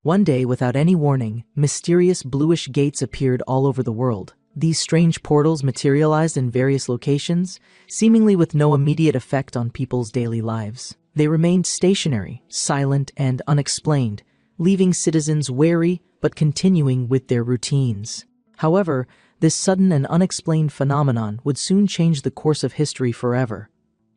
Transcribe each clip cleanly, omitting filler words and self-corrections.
One day, without any warning, mysterious bluish gates appeared all over the world. These strange portals materialized in various locations, seemingly with no immediate effect on people's daily lives. They remained stationary, silent, and unexplained, leaving citizens wary but continuing with their routines. However, this sudden and unexplained phenomenon would soon change the course of history forever.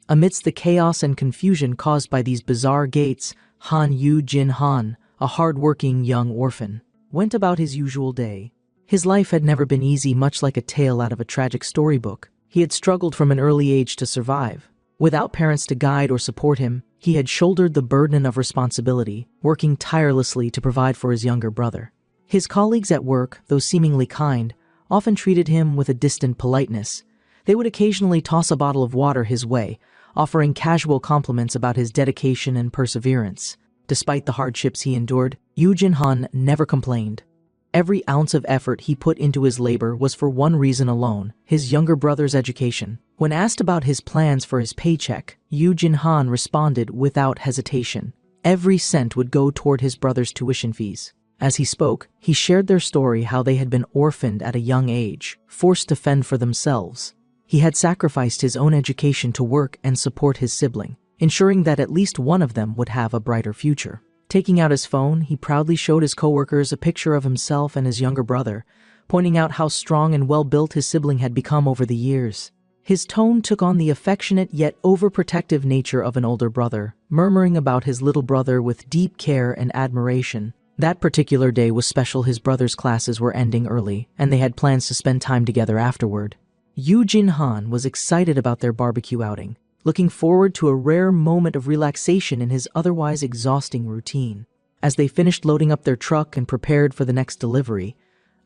Amidst the chaos and confusion caused by these bizarre gates, Han Yu-jin Han, a hard-working young orphan, went about his usual day. His life had never been easy, much like a tale out of a tragic storybook. He had struggled from an early age to survive. Without parents to guide or support him, he had shouldered the burden of responsibility, working tirelessly to provide for his younger brother. His colleagues at work, though seemingly kind, often treated him with a distant politeness. They would occasionally toss a bottle of water his way, offering casual compliments about his dedication and perseverance. Despite the hardships he endured, Yu-jin Han never complained. Every ounce of effort he put into his labor was for one reason alone: his younger brother's education. When asked about his plans for his paycheck, Yu-jin Han responded without hesitation. Every cent would go toward his brother's tuition fees. As he spoke, he shared their story, how they had been orphaned at a young age, forced to fend for themselves. He had sacrificed his own education to work and support his sibling, ensuring that at least one of them would have a brighter future. Taking out his phone, he proudly showed his coworkers a picture of himself and his younger brother, pointing out how strong and well-built his sibling had become over the years. His tone took on the affectionate yet overprotective nature of an older brother, murmuring about his little brother with deep care and admiration. That particular day was special. His brother's classes were ending early, and they had plans to spend time together afterward. Yu-jin Han was excited about their barbecue outing, looking forward to a rare moment of relaxation in his otherwise exhausting routine. As they finished loading up their truck and prepared for the next delivery,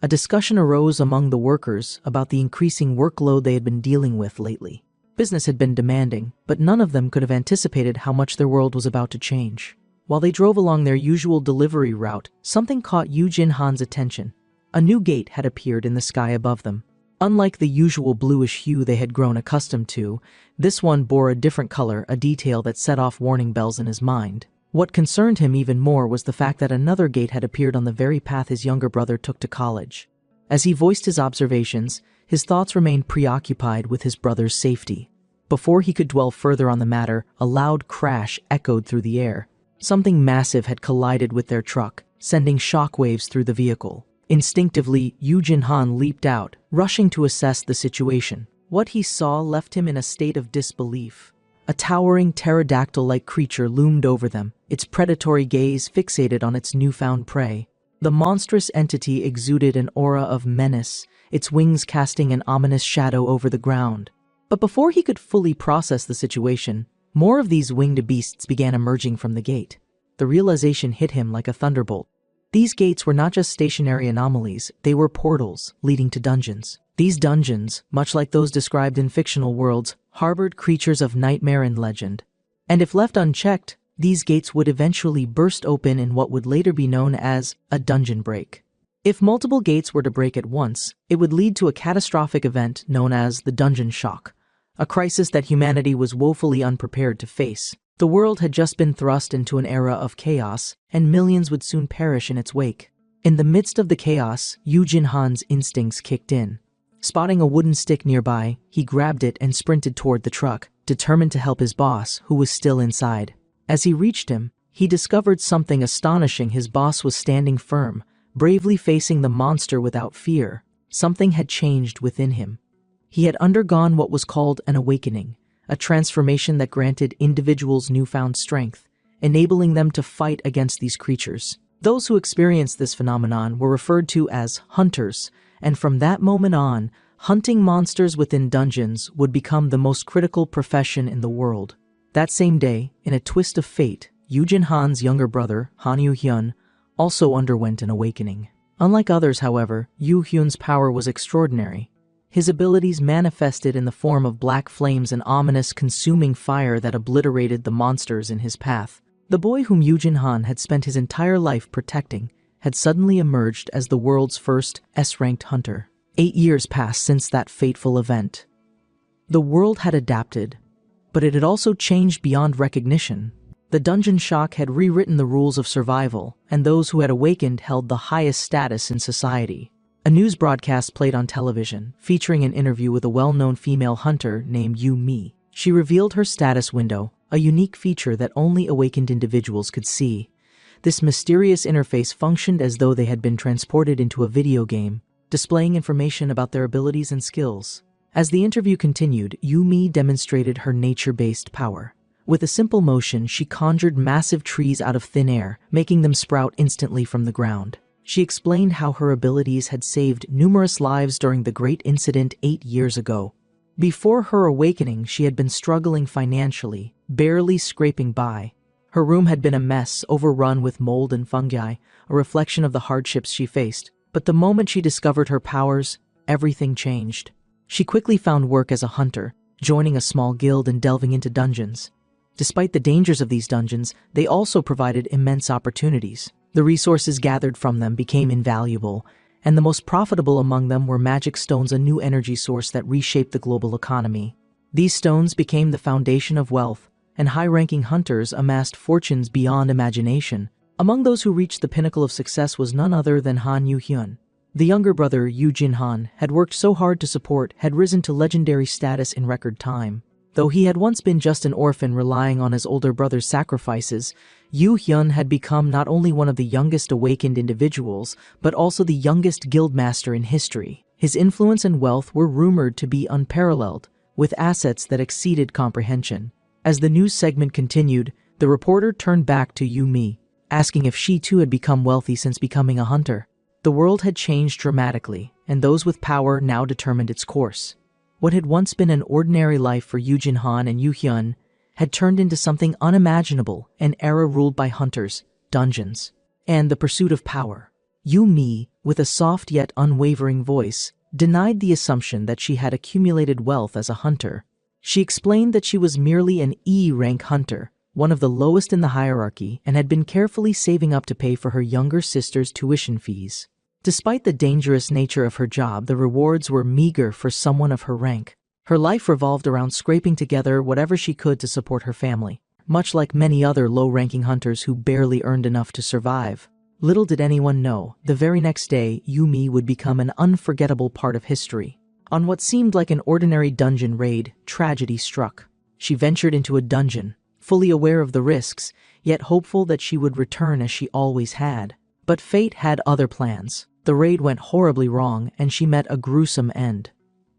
a discussion arose among the workers about the increasing workload they had been dealing with lately. Business had been demanding, but none of them could have anticipated how much their world was about to change. While they drove along their usual delivery route, something caught Yu-jin Han's attention. A new gate had appeared in the sky above them. Unlike the usual bluish hue they had grown accustomed to, this one bore a different color, a detail that set off warning bells in his mind. What concerned him even more was the fact that another gate had appeared on the very path his younger brother took to college. As he voiced his observations, his thoughts remained preoccupied with his brother's safety. Before he could dwell further on the matter, a loud crash echoed through the air. Something massive had collided with their truck, sending shockwaves through the vehicle. Instinctively, Yu-jin Han leaped out, rushing to assess the situation. What he saw left him in a state of disbelief. A towering pterodactyl-like creature loomed over them, its predatory gaze fixated on its newfound prey. The monstrous entity exuded an aura of menace, its wings casting an ominous shadow over the ground. But before he could fully process the situation, more of these winged beasts began emerging from the gate. The realization hit him like a thunderbolt. These gates were not just stationary anomalies, they were portals leading to dungeons. These dungeons, much like those described in fictional worlds, harbored creatures of nightmare and legend. And if left unchecked, these gates would eventually burst open in what would later be known as a dungeon break. If multiple gates were to break at once, it would lead to a catastrophic event known as the dungeon shock, a crisis that humanity was woefully unprepared to face. The world had just been thrust into an era of chaos, and millions would soon perish in its wake. In the midst of the chaos, Yu-jin Han's instincts kicked in. Spotting a wooden stick nearby, he grabbed it and sprinted toward the truck, determined to help his boss, who was still inside. As he reached him, he discovered something astonishing. His boss was standing firm, bravely facing the monster without fear. Something had changed within him. He had undergone what was called an awakening, a transformation that granted individuals newfound strength, enabling them to fight against these creatures. Those who experienced this phenomenon were referred to as hunters, and from that moment on, hunting monsters within dungeons would become the most critical profession in the world. That same day, in a twist of fate, Yu-jin Han's younger brother, Han Yu-hyun, also underwent an awakening. Unlike others, however, Yu-hyun's power was extraordinary. His abilities manifested in the form of black flames and ominous consuming fire that obliterated the monsters in his path. The boy whom Yu-jin Han had spent his entire life protecting had suddenly emerged as the world's first S-ranked hunter. 8 years passed since that fateful event. The world had adapted, but it had also changed beyond recognition. The dungeon shock had rewritten the rules of survival, and those who had awakened held the highest status in society. A news broadcast played on television, featuring an interview with a well-known female hunter named Yu-Mi. She revealed her status window, a unique feature that only awakened individuals could see. This mysterious interface functioned as though they had been transported into a video game, displaying information about their abilities and skills. As the interview continued, Yu-Mi demonstrated her nature-based power. With a simple motion, she conjured massive trees out of thin air, making them sprout instantly from the ground. She explained how her abilities had saved numerous lives during the Great Incident 8 years ago. Before her awakening, she had been struggling financially, barely scraping by. Her room had been a mess, overrun with mold and fungi, a reflection of the hardships she faced. But the moment she discovered her powers, everything changed. She quickly found work as a hunter, joining a small guild and delving into dungeons. Despite the dangers of these dungeons, they also provided immense opportunities. The resources gathered from them became invaluable, and the most profitable among them were magic stones, a new energy source that reshaped the global economy. These stones became the foundation of wealth, and high-ranking hunters amassed fortunes beyond imagination. Among those who reached the pinnacle of success was none other than Han Yu-hyun. The younger brother, Yu Jin-han, had worked so hard to support, had risen to legendary status in record time. Though he had once been just an orphan relying on his older brother's sacrifices, Yu-hyun had become not only one of the youngest awakened individuals, but also the youngest guildmaster in history. His influence and wealth were rumored to be unparalleled, with assets that exceeded comprehension. As the news segment continued, the reporter turned back to Yu-Mi, asking if she too had become wealthy since becoming a hunter. The world had changed dramatically, and those with power now determined its course. What had once been an ordinary life for Yu Jin-han and Yu-hyun had turned into something unimaginable, an era ruled by hunters, dungeons, and the pursuit of power. Yu-Mi, with a soft yet unwavering voice, denied the assumption that she had accumulated wealth as a hunter. She explained that she was merely an E-rank hunter, one of the lowest in the hierarchy, and had been carefully saving up to pay for her younger sister's tuition fees. Despite the dangerous nature of her job, the rewards were meager for someone of her rank. Her life revolved around scraping together whatever she could to support her family, much like many other low-ranking hunters who barely earned enough to survive. Little did anyone know, the very next day, Yu-Mi would become an unforgettable part of history. On what seemed like an ordinary dungeon raid, tragedy struck. She ventured into a dungeon, fully aware of the risks, yet hopeful that she would return as she always had. But fate had other plans. The raid went horribly wrong, and she met a gruesome end.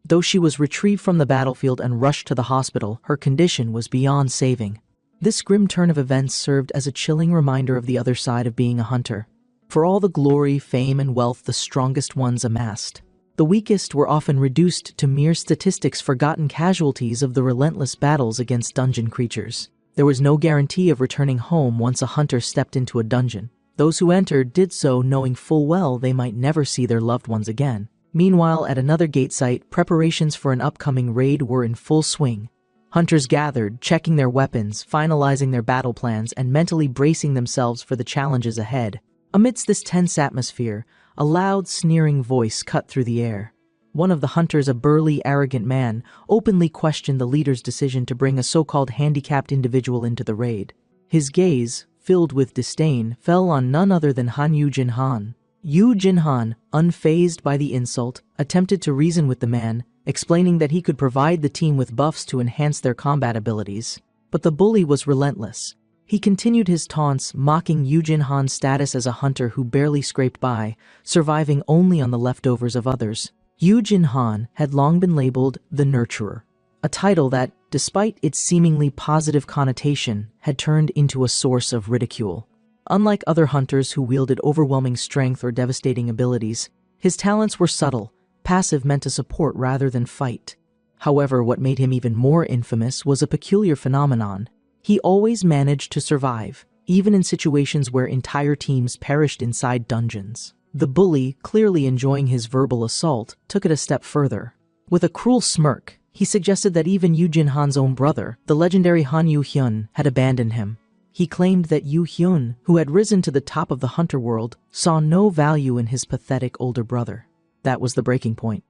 Though she was retrieved from the battlefield and rushed to the hospital, her condition was beyond saving. This grim turn of events served as a chilling reminder of the other side of being a hunter. For all the glory, fame, and wealth the strongest ones amassed, the weakest were often reduced to mere statistics, forgotten casualties of the relentless battles against dungeon creatures. There was no guarantee of returning home once a hunter stepped into a dungeon. Those who entered did so knowing full well they might never see their loved ones again. Meanwhile, at another gate site, preparations for an upcoming raid were in full swing. Hunters gathered, checking their weapons, finalizing their battle plans, and mentally bracing themselves for the challenges ahead. Amidst this tense atmosphere, a loud, sneering voice cut through the air. One of the hunters, a burly, arrogant man, openly questioned the leader's decision to bring a so-called handicapped individual into the raid. His gaze, filled with disdain, fell on none other than Han Yu Jin-han. Yu Jin-han, unfazed by the insult, attempted to reason with the man, explaining that he could provide the team with buffs to enhance their combat abilities. But the bully was relentless. He continued his taunts, mocking Yu Jin-han's status as a hunter who barely scraped by, surviving only on the leftovers of others. Yu Jin-han had long been labeled the Nurturer, a title that, despite its seemingly positive connotation, had turned into a source of ridicule. Unlike other hunters who wielded overwhelming strength or devastating abilities, his talents were subtle, passive, meant to support rather than fight. However, what made him even more infamous was a peculiar phenomenon. He always managed to survive, even in situations where entire teams perished inside dungeons. The bully, clearly enjoying his verbal assault, took it a step further. With a cruel smirk, he suggested that even Yu Jin-han's own brother, the legendary Han Yu-hyun, had abandoned him. He claimed that Yu-hyun, who had risen to the top of the hunter world, saw no value in his pathetic older brother. That was the breaking point.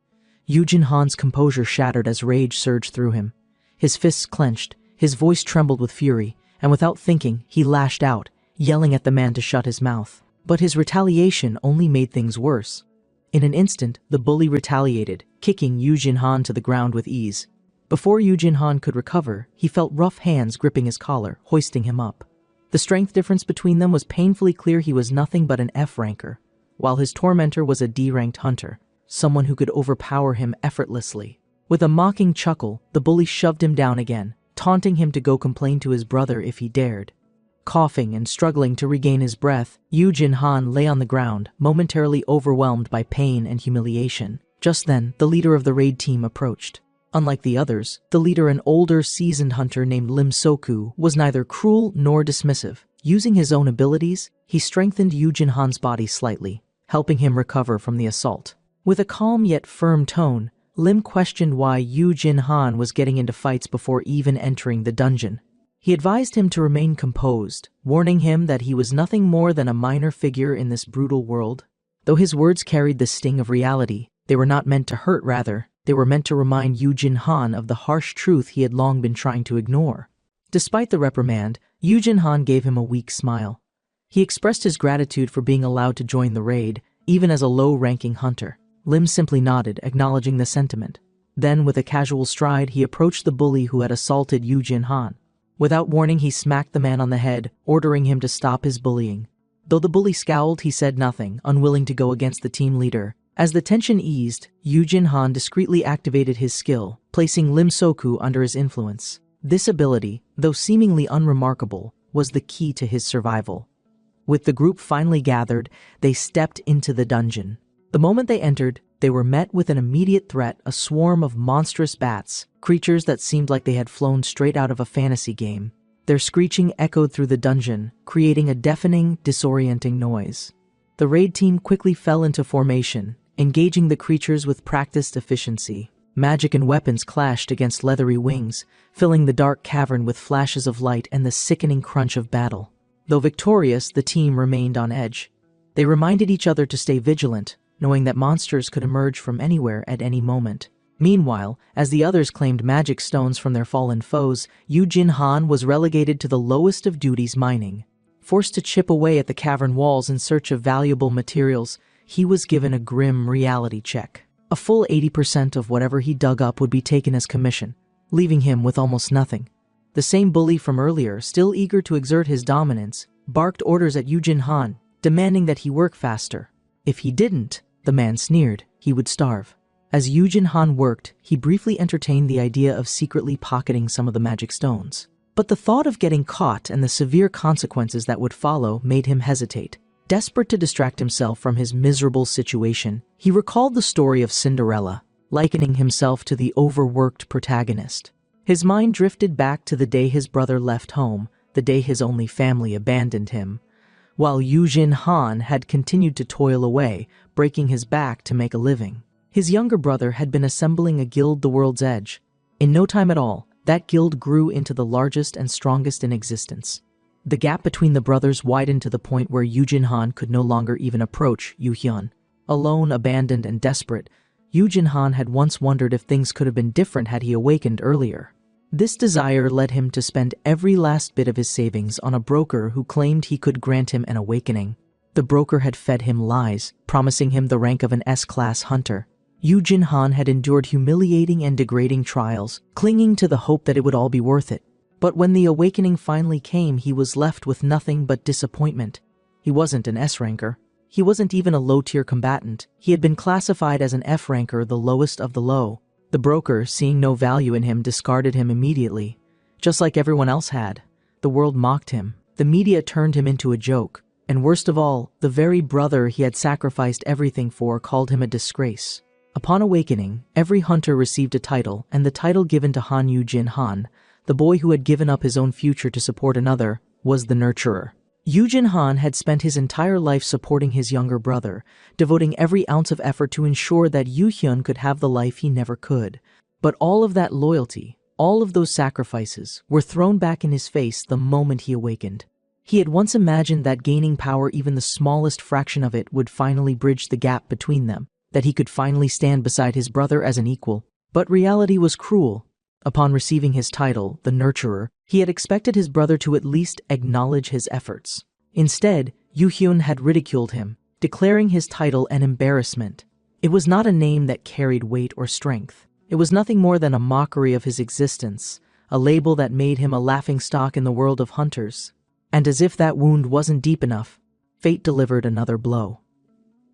Yu Jin-han's composure shattered as rage surged through him. His fists clenched, his voice trembled with fury, and without thinking, he lashed out, yelling at the man to shut his mouth. But his retaliation only made things worse. In an instant, the bully retaliated, kicking Yu Jinhan to the ground with ease. Before Yu Jinhan could recover, he felt rough hands gripping his collar, hoisting him up. The strength difference between them was painfully clear. He was nothing but an F ranker, while his tormentor was a D-ranked hunter, someone who could overpower him effortlessly. With a mocking chuckle, the bully shoved him down again, taunting him to go complain to his brother if he dared. Coughing and struggling to regain his breath, Yu Jinhan lay on the ground, momentarily overwhelmed by pain and humiliation. Just then, the leader of the raid team approached. Unlike the others, the leader, an older, seasoned hunter named Lim Soku, was neither cruel nor dismissive. Using his own abilities, he strengthened Yu Jinhan's body slightly, helping him recover from the assault. With a calm yet firm tone, Lim questioned why Yu Jinhan was getting into fights before even entering the dungeon. He advised him to remain composed, warning him that he was nothing more than a minor figure in this brutal world. Though his words carried the sting of reality, they were not meant to hurt, rather, they were meant to remind Yu Jinhan of the harsh truth he had long been trying to ignore. Despite the reprimand, Yu Jinhan gave him a weak smile. He expressed his gratitude for being allowed to join the raid, even as a low-ranking hunter. Lim simply nodded, acknowledging the sentiment. Then, with a casual stride, he approached the bully who had assaulted Yu Jinhan. Without warning, he smacked the man on the head, ordering him to stop his bullying. Though the bully scowled, he said nothing, unwilling to go against the team leader. As the tension eased, Yu Jinhan discreetly activated his skill, placing Lim Soku under his influence. This ability, though seemingly unremarkable, was the key to his survival. With the group finally gathered, they stepped into the dungeon. The moment they entered, they were met with an immediate threat, a swarm of monstrous bats, creatures that seemed like they had flown straight out of a fantasy game. Their screeching echoed through the dungeon, creating a deafening, disorienting noise. The raid team quickly fell into formation, engaging the creatures with practiced efficiency. Magic and weapons clashed against leathery wings, filling the dark cavern with flashes of light and the sickening crunch of battle. Though victorious, the team remained on edge. They reminded each other to stay vigilant, knowing that monsters could emerge from anywhere at any moment. Meanwhile, as the others claimed magic stones from their fallen foes, Yu Jinhan was relegated to the lowest of duties, mining. Forced to chip away at the cavern walls in search of valuable materials, he was given a grim reality check. A full 80% of whatever he dug up would be taken as commission, leaving him with almost nothing. The same bully from earlier, still eager to exert his dominance, barked orders at Yu Jinhan, demanding that he work faster. If he didn't, the man sneered, he would starve. As Yu Jinhan worked, he briefly entertained the idea of secretly pocketing some of the magic stones. But the thought of getting caught and the severe consequences that would follow made him hesitate. Desperate to distract himself from his miserable situation, he recalled the story of Cinderella, likening himself to the overworked protagonist. His mind drifted back to the day his brother left home, the day his only family abandoned him, while Yu Jinhan had continued to toil away, breaking his back to make a living. His younger brother had been assembling a guild, the World's Edge. In no time at all, that guild grew into the largest and strongest in existence. The gap between the brothers widened to the point where Yu Jinhan could no longer even approach Yu Hyun. Alone, abandoned, and desperate, Yu Jinhan had once wondered if things could have been different had he awakened earlier. This desire led him to spend every last bit of his savings on a broker who claimed he could grant him an awakening. The broker had fed him lies, promising him the rank of an S-class hunter. Yu Jinhan had endured humiliating and degrading trials, clinging to the hope that it would all be worth it. But when the awakening finally came, he was left with nothing but disappointment. He wasn't an S-ranker. He wasn't even a low-tier combatant. He had been classified as an F-ranker, the lowest of the low. The broker, seeing no value in him, discarded him immediately. Just like everyone else had. The world mocked him. The media turned him into a joke. And worst of all, the very brother he had sacrificed everything for called him a disgrace. Upon awakening, every hunter received a title, and the title given to Han Yu Jinhan, the boy who had given up his own future to support another, was the nurturer. Yu Jinhan had spent his entire life supporting his younger brother, devoting every ounce of effort to ensure that Yu Hyun could have the life he never could. But all of that loyalty, all of those sacrifices, were thrown back in his face the moment he awakened. He had once imagined that gaining power, even the smallest fraction of it, would finally bridge the gap between them, that he could finally stand beside his brother as an equal. But reality was cruel. Upon receiving his title, the nurturer, He had expected his brother to at least acknowledge his efforts. Instead, Yu-hyun had ridiculed him, declaring his title an embarrassment. It was not a name that carried weight or strength. It was nothing more than a mockery of his existence, a label that made him a laughingstock in the world of hunters. And as if that wound wasn't deep enough, fate delivered another blow.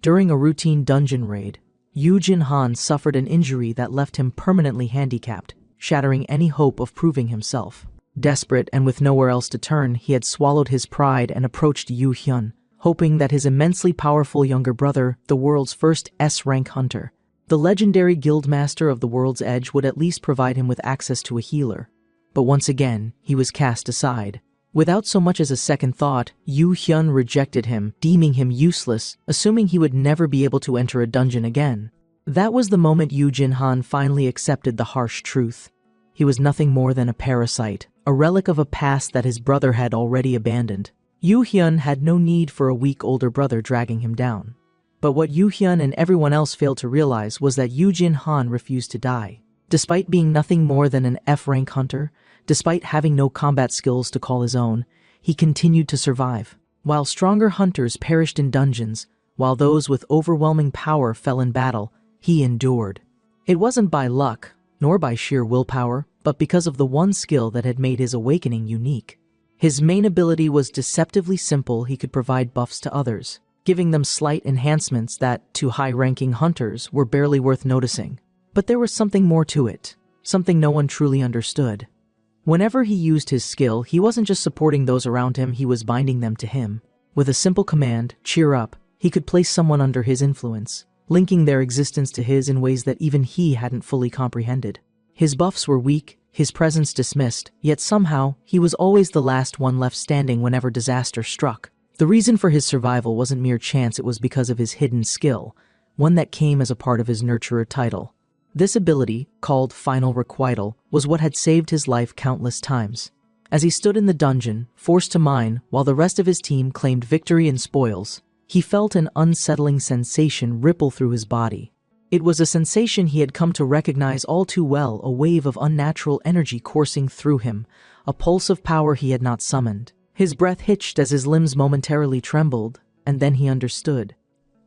During a routine dungeon raid, Yu Jin-han suffered an injury that left him permanently handicapped, shattering any hope of proving himself. Desperate and with nowhere else to turn, he had swallowed his pride and approached Yu-hyun, hoping that his immensely powerful younger brother, the world's first S-rank hunter, the legendary guildmaster of the World's Edge, would at least provide him with access to a healer. But once again, he was cast aside. Without so much as a second thought, Yu-hyun rejected him, deeming him useless, assuming he would never be able to enter a dungeon again. That was the moment Yu Jin-han finally accepted the harsh truth. He was nothing more than a parasite, a relic of a past that his brother had already abandoned. Yu-hyun had no need for a weak older brother dragging him down. But what Yu-hyun and everyone else failed to realize was that Yu Jin-han refused to die. Despite being nothing more than an F-rank hunter, despite having no combat skills to call his own, he continued to survive. While stronger hunters perished in dungeons, while those with overwhelming power fell in battle, he endured. It wasn't by luck, nor by sheer willpower, but because of the one skill that had made his awakening unique. His main ability was deceptively simple. He could provide buffs to others, giving them slight enhancements that, to high-ranking hunters, were barely worth noticing. But there was something more to it, something no one truly understood. Whenever he used his skill, he wasn't just supporting those around him, he was binding them to him. With a simple command, cheer up, he could place someone under his influence, linking their existence to his in ways that even he hadn't fully comprehended. His buffs were weak, his presence dismissed, yet somehow, he was always the last one left standing whenever disaster struck. The reason for his survival wasn't mere chance, it was because of his hidden skill, one that came as a part of his nurturer title. This ability, called Final Requital, was what had saved his life countless times. As he stood in the dungeon, forced to mine, while the rest of his team claimed victory and spoils, he felt an unsettling sensation ripple through his body. It was a sensation he had come to recognize all too well, a wave of unnatural energy coursing through him, a pulse of power he had not summoned. His breath hitched as his limbs momentarily trembled, and then he understood.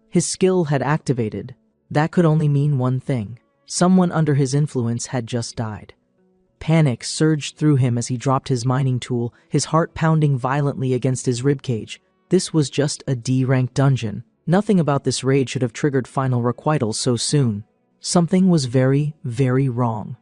His skill had activated. That could only mean one thing. Someone under his influence had just died. Panic surged through him as he dropped his mining tool, his heart pounding violently against his ribcage. This was just a D-rank dungeon. Nothing about this raid should have triggered Final Requital so soon. Something was very, very wrong.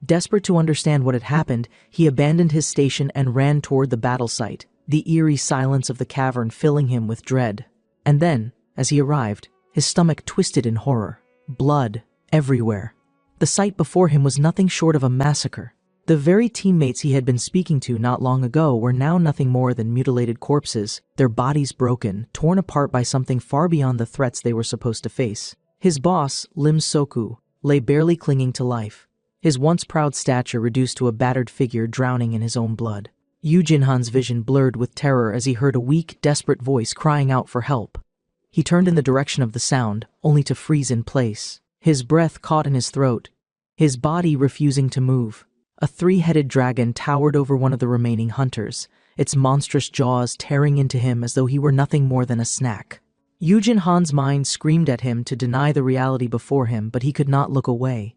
Desperate to understand what had happened, he abandoned his station and ran toward the battle site, the eerie silence of the cavern filling him with dread. And then, as he arrived, his stomach twisted in horror. Blood everywhere. The sight before him was nothing short of a massacre. The very teammates he had been speaking to not long ago were now nothing more than mutilated corpses, their bodies broken, torn apart by something far beyond the threats they were supposed to face. His boss, Lim Soku, lay barely clinging to life, his once proud stature reduced to a battered figure drowning in his own blood. Yu Jin-han's vision blurred with terror as he heard a weak, desperate voice crying out for help. He turned in the direction of the sound, only to freeze in place. His breath caught in his throat, his body refusing to move. A three-headed dragon towered over one of the remaining hunters, its monstrous jaws tearing into him as though he were nothing more than a snack. Yu Jin-han's mind screamed at him to deny the reality before him, but he could not look away.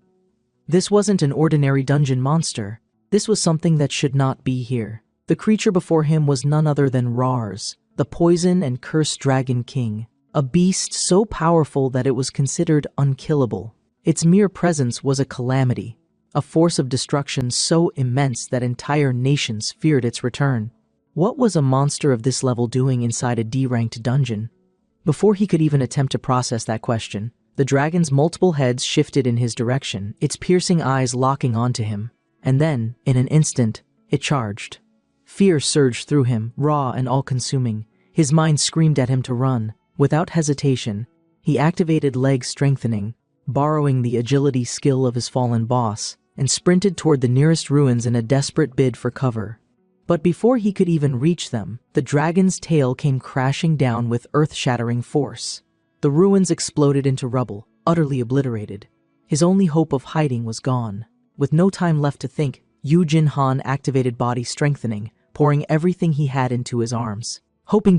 This wasn't an ordinary dungeon monster. This was something that should not be here. The creature before him was none other than Rars, the poison and cursed dragon king. A beast so powerful that it was considered unkillable. Its mere presence was a calamity, a force of destruction so immense that entire nations feared its return. What was a monster of this level doing inside a D-ranked dungeon? Before he could even attempt to process that question, the dragon's multiple heads shifted in his direction, its piercing eyes locking onto him. And then, in an instant, it charged. Fear surged through him, raw and all-consuming. His mind screamed at him to run. Without hesitation, he activated leg strengthening, borrowing the agility skill of his fallen boss, and sprinted toward the nearest ruins in a desperate bid for cover. But before he could even reach them, the dragon's tail came crashing down with earth-shattering force. The ruins exploded into rubble, utterly obliterated. His only hope of hiding was gone. With no time left to think, Yu Jin-han activated body strengthening, pouring everything he had into his arms,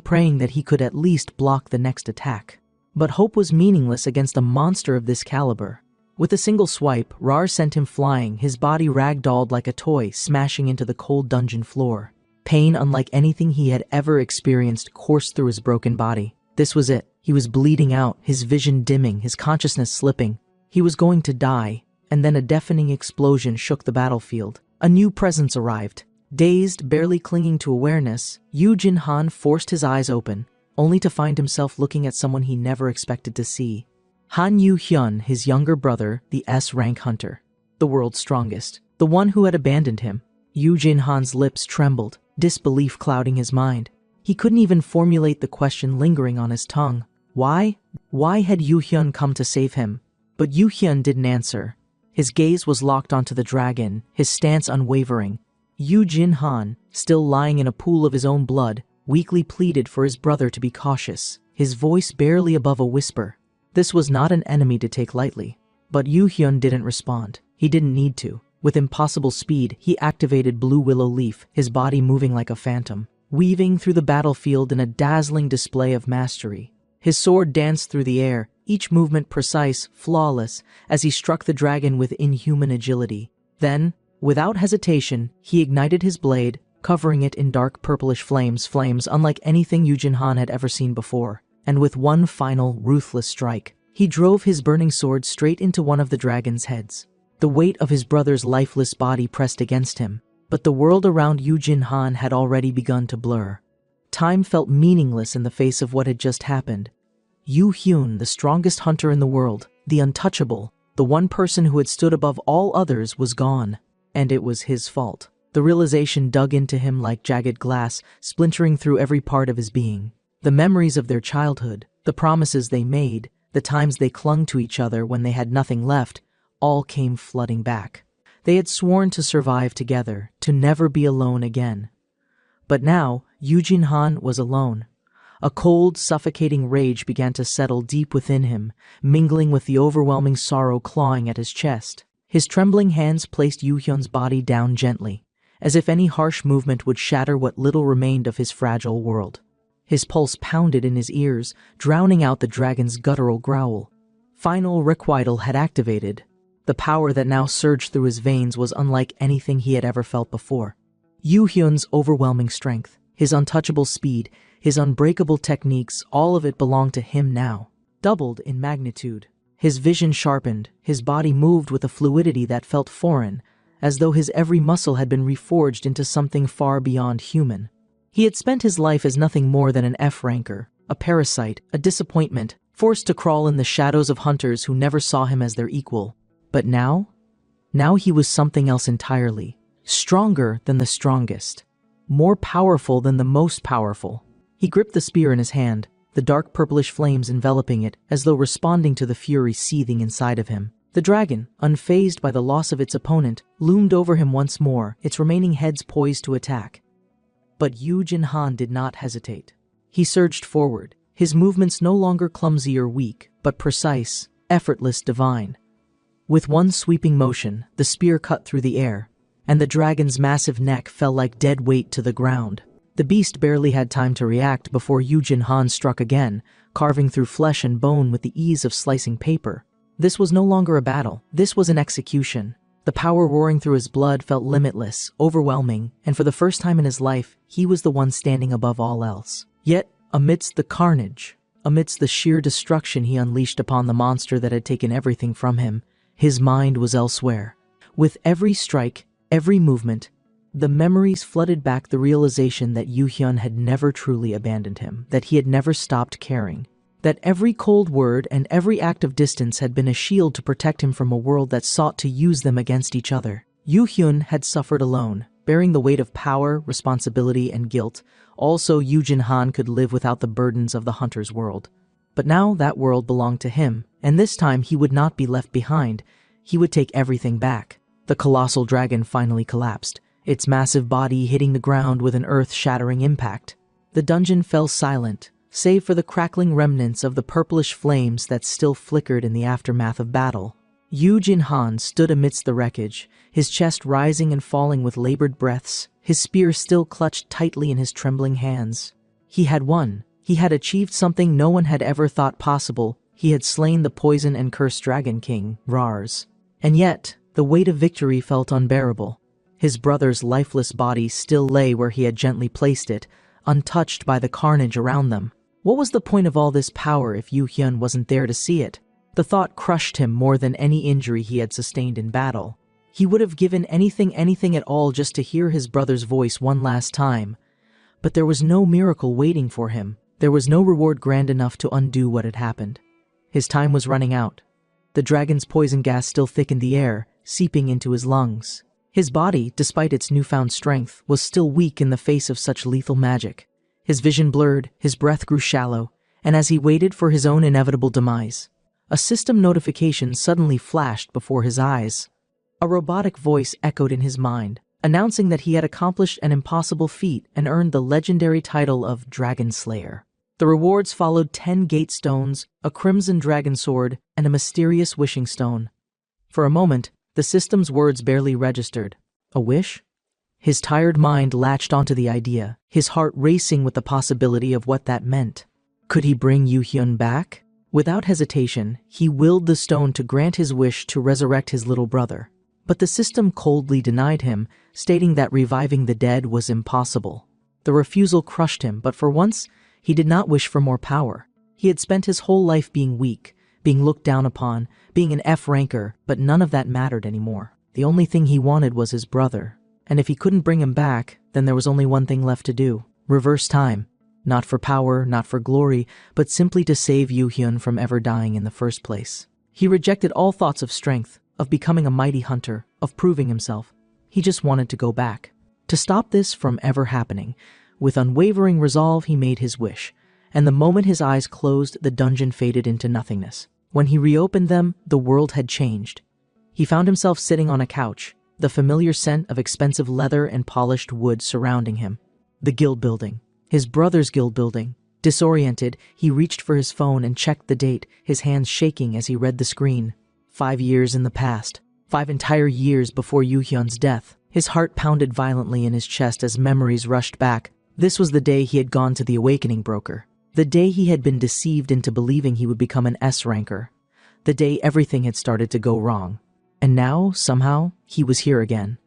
praying that he could at least block the next attack. But hope was meaningless against a monster of this caliber. With a single swipe, Rar sent him flying, his body ragdolled like a toy, smashing into the cold dungeon floor. Pain unlike anything he had ever experienced coursed through his broken body. This was it. He was bleeding out, his vision dimming, his consciousness slipping. He was going to die, and then a deafening explosion shook the battlefield. A new presence arrived. Dazed, barely clinging to awareness, Yu Jin-han forced his eyes open, only to find himself looking at someone he never expected to see. Han Yu-hyun, his younger brother, the S-rank hunter. The world's strongest. The one who had abandoned him. Yu Jin-han's lips trembled, disbelief clouding his mind. He couldn't even formulate the question lingering on his tongue. Why? Why had Yu-hyun come to save him? But Yu-hyun didn't answer. His gaze was locked onto the dragon, his stance unwavering. Yu Jin-han, still lying in a pool of his own blood, weakly pleaded for his brother to be cautious, his voice barely above a whisper. This was not an enemy to take lightly. But Yu-hyun didn't respond. He didn't need to. With impossible speed, he activated Blue Willow Leaf, his body moving like a phantom, weaving through the battlefield in a dazzling display of mastery. His sword danced through the air, each movement precise, flawless, as he struck the dragon with inhuman agility. Then, without hesitation, he ignited his blade, covering it in dark purplish flames unlike anything Yu Jin-han had ever seen before. And with one final, ruthless strike, he drove his burning sword straight into one of the dragon's heads. The weight of his brother's lifeless body pressed against him, but the world around Yu Jin-han had already begun to blur. Time felt meaningless in the face of what had just happened. Yu-hyun, the strongest hunter in the world, the untouchable, the one person who had stood above all others, was gone. And it was his fault. The realization dug into him like jagged glass, splintering through every part of his being. The memories of their childhood, the promises they made, the times they clung to each other when they had nothing left, all came flooding back. They had sworn to survive together, to never be alone again. But now, Yu Jin-han was alone. A cold, suffocating rage began to settle deep within him, mingling with the overwhelming sorrow clawing at his chest. His trembling hands placed Yu-hyun's body down gently, as if any harsh movement would shatter what little remained of his fragile world. His pulse pounded in his ears, drowning out the dragon's guttural growl. Final requital had activated. The power that now surged through his veins was unlike anything he had ever felt before. Yu-hyun's overwhelming strength, his untouchable speed, his unbreakable techniques, all of it belonged to him now, doubled in magnitude. His vision sharpened, his body moved with a fluidity that felt foreign, as though his every muscle had been reforged into something far beyond human. He had spent his life as nothing more than an F-ranker, a parasite, a disappointment, forced to crawl in the shadows of hunters who never saw him as their equal. But now he was something else entirely, stronger than the strongest, more powerful than the most powerful. He gripped the spear in his hand, the dark purplish flames enveloping it, as though responding to the fury seething inside of him. The dragon, unfazed by the loss of its opponent, loomed over him once more, its remaining heads poised to attack. But Yu Jin-han did not hesitate. He surged forward, his movements no longer clumsy or weak, but precise, effortless, divine. With one sweeping motion, the spear cut through the air, and the dragon's massive neck fell like dead weight to the ground. The beast barely had time to react before Yu Jin-han struck again, carving through flesh and bone with the ease of slicing paper. This was no longer a battle. This was an execution. The power roaring through his blood felt limitless, overwhelming, and for the first time in his life, he was the one standing above all else. Yet, amidst the carnage, amidst the sheer destruction he unleashed upon the monster that had taken everything from him, his mind was elsewhere. With every strike, every movement, the memories flooded back the realization that Yu-hyun had never truly abandoned him, that he had never stopped caring, that every cold word and every act of distance had been a shield to protect him from a world that sought to use them against each other. Yu-hyun had suffered alone, bearing the weight of power, responsibility, and guilt. Also, Yu Jin-han could live without the burdens of the hunter's world. But now that world belonged to him, and this time he would not be left behind. He would take everything back. The colossal dragon finally collapsed, its massive body hitting the ground with an earth-shattering impact. The dungeon fell silent, save for the crackling remnants of the purplish flames that still flickered in the aftermath of battle. Yu Jinhan stood amidst the wreckage, his chest rising and falling with labored breaths, his spear still clutched tightly in his trembling hands. He had won. He had achieved something no one had ever thought possible. He had slain the poison and cursed Dragon King, Rars. And yet, the weight of victory felt unbearable. His brother's lifeless body still lay where he had gently placed it, untouched by the carnage around them. What was the point of all this power if Yu Hyun wasn't there to see it? The thought crushed him more than any injury he had sustained in battle. He would have given anything at all just to hear his brother's voice one last time. But there was no miracle waiting for him. There was no reward grand enough to undo what had happened. His time was running out. The dragon's poison gas still thickened the air, seeping into his lungs. His body, despite its newfound strength, was still weak in the face of such lethal magic. His vision blurred, his breath grew shallow, and as he waited for his own inevitable demise, a system notification suddenly flashed before his eyes. A robotic voice echoed in his mind, announcing that he had accomplished an impossible feat and earned the legendary title of Dragon Slayer. The rewards followed 10 gate stones, a crimson dragon sword, and a mysterious wishing stone. For a moment, the system's words barely registered. A wish? His tired mind latched onto the idea, his heart racing with the possibility of what that meant. Could he bring Yu Hyun back? Without hesitation, he willed the stone to grant his wish to resurrect his little brother. But the system coldly denied him, stating that reviving the dead was impossible. The refusal crushed him, but for once, he did not wish for more power. He had spent his whole life being weak, being looked down upon, being an F-ranker, but none of that mattered anymore. The only thing he wanted was his brother. And if he couldn't bring him back, then there was only one thing left to do. Reverse time. Not for power, not for glory, but simply to save Yu Hyun from ever dying in the first place. He rejected all thoughts of strength, of becoming a mighty hunter, of proving himself. He just wanted to go back. To stop this from ever happening, with unwavering resolve he made his wish, and the moment his eyes closed, the dungeon faded into nothingness. When he reopened them, the world had changed. He found himself sitting on a couch, the familiar scent of expensive leather and polished wood surrounding him. The guild building. His brother's guild building. Disoriented, he reached for his phone and checked the date, his hands shaking as he read the screen. 5 years in the past. 5 entire years before Yu Hyun's death. His heart pounded violently in his chest as memories rushed back. This was the day he had gone to the awakening broker. The day he had been deceived into believing he would become an S-ranker. The day everything had started to go wrong. And now, somehow, he was here again.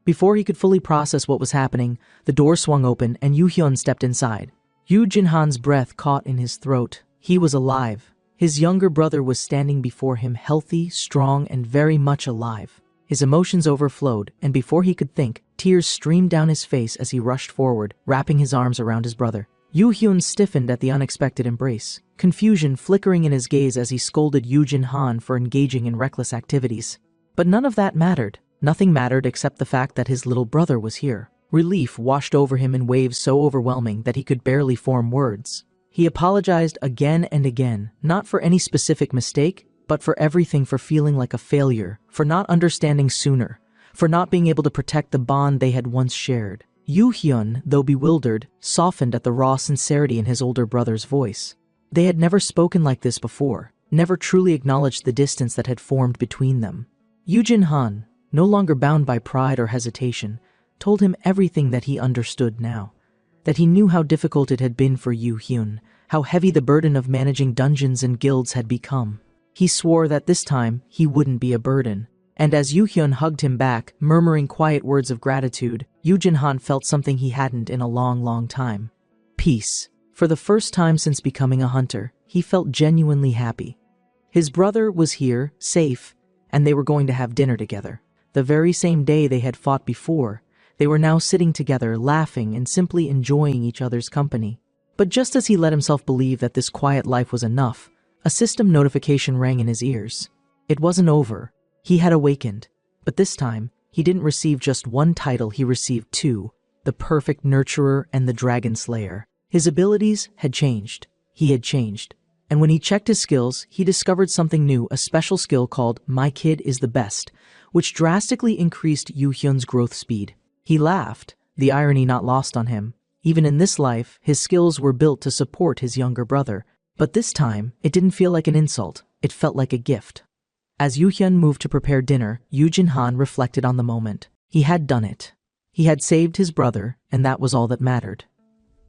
Before he could fully process what was happening, the door swung open and Yu Hyun stepped inside. Yu Jinhan's breath caught in his throat. He was alive. His younger brother was standing before him, healthy, strong, and very much alive. His emotions overflowed, and before he could think, tears streamed down his face as he rushed forward, wrapping his arms around his brother. Yu Hyun stiffened at the unexpected embrace, confusion flickering in his gaze as he scolded Yu Jinhan for engaging in reckless activities. But none of that mattered. Nothing mattered except the fact that his little brother was here. Relief washed over him in waves so overwhelming that he could barely form words. He apologized again and again, not for any specific mistake, but for everything, for feeling like a failure, for not understanding sooner, for not being able to protect the bond they had once shared. Yu Hyun, though bewildered, softened at the raw sincerity in his older brother's voice. They had never spoken like this before, never truly acknowledged the distance that had formed between them. Yu Jinhan, no longer bound by pride or hesitation, told him everything that he understood now. That he knew how difficult it had been for Yu Hyun, how heavy the burden of managing dungeons and guilds had become. He swore that this time he wouldn't be a burden. And as Yu Hyun hugged him back, murmuring quiet words of gratitude, Yu Jinhan felt something he hadn't in a long time. Peace. For the first time since becoming a hunter, he felt genuinely happy. His brother was here, safe, and they were going to have dinner together. The very same day they had fought before, they were now sitting together, laughing and simply enjoying each other's company. But just as he let himself believe that this quiet life was enough, a system notification rang in his ears. It wasn't over. He had awakened. But this time, he didn't receive just one title, he received 2, the Perfect Nurturer and the Dragon Slayer. His abilities had changed. He had changed. And when he checked his skills, he discovered something new, a special skill called My Kid is the Best, which drastically increased Yu Hyun's growth speed. He laughed, the irony not lost on him. Even in this life, his skills were built to support his younger brother. But this time, it didn't feel like an insult. It felt like a gift. As Yu Hyun moved to prepare dinner, Yu Jin-han reflected on the moment. He had done it. He had saved his brother, and that was all that mattered.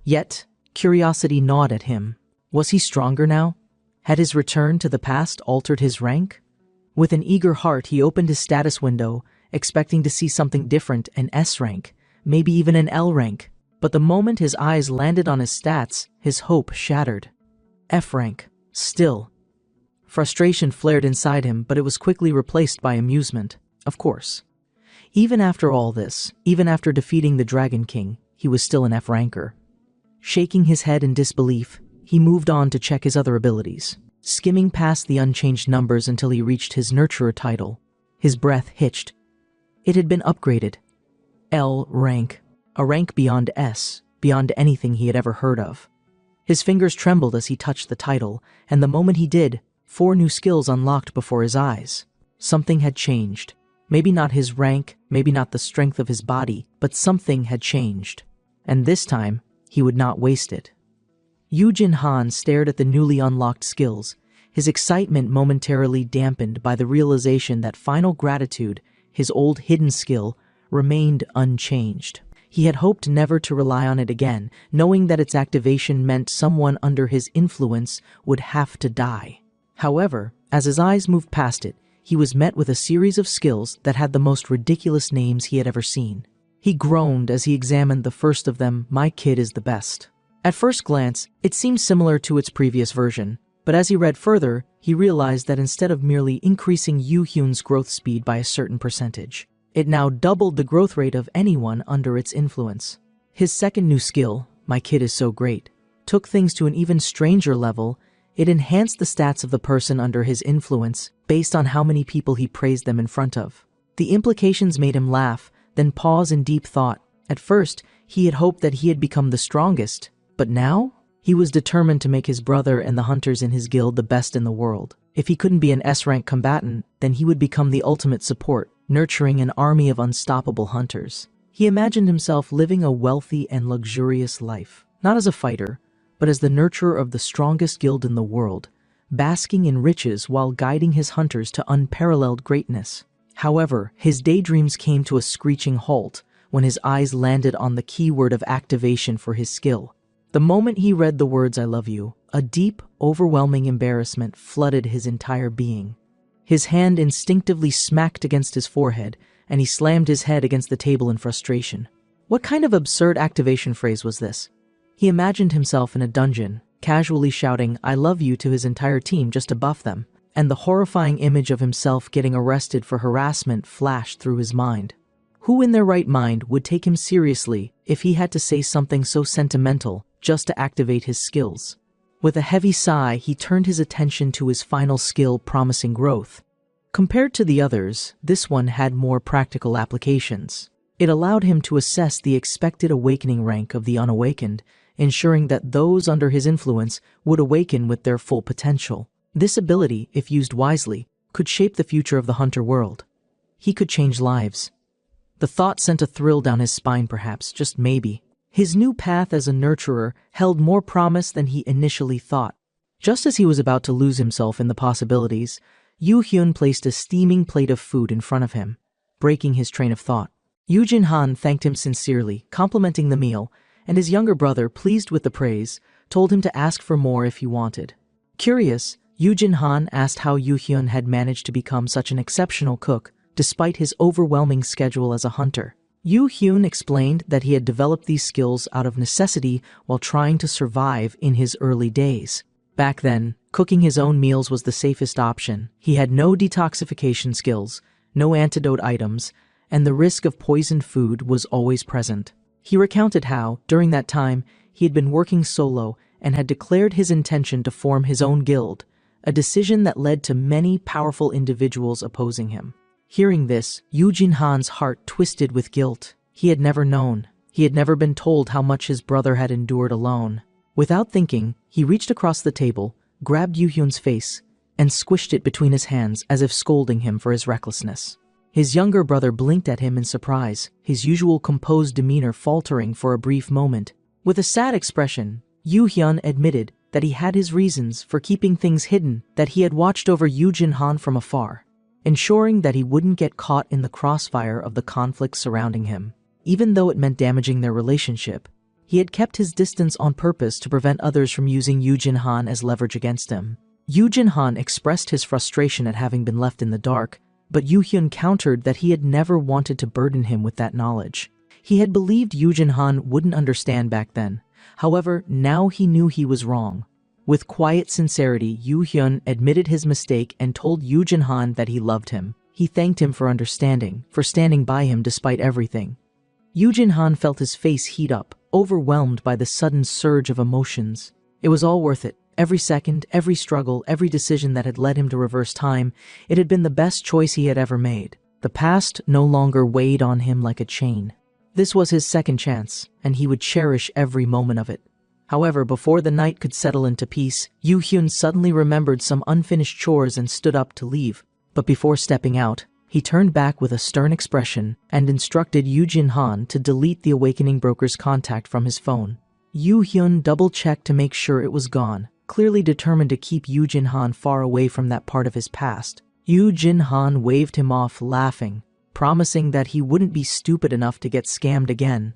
Yet, curiosity gnawed at him. Was he stronger now? Had his return to the past altered his rank? With an eager heart, he opened his status window, expecting to see something different, an S rank, maybe even an L rank. But the moment his eyes landed on his stats, his hope shattered. F rank. Still. Frustration flared inside him, but it was quickly replaced by amusement. Of course. Even after all this, even after defeating the Dragon King, he was still an F ranker. Shaking his head in disbelief, he moved on to check his other abilities, skimming past the unchanged numbers until he reached his Nurturer title. His breath hitched. It had been upgraded. L rank. A rank beyond S, beyond anything he had ever heard of. His fingers trembled as he touched the title, and the moment he did, 4 new skills unlocked before his eyes. Something had changed. Maybe not his rank, maybe not the strength of his body, but something had changed. And this time, he would not waste it. Yu Jin-han stared at the newly unlocked skills, his excitement momentarily dampened by the realization that final gratitude, his old hidden skill, remained unchanged. He had hoped never to rely on it again, knowing that its activation meant someone under his influence would have to die. However, as his eyes moved past it, he was met with a series of skills that had the most ridiculous names he had ever seen. He groaned as he examined the first of them. My kid is the best. At first glance, it seemed similar to its previous version, but as he read further, he realized that instead of merely increasing Yu Hyun's growth speed by a certain percentage, it now doubled the growth rate of anyone under its influence. His second new skill, My Kid is So Great, took things to an even stranger level. It enhanced the stats of the person under his influence based on how many people he praised them in front of. The implications made him laugh, then pause in deep thought. At first, he had hoped that he had become the strongest, but now? He was determined to make his brother and the hunters in his guild the best in the world. If he couldn't be an S-rank combatant, then he would become the ultimate support, nurturing an army of unstoppable hunters. He imagined himself living a wealthy and luxurious life, not as a fighter, but as the nurturer of the strongest guild in the world, basking in riches while guiding his hunters to unparalleled greatness. However, his daydreams came to a screeching halt when his eyes landed on the keyword of activation for his skill. The moment he read the words "I love you," a deep, overwhelming embarrassment flooded his entire being. His hand instinctively smacked against his forehead, and he slammed his head against the table in frustration. What kind of absurd activation phrase was this? He imagined himself in a dungeon, casually shouting "I love you" to his entire team just to buff them, and the horrifying image of himself getting arrested for harassment flashed through his mind. Who in their right mind would take him seriously if he had to say something so sentimental just to activate his skills? With a heavy sigh, he turned his attention to his final skill, promising growth. Compared to the others, this one had more practical applications. It allowed him to assess the expected awakening rank of the unawakened, ensuring that those under his influence would awaken with their full potential. This ability, if used wisely, could shape the future of the hunter world. He could change lives. The thought sent a thrill down his spine, perhaps, just maybe. His new path as a nurturer held more promise than he initially thought. Just as he was about to lose himself in the possibilities, Yu Hyun placed a steaming plate of food in front of him, breaking his train of thought. Yu Jin-han thanked him sincerely, complimenting the meal, and his younger brother, pleased with the praise, told him to ask for more if he wanted. Curious, Yu Jin-han asked how Yu Hyun had managed to become such an exceptional cook, despite his overwhelming schedule as a hunter. Yu Hyun explained that he had developed these skills out of necessity while trying to survive in his early days. Back then, cooking his own meals was the safest option. He had no detoxification skills, no antidote items, and the risk of poisoned food was always present. He recounted how, during that time, he had been working solo and had declared his intention to form his own guild, a decision that led to many powerful individuals opposing him. Hearing this, Yu Jin-han's heart twisted with guilt. He had never known. He had never been told how much his brother had endured alone. Without thinking, he reached across the table, grabbed Yu Hyun's face, and squished it between his hands as if scolding him for his recklessness. His younger brother blinked at him in surprise, his usual composed demeanor faltering for a brief moment. With a sad expression, Yu Hyun admitted that he had his reasons for keeping things hidden, that he had watched over Yu Jin-han from afar. ensuring that he wouldn't get caught in the crossfire of the conflict surrounding him. Even though it meant damaging their relationship, he had kept his distance on purpose to prevent others from using Yoo Jin-han as leverage against him. Yoo Jin-han expressed his frustration at having been left in the dark, but Yoo Hyun countered that he had never wanted to burden him with that knowledge. He had believed Yoo Jin-han wouldn't understand back then. However, now he knew he was wrong. With quiet sincerity, Yoo Hyun admitted his mistake and told Yoo Jin-han that he loved him. He thanked him for understanding, for standing by him despite everything. Yoo Jin-han felt his face heat up, overwhelmed by the sudden surge of emotions. It was all worth it. Every second, every struggle, every decision that had led him to reverse time, it had been the best choice he had ever made. The past no longer weighed on him like a chain. This was his second chance, and he would cherish every moment of it. However, before the night could settle into peace, Yoo Hyun suddenly remembered some unfinished chores and stood up to leave. But before stepping out, he turned back with a stern expression and instructed Yoo Jin-han to delete the awakening broker's contact from his phone. Yoo Hyun double-checked to make sure it was gone, clearly determined to keep Yoo Jin-han far away from that part of his past. Yoo Jin-han waved him off, laughing, promising that he wouldn't be stupid enough to get scammed again.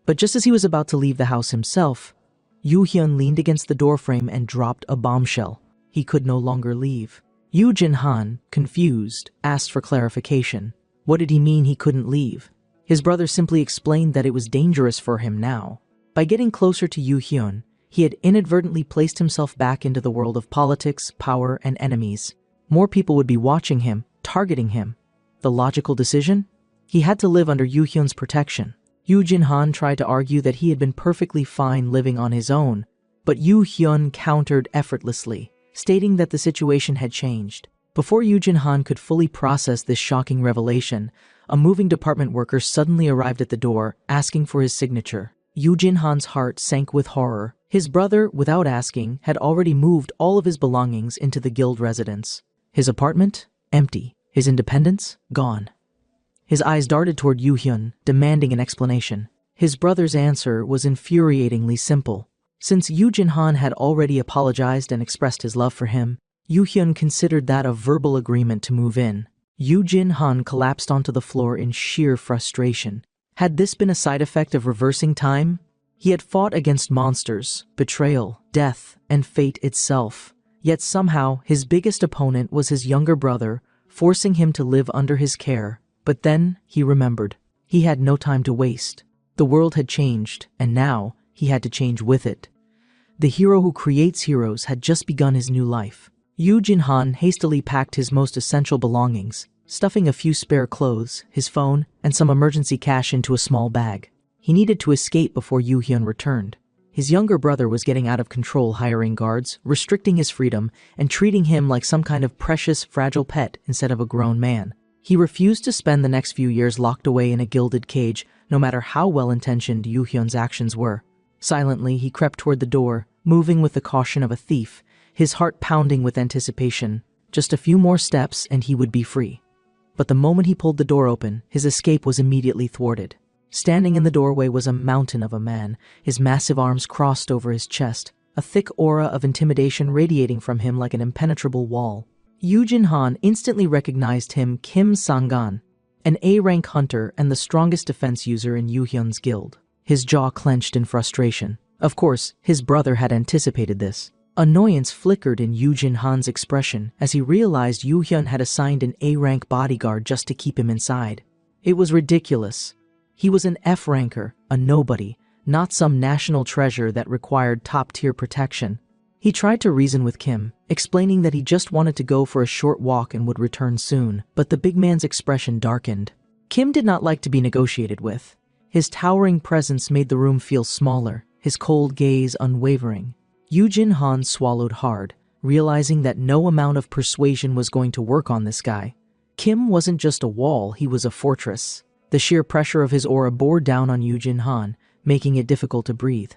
But just as he was about to leave the house himself, Yoo Hyun leaned against the doorframe and dropped a bombshell. He could no longer leave. Yoo Jin-han, confused, asked for clarification. What did he mean he couldn't leave? His brother simply explained that it was dangerous for him now. By getting closer to Yoo Hyun, he had inadvertently placed himself back into the world of politics, power, and enemies. More people would be watching him, targeting him. The logical decision? He had to live under Yoo Hyun's protection. Yoo Jin-han tried to argue that he had been perfectly fine living on his own, but Yoo Hyun countered effortlessly, stating that the situation had changed. Before Yoo Jin-han could fully process this shocking revelation, a moving department worker suddenly arrived at the door, asking for his signature. Yoo Jin-han's heart sank with horror. His brother, without asking, had already moved all of his belongings into the guild residence. His apartment? Empty. His independence? Gone. His eyes darted toward Yoo Hyun, demanding an explanation. His brother's answer was infuriatingly simple. Since Yoo Jin-han had already apologized and expressed his love for him, Yoo Hyun considered that a verbal agreement to move in. Yoo Jin-han collapsed onto the floor in sheer frustration. Had this been a side effect of reversing time? He had fought against monsters, betrayal, death, and fate itself. Yet somehow, his biggest opponent was his younger brother, forcing him to live under his care. But then, he remembered. He had no time to waste. The world had changed, and now, he had to change with it. The hero who creates heroes had just begun his new life. Yoo Jin-han hastily packed his most essential belongings, stuffing a few spare clothes, his phone, and some emergency cash into a small bag. He needed to escape before Yoo Hyun returned. His younger brother was getting out of control, hiring guards, restricting his freedom, and treating him like some kind of precious, fragile pet instead of a grown man. He refused to spend the next few years locked away in a gilded cage, no matter how well-intentioned Yoo Hyun's actions were. Silently, he crept toward the door, moving with the caution of a thief, his heart pounding with anticipation. Just a few more steps and he would be free. But the moment he pulled the door open, his escape was immediately thwarted. Standing in the doorway was a mountain of a man, his massive arms crossed over his chest, a thick aura of intimidation radiating from him like an impenetrable wall. Yoo Jin-han instantly recognized him, Kim Sang-gan, an A-rank hunter and the strongest defense user in Yoo Hyun's guild. His jaw clenched in frustration. Of course, his brother had anticipated this. Annoyance flickered in Yoo Jin-han's expression as he realized Yoo Hyun had assigned an A-rank bodyguard just to keep him inside. It was ridiculous. He was an F-ranker, a nobody, not some national treasure that required top-tier protection. He tried to reason with Kim, explaining that he just wanted to go for a short walk and would return soon, but the big man's expression darkened. Kim did not like to be negotiated with. His towering presence made the room feel smaller, his cold gaze unwavering. Yoo Jin-han swallowed hard, realizing that no amount of persuasion was going to work on this guy. Kim wasn't just a wall, he was a fortress. The sheer pressure of his aura bore down on Yoo Jin-han, making it difficult to breathe.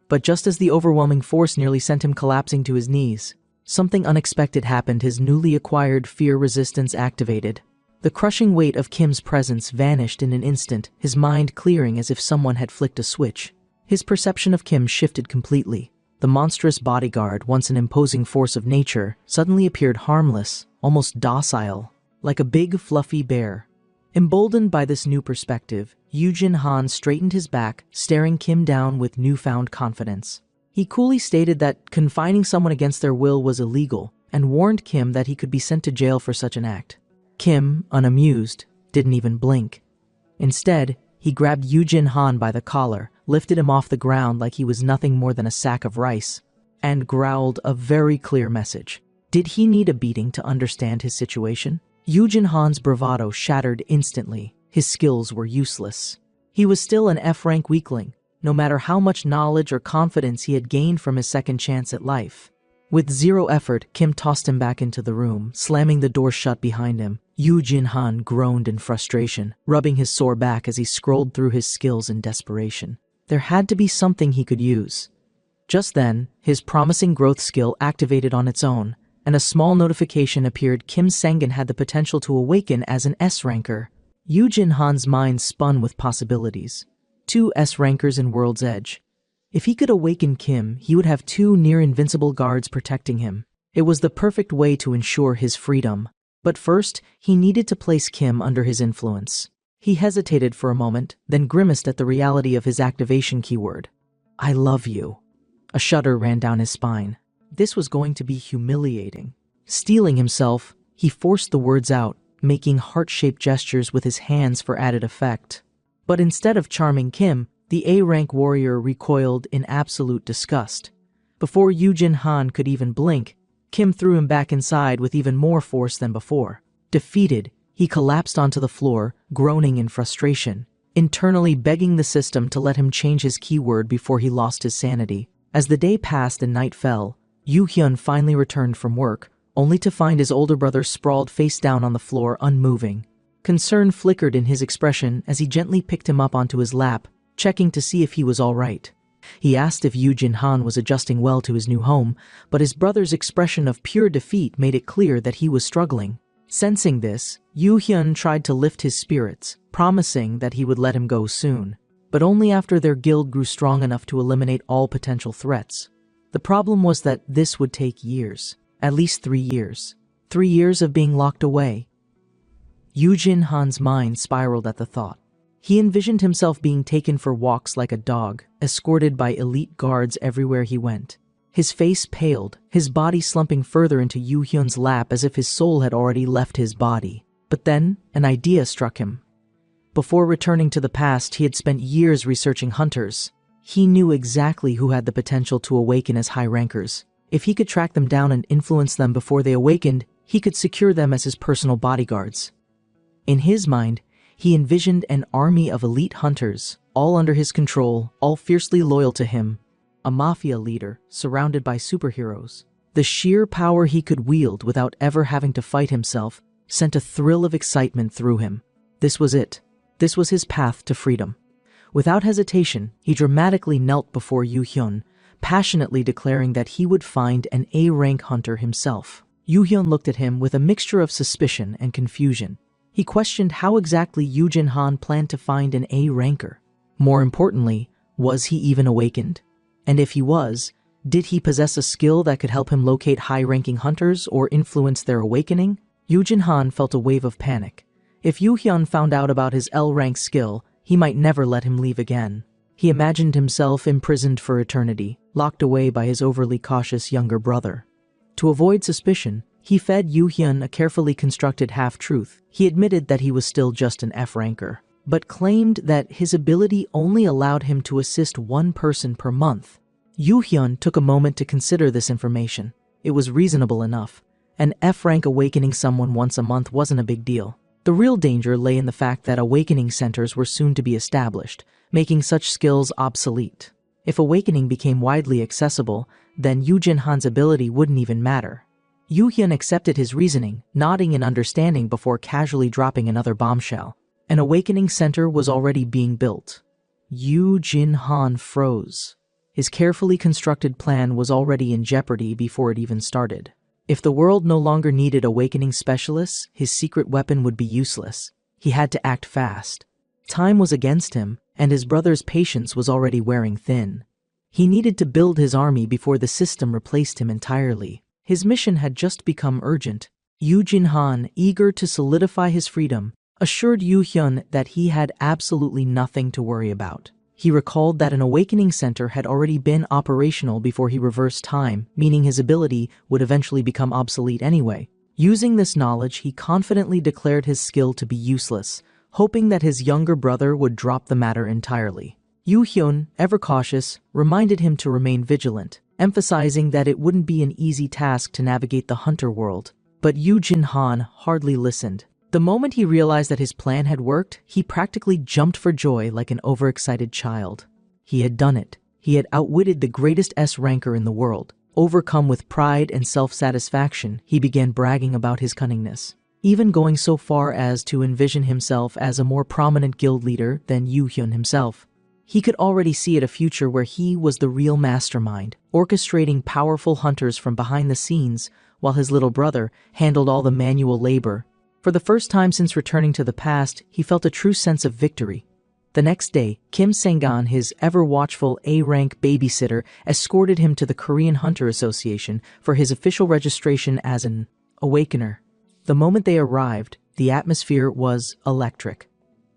But just as the overwhelming force nearly sent him collapsing to his knees, something unexpected happened. His newly acquired fear resistance activated. The crushing weight of Kim's presence vanished in an instant, his mind clearing as if someone had flicked a switch. His perception of Kim shifted completely. The monstrous bodyguard, once an imposing force of nature, suddenly appeared harmless, almost docile. like a big, fluffy bear. Emboldened by this new perspective, Yujin Han straightened his back, staring Kim down with newfound confidence. He coolly stated that confining someone against their will was illegal, and warned Kim that he could be sent to jail for such an act. Kim, unamused, didn't even blink. Instead, he grabbed Yujin Han by the collar, lifted him off the ground like he was nothing more than a sack of rice, and growled a very clear message. Did he need a beating to understand his situation? Yujin Han's bravado shattered instantly. His skills were useless. He was still an F-rank weakling, no matter how much knowledge or confidence he had gained from his second chance at life. With zero effort, Kim tossed him back into the room, slamming the door shut behind him. Yujin Han groaned in frustration, rubbing his sore back as he scrolled through his skills in desperation. There had to be something he could use. Just then, his promising growth skill activated on its own, and a small notification appeared. Kim Sengen had the potential to awaken as an S-ranker. Yujin Han's mind spun with possibilities. 2 S-rankers in World's Edge. If he could awaken Kim, he would have 2 near-invincible guards protecting him. It was the perfect way to ensure his freedom. But first, he needed to place Kim under his influence. He hesitated for a moment, then grimaced at the reality of his activation keyword. I love you. A shudder ran down his spine. This was going to be humiliating. Steeling himself, he forced the words out, making heart-shaped gestures with his hands for added effect. But instead of charming Kim, the A-rank warrior recoiled in absolute disgust. Before Yujin Han could even blink, Kim threw him back inside with even more force than before. Defeated, he collapsed onto the floor, groaning in frustration, internally begging the system to let him change his keyword before he lost his sanity. As the day passed and night fell, Yu Hyun finally returned from work, only to find his older brother sprawled face down on the floor, unmoving. Concern flickered in his expression as he gently picked him up onto his lap, checking to see if he was all right. He asked if Yujin Han was adjusting well to his new home, but his brother's expression of pure defeat made it clear that he was struggling. Sensing this, Yu Hyun tried to lift his spirits, promising that he would let him go soon, but only after their guild grew strong enough to eliminate all potential threats. The problem was that this would take years, at least 3 years. 3 years of being locked away. Yujin Han's mind spiraled at the thought. He envisioned himself being taken for walks like a dog, escorted by elite guards everywhere he went. His face paled, his body slumping further into Yu Hyun's lap as if his soul had already left his body. But then, an idea struck him. Before returning to the past, he had spent years researching hunters. He knew exactly who had the potential to awaken as high rankers. If he could track them down and influence them before they awakened, he could secure them as his personal bodyguards. In his mind, he envisioned an army of elite hunters, all under his control, all fiercely loyal to him. A mafia leader, surrounded by superheroes. The sheer power he could wield without ever having to fight himself sent a thrill of excitement through him. This was it. This was his path to freedom. Without hesitation, he dramatically knelt before Yu Hyun, passionately declaring that he would find an A-rank hunter himself. Yu Hyun looked at him with a mixture of suspicion and confusion. He questioned how exactly Yujin Han planned to find an A-ranker. More importantly, was he even awakened? And if he was, did he possess a skill that could help him locate high-ranking hunters or influence their awakening? Yujin Han felt a wave of panic. If Yu Hyun found out about his L-rank skill, he might never let him leave again. He imagined himself imprisoned for eternity, locked away by his overly cautious younger brother. To avoid suspicion, he fed Yu Hyun a carefully constructed half-truth. He admitted that he was still just an F-ranker, but claimed that his ability only allowed him to assist 1 person per month. Yu Hyun took a moment to consider this information. It was reasonable enough. An F-rank awakening someone once a month wasn't a big deal. The real danger lay in the fact that awakening centers were soon to be established, making such skills obsolete. If awakening became widely accessible, then Yujin Han's ability wouldn't even matter. Yu Hyun accepted his reasoning, nodding in understanding before casually dropping another bombshell. An awakening center was already being built. Yujin Han froze. His carefully constructed plan was already in jeopardy before it even started. If the world no longer needed awakening specialists, his secret weapon would be useless. He had to act fast. Time was against him, and his brother's patience was already wearing thin. He needed to build his army before the system replaced him entirely. His mission had just become urgent. Yu Jinhan, eager to solidify his freedom, assured Yu Hyun that he had absolutely nothing to worry about. He recalled that an awakening center had already been operational before he reversed time, meaning his ability would eventually become obsolete anyway. Using this knowledge, he confidently declared his skill to be useless, hoping that his younger brother would drop the matter entirely. Yu Hyun, ever cautious, reminded him to remain vigilant, emphasizing that it wouldn't be an easy task to navigate the hunter world. But Yu Jinhan hardly listened. The moment he realized that his plan had worked, he practically jumped for joy like an overexcited child. He had done it. He had outwitted the greatest S-ranker in the world. Overcome with pride and self-satisfaction, he began bragging about his cunningness, even going so far as to envision himself as a more prominent guild leader than Yu Hyun himself. He could already see a future where he was the real mastermind, orchestrating powerful hunters from behind the scenes, while his little brother handled all the manual labor. For the first time since returning to the past, he felt a true sense of victory. The next day, Kim Sang-gun, his ever-watchful A-rank babysitter, escorted him to the Korean Hunter Association for his official registration as an awakener. The moment they arrived, the atmosphere was electric.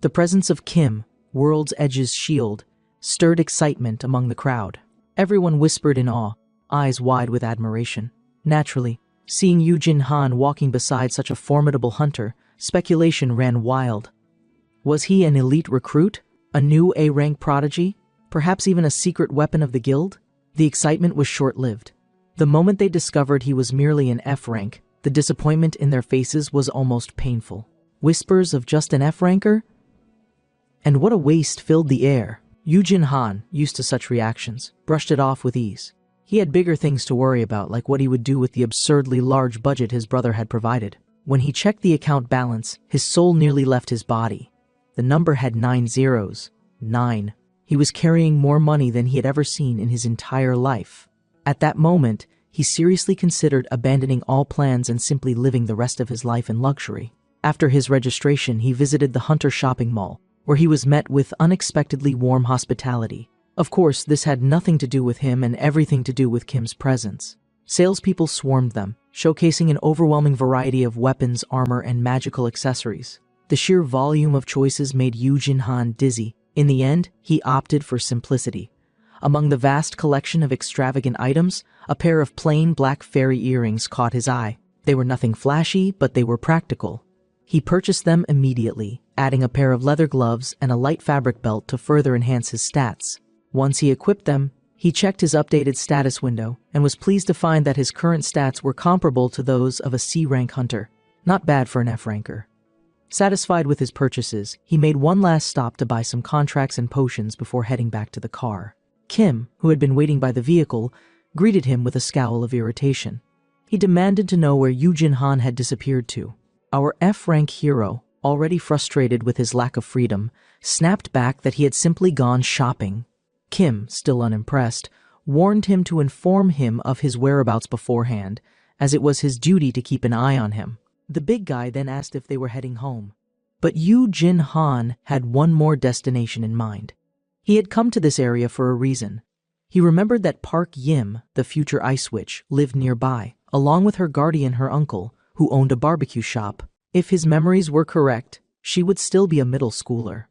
The presence of Kim, World's Edge's shield, stirred excitement among the crowd. Everyone whispered in awe, eyes wide with admiration. Naturally, seeing Yu Jinhan walking beside such a formidable hunter, speculation ran wild. Was he an elite recruit? A new A-rank prodigy? Perhaps even a secret weapon of the guild? The excitement was short-lived. The moment they discovered he was merely an F-rank, the disappointment in their faces was almost painful. Whispers of just an F-ranker? And what a waste filled the air. Yu Jinhan, used to such reactions, brushed it off with ease. He had bigger things to worry about, like what he would do with the absurdly large budget his brother had provided. When he checked the account balance, his soul nearly left his body. The number had 9 zeros. 9. He was carrying more money than he had ever seen in his entire life. At that moment, he seriously considered abandoning all plans and simply living the rest of his life in luxury. After his registration, he visited the Hunter shopping mall, where he was met with unexpectedly warm hospitality. Of course, this had nothing to do with him and everything to do with Kim's presence. Salespeople swarmed them, showcasing an overwhelming variety of weapons, armor, and magical accessories. The sheer volume of choices made Yu Jinhan dizzy. In the end, he opted for simplicity. Among the vast collection of extravagant items, a pair of plain black fairy earrings caught his eye. They were nothing flashy, but they were practical. He purchased them immediately, adding a pair of leather gloves and a light fabric belt to further enhance his stats. Once he equipped them, he checked his updated status window and was pleased to find that his current stats were comparable to those of a C-rank hunter. Not bad for an F-ranker. Satisfied with his purchases, he made one last stop to buy some contracts and potions before heading back to the car. Kim, who had been waiting by the vehicle, greeted him with a scowl of irritation. He demanded to know where Yu Jinhan had disappeared to. Our F-rank hero, already frustrated with his lack of freedom, snapped back that he had simply gone shopping. Kim, still unimpressed, warned him to inform him of his whereabouts beforehand, as it was his duty to keep an eye on him. The big guy then asked if they were heading home. But Yu Jinhan had one more destination in mind. He had come to this area for a reason. He remembered that Park Yim, the future Ice Witch, lived nearby, along with her guardian, her uncle, who owned a barbecue shop. If his memories were correct, she would still be a middle schooler.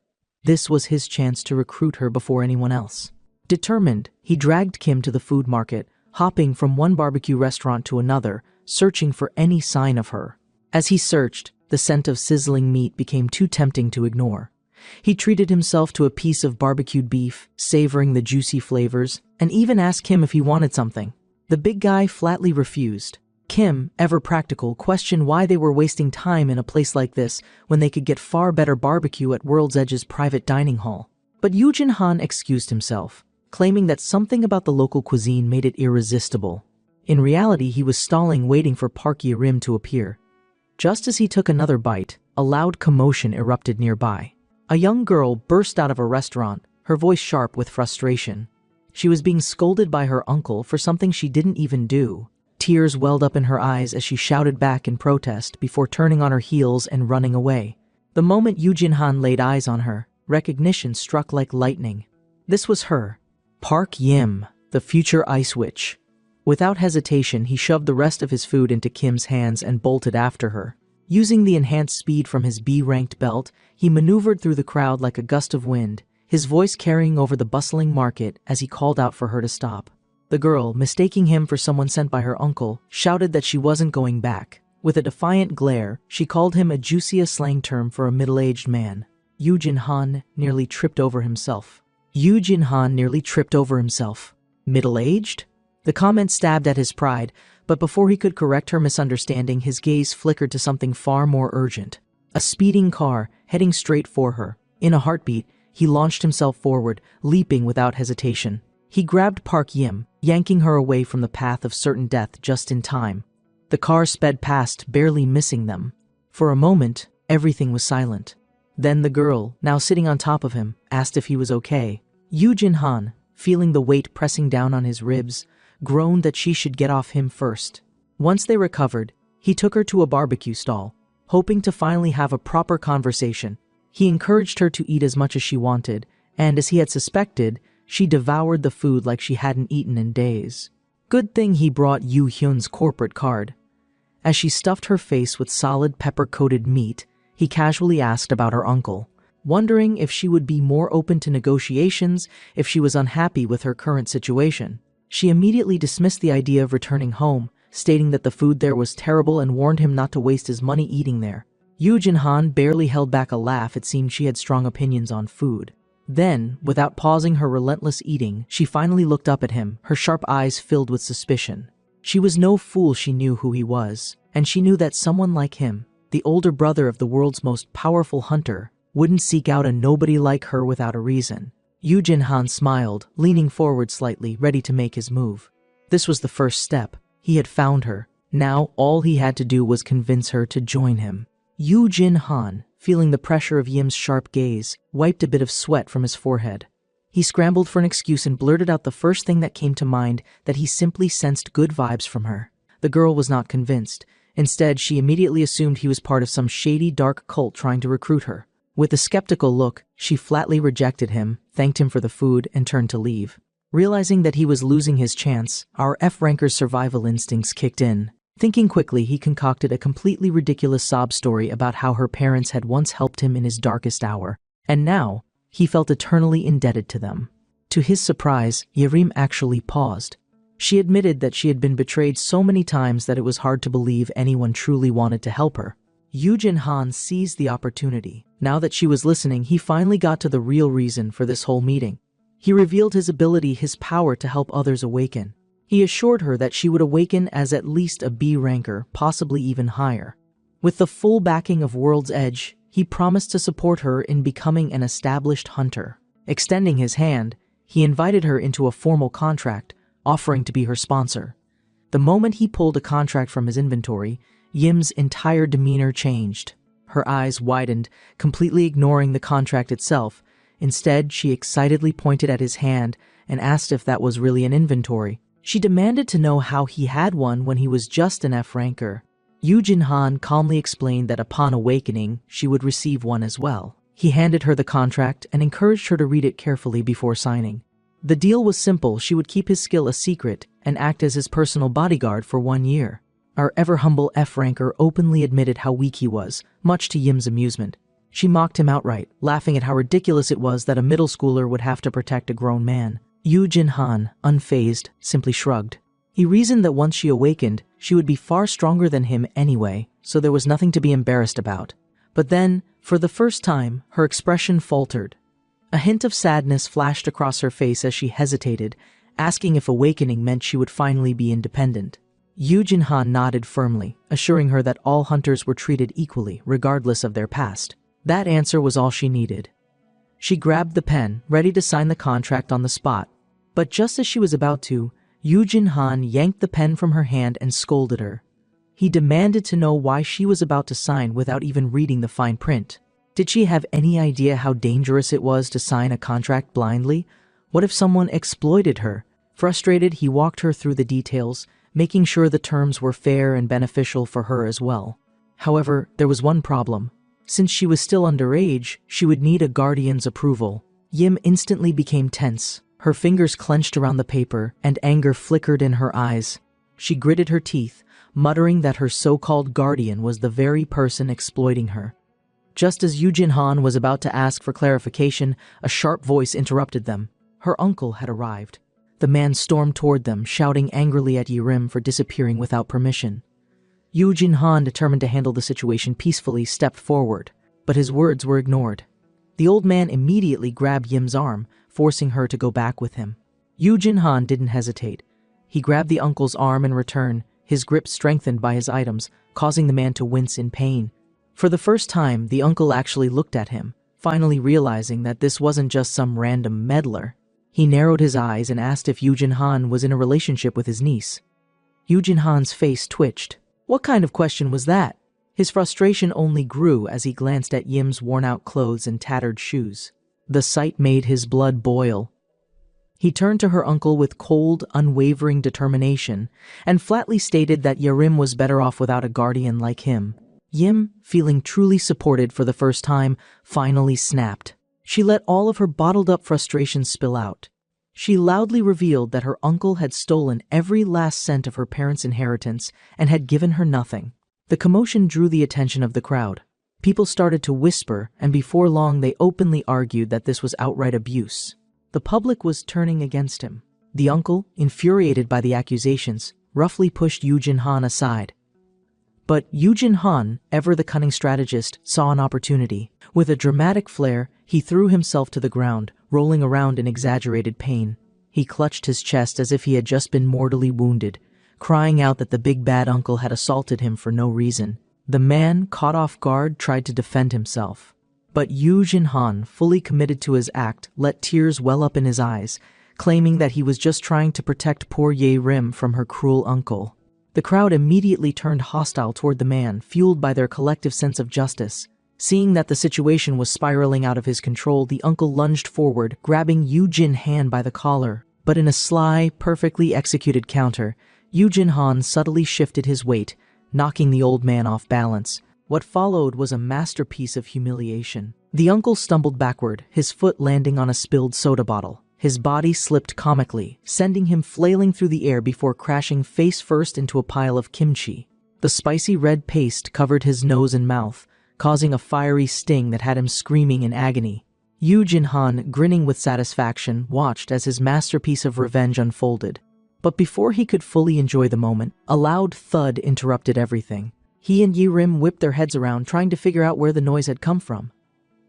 This was his chance to recruit her before anyone else. Determined, he dragged Kim to the food market, hopping from one barbecue restaurant to another, searching for any sign of her. As he searched, the scent of sizzling meat became too tempting to ignore. He treated himself to a piece of barbecued beef, savoring the juicy flavors, and even asked Kim if he wanted something. The big guy flatly refused. Kim, ever practical, questioned why they were wasting time in a place like this when they could get far better barbecue at World's Edge's private dining hall. But Yu Jinhan excused himself, claiming that something about the local cuisine made it irresistible. In reality, he was stalling, waiting for Park Ye-rim to appear. Just as he took another bite, a loud commotion erupted nearby. A young girl burst out of a restaurant, her voice sharp with frustration. She was being scolded by her uncle for something she didn't even do. Tears welled up in her eyes as she shouted back in protest before turning on her heels and running away. The moment Yu Jinhan laid eyes on her, recognition struck like lightning. This was her, Park Yim, the future Ice Witch. Without hesitation, he shoved the rest of his food into Kim's hands and bolted after her. Using the enhanced speed from his B-ranked belt, he maneuvered through the crowd like a gust of wind, his voice carrying over the bustling market as he called out for her to stop. The girl, mistaking him for someone sent by her uncle, shouted that she wasn't going back. With a defiant glare, she called him a juicy slang term for a middle-aged man. Yu Jinhan nearly tripped over himself. Middle-aged? The comment stabbed at his pride, but before he could correct her misunderstanding, his gaze flickered to something far more urgent. A speeding car, heading straight for her. In a heartbeat, he launched himself forward, leaping without hesitation. He grabbed Park Yim, yanking her away from the path of certain death just in time. The car sped past, barely missing them. For a moment, everything was silent. Then the girl, now sitting on top of him, asked if he was okay. Yu Jinhan, feeling the weight pressing down on his ribs, groaned that she should get off him first. Once they recovered, he took her to a barbecue stall, hoping to finally have a proper conversation. He encouraged her to eat as much as she wanted, and as he had suspected, she devoured the food like she hadn't eaten in days. Good thing he brought Yu Hyun's corporate card. As she stuffed her face with solid pepper-coated meat, he casually asked about her uncle, wondering if she would be more open to negotiations if she was unhappy with her current situation. She immediately dismissed the idea of returning home, stating that the food there was terrible and warned him not to waste his money eating there. Yu Jinhan barely held back a laugh. It seemed she had strong opinions on food. Then, without pausing her relentless eating, she finally looked up at him, her sharp eyes filled with suspicion. She was no fool. She knew who he was, and she knew that someone like him, the older brother of the world's most powerful hunter, wouldn't seek out a nobody like her without a reason. Yu Jinhan smiled, leaning forward slightly, ready to make his move. This was the first step. He had found her. Now, all he had to do was convince her to join him. Yu Jinhan, feeling the pressure of Yim's sharp gaze, wiped a bit of sweat from his forehead. He scrambled for an excuse and blurted out the first thing that came to mind, that he simply sensed good vibes from her. The girl was not convinced. Instead, she immediately assumed he was part of some shady, dark cult trying to recruit her. With a skeptical look, she flatly rejected him, thanked him for the food, and turned to leave. Realizing that he was losing his chance, our F-ranker's survival instincts kicked in. Thinking quickly, he concocted a completely ridiculous sob story about how her parents had once helped him in his darkest hour, and now, he felt eternally indebted to them. To his surprise, Yerim actually paused. She admitted that she had been betrayed so many times that it was hard to believe anyone truly wanted to help her. Yu Jinhan seized the opportunity. Now that she was listening, he finally got to the real reason for this whole meeting. He revealed his ability, his power to help others awaken. He assured her that she would awaken as at least a B ranker, possibly even higher. With the full backing of World's Edge, he promised to support her in becoming an established hunter. Extending his hand, he invited her into a formal contract, offering to be her sponsor. The moment he pulled a contract from his inventory, Yim's entire demeanor changed. Her eyes widened, completely ignoring the contract itself. Instead, she excitedly pointed at his hand and asked if that was really an inventory. She demanded to know how he had one when he was just an F-ranker. Yu Jinhan calmly explained that upon awakening, she would receive one as well. He handed her the contract and encouraged her to read it carefully before signing. The deal was simple. She would keep his skill a secret and act as his personal bodyguard for 1 year. Our ever-humble F-ranker openly admitted how weak he was, much to Yim's amusement. She mocked him outright, laughing at how ridiculous it was that a middle schooler would have to protect a grown man. Yu Jinhan, unfazed, simply shrugged. He reasoned that once she awakened, she would be far stronger than him anyway, so there was nothing to be embarrassed about. But then, for the first time, her expression faltered. A hint of sadness flashed across her face as she hesitated, asking if awakening meant she would finally be independent. Yu Jinhan nodded firmly, assuring her that all hunters were treated equally, regardless of their past. That answer was all she needed. She grabbed the pen, ready to sign the contract on the spot. But just as she was about to, Yu Jinhan yanked the pen from her hand and scolded her. He demanded to know why she was about to sign without even reading the fine print. Did she have any idea how dangerous it was to sign a contract blindly? What if someone exploited her? Frustrated, he walked her through the details, making sure the terms were fair and beneficial for her as well. However, there was one problem. Since she was still underage, she would need a guardian's approval. Yim instantly became tense. Her fingers clenched around the paper, and anger flickered in her eyes. She gritted her teeth, muttering that her so-called guardian was the very person exploiting her. Just as Yujin Han was about to ask for clarification, a sharp voice interrupted them. Her uncle had arrived. The man stormed toward them, shouting angrily at Yirim for disappearing without permission. Yujin Han, determined to handle the situation peacefully, stepped forward, but his words were ignored. The old man immediately grabbed Yim's arm, forcing her to go back with him. Yujin Han didn't hesitate. He grabbed the uncle's arm in return, his grip strengthened by his items, causing the man to wince in pain. For the first time, the uncle actually looked at him, finally realizing that this wasn't just some random meddler. He narrowed his eyes and asked if Yujin Han was in a relationship with his niece. Yujin Han's face twitched. What kind of question was that? His frustration only grew as he glanced at Yim's worn-out clothes and tattered shoes. The sight made his blood boil. He turned to her uncle with cold, unwavering determination and flatly stated that Yirim was better off without a guardian like him. Yim, feeling truly supported for the first time, finally snapped. She let all of her bottled-up frustrations spill out. She loudly revealed that her uncle had stolen every last cent of her parents' inheritance and had given her nothing. The commotion drew the attention of the crowd. People started to whisper, and before long they openly argued that this was outright abuse. The public was turning against him. The uncle, infuriated by the accusations, roughly pushed Yujin Han aside. But Yujin Han, ever the cunning strategist, saw an opportunity. With a dramatic flair, he threw himself to the ground, rolling around in exaggerated pain. He clutched his chest as if he had just been mortally wounded, crying out that the big bad uncle had assaulted him for no reason. The man, caught off guard, tried to defend himself. But Yujin Han, fully committed to his act, let tears well up in his eyes, claiming that he was just trying to protect poor Yirim from her cruel uncle. The crowd immediately turned hostile toward the man, fueled by their collective sense of justice. Seeing that the situation was spiraling out of his control, the uncle lunged forward, grabbing Yujin Han by the collar. But in a sly, perfectly executed counter, Yujin Han subtly shifted his weight, knocking the old man off balance. What followed was a masterpiece of humiliation. The uncle stumbled backward, his foot landing on a spilled soda bottle. His body slipped comically, sending him flailing through the air before crashing face first into a pile of kimchi. The spicy red paste covered his nose and mouth, causing a fiery sting that had him screaming in agony. Yujin Han, grinning with satisfaction, watched as his masterpiece of revenge unfolded. But before he could fully enjoy the moment, a loud thud interrupted everything. He and Yirim whipped their heads around, trying to figure out where the noise had come from.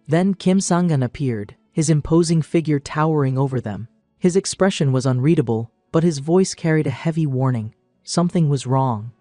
Then Kim Sang-gun appeared, his imposing figure towering over them. His expression was unreadable, but his voice carried a heavy warning. Something was wrong.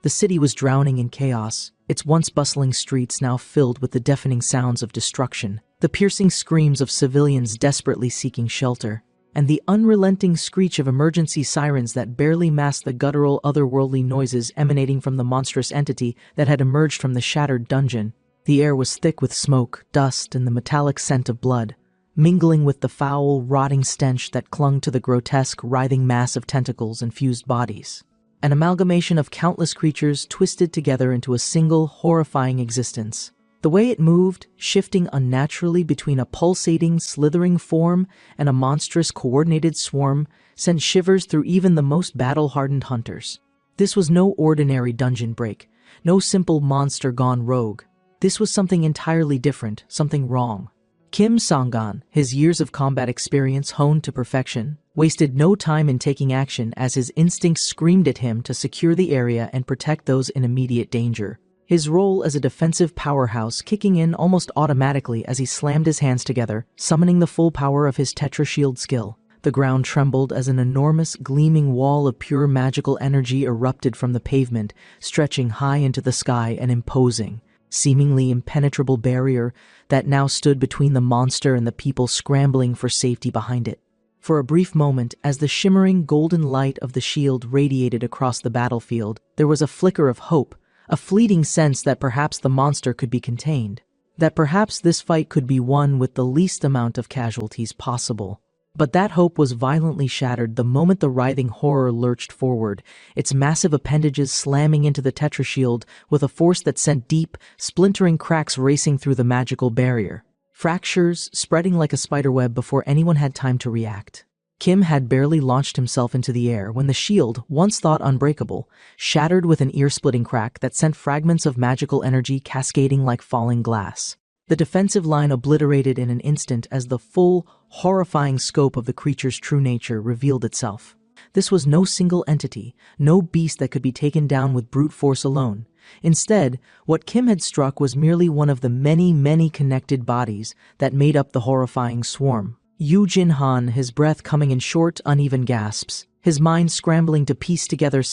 The city was drowning in chaos, its once bustling streets now filled with the deafening sounds of destruction, the piercing screams of civilians desperately seeking shelter, and the unrelenting screech of emergency sirens that barely masked the guttural, otherworldly noises emanating from the monstrous entity that had emerged from the shattered dungeon. The air was thick with smoke, dust, and the metallic scent of blood, mingling with the foul, rotting stench that clung to the grotesque, writhing mass of tentacles and fused bodies. An amalgamation of countless creatures twisted together into a single, horrifying existence. The way it moved, shifting unnaturally between a pulsating, slithering form and a monstrous, coordinated swarm, sent shivers through even the most battle-hardened hunters. This was no ordinary dungeon break, no simple monster gone rogue. This was something entirely different, something wrong. Kim Sang-gun, his years of combat experience honed to perfection, wasted no time in taking action as his instincts screamed at him to secure the area and protect those in immediate danger. His role as a defensive powerhouse kicking in almost automatically as he slammed his hands together, summoning the full power of his Tetra Shield skill. The ground trembled as an enormous, gleaming wall of pure magical energy erupted from the pavement, stretching high into the sky and imposing, seemingly impenetrable barrier that now stood between the monster and the people scrambling for safety behind it. For a brief moment, as the shimmering golden light of the shield radiated across the battlefield, there was a flicker of hope, a fleeting sense that perhaps the monster could be contained, that perhaps this fight could be won with the least amount of casualties possible. But that hope was violently shattered the moment the writhing horror lurched forward, its massive appendages slamming into the Tetra Shield with a force that sent deep, splintering cracks racing through the magical barrier. Fractures spreading like a spiderweb before anyone had time to react. Kim had barely launched himself into the air when the shield, once thought unbreakable, shattered with an ear-splitting crack that sent fragments of magical energy cascading like falling glass. The defensive line obliterated in an instant as the full, horrifying scope of the creature's true nature revealed itself. This was no single entity, no beast that could be taken down with brute force alone. Instead, what Kim had struck was merely one of the many connected bodies that made up the horrifying swarm. Yu Jin-han, his breath coming in short, uneven gasps, his mind scrambling to piece together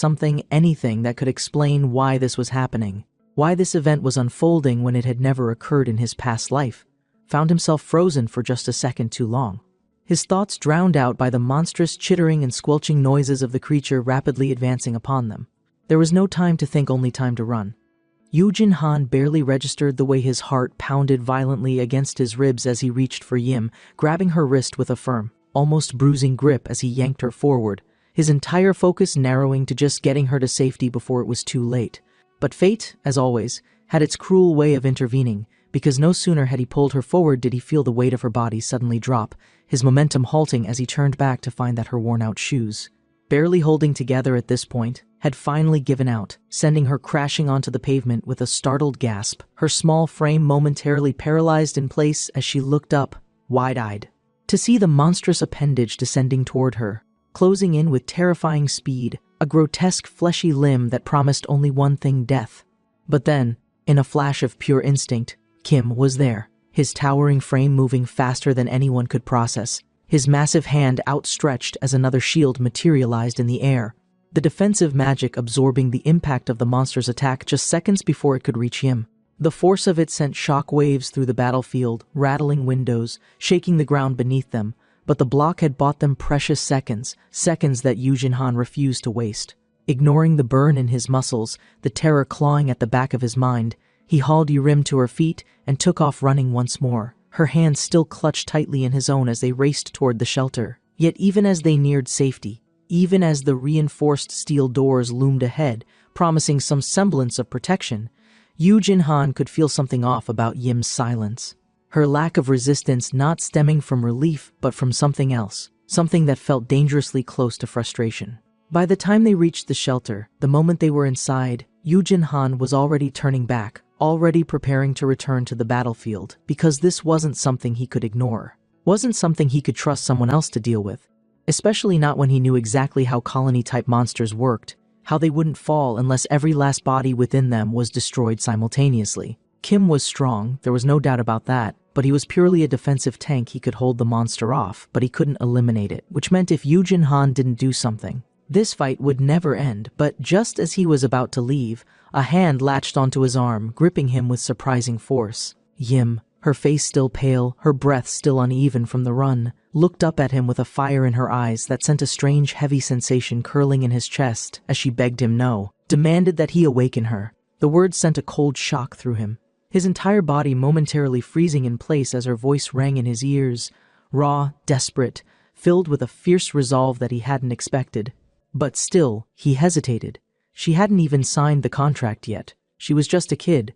anything that could explain why this was happening, why this event was unfolding when it had never occurred in his past life, found himself frozen for just a second too long. His thoughts drowned out by the monstrous chittering and squelching noises of the creature rapidly advancing upon them. There was no time to think, only time to run. Yu Jin-han barely registered the way his heart pounded violently against his ribs as he reached for Yim, grabbing her wrist with a firm, almost bruising grip as he yanked her forward, his entire focus narrowing to just getting her to safety before it was too late. But fate, as always, had its cruel way of intervening, because no sooner had he pulled her forward did he feel the weight of her body suddenly drop, his momentum halting as he turned back to find that her worn-out shoes, barely holding together at this point, had finally given out, sending her crashing onto the pavement with a startled gasp, her small frame momentarily paralyzed in place as she looked up, wide-eyed, to see the monstrous appendage descending toward her, closing in with terrifying speed, a grotesque fleshy limb that promised only one thing: death. But then, in a flash of pure instinct, Kim was there, his towering frame moving faster than anyone could process, his massive hand outstretched as another shield materialized in the air, the defensive magic absorbing the impact of the monster's attack just seconds before it could reach him. The force of it sent shock waves through the battlefield, rattling windows, shaking the ground beneath them, but the block had bought them precious seconds that Yu Jin-han refused to waste. Ignoring the burn in his muscles, the terror clawing at the back of his mind, he hauled Yurim to her feet and took off running once more, her hands still clutched tightly in his own as they raced toward the shelter. Yet even as they neared safety, even as the reinforced steel doors loomed ahead, promising some semblance of protection, Yu Jin-han could feel something off about Yim's silence. Her lack of resistance not stemming from relief but from something else, something that felt dangerously close to frustration. By the time they reached the shelter, the moment they were inside, Yu Jin-han was already turning back, already preparing to return to the battlefield, because this wasn't something he could ignore, wasn't something he could trust someone else to deal with. Especially not when he knew exactly how colony-type monsters worked, how they wouldn't fall unless every last body within them was destroyed simultaneously. Kim was strong, there was no doubt about that, but he was purely a defensive tank. He could hold the monster off, but he couldn't eliminate it, which meant if Yu Jin-han didn't do something, this fight would never end. But just as he was about to leave, a hand latched onto his arm, gripping him with surprising force. Yim, her face still pale, her breath still uneven from the run, looked up at him with a fire in her eyes that sent a strange heavy sensation curling in his chest as she begged him no, demanded that he awaken her. The words sent a cold shock through him, his entire body momentarily freezing in place as her voice rang in his ears, raw, desperate, filled with a fierce resolve that he hadn't expected. But still, he hesitated. She hadn't even signed the contract yet. She was just a kid.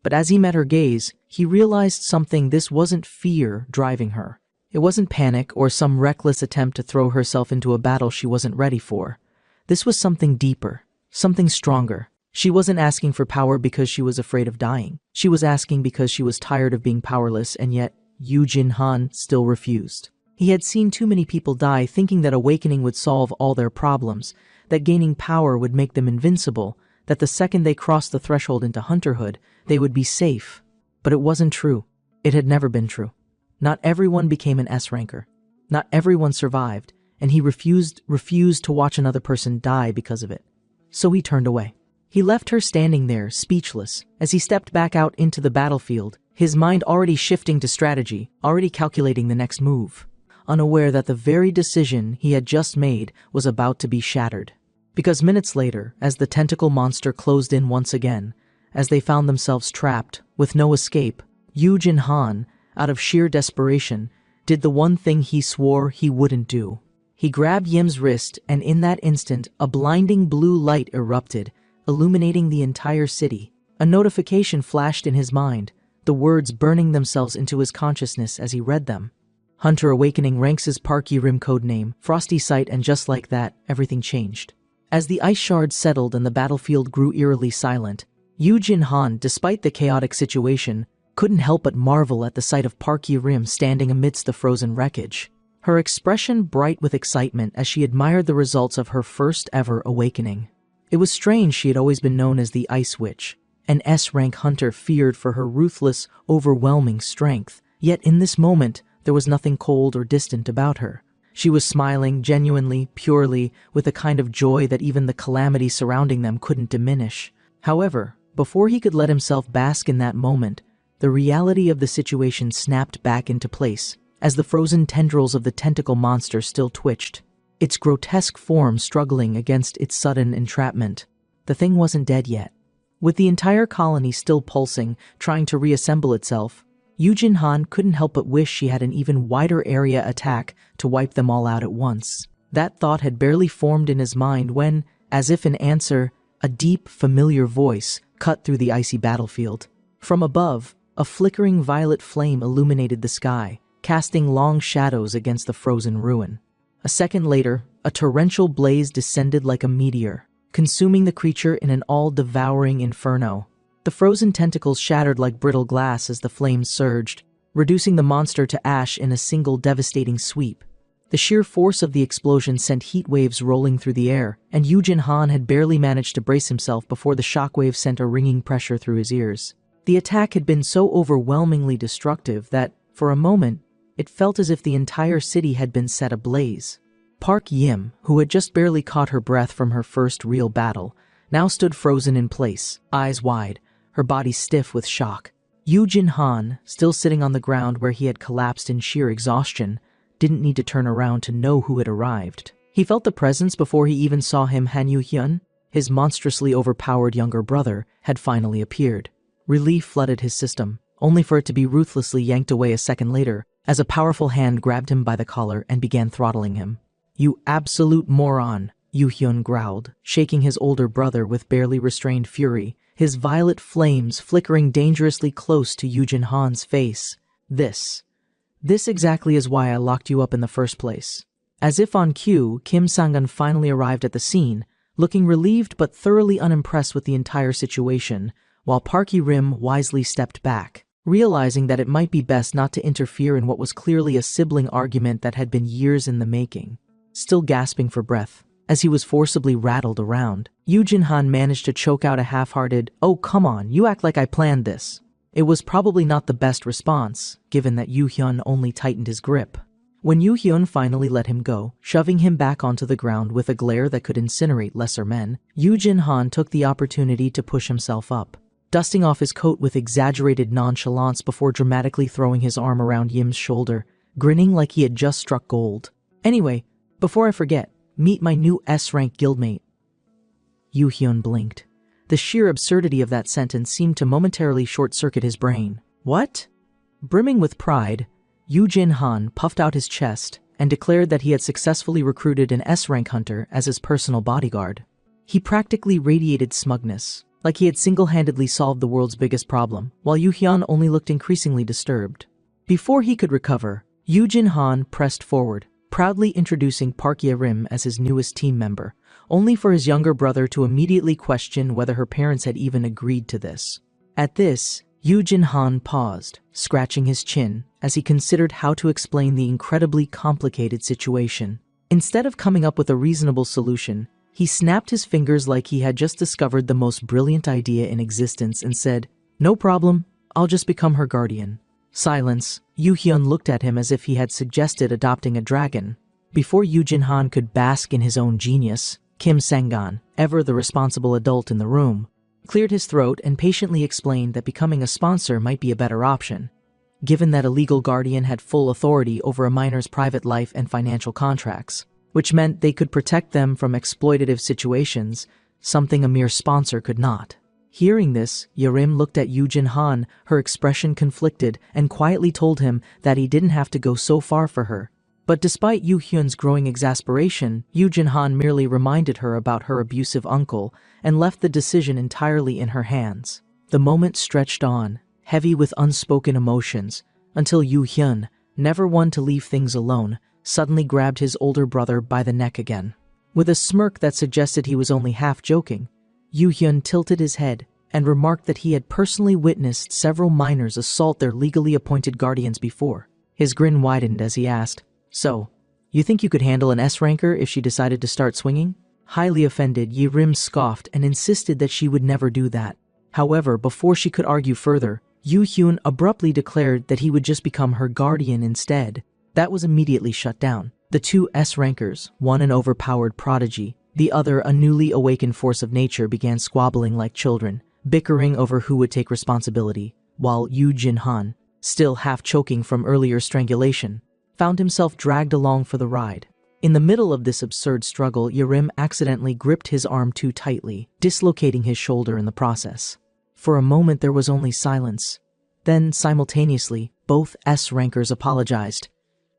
But as he met her gaze, he realized something. This wasn't fear driving her. It wasn't panic or some reckless attempt to throw herself into a battle she wasn't ready for. This was something deeper, something stronger. She wasn't asking for power because she was afraid of dying. She was asking because she was tired of being powerless, and yet Yu Jin-han still refused. He had seen too many people die thinking that awakening would solve all their problems, that gaining power would make them invincible, that the second they crossed the threshold into hunterhood, they would be safe. But it wasn't true. It had never been true. Not everyone became an S-ranker. Not everyone survived, and he refused to watch another person die because of it. So he turned away. He left her standing there, speechless, as he stepped back out into the battlefield, his mind already shifting to strategy, already calculating the next move, unaware that the very decision he had just made was about to be shattered. Because minutes later, as the tentacle monster closed in once again, as they found themselves trapped, with no escape, Yu Jin-han, out of sheer desperation, did the one thing he swore he wouldn't do. He grabbed Yim's wrist, and in that instant, a blinding blue light erupted, illuminating the entire city. A notification flashed in his mind, the words burning themselves into his consciousness as he read them. Hunter Awakening ranks as Park Yi-rim codename, Frosty Sight, and just like that, everything changed. As the ice shards settled and the battlefield grew eerily silent, Yu Jin-han, despite the chaotic situation, couldn't help but marvel at the sight of Park Yi-rim standing amidst the frozen wreckage. Her expression bright with excitement as she admired the results of her first ever awakening. It was strange she had always been known as the Ice Witch, an S-rank hunter feared for her ruthless, overwhelming strength. Yet in this moment, there was nothing cold or distant about her. She was smiling genuinely, purely, with a kind of joy that even the calamity surrounding them couldn't diminish. However, before he could let himself bask in that moment, the reality of the situation snapped back into place, as the frozen tendrils of the tentacle monster still twitched, its grotesque form struggling against its sudden entrapment. The thing wasn't dead yet. With the entire colony still pulsing, trying to reassemble itself, Yu Jin-han couldn't help but wish she had an even wider area attack to wipe them all out at once. That thought had barely formed in his mind when, as if in answer, a deep, familiar voice cut through the icy battlefield. From above, a flickering violet flame illuminated the sky, casting long shadows against the frozen ruin. A second later, a torrential blaze descended like a meteor, consuming the creature in an all-devouring inferno. The frozen tentacles shattered like brittle glass as the flames surged, reducing the monster to ash in a single devastating sweep. The sheer force of the explosion sent heat waves rolling through the air, and Yu Jin-han had barely managed to brace himself before the shockwave sent a ringing pressure through his ears. The attack had been so overwhelmingly destructive that, for a moment, it felt as if the entire city had been set ablaze. Park Yim, who had just barely caught her breath from her first real battle, now stood frozen in place, eyes wide, her body stiff with shock. Yu Jin-han, still sitting on the ground where he had collapsed in sheer exhaustion, didn't need to turn around to know who had arrived. He felt the presence before he even saw him. Han Yu-hyun, his monstrously overpowered younger brother, had finally appeared. Relief flooded his system, only for it to be ruthlessly yanked away a second later, as a powerful hand grabbed him by the collar and began throttling him. "You absolute moron," Yu-hyun growled, shaking his older brother with barely restrained fury, his violet flames flickering dangerously close to Yu Jin-han's face. This exactly is why I locked you up in the first place." As if on cue, Kim Sang-un finally arrived at the scene, looking relieved but thoroughly unimpressed with the entire situation, while Park Yi-rim wisely stepped back, realizing that it might be best not to interfere in what was clearly a sibling argument that had been years in the making. Still gasping for breath, as he was forcibly rattled around, Yu Jin-han managed to choke out a half-hearted, "Oh come on, you act like I planned this." It was probably not the best response, given that Yu-hyun only tightened his grip. When Yu-hyun finally let him go, shoving him back onto the ground with a glare that could incinerate lesser men, Yu Jin-han took the opportunity to push himself up, dusting off his coat with exaggerated nonchalance before dramatically throwing his arm around Yim's shoulder, grinning like he had just struck gold. "Anyway, before I forget, meet my new S-rank guildmate." Yu-hyun blinked. The sheer absurdity of that sentence seemed to momentarily short-circuit his brain. "What?" Brimming with pride, Yu Jin-han puffed out his chest and declared that he had successfully recruited an S-rank hunter as his personal bodyguard. He practically radiated smugness, like he had single-handedly solved the world's biggest problem, while Yu-hyun only looked increasingly disturbed. Before he could recover, Yu Jin-han pressed forward, proudly introducing Park Yi-rim as his newest team member, only for his younger brother to immediately question whether her parents had even agreed to this. At this, Yu Jin-han paused, scratching his chin, as he considered how to explain the incredibly complicated situation. Instead of coming up with a reasonable solution, he snapped his fingers like he had just discovered the most brilliant idea in existence and said, "No problem, I'll just become her guardian." Silence. Yu-hyun looked at him as if he had suggested adopting a dragon. Before Yu Jin-han could bask in his own genius, Kim Sang-un, ever the responsible adult in the room, cleared his throat and patiently explained that becoming a sponsor might be a better option, given that a legal guardian had full authority over a minor's private life and financial contracts, which meant they could protect them from exploitative situations, something a mere sponsor could not. Hearing this, Yi-rim looked at Yu Jin-han, her expression conflicted, and quietly told him that he didn't have to go so far for her. But despite Yu-hyun's growing exasperation, Yu Jin-han merely reminded her about her abusive uncle and left the decision entirely in her hands. The moment stretched on, heavy with unspoken emotions, until Yu-hyun, never one to leave things alone, suddenly grabbed his older brother by the neck again. With a smirk that suggested he was only half joking, Yoo-hyun tilted his head and remarked that he had personally witnessed several minors assault their legally appointed guardians before. His grin widened as he asked, "So, you think you could handle an S-ranker if she decided to start swinging?" Highly offended, Yi-rim scoffed and insisted that she would never do that. However, before she could argue further, Yoo-hyun abruptly declared that he would just become her guardian instead. That was immediately shut down. The two S-rankers, one an overpowered prodigy, the other a newly awakened force of nature, began squabbling like children, bickering over who would take responsibility, while Yoo Jin-han, still half choking from earlier strangulation, found himself dragged along for the ride. In the middle of this absurd struggle, Yi-rim accidentally gripped his arm too tightly, dislocating his shoulder in the process. For a moment there was only silence. Then, simultaneously, both S-rankers apologized.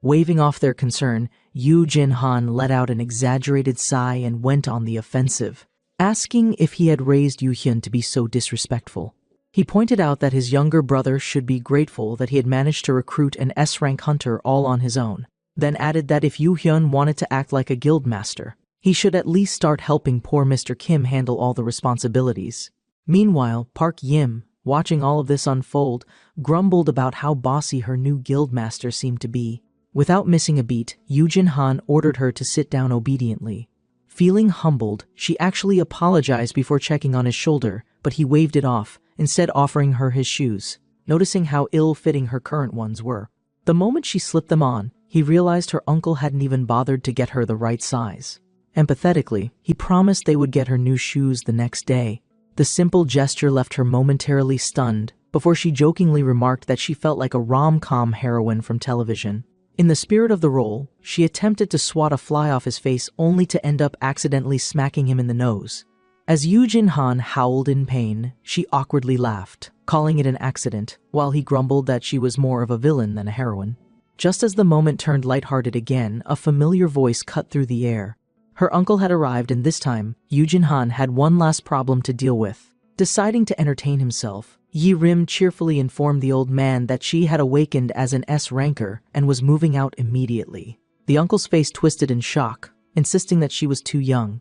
Waving off their concern, Yoo Jin-han let out an exaggerated sigh and went on the offensive, asking if he had raised Yoo-hyun to be so disrespectful. He pointed out that his younger brother should be grateful that he had managed to recruit an S-rank hunter all on his own, then added that if Yoo-hyun wanted to act like a guildmaster, he should at least start helping poor Mr. Kim handle all the responsibilities. Meanwhile, Park Yim, watching all of this unfold, grumbled about how bossy her new guildmaster seemed to be. Without missing a beat, Yoo Jin-han ordered her to sit down obediently. Feeling humbled, she actually apologized before checking on his shoulder, but he waved it off, instead offering her his shoes, noticing how ill-fitting her current ones were. The moment she slipped them on, he realized her uncle hadn't even bothered to get her the right size. Empathetically, he promised they would get her new shoes the next day. The simple gesture left her momentarily stunned, before she jokingly remarked that she felt like a rom-com heroine from television. In the spirit of the role, she attempted to swat a fly off his face only to end up accidentally smacking him in the nose. As Yoo Jin-han howled in pain, she awkwardly laughed, calling it an accident, while he grumbled that she was more of a villain than a heroine. Just as the moment turned lighthearted again, a familiar voice cut through the air. Her uncle had arrived, and this time, Yoo Jin-han had one last problem to deal with. Deciding to entertain himself, Yi-rim cheerfully informed the old man that she had awakened as an S-ranker and was moving out immediately. The uncle's face twisted in shock, insisting that she was too young.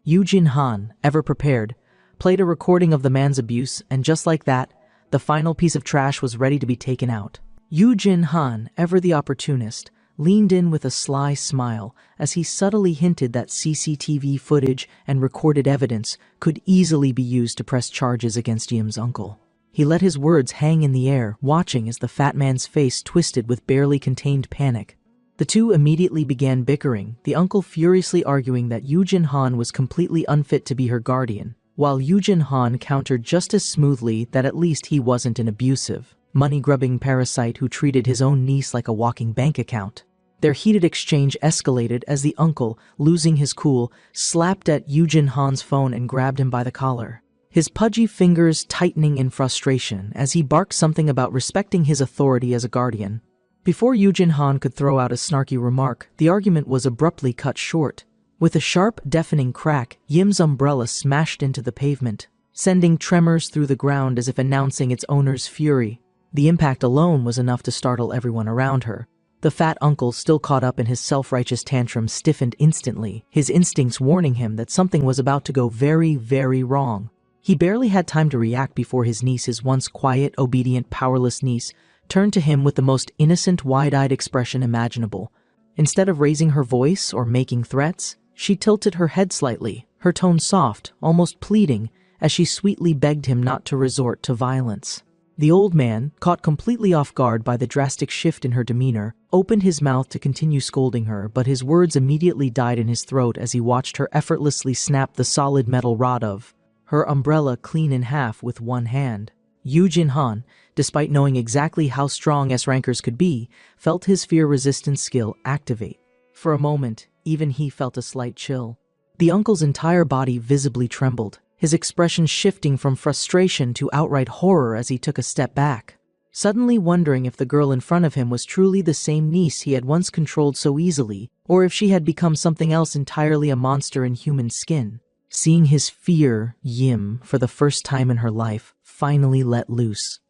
Yoo Jin-han, ever prepared, played a recording of the man's abuse, and just like that, the final piece of trash was ready to be taken out. Yoo Jin-han, ever the opportunist, leaned in with a sly smile as he subtly hinted that CCTV footage and recorded evidence could easily be used to press charges against Yim's uncle. He let his words hang in the air, watching as the fat man's face twisted with barely contained panic. The two immediately began bickering, the uncle furiously arguing that Yoo Jin-han was completely unfit to be her guardian, while Yoo Jin-han countered just as smoothly that at least he wasn't an abusive, money-grubbing parasite who treated his own niece like a walking bank account. Their heated exchange escalated as the uncle, losing his cool, slapped at Yoo Jin-han's phone and grabbed him by the collar, his pudgy fingers tightening in frustration as he barked something about respecting his authority as a guardian. Before Yoo Jin-han could throw out a snarky remark, the argument was abruptly cut short. With a sharp, deafening crack, Yim's umbrella smashed into the pavement, sending tremors through the ground as if announcing its owner's fury. The impact alone was enough to startle everyone around her. The fat uncle, still caught up in his self-righteous tantrum, stiffened instantly, his instincts warning him that something was about to go very, very wrong. He barely had time to react before his niece, his once quiet, obedient, powerless niece, turned to him with the most innocent, wide-eyed expression imaginable. Instead of raising her voice or making threats, she tilted her head slightly, her tone soft, almost pleading, as she sweetly begged him not to resort to violence. The old man, caught completely off guard by the drastic shift in her demeanor, opened his mouth to continue scolding her, but his words immediately died in his throat as he watched her effortlessly snap the solid metal rod of her umbrella clean in half with one hand. Yoo Jin-han, despite knowing exactly how strong S-rankers could be, felt his fear-resistance skill activate. For a moment, even he felt a slight chill. The uncle's entire body visibly trembled, his expression shifting from frustration to outright horror as he took a step back, suddenly wondering if the girl in front of him was truly the same niece he had once controlled so easily, or if she had become something else entirely, a monster in human skin. Seeing his fear, Yim, for the first time in her life, finally let loose.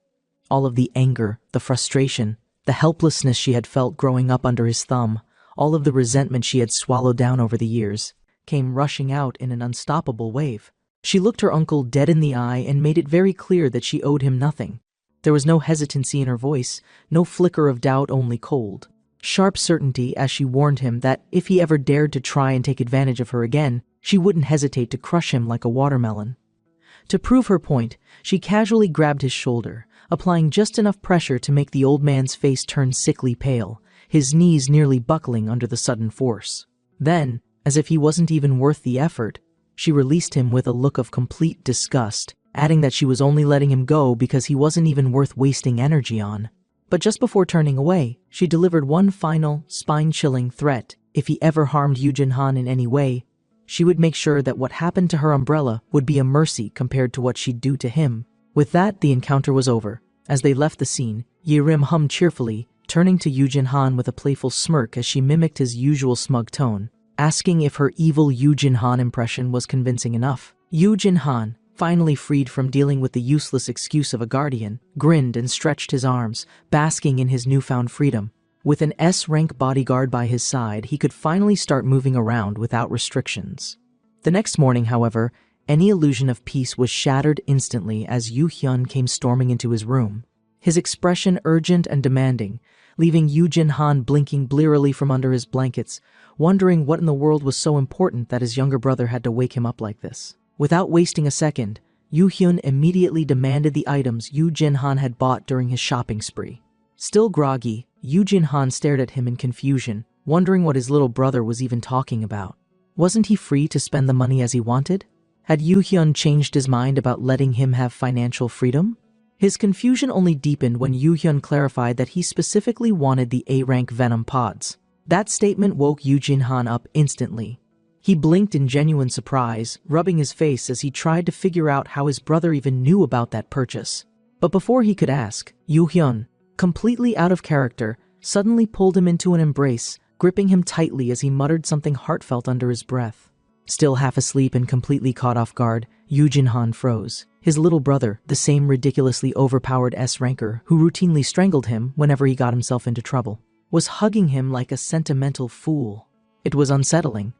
All of the anger, the frustration, The helplessness she had felt growing up under his thumb, all of the resentment she had swallowed down over the years, came rushing out in an unstoppable wave. She looked her uncle dead in the eye and made it very clear that she owed him nothing. There was no hesitancy in her voice, no flicker of doubt, only cold, sharp certainty as she warned him that if he ever dared to try and take advantage of her again, she wouldn't hesitate to crush him like a watermelon. To prove her point, she casually grabbed his shoulder, applying just enough pressure to make the old man's face turn sickly pale, his knees nearly buckling under the sudden force. Then, as if he wasn't even worth the effort, she released him with a look of complete disgust, adding that she was only letting him go because he wasn't even worth wasting energy on. But just before turning away, she delivered one final, spine-chilling threat. If he ever harmed Yu Jinhan in any way, she would make sure that what happened to her umbrella would be a mercy compared to what she'd do to him. With that, the encounter was over. As they left the scene, Ye-rim hummed cheerfully, turning to Yu Jinhan with a playful smirk as she mimicked his usual smug tone, asking if her evil Yu Jinhan impression was convincing enough. Yu Jinhan, finally freed from dealing with the useless excuse of a guardian, grinned and stretched his arms, basking in his newfound freedom. With an S-rank bodyguard by his side, he could finally start moving around without restrictions. The next morning, however, any illusion of peace was shattered instantly as Yu Hyun came storming into his room, his expression urgent and demanding, leaving Yu Jinhan blinking blearily from under his blankets, wondering what in the world was so important that his younger brother had to wake him up like this. Without wasting a second, Yu Hyun immediately demanded the items Yu Jinhan had bought during his shopping spree. Still groggy, Yu Jinhan stared at him in confusion, wondering what his little brother was even talking about. Wasn't he free to spend the money as he wanted? Had Yu Hyun changed his mind about letting him have financial freedom? His confusion only deepened when Yu Hyun clarified that he specifically wanted the A-rank venom pods. That statement woke Yu Jinhan up instantly. He blinked in genuine surprise, rubbing his face as he tried to figure out how his brother even knew about that purchase. But before he could ask, Yu Hyun, completely out of character, suddenly pulled him into an embrace, gripping him tightly as he muttered something heartfelt under his breath. Still half asleep and completely caught off guard, Yu Jinhan froze. His little brother, the same ridiculously overpowered S-ranker who routinely strangled him whenever he got himself into trouble, was hugging him like a sentimental fool. It was unsettling.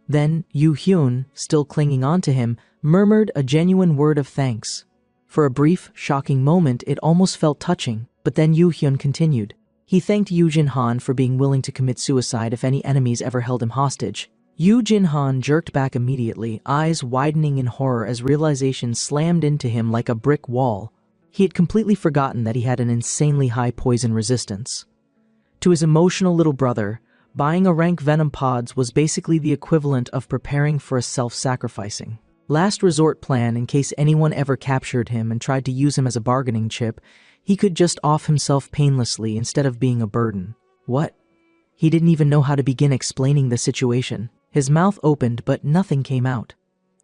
Then Yu Hyun, still clinging on to him, murmured a genuine word of thanks. For a brief, shocking moment, it almost felt touching, but then Yu Hyun continued. He thanked Yu Jinhan for being willing to commit suicide if any enemies ever held him hostage. Yu Jinhan jerked back immediately, eyes widening in horror as realization slammed into him like a brick wall. He had completely forgotten that he had an insanely high poison resistance. To his emotional little brother, buying a rank venom pods was basically the equivalent of preparing for a self-sacrificing last resort plan in case anyone ever captured him and tried to use him as a bargaining chip. He could just off himself painlessly instead of being a burden. What? He didn't even know how to begin explaining the situation. His mouth opened, but nothing came out.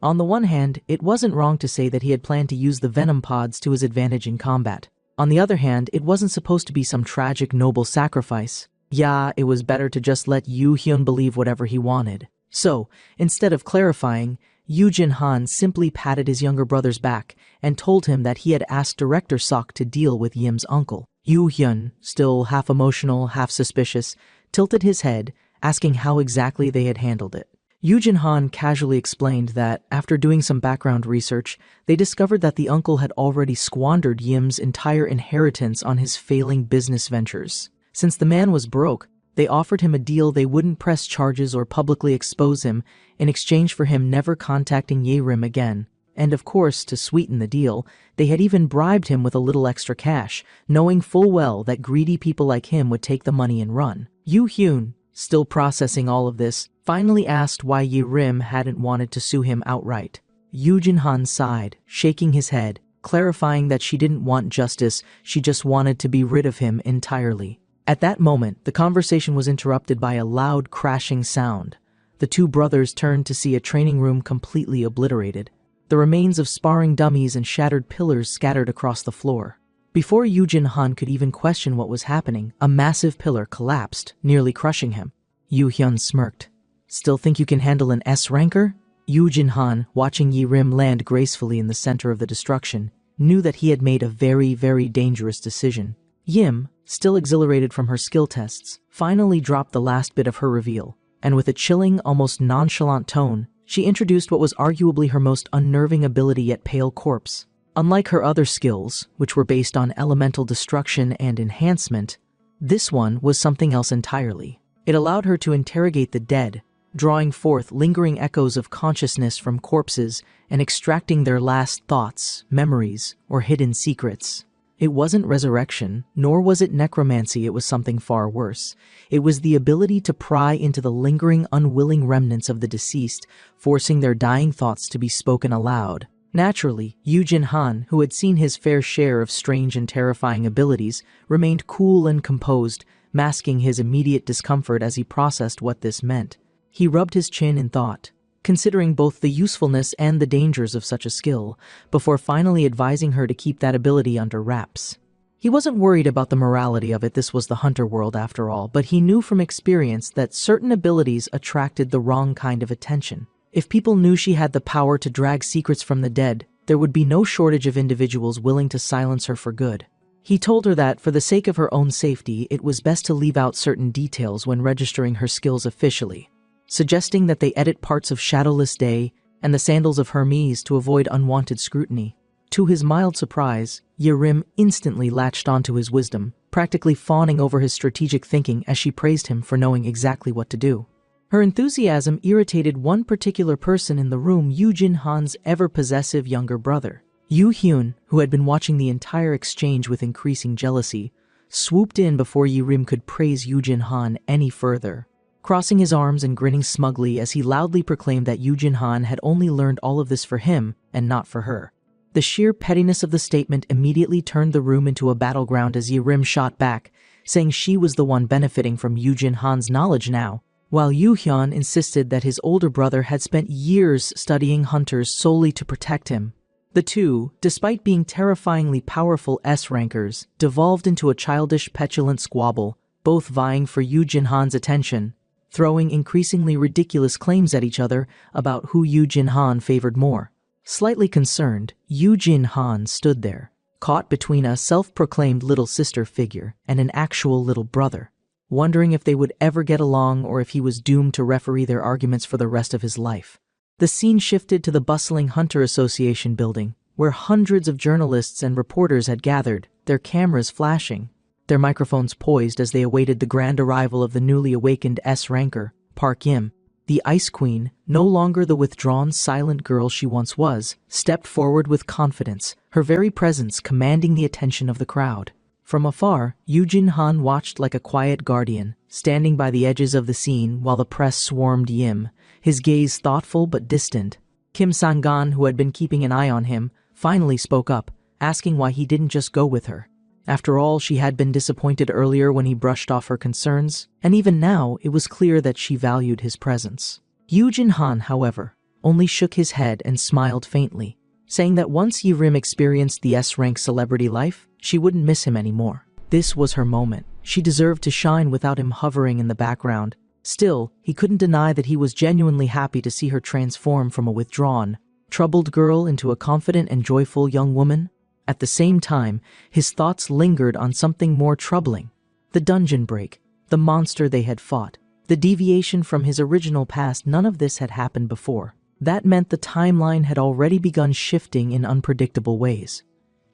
On the one hand, it wasn't wrong to say that he had planned to use the venom pods to his advantage in combat. On the other hand, it wasn't supposed to be some tragic, noble sacrifice. Yeah, it was better to just let Yu Hyun believe whatever he wanted. So, instead of clarifying, Yu Jinhan simply patted his younger brother's back and told him that he had asked Director Sok to deal with Yim's uncle. Yu Hyun, still half emotional, half suspicious, tilted his head, asking how exactly they had handled it. Yu Jinhan casually explained that, after doing some background research, they discovered that the uncle had already squandered Yim's entire inheritance on his failing business ventures. Since the man was broke, they offered him a deal they wouldn't press charges or publicly expose him in exchange for him never contacting Ye-rim again. And of course, to sweeten the deal, they had even bribed him with a little extra cash, knowing full well that greedy people like him would take the money and run. Yu Hyun, still processing all of this, finally asked why Ye-rim hadn't wanted to sue him outright. Yu Jinhan sighed, shaking his head, clarifying that she didn't want justice, she just wanted to be rid of him entirely. At that moment, the conversation was interrupted by a loud crashing sound. The two brothers turned to see a training room completely obliterated, the remains of sparring dummies and shattered pillars scattered across the floor. Before Yu Jinhan could even question what was happening, a massive pillar collapsed, nearly crushing him. Yu Hyun smirked. Still think you can handle an S-ranker? Yu Jinhan, watching Ye-rim land gracefully in the center of the destruction, knew that he had made a very, very dangerous decision. Yim, still exhilarated from her skill tests, finally dropped the last bit of her reveal, and with a chilling, almost nonchalant tone, she introduced what was arguably her most unnerving ability yet pale corpse. Unlike her other skills, which were based on elemental destruction and enhancement, this one was something else entirely. It allowed her to interrogate the dead, drawing forth lingering echoes of consciousness from corpses and extracting their last thoughts, memories, or hidden secrets. It wasn't resurrection, nor was it necromancy. It was something far worse. It was the ability to pry into the lingering, unwilling remnants of the deceased, forcing their dying thoughts to be spoken aloud. Naturally, Yu Jinhan, who had seen his fair share of strange and terrifying abilities, remained cool and composed, masking his immediate discomfort as he processed what this meant. He rubbed his chin in thought, considering both the usefulness and the dangers of such a skill, before finally advising her to keep that ability under wraps. He wasn't worried about the morality of it. This was the hunter world after all, but he knew from experience that certain abilities attracted the wrong kind of attention. If people knew she had the power to drag secrets from the dead, there would be no shortage of individuals willing to silence her for good. He told her that, for the sake of her own safety, it was best to leave out certain details when registering her skills officially, suggesting that they edit parts of Shadowless Day and the Sandals of Hermes to avoid unwanted scrutiny. To his mild surprise, Yerim instantly latched onto his wisdom, practically fawning over his strategic thinking as she praised him for knowing exactly what to do. Her enthusiasm irritated one particular person in the room, Yu Jinhan's ever-possessive younger brother. Yu Hyun, who had been watching the entire exchange with increasing jealousy, swooped in before Yerim could praise Yu Jinhan any further, crossing his arms and grinning smugly as he loudly proclaimed that Yu Jinhan had only learned all of this for him and not for her. The sheer pettiness of the statement immediately turned the room into a battleground as Yerim shot back, saying she was the one benefiting from Yu Jinhan's knowledge now, while Yu Hyun insisted that his older brother had spent years studying hunters solely to protect him. The two, despite being terrifyingly powerful S-rankers, devolved into a childish, petulant squabble, both vying for Yu Jinhan's attention, throwing increasingly ridiculous claims at each other about who Yu Jinhan favored more. Slightly concerned, Yu Jinhan stood there, caught between a self-proclaimed little sister figure and an actual little brother, wondering if they would ever get along or if he was doomed to referee their arguments for the rest of his life. The scene shifted to the bustling Hunter Association building, where hundreds of journalists and reporters had gathered, their cameras flashing, their microphones poised as they awaited the grand arrival of the newly awakened S-ranker, Park Yim. The Ice Queen, no longer the withdrawn, silent girl she once was, stepped forward with confidence, her very presence commanding the attention of the crowd. From afar, Yu Jinhan watched like a quiet guardian, standing by the edges of the scene while the press swarmed Yim, his gaze thoughtful but distant. Kim Sang-gan, who had been keeping an eye on him, finally spoke up, asking why he didn't just go with her. After all, she had been disappointed earlier when he brushed off her concerns, and even now it was clear that she valued his presence. Yu Jinhan, however, only shook his head and smiled faintly, saying that once Yerim experienced the S-rank celebrity life, she wouldn't miss him anymore. This was her moment. She deserved to shine without him hovering in the background. Still, he couldn't deny that he was genuinely happy to see her transform from a withdrawn, troubled girl into a confident and joyful young woman. At the same time, his thoughts lingered on something more troubling. The dungeon break, the monster they had fought, the deviation from his original past. None of this had happened before. That meant the timeline had already begun shifting in unpredictable ways.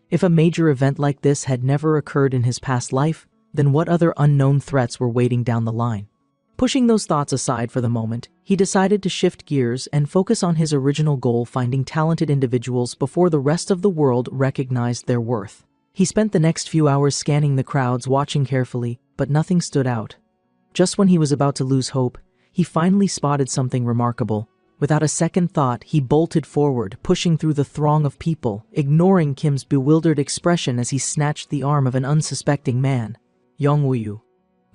If a major event like this had never occurred in his past life, then what other unknown threats were waiting down the line? Pushing those thoughts aside for the moment, he decided to shift gears and focus on his original goal, finding talented individuals before the rest of the world recognized their worth. He spent the next few hours scanning the crowds, watching carefully, but nothing stood out. Just when he was about to lose hope, he finally spotted something remarkable. Without a second thought, he bolted forward, pushing through the throng of people, ignoring Kim's bewildered expression as he snatched the arm of an unsuspecting man. Yongwoo.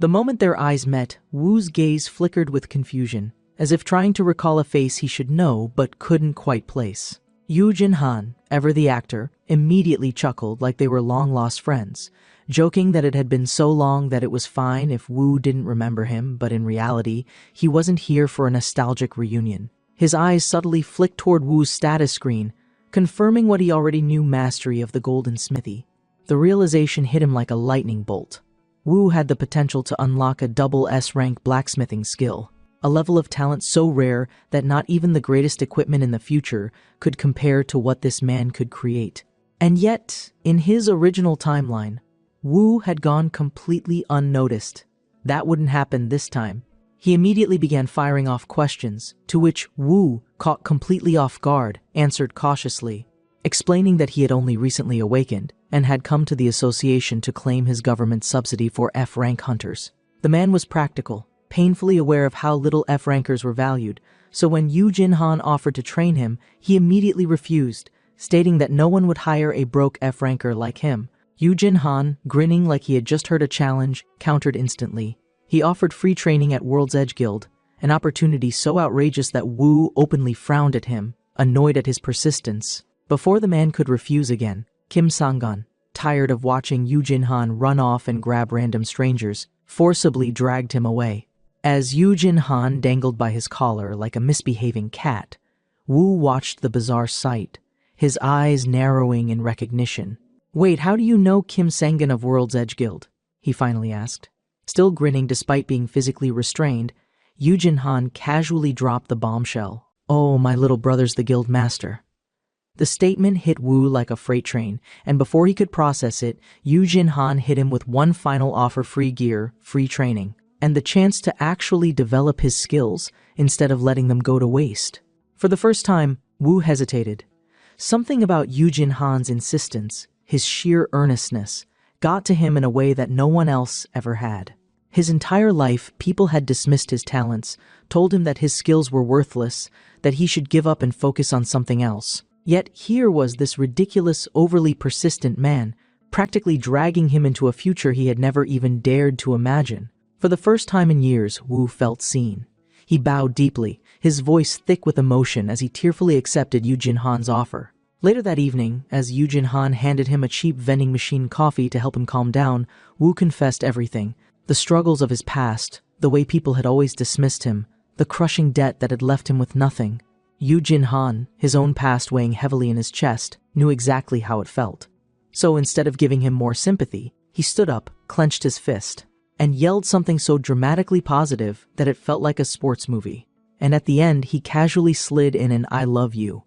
The moment their eyes met, Wu's gaze flickered with confusion, as if trying to recall a face he should know but couldn't quite place. Yu Jinhan, ever the actor, immediately chuckled like they were long-lost friends, joking that it had been so long that it was fine if Wu didn't remember him, but in reality, he wasn't here for a nostalgic reunion. His eyes subtly flicked toward Wu's status screen, confirming what he already knew: mastery of the golden smithy. The realization hit him like a lightning bolt. Wu had the potential to unlock a double S-rank blacksmithing skill, a level of talent so rare that not even the greatest equipment in the future could compare to what this man could create. And yet, in his original timeline, Wu had gone completely unnoticed. That wouldn't happen this time. He immediately began firing off questions, to which Wu, caught completely off guard, answered cautiously, explaining that he had only recently awakened and had come to the association to claim his government subsidy for F-rank hunters. The man was practical, painfully aware of how little F-rankers were valued, so when Yu Jinhan offered to train him, he immediately refused, stating that no one would hire a broke F-ranker like him. Yu Jinhan, grinning like he had just heard a challenge, countered instantly. He offered free training at World's Edge Guild, an opportunity so outrageous that Wu openly frowned at him, annoyed at his persistence. Before the man could refuse again, Kim Sang-gun, tired of watching Yu Jinhan run off and grab random strangers, forcibly dragged him away. As Yu Jinhan dangled by his collar like a misbehaving cat, Wu watched the bizarre sight, his eyes narrowing in recognition. "Wait, how do you know Kim Sang-gun of World's Edge Guild?" he finally asked. Still grinning despite being physically restrained, Yu Jinhan casually dropped the bombshell. "Oh, my little brother's the guild master." The statement hit Wu like a freight train, and before he could process it, Yu Jinhan hit him with one final offer: free gear, free training, and the chance to actually develop his skills instead of letting them go to waste. For the first time, Wu hesitated. Something about Yu Jinhan's insistence, his sheer earnestness, got to him in a way that no one else ever had. His entire life, people had dismissed his talents, told him that his skills were worthless, that he should give up and focus on something else. Yet here was this ridiculous, overly persistent man, practically dragging him into a future he had never even dared to imagine. For the first time in years, Wu felt seen. He bowed deeply, his voice thick with emotion as he tearfully accepted Yu Jinhan's offer. Later that evening, as Yu Jinhan handed him a cheap vending machine coffee to help him calm down, Wu confessed everything. The struggles of his past, the way people had always dismissed him, the crushing debt that had left him with nothing. Yu Jinhan, his own past weighing heavily in his chest, knew exactly how it felt. So instead of giving him more sympathy, he stood up, clenched his fist, and yelled something so dramatically positive that it felt like a sports movie. And at the end, he casually slid in an "I love you."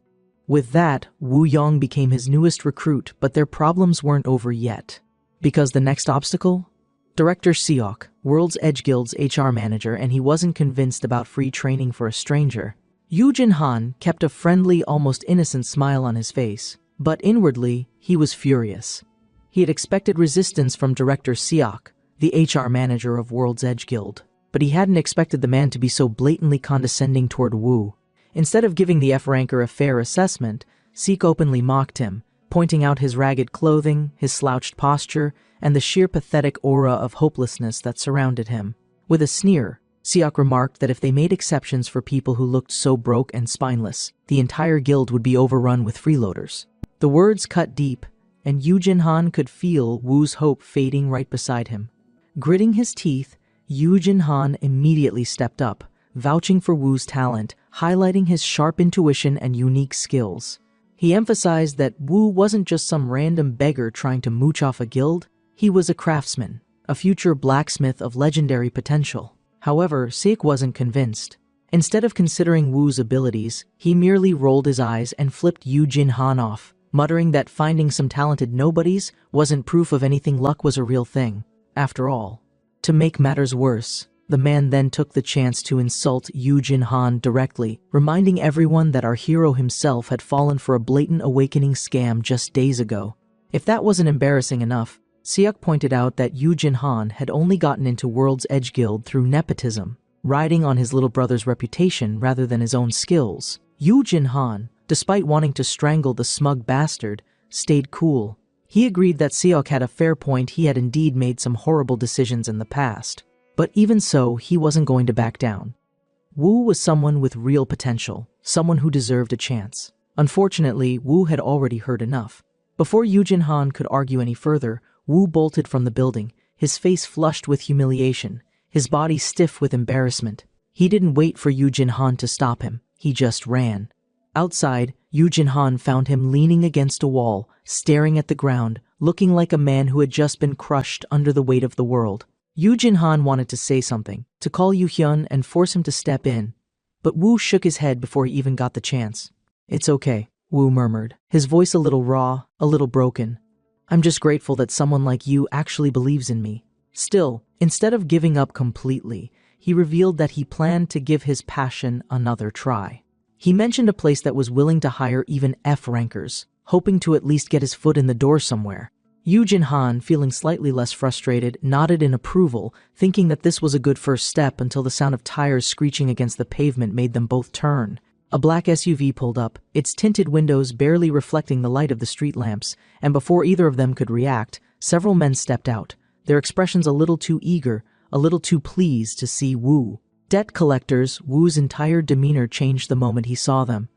With that, Wu Yong became his newest recruit, but their problems weren't over yet. Because the next obstacle? Director Seok, World's Edge Guild's HR manager, and he wasn't convinced about free training for a stranger. Yu Jinhan kept a friendly, almost innocent smile on his face, but inwardly, he was furious. He had expected resistance from Director Seok, the HR manager of World's Edge Guild, but he hadn't expected the man to be so blatantly condescending toward Wu. Instead of giving the F-ranker a fair assessment, Seek openly mocked him, pointing out his ragged clothing, his slouched posture, and the sheer pathetic aura of hopelessness that surrounded him. With a sneer, Seok remarked that if they made exceptions for people who looked so broke and spineless, the entire guild would be overrun with freeloaders. The words cut deep, and Yu Jinhan could feel Wu's hope fading right beside him. Gritting his teeth, Yu Jinhan immediately stepped up, vouching for Wu's talent, highlighting his sharp intuition and unique skills. He emphasized that Wu wasn't just some random beggar trying to mooch off a guild. He was a craftsman, a future blacksmith of legendary potential. However, Seek wasn't convinced. Instead of considering Wu's abilities, he merely rolled his eyes and flipped Yu Jinhan off, muttering that finding some talented nobodies wasn't proof of anything. Luck was a real thing, after all. To make matters worse, the man then took the chance to insult Yu Jinhan directly, reminding everyone that our hero himself had fallen for a blatant awakening scam just days ago. If that wasn't embarrassing enough, Seok pointed out that Yu Jinhan had only gotten into World's Edge Guild through nepotism, riding on his little brother's reputation rather than his own skills. Yu Jinhan, despite wanting to strangle the smug bastard, stayed cool. He agreed that Seok had a fair point. He had indeed made some horrible decisions in the past. But even so, he wasn't going to back down. Wu was someone with real potential, someone who deserved a chance. Unfortunately, Wu had already heard enough. Before Yu Jinhan could argue any further, Wu bolted from the building, his face flushed with humiliation, his body stiff with embarrassment. He didn't wait for Yu Jinhan to stop him, he just ran. Outside, Yu Jinhan found him leaning against a wall, staring at the ground, looking like a man who had just been crushed under the weight of the world. Yoo Jin-han wanted to say something, to call Yoo Hyun and force him to step in, but Woo shook his head before he even got the chance. "It's okay," Woo murmured, his voice a little raw, a little broken. "I'm just grateful that someone like you actually believes in me." Still, instead of giving up completely, he revealed that he planned to give his passion another try. He mentioned a place that was willing to hire even F-rankers, hoping to at least get his foot in the door somewhere. Yoo Jin-han, feeling slightly less frustrated, nodded in approval, thinking that this was a good first step until the sound of tires screeching against the pavement made them both turn. A black SUV pulled up, its tinted windows barely reflecting the light of the street lamps, and before either of them could react, several men stepped out, their expressions a little too eager, a little too pleased to see Woo. Debt collectors, Woo's entire demeanor changed the moment he saw them.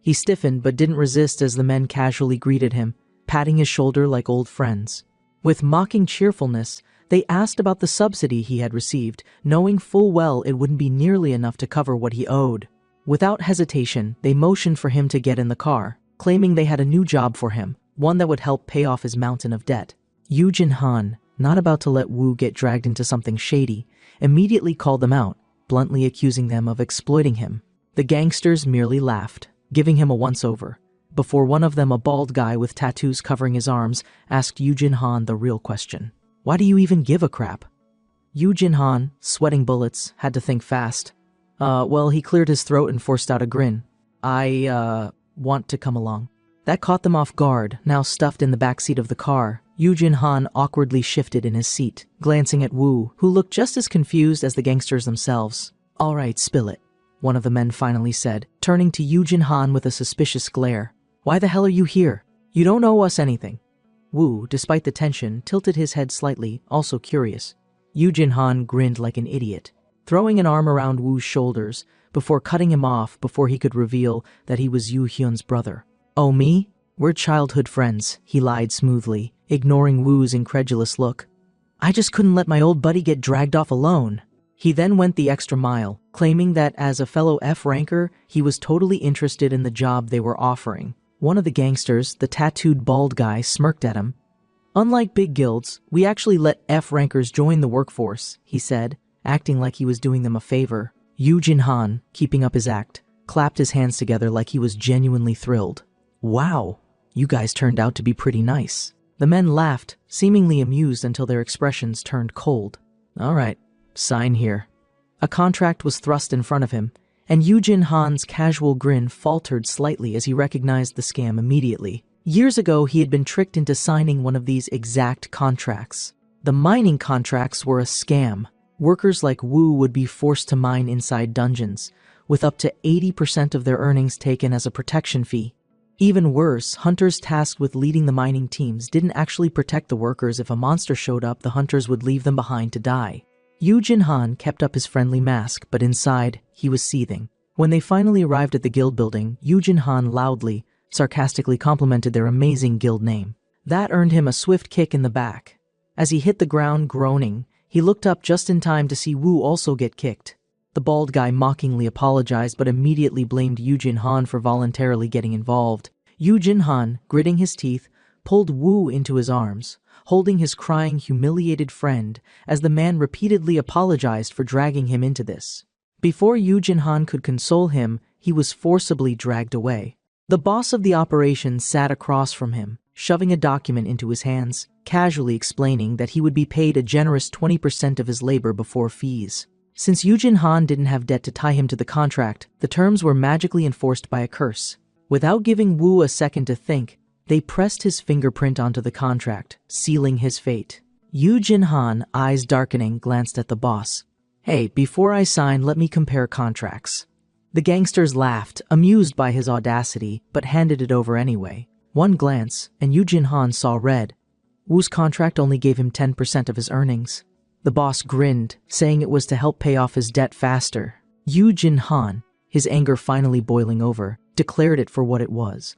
He stiffened but didn't resist as the men casually greeted him, patting his shoulder like old friends. With mocking cheerfulness, they asked about the subsidy he had received, knowing full well it wouldn't be nearly enough to cover what he owed. Without hesitation, they motioned for him to get in the car, claiming they had a new job for him, one that would help pay off his mountain of debt. Yoo Jin-han, not about to let Woo get dragged into something shady, immediately called them out, bluntly accusing them of exploiting him. The gangsters merely laughed, giving him a once-over, before one of them, a bald guy with tattoos covering his arms, asked Yoo Jin-han the real question. "Why do you even give a crap?" Yoo Jin-han, sweating bullets, had to think fast. Well, he cleared his throat and forced out a grin. I want to come along." That caught them off guard. Now stuffed in the backseat of the car, Yoo Jin-han awkwardly shifted in his seat, glancing at Woo, who looked just as confused as the gangsters themselves. "All right, spill it," one of the men finally said, turning to Yoo Jin-han with a suspicious glare. "Why the hell are you here? You don't owe us anything." Woo, despite the tension, tilted his head slightly, also curious. Yoo Jin-han grinned like an idiot, throwing an arm around Woo's shoulders before cutting him off before he could reveal that he was Yoo Hyun's brother. "Oh, me? We're childhood friends," he lied smoothly, ignoring Woo's incredulous look. "I just couldn't let my old buddy get dragged off alone." He then went the extra mile, claiming that as a fellow F-ranker, he was totally interested in the job they were offering. One of the gangsters, the tattooed bald guy, smirked at him. "Unlike big guilds, we actually let F-rankers join the workforce," he said, acting like he was doing them a favor. Yoo Jin-han, keeping up his act, clapped his hands together like he was genuinely thrilled. "Wow, you guys turned out to be pretty nice." The men laughed, seemingly amused until their expressions turned cold. "All right, sign here." A contract was thrust in front of him, and Yoo Jin-han's casual grin faltered slightly as he recognized the scam immediately. Years ago, he had been tricked into signing one of these exact contracts. The mining contracts were a scam. Workers like Woo would be forced to mine inside dungeons, with up to 80% of their earnings taken as a protection fee. Even worse, hunters tasked with leading the mining teams didn't actually protect the workers. If a monster showed up, the hunters would leave them behind to die. Yoo Jin-han kept up his friendly mask, but inside, he was seething. When they finally arrived at the guild building, Yoo Jin-han loudly, sarcastically complimented their amazing guild name. That earned him a swift kick in the back. As he hit the ground groaning, he looked up just in time to see Woo also get kicked. The bald guy mockingly apologized but immediately blamed Yoo Jin-han for voluntarily getting involved. Yoo Jin-han, gritting his teeth, pulled Woo into his arms, holding his crying, humiliated friend as the man repeatedly apologized for dragging him into this. Before Yoo Jin-han could console him, he was forcibly dragged away. The boss of the operation sat across from him, shoving a document into his hands, casually explaining that he would be paid a generous 20% of his labor before fees. Since Yoo Jin-han didn't have debt to tie him to the contract, the terms were magically enforced by a curse. Without giving Woo a second to think, they pressed his fingerprint onto the contract, sealing his fate. Yoo Jin-han, eyes darkening, glanced at the boss. "Hey, before I sign, let me compare contracts." The gangsters laughed, amused by his audacity, but handed it over anyway. One glance, and Yoo Jin-han saw red. Woo's contract only gave him 10% of his earnings. The boss grinned, saying it was to help pay off his debt faster. Yoo Jin-han, his anger finally boiling over, declared it for what it was.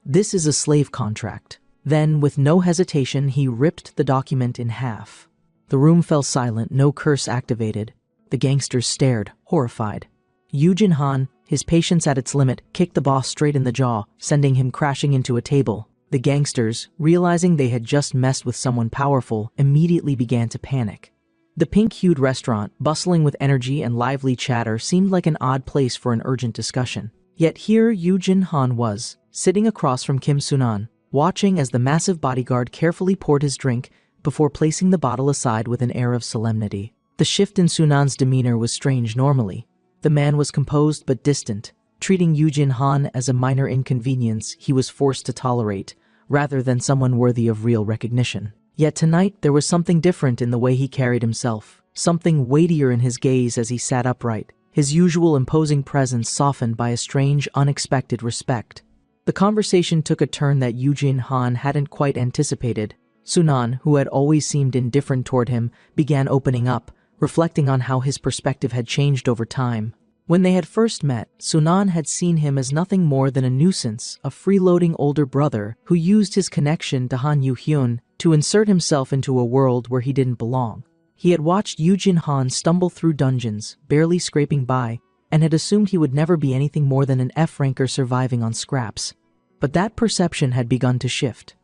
"This is a slave contract." Then, with no hesitation, he ripped the document in half. The room fell silent, no curse activated. The gangsters stared, horrified. Yoo Jin-han, his patience at its limit, kicked the boss straight in the jaw, sending him crashing into a table. The gangsters, realizing they had just messed with someone powerful, immediately began to panic. The pink-hued restaurant, bustling with energy and lively chatter, seemed like an odd place for an urgent discussion. Yet here Yoo Jin-han was, sitting across from Kim Sunan, watching as the massive bodyguard carefully poured his drink before placing the bottle aside with an air of solemnity. The shift in Sunan's demeanor was strange normally. The man was composed but distant, treating Yoo Jin-han as a minor inconvenience he was forced to tolerate, rather than someone worthy of real recognition. Yet tonight there was something different in the way he carried himself, something weightier in his gaze as he sat upright, his usual imposing presence softened by a strange, unexpected respect. The conversation took a turn that Yoo Jin-han hadn't quite anticipated. Sunan, who had always seemed indifferent toward him, began opening up, reflecting on how his perspective had changed over time. When they had first met, Sunan had seen him as nothing more than a nuisance, a freeloading older brother who used his connection to Han Yu-hyun to insert himself into a world where he didn't belong. He had watched Yoo Jin-han stumble through dungeons, barely scraping by, and had assumed he would never be anything more than an F-ranker surviving on scraps. But that perception had begun to shift.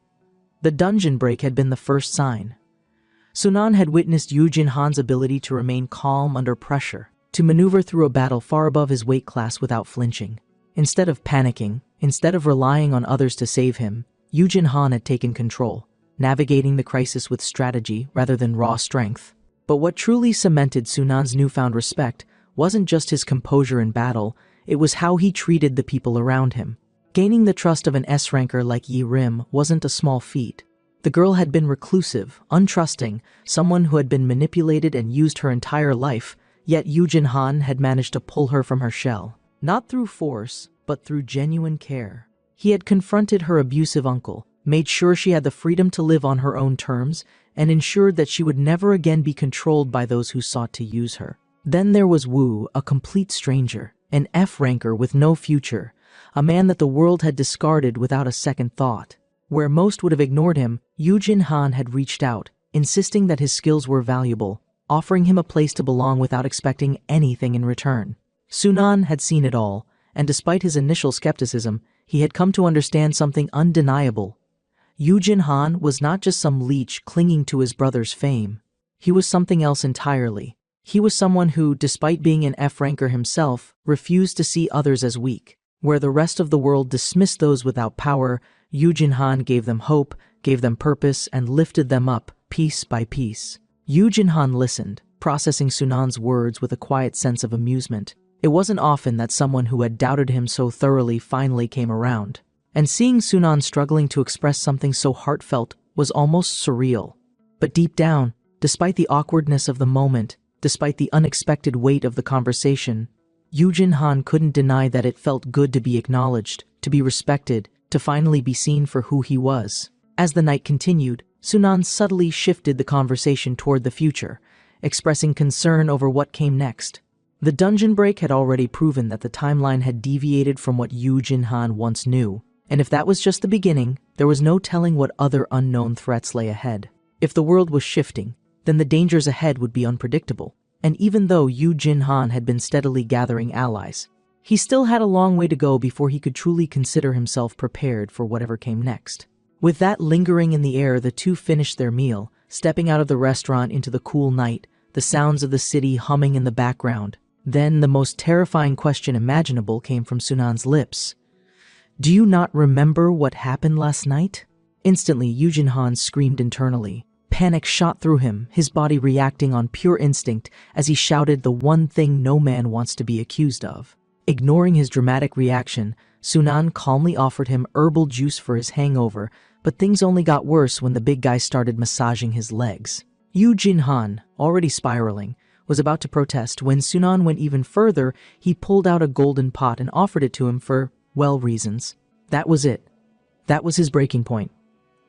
The dungeon break had been the first sign. Sunan had witnessed Yoo Jin-han's ability to remain calm under pressure, to maneuver through a battle far above his weight class without flinching. Instead of panicking, instead of relying on others to save him, Yoo Jin-han had taken control, navigating the crisis with strategy rather than raw strength. But what truly cemented Sunan's newfound respect wasn't just his composure in battle, it was how he treated the people around him. Gaining the trust of an S-ranker like Yi Rim wasn't a small feat. The girl had been reclusive, untrusting, someone who had been manipulated and used her entire life, yet Yoo Jin-han had managed to pull her from her shell. Not through force, but through genuine care. He had confronted her abusive uncle, made sure she had the freedom to live on her own terms, and ensured that she would never again be controlled by those who sought to use her. Then there was Wu, a complete stranger, an F-ranker with no future, a man that the world had discarded without a second thought. Where most would have ignored him, Yoo Jin-han had reached out, insisting that his skills were valuable, offering him a place to belong without expecting anything in return. Sunan had seen it all, and despite his initial skepticism, he had come to understand something undeniable. Yoo Jin-han was not just some leech clinging to his brother's fame. He was something else entirely. He was someone who, despite being an F-ranker himself, refused to see others as weak. Where the rest of the world dismissed those without power, Yoo Jin-han gave them hope, gave them purpose, and lifted them up, piece by piece. Yoo Jin-han listened, processing Sunan's words with a quiet sense of amusement. It wasn't often that someone who had doubted him so thoroughly finally came around. And seeing Sunan struggling to express something so heartfelt was almost surreal. But deep down, despite the awkwardness of the moment, despite the unexpected weight of the conversation, Yoo Jin-han couldn't deny that it felt good to be acknowledged, to be respected, to finally be seen for who he was. As the night continued, Sunan subtly shifted the conversation toward the future, expressing concern over what came next. The dungeon break had already proven that the timeline had deviated from what Yoo Jin-han once knew, and if that was just the beginning, there was no telling what other unknown threats lay ahead. If the world was shifting, then the dangers ahead would be unpredictable. And even though Yoo Jin-han had been steadily gathering allies, he still had a long way to go before he could truly consider himself prepared for whatever came next. With that lingering in the air, the two finished their meal, stepping out of the restaurant into the cool night, the sounds of the city humming in the background. Then the most terrifying question imaginable came from Sunan's lips. "Do you not remember what happened last night?" Instantly, Yoo Jin-han screamed internally. Panic shot through him, his body reacting on pure instinct as he shouted the one thing no man wants to be accused of. Ignoring his dramatic reaction, Sunan calmly offered him herbal juice for his hangover, but things only got worse when the big guy started massaging his legs. Yoo Jin-han, already spiraling, was about to protest when Sunan went even further. He pulled out a golden pot and offered it to him for, well, reasons. That was it. That was his breaking point.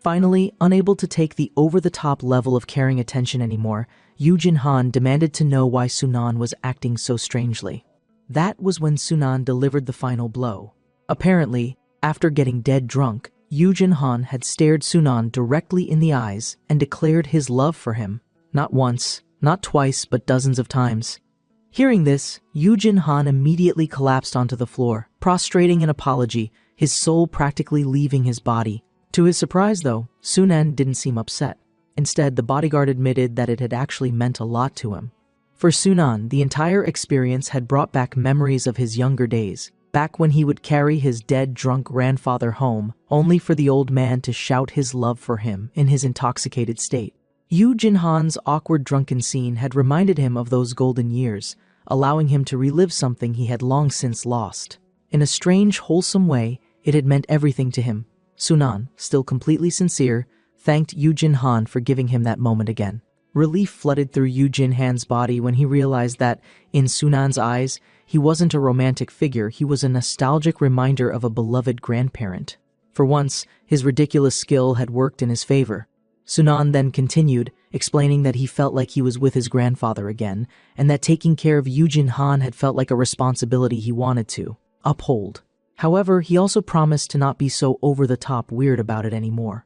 Finally, unable to take the over-the-top level of caring attention anymore, Yoo Jin-han demanded to know why Sunan was acting so strangely. That was when Sunan delivered the final blow. Apparently, after getting dead drunk, Yoo Jin-han had stared Sunan directly in the eyes and declared his love for him. Not once, not twice, but dozens of times. Hearing this, Yoo Jin-han immediately collapsed onto the floor, prostrating in apology, his soul practically leaving his body. To his surprise, though, Sunan didn't seem upset. Instead, the bodyguard admitted that it had actually meant a lot to him. For Sunan, the entire experience had brought back memories of his younger days, back when he would carry his dead drunk grandfather home, only for the old man to shout his love for him in his intoxicated state. Yu Jinhan's awkward drunken scene had reminded him of those golden years, allowing him to relive something he had long since lost. In a strange, wholesome way, it had meant everything to him. Sunan, still completely sincere, thanked Yu Jinhan for giving him that moment again. Relief flooded through Yu Jinhan's body when he realized that, in Sunan's eyes, he wasn't a romantic figure, he was a nostalgic reminder of a beloved grandparent. For once, his ridiculous skill had worked in his favor. Sunan then continued, explaining that he felt like he was with his grandfather again, and that taking care of Yu Jinhan had felt like a responsibility he wanted to uphold. However, he also promised to not be so over-the-top weird about it anymore.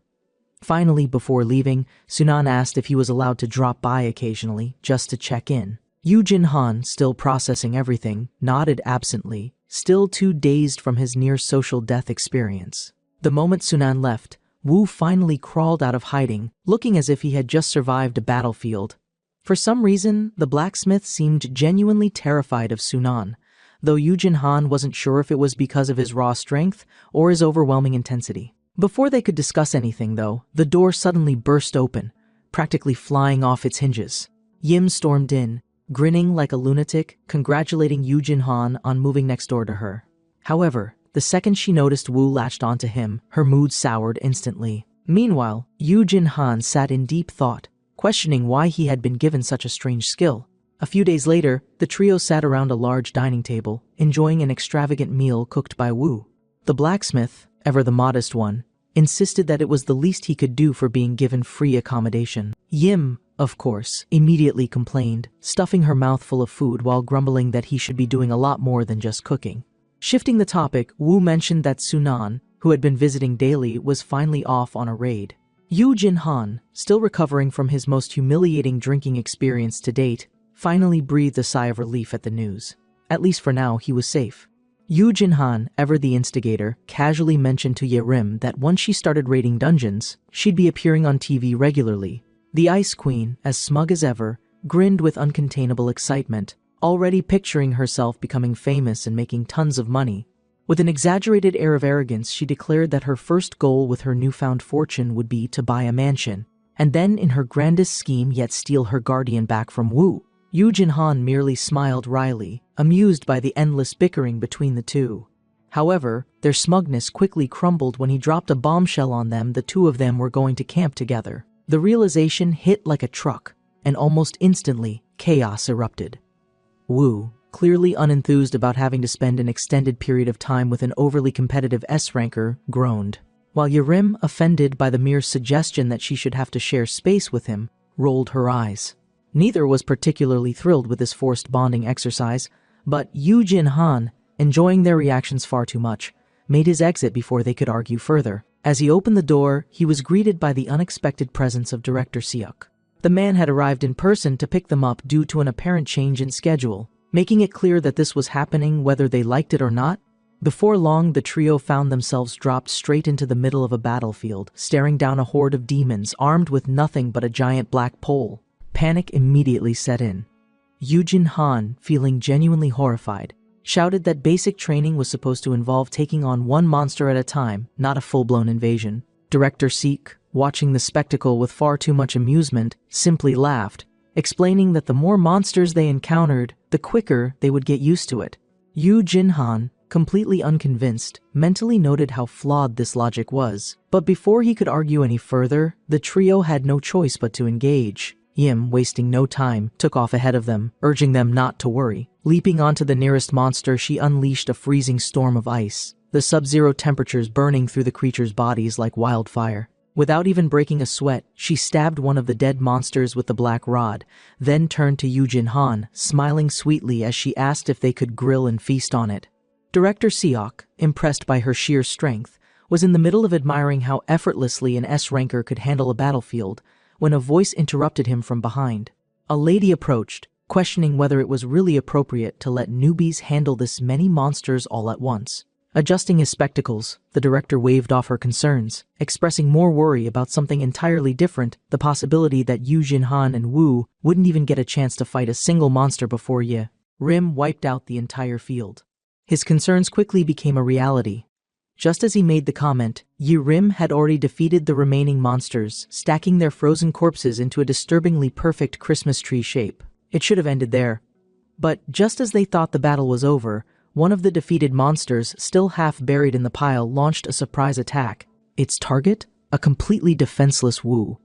Finally, before leaving, Sunan asked if he was allowed to drop by occasionally, just to check in. Yu Jinhan, still processing everything, nodded absently, still too dazed from his near-social death experience. The moment Sunan left, Wu finally crawled out of hiding, looking as if he had just survived a battlefield. For some reason, the blacksmith seemed genuinely terrified of Sunan, though Yu Jinhan wasn't sure if it was because of his raw strength or his overwhelming intensity. Before they could discuss anything, though, the door suddenly burst open, practically flying off its hinges. Yim stormed in, grinning like a lunatic, congratulating Yu Jinhan on moving next door to her. However, the second she noticed Wu latched onto him, her mood soured instantly. Meanwhile, Yu Jinhan sat in deep thought, questioning why he had been given such a strange skill. A few days later, the trio sat around a large dining table, enjoying an extravagant meal cooked by Wu. The blacksmith, ever the modest one, insisted that it was the least he could do for being given free accommodation. Yim, of course, immediately complained, stuffing her mouth full of food while grumbling that he should be doing a lot more than just cooking. Shifting the topic, Wu mentioned that Sunan, who had been visiting daily, was finally off on a raid. Yu Jinhan, still recovering from his most humiliating drinking experience to date, finally breathed a sigh of relief at the news. At least for now, he was safe. Yu Jinhan, ever the instigator, casually mentioned to Yerim that once she started raiding dungeons, she'd be appearing on TV regularly. The Ice Queen, as smug as ever, grinned with uncontainable excitement, already picturing herself becoming famous and making tons of money. With an exaggerated air of arrogance, she declared that her first goal with her newfound fortune would be to buy a mansion, and then in her grandest scheme yet steal her guardian back from Wu. Yu Jinhan merely smiled wryly, amused by the endless bickering between the two. However, their smugness quickly crumbled when he dropped a bombshell on them. The two of them were going to camp together. The realization hit like a truck, and almost instantly, chaos erupted. Wu, clearly unenthused about having to spend an extended period of time with an overly competitive S-ranker, groaned, while Yerim, offended by the mere suggestion that she should have to share space with him, rolled her eyes. Neither was particularly thrilled with this forced bonding exercise, but Yu Jinhan, enjoying their reactions far too much, made his exit before they could argue further. As he opened the door, he was greeted by the unexpected presence of Director Seok. The man had arrived in person to pick them up due to an apparent change in schedule, making it clear that this was happening whether they liked it or not. Before long, the trio found themselves dropped straight into the middle of a battlefield, staring down a horde of demons armed with nothing but a giant black pole. Panic immediately set in. Yu Jinhan, feeling genuinely horrified, shouted that basic training was supposed to involve taking on one monster at a time, not a full-blown invasion. Director Seek, watching the spectacle with far too much amusement, simply laughed, explaining that the more monsters they encountered, the quicker they would get used to it. Yu Jinhan, completely unconvinced, mentally noted how flawed this logic was. But before he could argue any further, the trio had no choice but to engage. Yim, wasting no time, took off ahead of them, urging them not to worry. Leaping onto the nearest monster, she unleashed a freezing storm of ice, the sub-zero temperatures burning through the creatures' bodies like wildfire. Without even breaking a sweat, she stabbed one of the dead monsters with the black rod, then turned to Yu Jinhan, smiling sweetly as she asked if they could grill and feast on it. Director Seok, impressed by her sheer strength, was in the middle of admiring how effortlessly an S-ranker could handle a battlefield, when a voice interrupted him from behind. A lady approached, questioning whether it was really appropriate to let newbies handle this many monsters all at once. Adjusting his spectacles, the director waved off her concerns, expressing more worry about something entirely different, the possibility that Yu Jinhan and Wu wouldn't even get a chance to fight a single monster before Ye Rim wiped out the entire field. His concerns quickly became a reality. Just as he made the comment, Ye Rim had already defeated the remaining monsters, stacking their frozen corpses into a disturbingly perfect Christmas tree shape. It should have ended there. But just as they thought the battle was over, one of the defeated monsters, still half buried in the pile, launched a surprise attack. Its target? A completely defenseless Wu.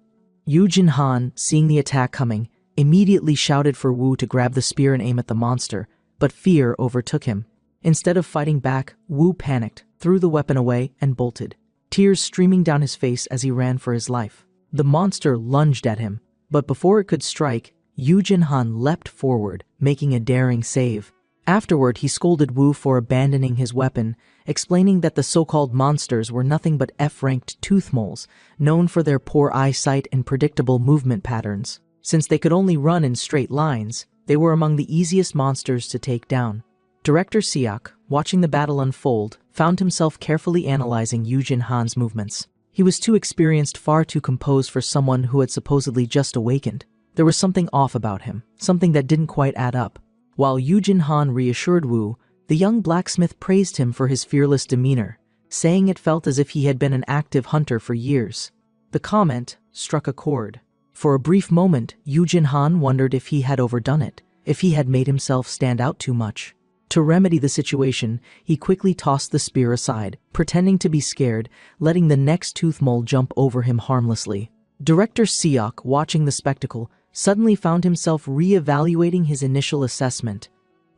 Yu Jinhan, seeing the attack coming, immediately shouted for Wu to grab the spear and aim at the monster, but fear overtook him. Instead of fighting back, Wu panicked, threw the weapon away, and bolted, tears streaming down his face as he ran for his life. The monster lunged at him, but before it could strike, Yu Jinhan leapt forward, making a daring save. Afterward, he scolded Wu for abandoning his weapon, explaining that the so-called monsters were nothing but F-ranked tooth moles, known for their poor eyesight and predictable movement patterns. Since they could only run in straight lines, they were among the easiest monsters to take down. Director Siak, watching the battle unfold, found himself carefully analyzing Yu Jinhan's movements. He was too experienced, far too composed for someone who had supposedly just awakened. There was something off about him, something that didn't quite add up. While Yu Jinhan reassured Wu, the young blacksmith praised him for his fearless demeanor, saying it felt as if he had been an active hunter for years. The comment struck a chord. For a brief moment, Yu Jinhan wondered if he had overdone it, if he had made himself stand out too much. To remedy the situation, he quickly tossed the spear aside, pretending to be scared, letting the next tooth mole jump over him harmlessly. Director Siak, watching the spectacle, suddenly found himself re-evaluating his initial assessment.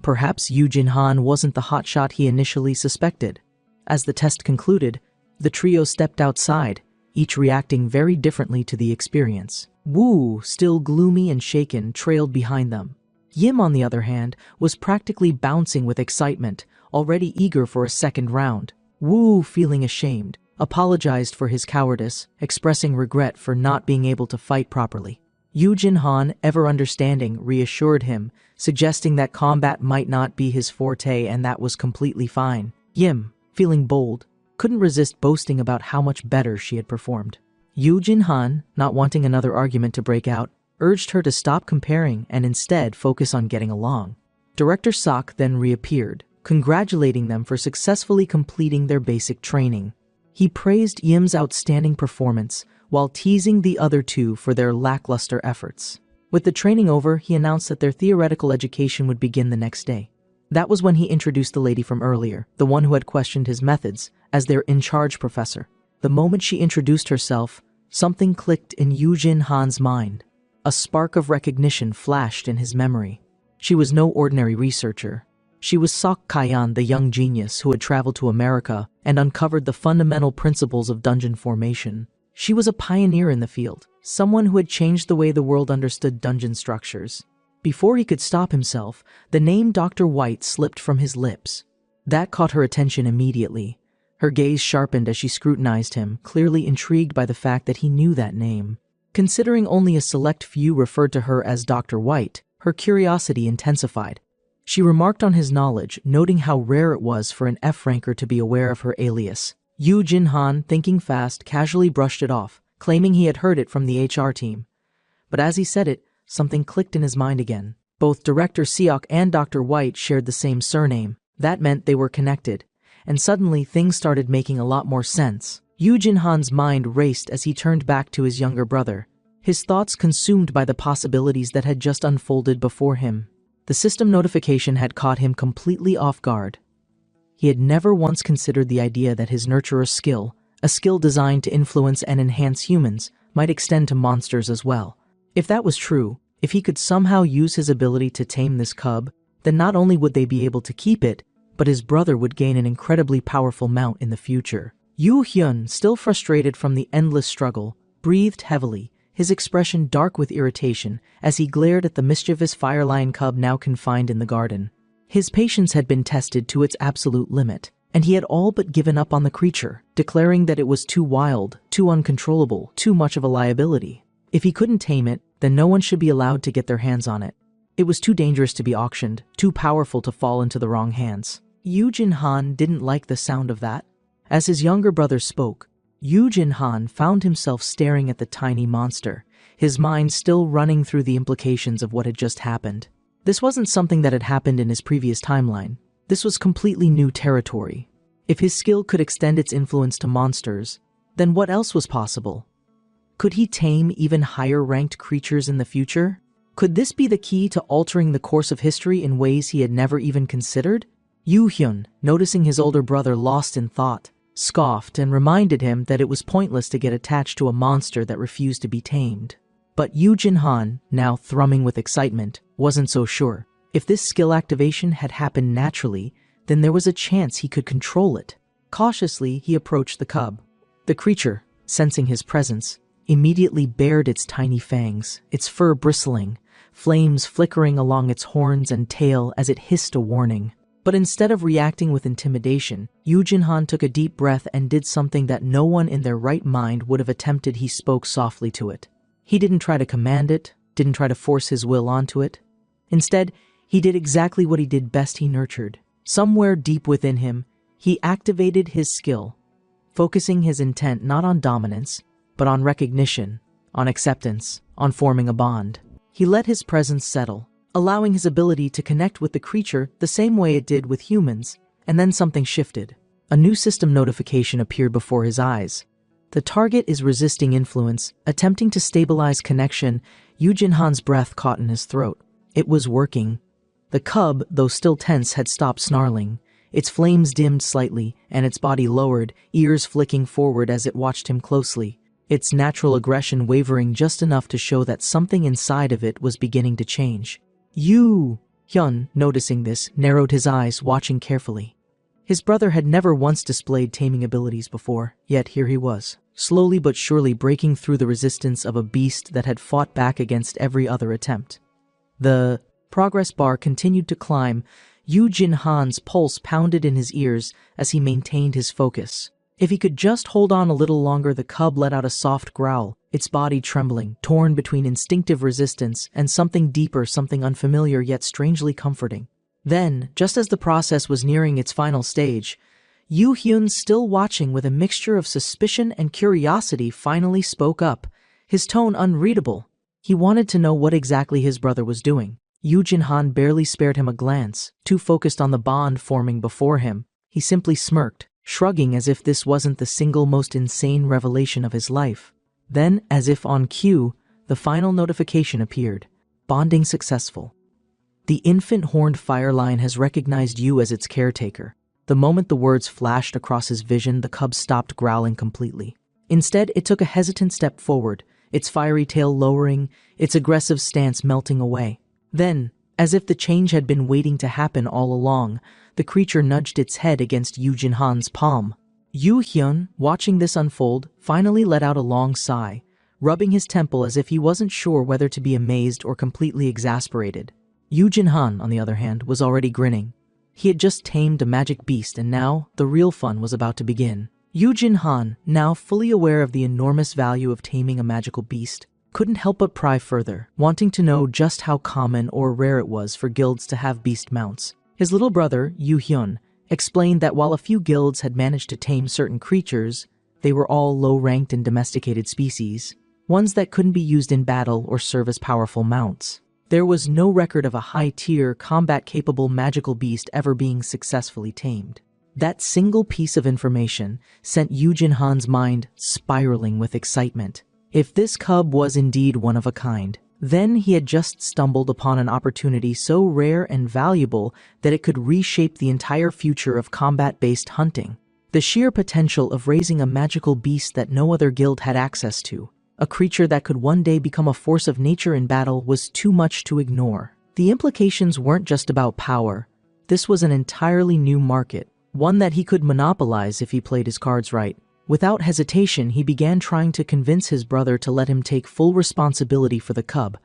Perhaps Yu Jinhan wasn't the hotshot he initially suspected. As the test concluded, the trio stepped outside, each reacting very differently to the experience. Wu, still gloomy and shaken, trailed behind them. Yim, on the other hand, was practically bouncing with excitement, already eager for a second round. Wu, feeling ashamed, apologized for his cowardice, expressing regret for not being able to fight properly. Yu Jinhan, ever understanding, reassured him, suggesting that combat might not be his forte and that was completely fine. Yim, feeling bold, couldn't resist boasting about how much better she had performed. Yu Jinhan, not wanting another argument to break out, urged her to stop comparing and instead focus on getting along. Director Sok then reappeared, congratulating them for successfully completing their basic training. He praised Yim's outstanding performance, while teasing the other two for their lackluster efforts. With the training over, he announced that their theoretical education would begin the next day. That was when he introduced the lady from earlier, the one who had questioned his methods, as their in-charge professor. The moment she introduced herself, something clicked in Yu Jinhan's mind. A spark of recognition flashed in his memory. She was no ordinary researcher. She was Sok Kayan, the young genius who had traveled to America and uncovered the fundamental principles of dungeon formation. She was a pioneer in the field, someone who had changed the way the world understood dungeon structures. Before he could stop himself, the name Dr. White slipped from his lips. That caught her attention immediately. Her gaze sharpened as she scrutinized him, clearly intrigued by the fact that he knew that name. Considering only a select few referred to her as Dr. White, her curiosity intensified. She remarked on his knowledge, noting how rare it was for an F-ranker to be aware of her alias. Yu Jinhan, thinking fast, casually brushed it off, claiming he had heard it from the HR team. But as he said it, something clicked in his mind again. Both Director Siok and Dr. White shared the same surname. That meant they were connected. And suddenly things started making a lot more sense. Yu Jinhan's mind raced as he turned back to his younger brother, his thoughts consumed by the possibilities that had just unfolded before him. The system notification had caught him completely off guard. He had never once considered the idea that his nurturer's skill, a skill designed to influence and enhance humans, might extend to monsters as well. If that was true, if he could somehow use his ability to tame this cub, then not only would they be able to keep it, but his brother would gain an incredibly powerful mount in the future. Yu Hyun, still frustrated from the endless struggle, breathed heavily, his expression dark with irritation as he glared at the mischievous fire lion cub now confined in the garden. His patience had been tested to its absolute limit, and he had all but given up on the creature, declaring that it was too wild, too uncontrollable, too much of a liability. If he couldn't tame it, then no one should be allowed to get their hands on it. It was too dangerous to be auctioned, too powerful to fall into the wrong hands. Yu Jin-han didn't like the sound of that. As his younger brother spoke, Yu Jin-han found himself staring at the tiny monster, his mind still running through the implications of what had just happened. This wasn't something that had happened in his previous timeline. This was completely new territory. If his skill could extend its influence to monsters, then what else was possible? Could he tame even higher-ranked creatures in the future? Could this be the key to altering the course of history in ways he had never even considered? Yu Hyun, noticing his older brother lost in thought, scoffed and reminded him that it was pointless to get attached to a monster that refused to be tamed. But Yu Jin-han, now thrumming with excitement, wasn't so sure. If this skill activation had happened naturally, then there was a chance he could control it. Cautiously, he approached the cub. The creature, sensing his presence, immediately bared its tiny fangs, its fur bristling, flames flickering along its horns and tail as it hissed a warning. But instead of reacting with intimidation, Yu Jin-han took a deep breath and did something that no one in their right mind would have attempted. He spoke softly to it. He didn't try to command it, didn't try to force his will onto it. Instead, he did exactly what he did best. He nurtured. Somewhere deep within him, he activated his skill, focusing his intent not on dominance, but on recognition, on acceptance, on forming a bond. He let his presence settle, allowing his ability to connect with the creature the same way it did with humans, and then something shifted. A new system notification appeared before his eyes. The target is resisting influence, attempting to stabilize connection. Yu Jin-han's breath caught in his throat. It was working. The cub, though still tense, had stopped snarling. Its flames dimmed slightly, and its body lowered, ears flicking forward as it watched him closely, its natural aggression wavering just enough to show that something inside of it was beginning to change. Yu Hyun, noticing this, narrowed his eyes, watching carefully. His brother had never once displayed taming abilities before, yet here he was, slowly but surely breaking through the resistance of a beast that had fought back against every other attempt. The progress bar continued to climb. Yu Jin-han's pulse pounded in his ears as he maintained his focus. If he could just hold on a little longer, the cub let out a soft growl, its body trembling, torn between instinctive resistance and something deeper, something unfamiliar yet strangely comforting. Then, just as the process was nearing its final stage, Yu Hyun, still watching with a mixture of suspicion and curiosity, finally spoke up, his tone unreadable. He wanted to know what exactly his brother was doing. Yu Jin-han barely spared him a glance, too focused on the bond forming before him. He simply smirked, shrugging as if this wasn't the single most insane revelation of his life. Then, as if on cue, the final notification appeared. Bonding successful. The infant horned fire lion has recognized you as its caretaker. The moment the words flashed across his vision, the cub stopped growling completely. Instead, it took a hesitant step forward, its fiery tail lowering, its aggressive stance melting away. Then, as if the change had been waiting to happen all along, the creature nudged its head against Yu Jin-han's palm. Yu Hyun, watching this unfold, finally let out a long sigh, rubbing his temple as if he wasn't sure whether to be amazed or completely exasperated. Yu Jin-han, on the other hand, was already grinning. He had just tamed a magic beast, and now the real fun was about to begin. Yu Jin-han, now fully aware of the enormous value of taming a magical beast, couldn't help but pry further, wanting to know just how common or rare it was for guilds to have beast mounts. His little brother, Yu Hyun, explained that while a few guilds had managed to tame certain creatures, they were all low-ranked and domesticated species, ones that couldn't be used in battle or serve as powerful mounts. There was no record of a high-tier, combat-capable magical beast ever being successfully tamed. That single piece of information sent Yu Jin-han's mind spiraling with excitement. If this cub was indeed one of a kind, then he had just stumbled upon an opportunity so rare and valuable that it could reshape the entire future of combat-based hunting. The sheer potential of raising a magical beast that no other guild had access to, a creature that could one day become a force of nature in battle, was too much to ignore. The implications weren't just about power. This was an entirely new market, one that he could monopolize if he played his cards right. Without hesitation, he began trying to convince his brother to let him take full responsibility for the cub,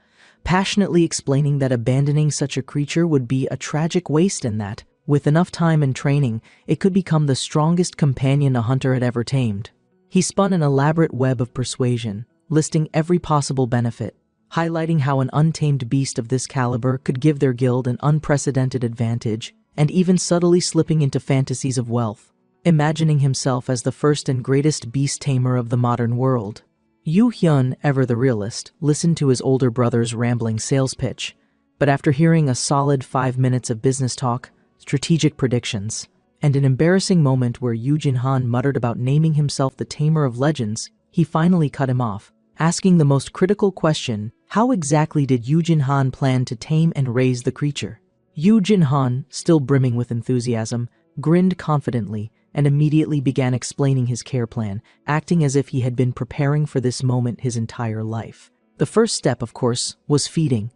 passionately explaining that abandoning such a creature would be a tragic waste and that, with enough time and training, it could become the strongest companion a hunter had ever tamed. He spun an elaborate web of persuasion, listing every possible benefit, highlighting how an untamed beast of this caliber could give their guild an unprecedented advantage, and even subtly slipping into fantasies of wealth, imagining himself as the first and greatest beast tamer of the modern world. Yu Hyun, ever the realist, listened to his older brother's rambling sales pitch, but after hearing a solid 5 minutes of business talk, strategic predictions, and an embarrassing moment where Yu Jin-han muttered about naming himself the Tamer of Legends, he finally cut him off, asking the most critical question: how exactly did Yu Jin-han plan to tame and raise the creature? Yu Jin-han, still brimming with enthusiasm, grinned confidently and immediately began explaining his care plan, acting as if he had been preparing for this moment his entire life. The first step, of course, was feeding.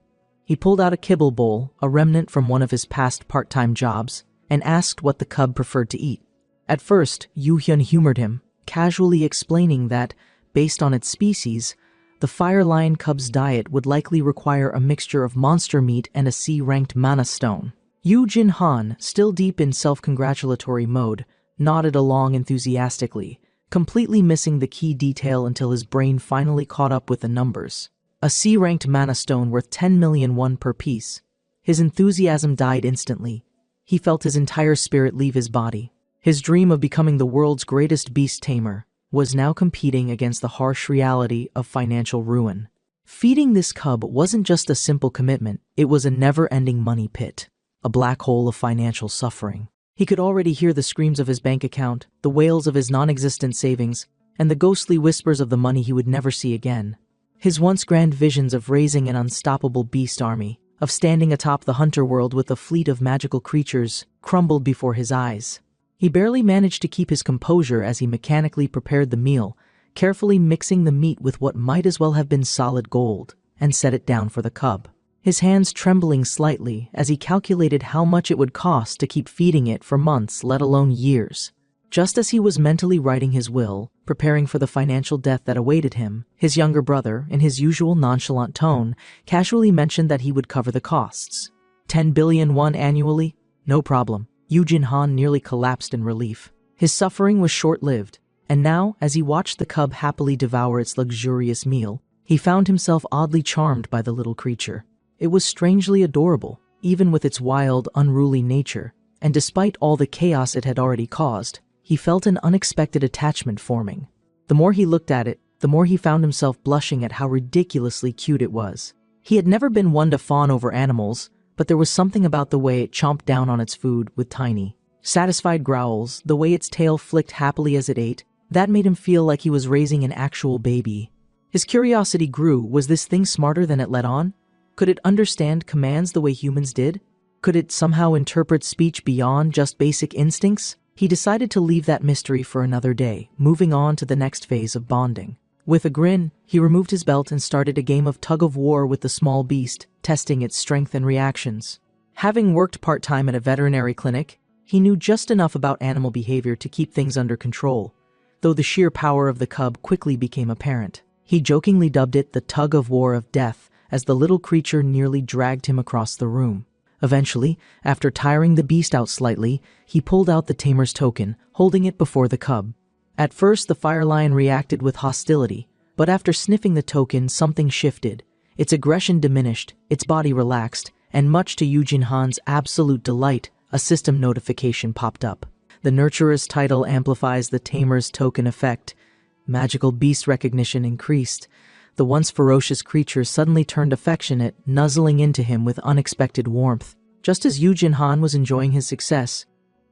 He pulled out a kibble bowl, a remnant from one of his past part-time jobs, and asked what the cub preferred to eat. At first, Yu Hyun humored him, casually explaining that, based on its species, the fire lion cub's diet would likely require a mixture of monster meat and a C-ranked mana stone. Yu Jin-han, still deep in self-congratulatory mode, nodded along enthusiastically, completely missing the key detail until his brain finally caught up with the numbers. A C-ranked mana stone worth 10 million won per piece. His enthusiasm died instantly. He felt his entire spirit leave his body. His dream of becoming the world's greatest beast tamer was now competing against the harsh reality of financial ruin. Feeding this cub wasn't just a simple commitment, it was a never-ending money pit, a black hole of financial suffering. He could already hear the screams of his bank account, the wails of his non-existent savings, and the ghostly whispers of the money he would never see again. His once grand visions of raising an unstoppable beast army, of standing atop the hunter world with a fleet of magical creatures, crumbled before his eyes. He barely managed to keep his composure as he mechanically prepared the meal, carefully mixing the meat with what might as well have been solid gold, and set it down for the cub, his hands trembling slightly as he calculated how much it would cost to keep feeding it for months, let alone years. Just as he was mentally writing his will, preparing for the financial death that awaited him, his younger brother, in his usual nonchalant tone, casually mentioned that he would cover the costs. 10 billion won annually? No problem. Yu Jin-han nearly collapsed in relief. His suffering was short-lived, and now, as he watched the cub happily devour its luxurious meal, he found himself oddly charmed by the little creature. It was strangely adorable, even with its wild, unruly nature, and despite all the chaos it had already caused, he felt an unexpected attachment forming. The more he looked at it, the more he found himself blushing at how ridiculously cute it was. He had never been one to fawn over animals, but there was something about the way it chomped down on its food with tiny, satisfied growls, the way its tail flicked happily as it ate, that made him feel like he was raising an actual baby. His curiosity grew. Was this thing smarter than it let on? Could it understand commands the way humans did? Could it somehow interpret speech beyond just basic instincts? He decided to leave that mystery for another day, moving on to the next phase of bonding. With a grin, he removed his belt and started a game of tug-of-war with the small beast, testing its strength and reactions. Having worked part-time at a veterinary clinic, he knew just enough about animal behavior to keep things under control, though the sheer power of the cub quickly became apparent. He jokingly dubbed it the tug-of-war of death, as the little creature nearly dragged him across the room. Eventually, after tiring the beast out slightly, he pulled out the tamer's token, holding it before the cub. At first, the fire lion reacted with hostility, but after sniffing the token, something shifted. Its aggression diminished, its body relaxed, and much to Yu Jin-han's absolute delight, a system notification popped up. The nurturer's title amplifies the tamer's token effect. Magical beast recognition increased. The once ferocious creature suddenly turned affectionate, nuzzling into him with unexpected warmth. Just as Yu Jin-han was enjoying his success,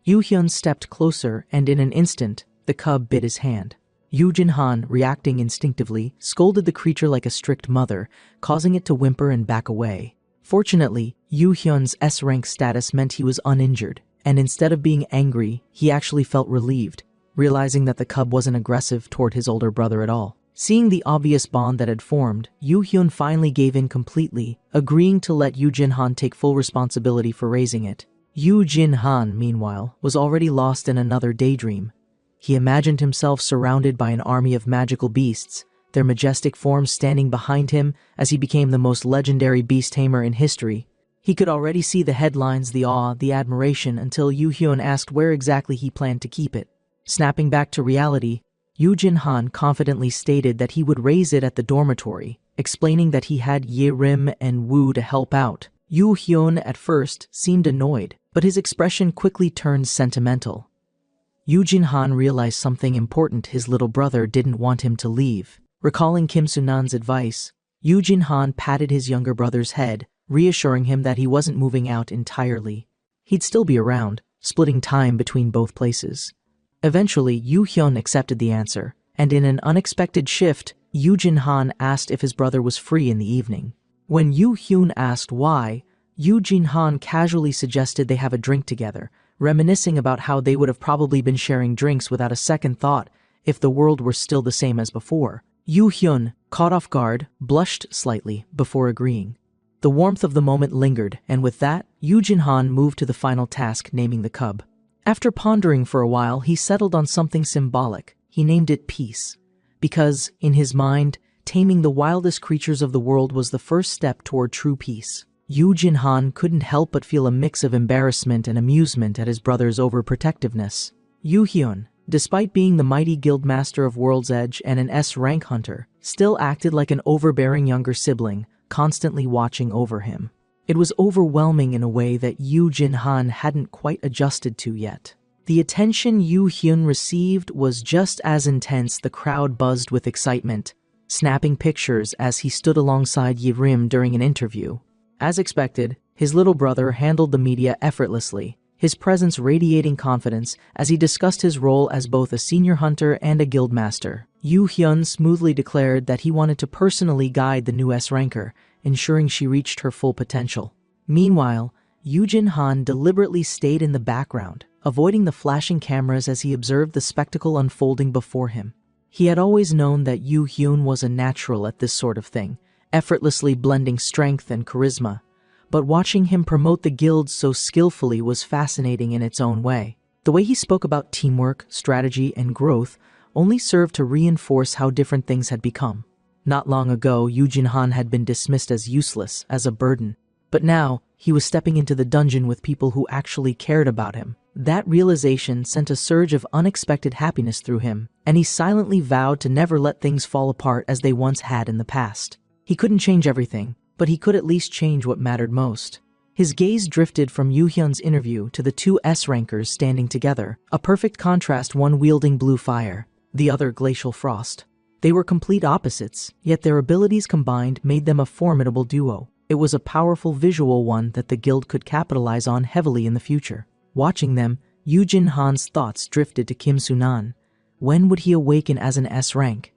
Yu Hyun stepped closer, and in an instant, the cub bit his hand. Yu Jin-han, reacting instinctively, scolded the creature like a strict mother, causing it to whimper and back away. Fortunately, Yu Hyun's S-rank status meant he was uninjured, and instead of being angry, he actually felt relieved, realizing that the cub wasn't aggressive toward his older brother at all. Seeing the obvious bond that had formed, Yu Hyun finally gave in completely, agreeing to let Yu Jin-han take full responsibility for raising it. Yu Jin-han, meanwhile, was already lost in another daydream. He imagined himself surrounded by an army of magical beasts, their majestic forms standing behind him as he became the most legendary beast tamer in history. He could already see the headlines, the awe, the admiration, until Yu Hyun asked where exactly he planned to keep it. Snapping back to reality, Yu Jin-han confidently stated that he would raise it at the dormitory, explaining that he had Ye Rim and Wu to help out. Yu Hyun at first seemed annoyed, but his expression quickly turned sentimental. Yoo Jin-han realized something important: his little brother didn't want him to leave. Recalling Kim Sunan's advice, Yoo Jin-han patted his younger brother's head, reassuring him that he wasn't moving out entirely. He'd still be around, splitting time between both places. Eventually, Yoo Hyun accepted the answer, and in an unexpected shift, Yoo Jin-han asked if his brother was free in the evening. When Yoo Hyun asked why, Yoo Jin-han casually suggested they have a drink together, reminiscing about how they would have probably been sharing drinks without a second thought if the world were still the same as before. Yoo Hyun, caught off guard, blushed slightly before agreeing. The warmth of the moment lingered, and with that, Yoo Jin-han moved to the final task: naming the cub. After pondering for a while, he settled on something symbolic. He named it Peace, because, in his mind, taming the wildest creatures of the world was the first step toward true peace. Yoo Jin-han couldn't help but feel a mix of embarrassment and amusement at his brother's overprotectiveness. Yoo Hyun, despite being the mighty guildmaster of World's Edge and an S-rank hunter, still acted like an overbearing younger sibling, constantly watching over him. It was overwhelming in a way that Yoo Jin-han hadn't quite adjusted to yet. The attention Yoo Hyun received was just as intense. The crowd buzzed with excitement, snapping pictures as he stood alongside Yi-rim during an interview. As expected, his little brother handled the media effortlessly, his presence radiating confidence as he discussed his role as both a senior hunter and a guildmaster. Yoo Hyun smoothly declared that he wanted to personally guide the new S-ranker, ensuring she reached her full potential. Meanwhile, Yoo Jin-han deliberately stayed in the background, avoiding the flashing cameras as he observed the spectacle unfolding before him. He had always known that Yoo Hyun was a natural at this sort of thing, effortlessly blending strength and charisma, but watching him promote the guild so skillfully was fascinating in its own way. The way he spoke about teamwork, strategy, and growth only served to reinforce how different things had become. Not long ago, Yoo Jin-han had been dismissed as useless, as a burden, but now he was stepping into the dungeon with people who actually cared about him. That realization sent a surge of unexpected happiness through him, and he silently vowed to never let things fall apart as they once had in the past. He couldn't change everything, but he could at least change what mattered most. His gaze drifted from Yoo Hyun's interview to the two S-rankers standing together, a perfect contrast, one wielding blue fire, the other glacial frost. They were complete opposites, yet their abilities combined made them a formidable duo. It was a powerful visual one that the guild could capitalize on heavily in the future. Watching them, Yoo Jin-han's thoughts drifted to Kim Sunan. When would he awaken as an S-rank?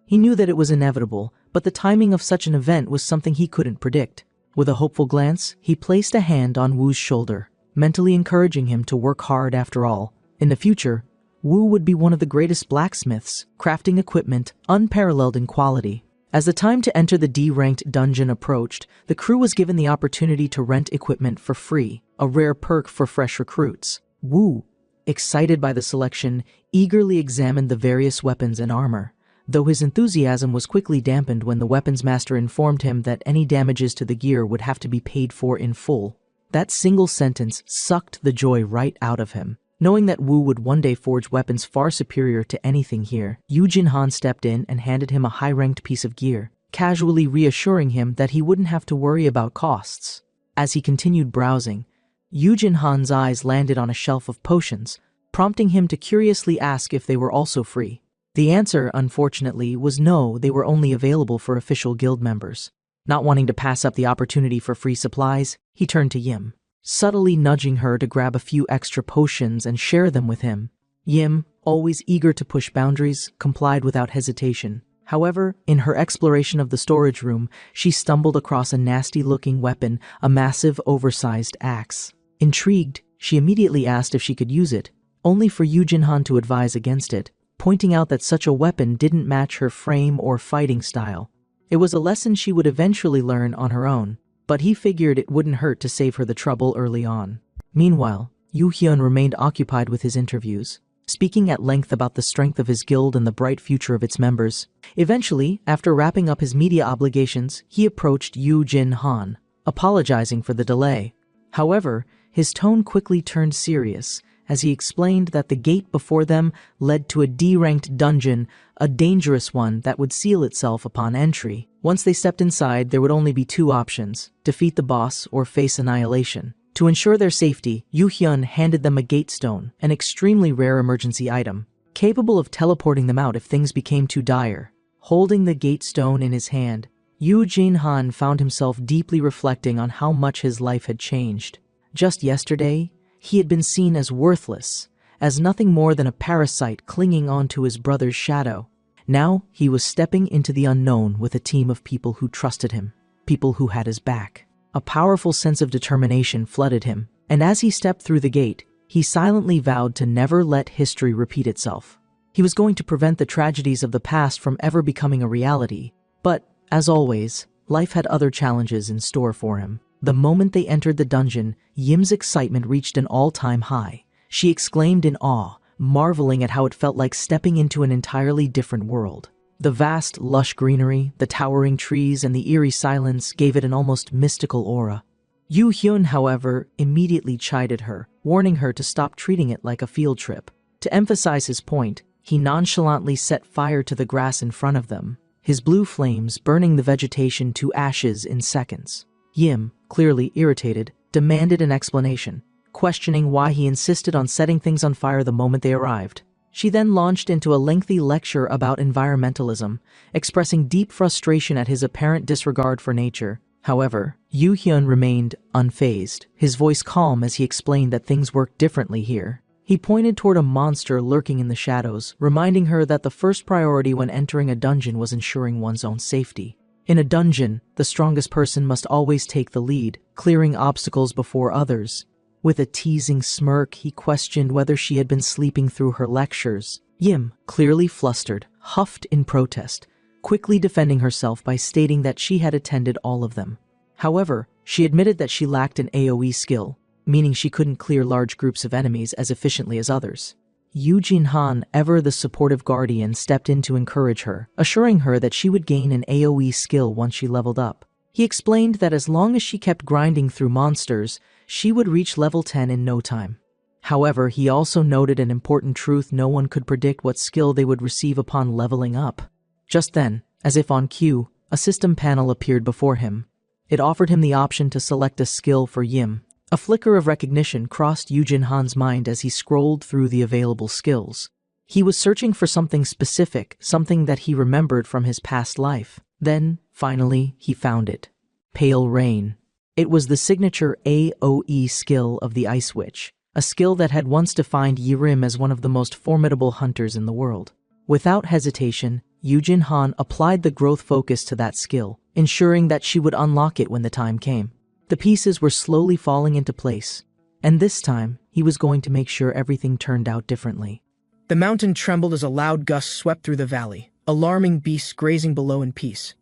He knew that it was inevitable, but the timing of such an event was something he couldn't predict. With a hopeful glance, he placed a hand on Wu's shoulder, mentally encouraging him to work hard. After all, in the future, Wu would be one of the greatest blacksmiths, crafting equipment unparalleled in quality. As the time to enter the D-ranked dungeon approached, the crew was given the opportunity to rent equipment for free, a rare perk for fresh recruits. Wu, excited by the selection, eagerly examined the various weapons and armor, though his enthusiasm was quickly dampened when the weapons master informed him that any damages to the gear would have to be paid for in full. That single sentence sucked the joy right out of him. Knowing that Wu would one day forge weapons far superior to anything here, Yoo Jin-han stepped in and handed him a high-ranked piece of gear, casually reassuring him that he wouldn't have to worry about costs. As he continued browsing, Yoo Jin-han's eyes landed on a shelf of potions, prompting him to curiously ask if they were also free. The answer, unfortunately, was no, they were only available for official guild members. Not wanting to pass up the opportunity for free supplies, he turned to Yim, subtly nudging her to grab a few extra potions and share them with him. Yim, always eager to push boundaries, complied without hesitation. However, in her exploration of the storage room, she stumbled across a nasty-looking weapon, a massive, oversized axe. Intrigued, she immediately asked if she could use it, only for Yoo Jin-han to advise against it, pointing out that such a weapon didn't match her frame or fighting style. It was a lesson she would eventually learn on her own, but he figured it wouldn't hurt to save her the trouble early on. Meanwhile, Yoo Hyun remained occupied with his interviews, speaking at length about the strength of his guild and the bright future of its members. Eventually, after wrapping up his media obligations, he approached Yoo Jin-han, apologizing for the delay. However, his tone quickly turned serious as he explained that the gate before them led to a D-ranked dungeon, a dangerous one that would seal itself upon entry. Once they stepped inside, there would only be two options: defeat the boss or face annihilation. To ensure their safety, Yu Hyun handed them a gate stone, an extremely rare emergency item, capable of teleporting them out if things became too dire. Holding the gate stone in his hand, Yu Jin-han found himself deeply reflecting on how much his life had changed. Just yesterday, he had been seen as worthless, as nothing more than a parasite clinging onto his brother's shadow. Now he was stepping into the unknown with a team of people who trusted him, people who had his back. A powerful sense of determination flooded him, and as he stepped through the gate, he silently vowed to never let history repeat itself. He was going to prevent the tragedies of the past from ever becoming a reality. But, as always, life had other challenges in store for him. The moment they entered the dungeon, Yim's excitement reached an all-time high. She exclaimed in awe, marveling at how it felt like stepping into an entirely different world. The vast, lush greenery, the towering trees, and the eerie silence gave it an almost mystical aura. Yu Hyun, however, immediately chided her, warning her to stop treating it like a field trip. To emphasize his point, he nonchalantly set fire to the grass in front of them, his blue flames burning the vegetation to ashes in seconds. Yim, clearly irritated, demanded an explanation, questioning why he insisted on setting things on fire the moment they arrived. She then launched into a lengthy lecture about environmentalism, expressing deep frustration at his apparent disregard for nature. However, Yu Hyun remained unfazed, his voice calm as he explained that things work differently here. He pointed toward a monster lurking in the shadows, reminding her that the first priority when entering a dungeon was ensuring one's own safety. In a dungeon, the strongest person must always take the lead, clearing obstacles before others. With a teasing smirk, he questioned whether she had been sleeping through her lectures. Yim, clearly flustered, huffed in protest, quickly defending herself by stating that she had attended all of them. However, she admitted that she lacked an AoE skill, meaning she couldn't clear large groups of enemies as efficiently as others. Yu Jin-han, ever the supportive guardian, stepped in to encourage her, assuring her that she would gain an AoE skill once she leveled up. He explained that as long as she kept grinding through monsters, she would reach level 10 in no time. However, he also noted an important truth: no one could predict what skill they would receive upon leveling up. Just then, as if on cue, a system panel appeared before him. It offered him the option to select a skill for Yim. A flicker of recognition crossed Yu Jin-han's mind as he scrolled through the available skills. He was searching for something specific, something that he remembered from his past life. Then, finally, he found it. Pale Rain. It was the signature AoE skill of the Ice Witch, a skill that had once defined Yirim as one of the most formidable hunters in the world. Without hesitation, Yu Jin-han applied the growth focus to that skill, ensuring that she would unlock it when the time came. The pieces were slowly falling into place, and this time, he was going to make sure everything turned out differently. The mountain trembled as a loud gust swept through the valley, alarming beasts grazing below in peace.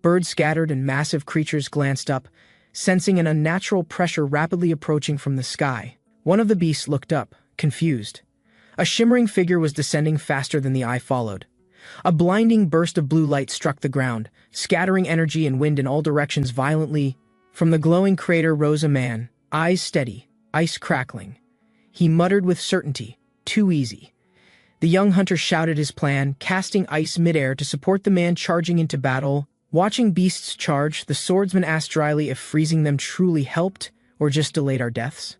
Birds scattered and massive creatures glanced up, sensing an unnatural pressure rapidly approaching from the sky. One of the beasts looked up, confused. A shimmering figure was descending faster than the eye followed. A blinding burst of blue light struck the ground, scattering energy and wind in all directions violently. From the glowing crater rose a man, eyes steady, ice crackling. He muttered with certainty, "Too easy." The young hunter shouted his plan, casting ice midair to support the man charging into battle. Watching beasts charge, the swordsman asked dryly if freezing them truly helped or just delayed our deaths.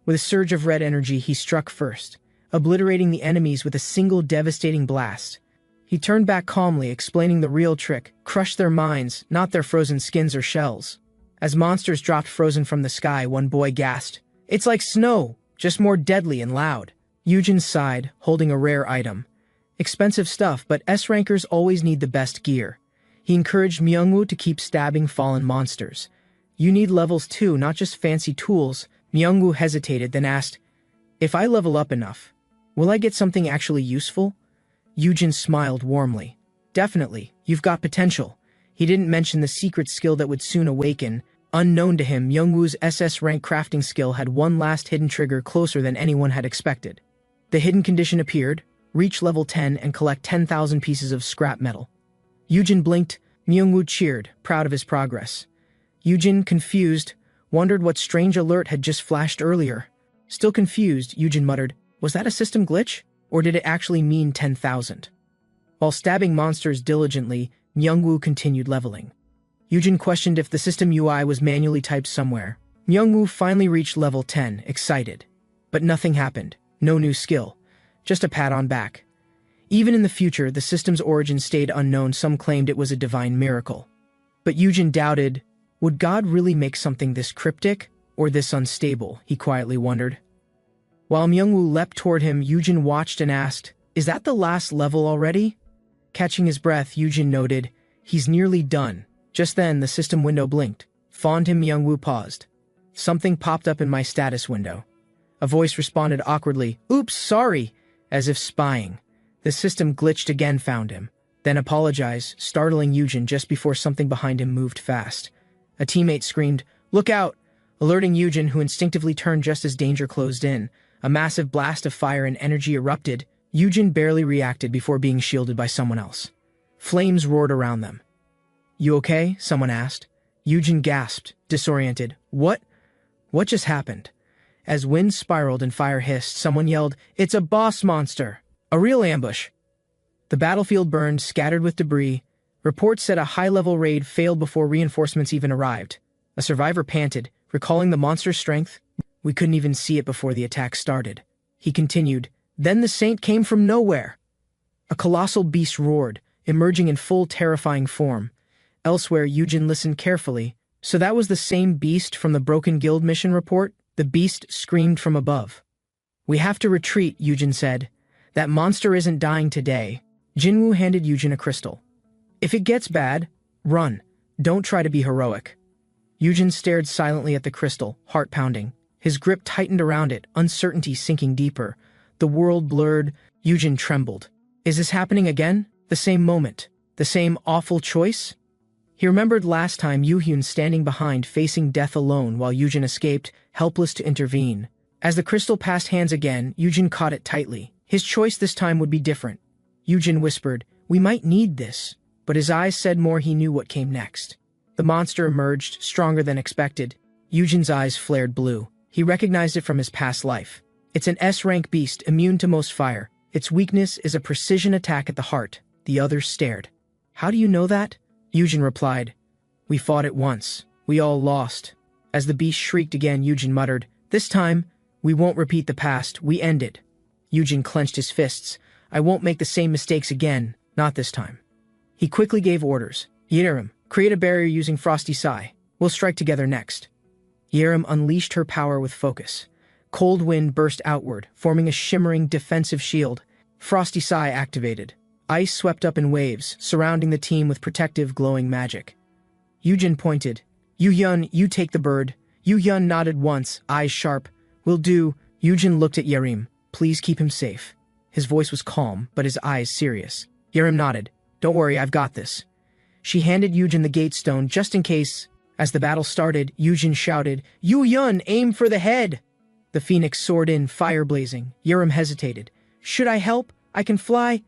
With a surge of red energy, he struck first, obliterating the enemies with a single devastating blast. He turned back calmly, explaining the real trick: crush their minds, not their frozen skins or shells. As monsters dropped frozen from the sky, one boy gasped, "It's like snow, just more deadly and loud." Yujin sighed, holding a rare item. Expensive stuff, but S-rankers always need the best gear. He encouraged Myungwoo to keep stabbing fallen monsters. "You need levels too, not just fancy tools." Myungwoo hesitated, then asked, "If I level up enough, will I get something actually useful?" Yujin smiled warmly. "Definitely, you've got potential." He didn't mention the secret skill that would soon awaken. Unknown to him, Myungwoo's SS rank crafting skill had one last hidden trigger closer than anyone had expected. The hidden condition appeared: reach level 10 and collect 10,000 pieces of scrap metal. Yujin blinked. Myungwoo cheered, proud of his progress. Yujin, confused, wondered what strange alert had just flashed earlier. Still confused, Yujin muttered, "Was that a system glitch? Or did it actually mean 10,000? While stabbing monsters diligently, Myungwoo continued leveling. Yujin questioned if the system UI was manually typed somewhere. Myungwoo finally reached level 10, excited. But nothing happened. No new skill. Just a pat on back. Even in the future, the system's origin stayed unknown. Some claimed it was a divine miracle. But Yujin doubted, would God really make something this cryptic or this unstable, he quietly wondered. While Myungwoo leapt toward him, Yujin watched and asked, is that the last level already? Catching his breath, Yujin noted, he's nearly done. Just then, the system window blinked. Fond him, Myungwoo paused. Something popped up in my status window. A voice responded awkwardly, oops, sorry, as if spying. The system glitched again, found him, then apologized, startling Yujin just before something behind him moved fast. A teammate screamed, look out, alerting Yujin, who instinctively turned just as danger closed in. A massive blast of fire and energy erupted. Yujin barely reacted before being shielded by someone else. Flames roared around them. You okay? Someone asked. Yujin gasped, disoriented. What just happened? As wind spiraled and fire hissed, someone yelled, it's a boss monster! A real ambush! The battlefield burned, scattered with debris. Reports said a high-level raid failed before reinforcements even arrived. A survivor panted, recalling the monster's strength. We couldn't even see it before the attack started. He continued, then the saint came from nowhere. A colossal beast roared, emerging in full terrifying form. Elsewhere, Yujin listened carefully. So that was the same beast from the Broken Guild mission report? The beast screamed from above. We have to retreat, Yujin said. That monster isn't dying today. Jinwoo handed Yujin a crystal. If it gets bad, run. Don't try to be heroic. Yujin stared silently at the crystal, heart pounding. His grip tightened around it, uncertainty sinking deeper. The world blurred. Yujin trembled. Is this happening again? The same moment. The same awful choice? He remembered last time Yoo-hyun standing behind, facing death alone while Yujin escaped, helpless to intervene. As the crystal passed hands again, Yujin caught it tightly. His choice this time would be different. Yujin whispered, we might need this. But his eyes said more. He knew what came next. The monster emerged, stronger than expected. Yujin's eyes flared blue. He recognized it from his past life. It's an S-rank beast, immune to most fire. Its weakness is a precision attack at the heart. The others stared. How do you know that? Yujin replied, we fought it once. We all lost. As the beast shrieked again, Yujin muttered, this time, we won't repeat the past. We end it. Yujin clenched his fists. I won't make the same mistakes again. Not this time. He quickly gave orders. Yerim, create a barrier using Frosty Sai. We'll strike together next. Yerim unleashed her power with focus. Cold wind burst outward, forming a shimmering defensive shield. Frosty Sai activated. Ice swept up in waves, surrounding the team with protective, glowing magic. Yujin pointed. Yoo-hyun, you take the bird. Yoo-hyun nodded once, eyes sharp. Will do. Yujin looked at Yerim. Please keep him safe. His voice was calm, but his eyes serious. Yerim nodded. Don't worry, I've got this. She handed Yujin the gate stone just in case. As the battle started, Yujin shouted, Yoo-hyun, aim for the head! The phoenix soared in, fire blazing. Yerim hesitated. Should I help? I can fly.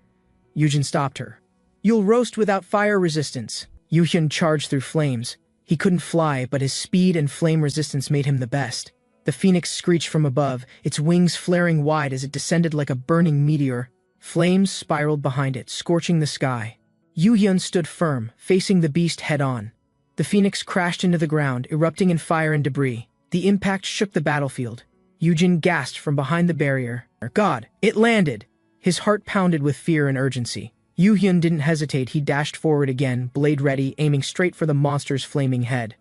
Yujin stopped her. You'll roast without fire resistance. Yoo-hyun charged through flames. He couldn't fly, but his speed and flame resistance made him the best. The phoenix screeched from above, its wings flaring wide as it descended like a burning meteor. Flames spiraled behind it, scorching the sky. Yoo-hyun stood firm, facing the beast head-on. The phoenix crashed into the ground, erupting in fire and debris. The impact shook the battlefield. Yujin gasped from behind the barrier. God, it landed! His heart pounded with fear and urgency. Yoo-hyun didn't hesitate. He dashed forward again, blade ready, aiming straight for the monster's flaming head.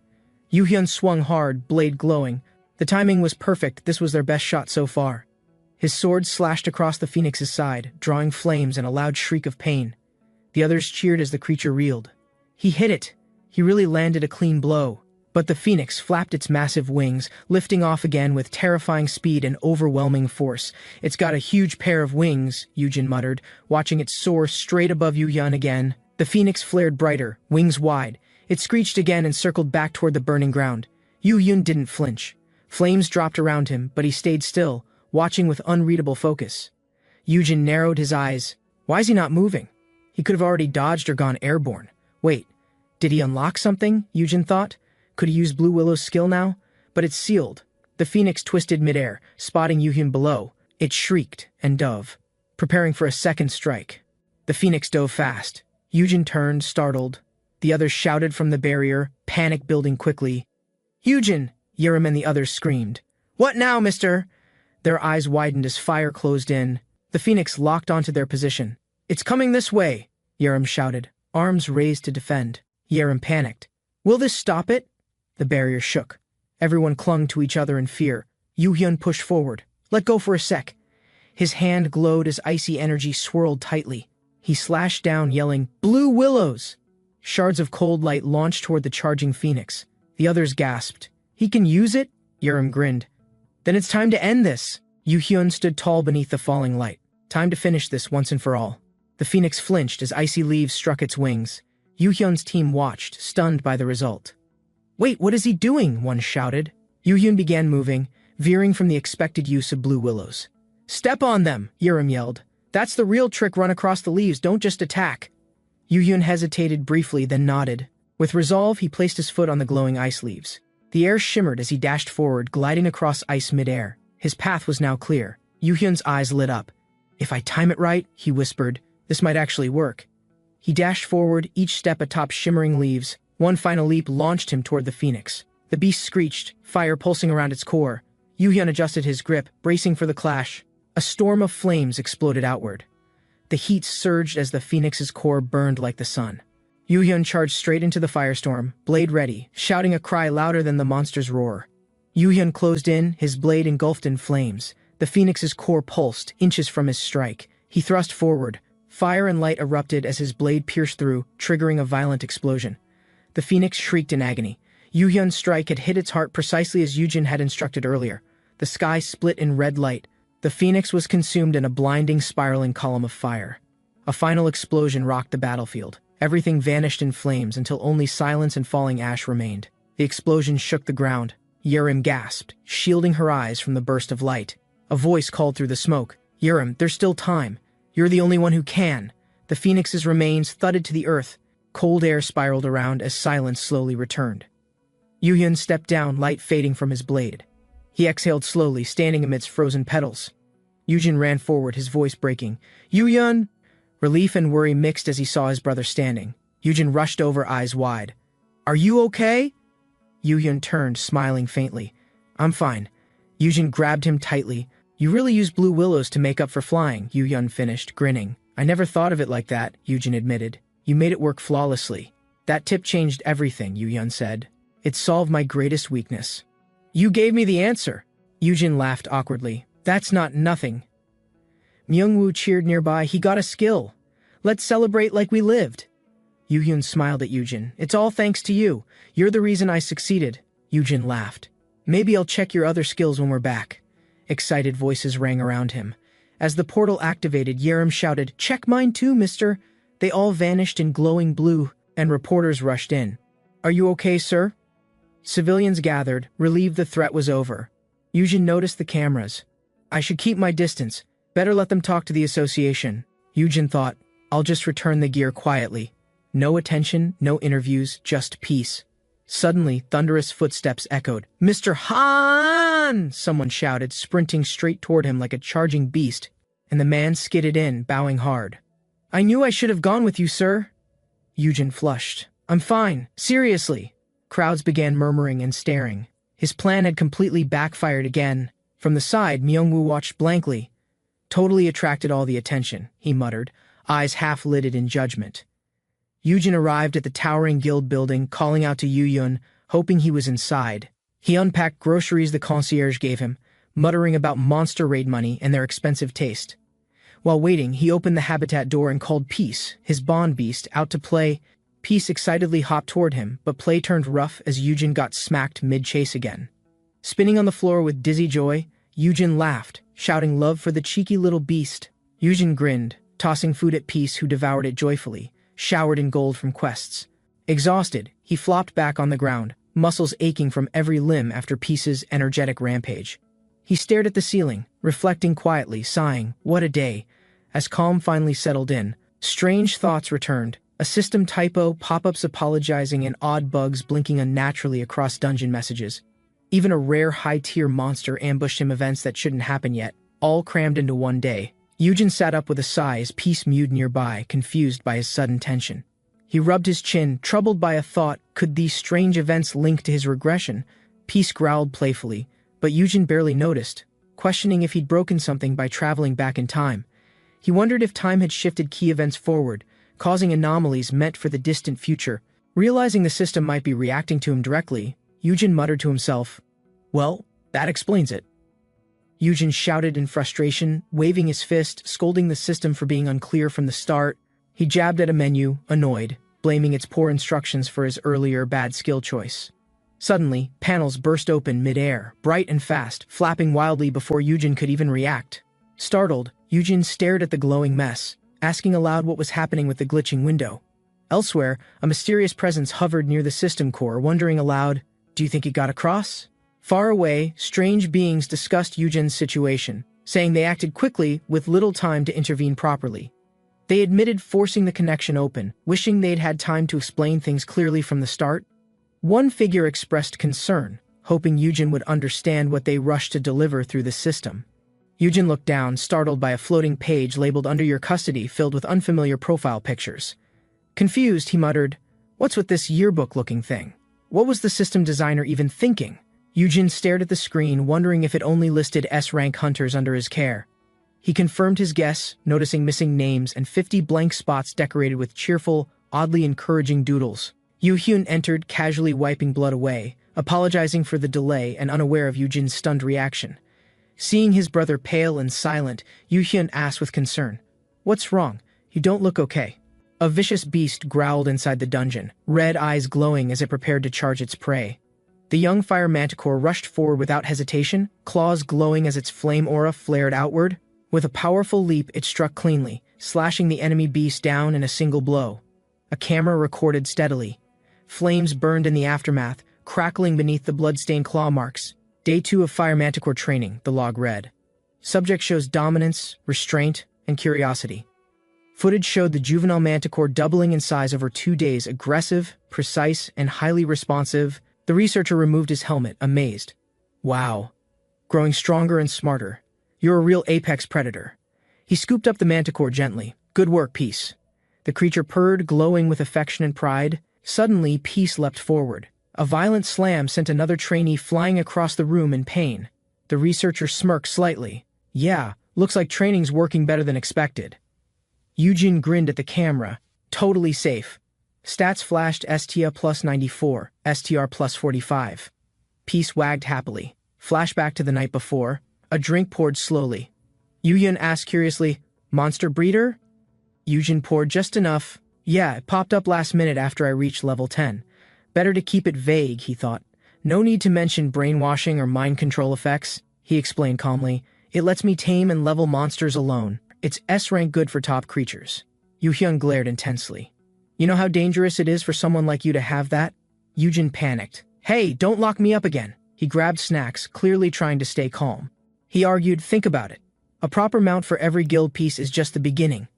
Yoo-hyun swung hard, blade glowing. The timing was perfect. This was their best shot so far. His sword slashed across the phoenix's side, drawing flames and a loud shriek of pain. The others cheered as the creature reeled. He hit it. He really landed a clean blow. But the phoenix flapped its massive wings, lifting off again with terrifying speed and overwhelming force. It's got a huge pair of wings, Yujin muttered, watching it soar straight above Yoo-hyun again. The phoenix flared brighter, wings wide. It screeched again and circled back toward the burning ground. Yoo-hyun didn't flinch. Flames dropped around him, but he stayed still, watching with unreadable focus. Yujin narrowed his eyes. Why is he not moving? He could have already dodged or gone airborne. Wait, did he unlock something? Yujin thought. Could he use Blue Willow's skill now? But it's sealed. The phoenix twisted midair, spotting Yoo-hyun below. It shrieked and dove, preparing for a second strike. The phoenix dove fast. Yujin turned, startled. The others shouted from the barrier, panic building quickly. Yujin! Yerim and the others screamed. "What now, mister?" Their eyes widened as fire closed in. The phoenix locked onto their position. "It's coming this way," Yerim shouted, arms raised to defend. Yerim panicked. "Will this stop it?" The barrier shook. Everyone clung to each other in fear. Yu-hyun pushed forward. "Let go for a sec." His hand glowed as icy energy swirled tightly. He slashed down, yelling, "Blue willows!" Shards of cold light launched toward the charging phoenix. The others gasped. "He can use it?" Yerim grinned. "Then it's time to end this." Yu-hyun stood tall beneath the falling light. Time to finish this once and for all. The phoenix flinched as icy leaves struck its wings. Yu-hyun's team watched, stunned by the result. "Wait, what is he doing?" one shouted. Yu-hyun began moving, veering from the expected use of blue willows. "Step on them," Yerim yelled. "That's the real trick, run across the leaves, don't just attack." Yu-hyun hesitated briefly, then nodded. With resolve, he placed his foot on the glowing ice leaves. The air shimmered as he dashed forward, gliding across ice midair. His path was now clear. Yu-hyun's eyes lit up. "If I time it right," he whispered, "this might actually work." He dashed forward, each step atop shimmering leaves. One final leap launched him toward the phoenix. The beast screeched, fire pulsing around its core. Yu-hyun adjusted his grip, bracing for the clash. A storm of flames exploded outward. The heat surged as the phoenix's core burned like the sun. Yu-hyun charged straight into the firestorm, blade ready, shouting a cry louder than the monster's roar. Yu-hyun closed in, his blade engulfed in flames. The phoenix's core pulsed, inches from his strike. He thrust forward. Fire and light erupted as his blade pierced through, triggering a violent explosion. The phoenix shrieked in agony. Yu-hyun's strike had hit its heart precisely as Yujin had instructed earlier. The sky split in red light. The phoenix was consumed in a blinding, spiraling column of fire. A final explosion rocked the battlefield. Everything vanished in flames until only silence and falling ash remained. The explosion shook the ground. Yerim gasped, shielding her eyes from the burst of light. A voice called through the smoke. "Yerim, there's still time. You're the only one who can." The phoenix's remains thudded to the earth. Cold air spiraled around as silence slowly returned. Yu-hyun stepped down, light fading from his blade. He exhaled slowly, standing amidst frozen petals. Yujin ran forward, his voice breaking. "Yu-hyun!" Relief and worry mixed as he saw his brother standing. Yujin rushed over, eyes wide. "Are you okay?" Yu-hyun turned, smiling faintly. "I'm fine." Yujin grabbed him tightly. "You really use blue willows to make up for flying," Yu-hyun finished, grinning. "I never thought of it like that," Yujin admitted. "You made it work flawlessly." "That tip changed everything," Yu-hyun said. "It solved my greatest weakness." "You gave me the answer." Yujin laughed awkwardly. "That's not nothing." Myung-woo cheered nearby. "He got a skill. Let's celebrate like we lived." Yu-hyun smiled at Yujin. "It's all thanks to you. You're the reason I succeeded." Yujin laughed. "Maybe I'll check your other skills when we're back." Excited voices rang around him. As the portal activated, Yerim shouted, "Check mine too, mister." They all vanished in glowing blue, and reporters rushed in. "Are you okay, sir?" Civilians gathered, relieved the threat was over. Yujin noticed the cameras. "I should keep my distance. Better let them talk to the association." Yujin thought, "I'll just return the gear quietly. No attention, no interviews, just peace." Suddenly, thunderous footsteps echoed. "Mr. Han!" someone shouted, sprinting straight toward him like a charging beast, and the man skidded in, bowing hard. "I knew I should have gone with you, sir." Yujin flushed. "I'm fine, seriously." Crowds began murmuring and staring. His plan had completely backfired again. From the side, Myung-woo watched blankly. "Totally attracted all the attention," he muttered, eyes half-lidded in judgment. Yujin arrived at the towering guild building, calling out to Yu-hyun, hoping he was inside. He unpacked groceries the concierge gave him, muttering about monster raid money and their expensive taste. While waiting, he opened the habitat door and called Peace, his bond beast, out to play. Peace excitedly hopped toward him, but play turned rough as Yujin got smacked mid-chase again. Spinning on the floor with dizzy joy, Yujin laughed, shouting love for the cheeky little beast. Yujin grinned, tossing food at Peace, who devoured it joyfully, showered in gold from quests. Exhausted, he flopped back on the ground, muscles aching from every limb after Peace's energetic rampage. He stared at the ceiling, reflecting quietly, sighing, "What a day." As calm finally settled in, strange thoughts returned. A system typo, pop-ups apologizing, and odd bugs blinking unnaturally across dungeon messages. Even a rare high-tier monster ambushed him, events that shouldn't happen yet, all crammed into one day. Yujin sat up with a sigh as Peace mewed nearby, confused by his sudden tension. He rubbed his chin, troubled by a thought. Could these strange events link to his regression? Peace growled playfully, but Yujin barely noticed, questioning if he'd broken something by traveling back in time. He wondered if time had shifted key events forward, causing anomalies meant for the distant future. Realizing the system might be reacting to him directly, Yujin muttered to himself, "Well, that explains it." Yujin shouted in frustration, waving his fist, scolding the system for being unclear from the start. He jabbed at a menu, annoyed, blaming its poor instructions for his earlier bad skill choice. Suddenly, panels burst open mid-air, bright and fast, flapping wildly before Yujin could even react. Startled, Yujin stared at the glowing mess, asking aloud what was happening with the glitching window. Elsewhere, a mysterious presence hovered near the system core, wondering aloud, "Do you think it got across?" Far away, strange beings discussed Yujin's situation, saying they acted quickly with little time to intervene properly. They admitted forcing the connection open, wishing they'd had time to explain things clearly from the start. One figure expressed concern, hoping Yujin would understand what they rushed to deliver through the system. Yujin looked down, startled by a floating page labeled "Under Your Custody" filled with unfamiliar profile pictures. Confused, he muttered, "What's with this yearbook-looking thing? What was the system designer even thinking?" Yujin stared at the screen, wondering if it only listed S-rank hunters under his care. He confirmed his guess, noticing missing names and 50 blank spots decorated with cheerful, oddly encouraging doodles. Yu-hyun entered, casually wiping blood away, apologizing for the delay and unaware of Yujin's stunned reaction. Seeing his brother pale and silent, Yu-hyun asked with concern, "What's wrong? You don't look okay." A vicious beast growled inside the dungeon, red eyes glowing as it prepared to charge its prey. The young fire manticore rushed forward without hesitation, claws glowing as its flame aura flared outward. With a powerful leap, it struck cleanly, slashing the enemy beast down in a single blow. A camera recorded steadily. Flames burned in the aftermath, crackling beneath the blood-stained claw marks. Day 2 of Fire Manticore training, the log read. Subject shows dominance, restraint, and curiosity. Footage showed the juvenile manticore doubling in size over 2 days, aggressive, precise, and highly responsive. The researcher removed his helmet, amazed. "Wow. Growing stronger and smarter. You're a real apex predator." He scooped up the manticore gently. "Good work, Peace." The creature purred, glowing with affection and pride. Suddenly, Peace leapt forward. A violent slam sent another trainee flying across the room in pain. The researcher smirked slightly. "Yeah, looks like training's working better than expected." Yujin grinned at the camera. "Totally safe." Stats flashed STR plus 94, STR plus 45. Peace wagged happily. Flashback to the night before. A drink poured slowly. Yu-hyun asked curiously, "Monster breeder?" Yujin poured just enough. "Yeah, it popped up last minute after I reached level 10. Better to keep it vague," he thought. "No need to mention brainwashing or mind control effects," he explained calmly. "It lets me tame and level monsters alone. It's S-rank good for top creatures." Yu-hyun glared intensely. "You know how dangerous it is for someone like you to have that?" Yujin panicked. "Hey, don't lock me up again." He grabbed snacks, clearly trying to stay calm. He argued, "Think about it. A proper mount for every guild piece is just the beginning.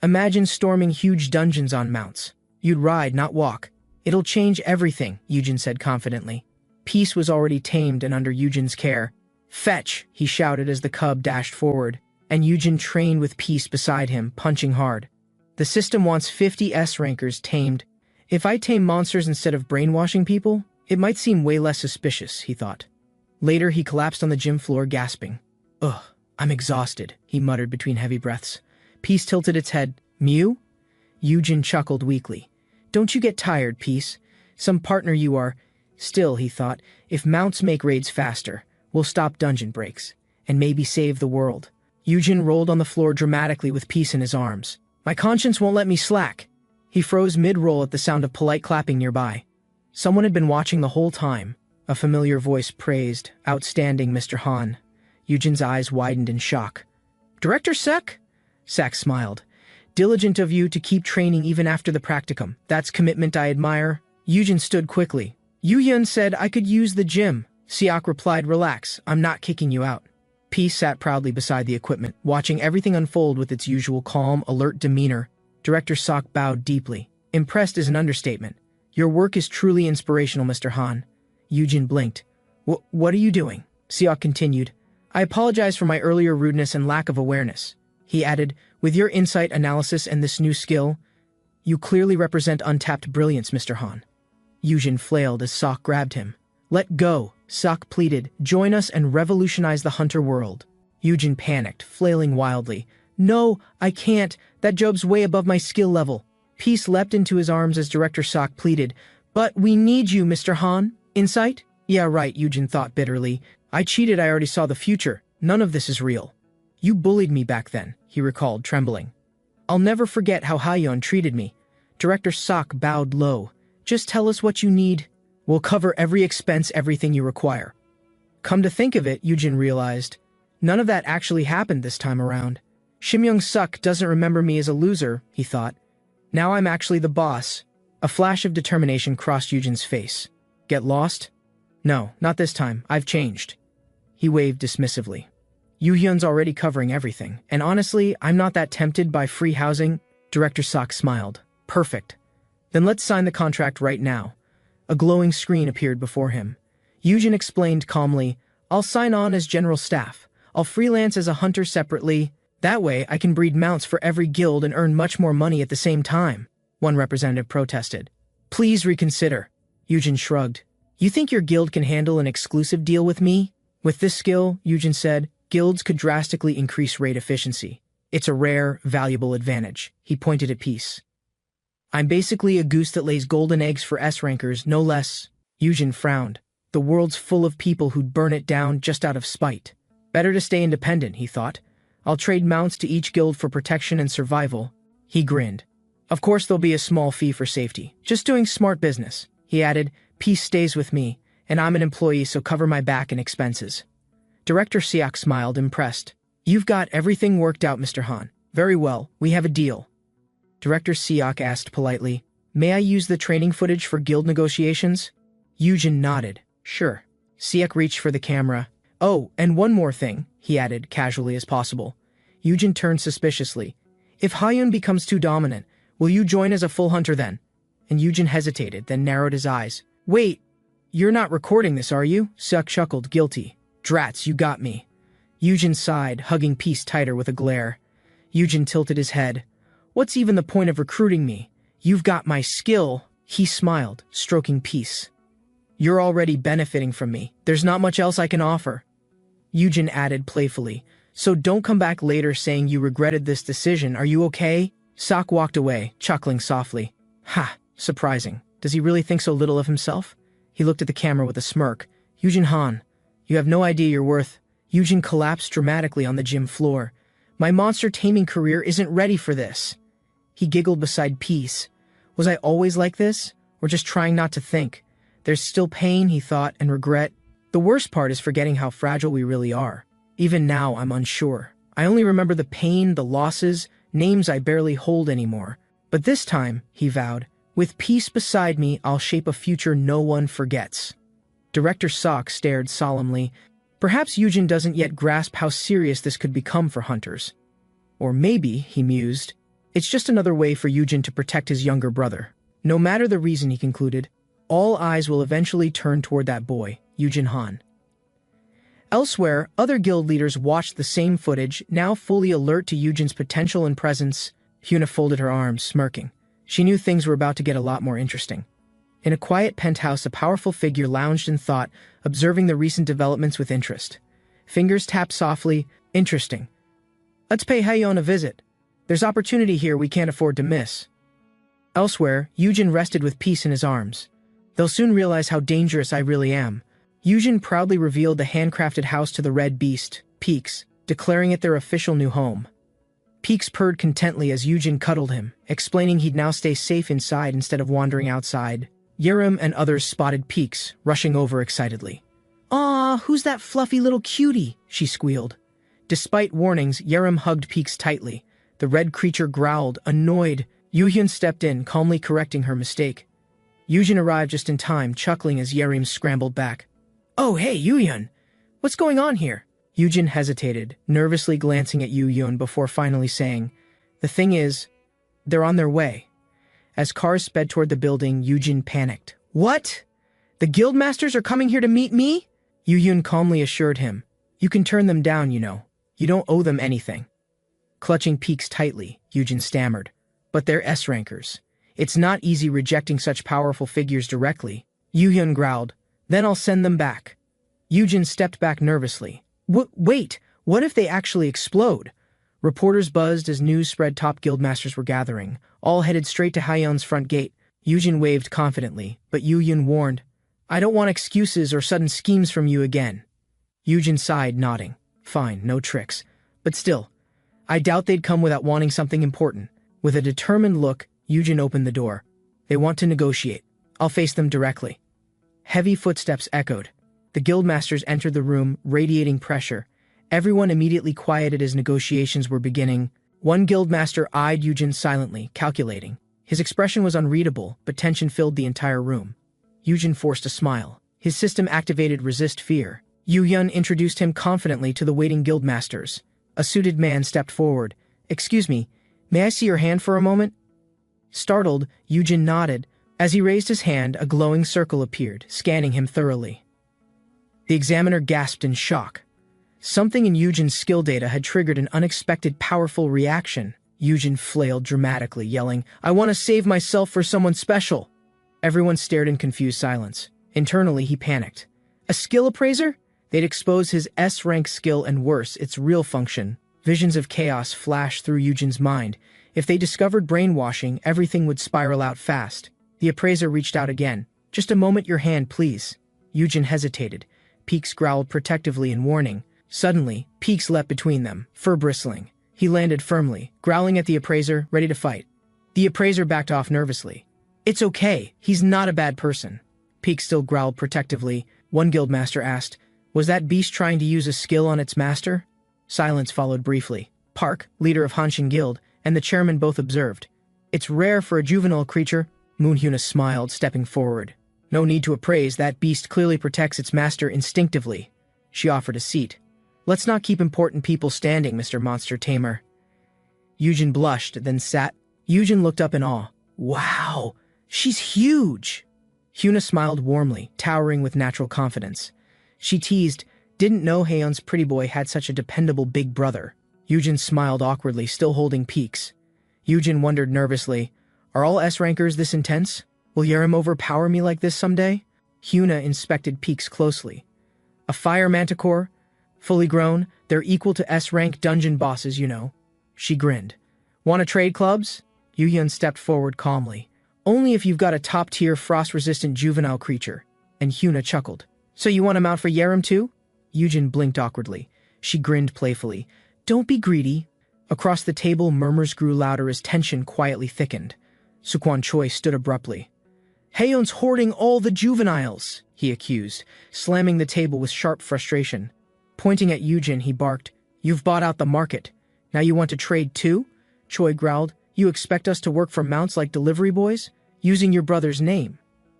Imagine storming huge dungeons on mounts. You'd ride, not walk. It'll change everything," Yujin said confidently. Peace was already tamed and under Yujin's care. "Fetch," he shouted as the cub dashed forward, and Yujin trained with Peace beside him, punching hard. The system wants 50 S-rankers tamed. If I tame monsters instead of brainwashing people, it might seem way less suspicious, he thought. Later, he collapsed on the gym floor, gasping. "Ugh, I'm exhausted," he muttered between heavy breaths. Peace tilted its head. "Mew?" Yujin chuckled weakly. "Don't you get tired, Peace. Some partner you are. Still," he thought, "if mounts make raids faster, we'll stop dungeon breaks, and maybe save the world." Yujin rolled on the floor dramatically with Peace in his arms. "My conscience won't let me slack." He froze mid-roll at the sound of polite clapping nearby. Someone had been watching the whole time. A familiar voice praised, "Outstanding, Mr. Han." Yujin's eyes widened in shock. "Director Sek?" Sek smiled. "Diligent of you to keep training even after the practicum. That's commitment I admire." Yujin stood quickly. "Yu-hyun said I could use the gym." Siak replied, "Relax, I'm not kicking you out." Peace sat proudly beside the equipment, watching everything unfold with its usual calm, alert demeanor. Director Sok bowed deeply. "Impressed is an understatement. Your work is truly inspirational, Mr. Han." Yujin blinked. What are you doing?" Siak continued. "I apologize for my earlier rudeness and lack of awareness." He added, "With your insight, analysis, and this new skill, you clearly represent untapped brilliance, Mr. Han." Yujin flailed as Sok grabbed him. "Let go," Sok pleaded, "Join us and revolutionize the hunter world." Yujin panicked, flailing wildly. "No, I can't. That job's way above my skill level." Peace leapt into his arms as Director Sok pleaded, "But we need you, Mr. Han. Insight?" "Yeah, right," Yujin thought bitterly. "I cheated, I already saw the future. None of this is real." "You bullied me back then," he recalled, trembling. "I'll never forget how Hayon treated me." Director Sok bowed low. "Just tell us what you need. We'll cover every expense, everything you require." Come to think of it, Yujin realized, none of that actually happened this time around. Shimyoung-suk doesn't remember me as a loser, he thought. Now I'm actually the boss. A flash of determination crossed Yujin's face. Get lost? No, not this time. I've changed. He waved dismissively. Yoo-hyun's already covering everything, and honestly, I'm not that tempted by free housing. Director Sok smiled. Perfect. Then let's sign the contract right now. A glowing screen appeared before him. Yujin explained calmly, I'll sign on as general staff. I'll freelance as a hunter separately. That way, I can breed mounts for every guild and earn much more money at the same time. One representative protested. Please reconsider. Yujin shrugged. You think your guild can handle an exclusive deal with me? With this skill, Yujin said, guilds could drastically increase raid efficiency. It's a rare, valuable advantage. He pointed at Peace. I'm basically a goose that lays golden eggs for S-rankers, no less. Yujin frowned. The world's full of people who'd burn it down just out of spite. Better to stay independent, he thought. I'll trade mounts to each guild for protection and survival. He grinned. Of course there'll be a small fee for safety. Just doing smart business. He added, Peace stays with me, and I'm an employee, so cover my back and expenses. Director Siak smiled, impressed. You've got everything worked out, Mr. Han. Very well, we have a deal. Director Siak asked politely, May I use the training footage for guild negotiations? Yujin nodded. Sure. Siak reached for the camera. Oh, and one more thing, he added, casually as possible. Yujin turned suspiciously. If Hayun becomes too dominant, will you join as a full hunter then? And Yujin hesitated, then narrowed his eyes. Wait, you're not recording this, are you? Siak chuckled, guilty. Drats, you got me. Yujin sighed, hugging Peace tighter with a glare. Yujin tilted his head. What's even the point of recruiting me? You've got my skill. He smiled, stroking Peace. You're already benefiting from me. There's not much else I can offer. Yujin added playfully, so don't come back later saying you regretted this decision, are you okay? Sok walked away, chuckling softly. Ha, surprising. Does he really think so little of himself? He looked at the camera with a smirk. Yujin Han, you have no idea your worth. Yujin collapsed dramatically on the gym floor. My monster taming career isn't ready for this. He giggled beside Peace. Was I always like this? Or just trying not to think? There's still pain, he thought, and regret. The worst part is forgetting how fragile we really are. Even now, I'm unsure. I only remember the pain, the losses, names I barely hold anymore. But this time, he vowed, with Peace beside me, I'll shape a future no one forgets. Director Sok stared solemnly. Perhaps Yujin doesn't yet grasp how serious this could become for hunters. Or maybe, he mused, it's just another way for Yujin to protect his younger brother. No matter the reason, he concluded, all eyes will eventually turn toward that boy, Yujin Han. Elsewhere, other guild leaders watched the same footage, now fully alert to Yujin's potential and presence. Hyuna folded her arms, smirking. She knew things were about to get a lot more interesting. In a quiet penthouse, a powerful figure lounged in thought, observing the recent developments with interest. Fingers tapped softly. Interesting. Let's pay Haeyeon a visit. There's opportunity here we can't afford to miss. Elsewhere, Yujin rested with Peace in his arms. They'll soon realize how dangerous I really am. Yujin proudly revealed the handcrafted house to the red beast, Peaks, declaring it their official new home. Peaks purred contently as Yujin cuddled him, explaining he'd now stay safe inside instead of wandering outside. Yerim and others spotted Peaks, rushing over excitedly. Aw, who's that fluffy little cutie? She squealed. Despite warnings, Yerim hugged Peaks tightly. The red creature growled, annoyed. Yoohyun stepped in, calmly correcting her mistake. Yujin arrived just in time, chuckling as Yerim scrambled back. Oh, hey, Yoohyun! What's going on here? Yujin hesitated, nervously glancing at Yoohyun before finally saying, The thing is, they're on their way. As cars sped toward the building, Yujin panicked. What? The guildmasters are coming here to meet me? Yoohyun calmly assured him. You can turn them down, you know. You don't owe them anything. Clutching Peaks tightly, Yujin stammered. But they're S-rankers. It's not easy rejecting such powerful figures directly. Yoohyun growled. Then I'll send them back. Yujin stepped back nervously. Wait, what if they actually explode? Reporters buzzed as news spread top guildmasters were gathering, all headed straight to Haeyeon's front gate. Yujin waved confidently, but Yuyun warned, I don't want excuses or sudden schemes from you again. Yujin sighed, nodding. Fine, no tricks. But still, I doubt they'd come without wanting something important. With a determined look, Yujin opened the door. They want to negotiate. I'll face them directly. Heavy footsteps echoed. The guildmasters entered the room, radiating pressure. Everyone immediately quieted as negotiations were beginning. One guildmaster eyed Yujin silently, calculating. His expression was unreadable, but tension filled the entire room. Yujin forced a smile. His system activated resist fear. Yuyun introduced him confidently to the waiting guildmasters. A suited man stepped forward. Excuse me, may I see your hand for a moment? Startled, Yujin nodded. As he raised his hand, a glowing circle appeared, scanning him thoroughly. The examiner gasped in shock. Something in Yujin's skill data had triggered an unexpected powerful reaction. Yujin flailed dramatically, yelling, I want to save myself for someone special. Everyone stared in confused silence. Internally, he panicked. A skill appraiser? They'd expose his S-rank skill and worse, its real function. Visions of chaos flashed through Yujin's mind. If they discovered brainwashing, everything would spiral out fast. The appraiser reached out again. Just a moment, your hand, please. Yujin hesitated. Peaks growled protectively in warning. Suddenly, Peaks leapt between them, fur bristling. He landed firmly, growling at the appraiser, ready to fight. The appraiser backed off nervously. It's okay, he's not a bad person. Peaks still growled protectively. One guildmaster asked, was that beast trying to use a skill on its master? Silence followed briefly. Park, leader of Hanshin Guild, and the chairman both observed. It's rare for a juvenile creature. Moonhyuna smiled, stepping forward. No need to appraise, that beast clearly protects its master instinctively. She offered a seat. Let's not keep important people standing, Mr. Monster Tamer. Yujin blushed, then sat. Yujin looked up in awe. Wow, she's huge! Hyuna smiled warmly, towering with natural confidence. She teased, didn't know Haeyeon's pretty boy had such a dependable big brother. Yujin smiled awkwardly, still holding Peaks. Yujin wondered nervously, are all S-rankers this intense? Will Yerim overpower me like this someday? Hyuna inspected Peaks closely. A fire manticore? Fully grown, they're equal to S-rank dungeon bosses, you know. She grinned. Want to trade clubs? Yuhyun stepped forward calmly. Only if you've got a top-tier frost-resistant juvenile creature. And Hyuna chuckled. So you want to mount for Yerim too? Yujin blinked awkwardly. She grinned playfully. Don't be greedy. Across the table, murmurs grew louder as tension quietly thickened. Sukwon Choi stood abruptly. Haeyeon's hoarding all the juveniles, he accused, slamming the table with sharp frustration. Pointing at Yujin, he barked, You've bought out the market. Now you want to trade too? Choi growled, You expect us to work for mounts like delivery boys? Using your brother's name.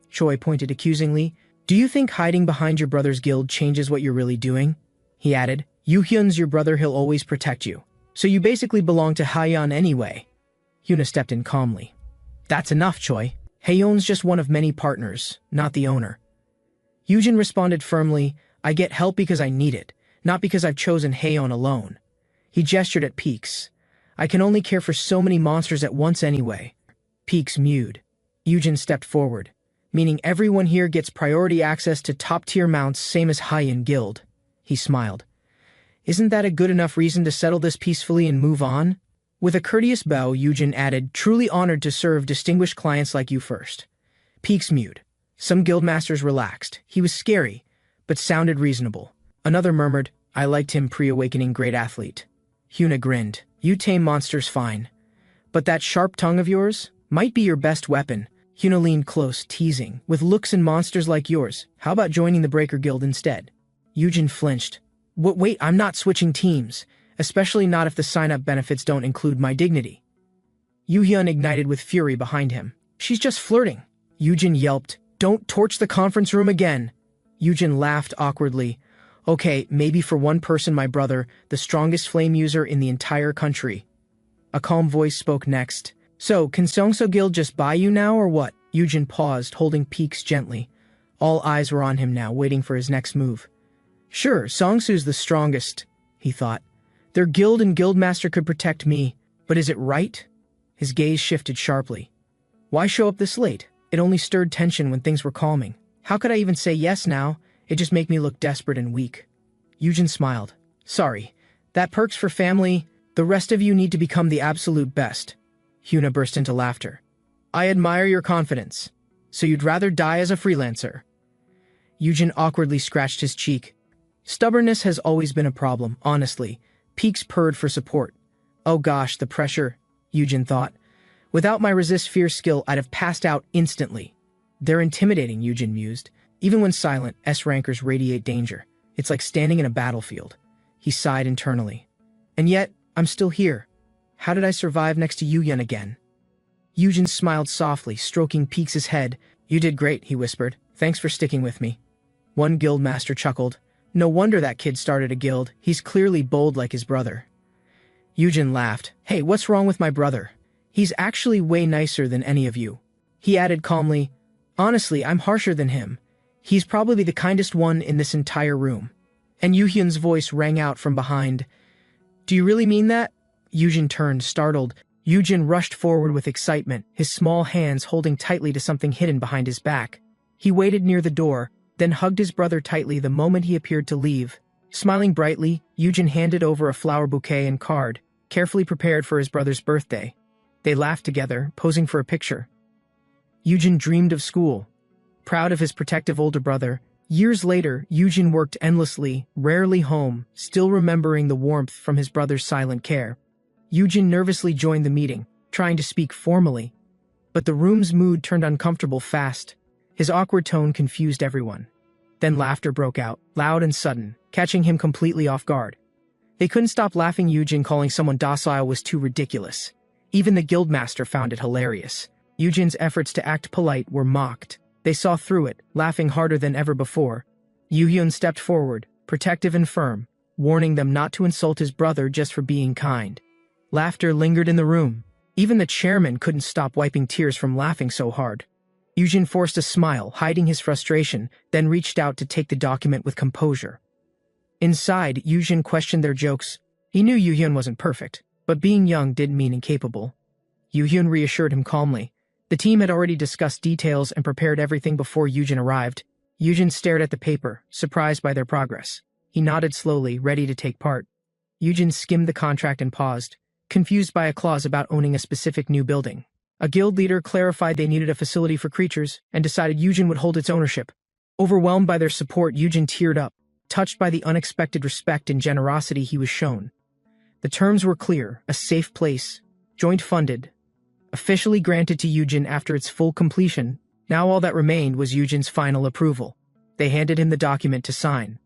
Choi pointed accusingly, Do you think hiding behind your brother's guild changes what you're really doing? He added, Yuhyun's your brother, he'll always protect you. So you basically belong to Haeyeon anyway. Hyuna stepped in calmly. That's enough, Choi. Haeyeon's just one of many partners, not the owner. Yujin responded firmly, I get help because I need it, not because I've chosen Haeyeon alone. He gestured at Peaks. I can only care for so many monsters at once anyway. Peaks mewed. Yujin stepped forward, meaning everyone here gets priority access to top-tier mounts, same as Haeyeon Guild. He smiled. Isn't that a good enough reason to settle this peacefully and move on? With a courteous bow, Yujin added, Truly honored to serve distinguished clients like you first. Peaks mewed. Some guildmasters relaxed. He was scary, but sounded reasonable. Another murmured, I liked him pre-awakening great athlete. Hyuna grinned. You tame monsters fine. But that sharp tongue of yours might be your best weapon. Hyuna leaned close, teasing. With looks and monsters like yours, how about joining the Breaker Guild instead? Yujin flinched. Wait, I'm not switching teams. Especially not if the sign-up benefits don't include my dignity. Yuhyun ignited with fury behind him. She's just flirting. Yujin yelped, Don't torch the conference room again. Yujin laughed awkwardly. Okay, maybe for one person, my brother, the strongest flame user in the entire country. A calm voice spoke next. So, can Seongso Guild just buy you now or what? Yujin paused, holding Peaks gently. All eyes were on him now, waiting for his next move. Sure, Seongsu's the strongest, he thought. Their guild and guildmaster could protect me, but is it right? His gaze shifted sharply. Why show up this late? It only stirred tension when things were calming. How could I even say yes now? It just make me look desperate and weak. Yujin smiled. Sorry. That perks for family. The rest of you need to become the absolute best. Hyuna burst into laughter. I admire your confidence. So you'd rather die as a freelancer? Yujin awkwardly scratched his cheek. Stubbornness has always been a problem, honestly. Peaks purred for support. Oh gosh, the pressure, Yujin thought. Without my resist fear skill, I'd have passed out instantly. They're intimidating, Yujin mused. Even when silent, S-rankers radiate danger. It's like standing in a battlefield. He sighed internally. And yet, I'm still here. How did I survive next to Yuyun again? Yujin smiled softly, stroking Peaks' head. You did great, he whispered. Thanks for sticking with me. One guild master chuckled. No wonder that kid started a guild. He's clearly bold like his brother. Yujin laughed. Hey, what's wrong with my brother? He's actually way nicer than any of you. He added calmly, honestly, I'm harsher than him. He's probably the kindest one in this entire room. And Yuhyun's voice rang out from behind. Do you really mean that? Yujin turned, startled. Yujin rushed forward with excitement, his small hands holding tightly to something hidden behind his back. He waited near the door, then hugged his brother tightly the moment he appeared to leave. Smiling brightly, Yujin handed over a flower bouquet and card, carefully prepared for his brother's birthday. They laughed together, posing for a picture. Yujin dreamed of school. Proud of his protective older brother, years later, Yujin worked endlessly, rarely home, still remembering the warmth from his brother's silent care. Yujin nervously joined the meeting, trying to speak formally. But the room's mood turned uncomfortable fast. His awkward tone confused everyone. Then laughter broke out, loud and sudden, catching him completely off guard. They couldn't stop laughing. Yujin calling someone docile was too ridiculous. Even the guildmaster found it hilarious. Yujin's efforts to act polite were mocked. They saw through it, laughing harder than ever before. Yuhyun stepped forward, protective and firm, warning them not to insult his brother just for being kind. Laughter lingered in the room. Even the chairman couldn't stop wiping tears from laughing so hard. Yujin forced a smile, hiding his frustration, then reached out to take the document with composure. Inside, Yujin questioned their jokes. He knew Yuhyun wasn't perfect, but being young didn't mean incapable. Yuhyun reassured him calmly. The team had already discussed details and prepared everything before Yujin arrived. Yujin stared at the paper, surprised by their progress. He nodded slowly, ready to take part. Yujin skimmed the contract and paused, confused by a clause about owning a specific new building. A guild leader clarified they needed a facility for creatures and decided Yujin would hold its ownership. Overwhelmed by their support, Yujin teared up, touched by the unexpected respect and generosity he was shown. The terms were clear: a safe place, joint funded, officially granted to Yujin after its full completion. Now all that remained was Yujin's final approval. They handed him the document to sign.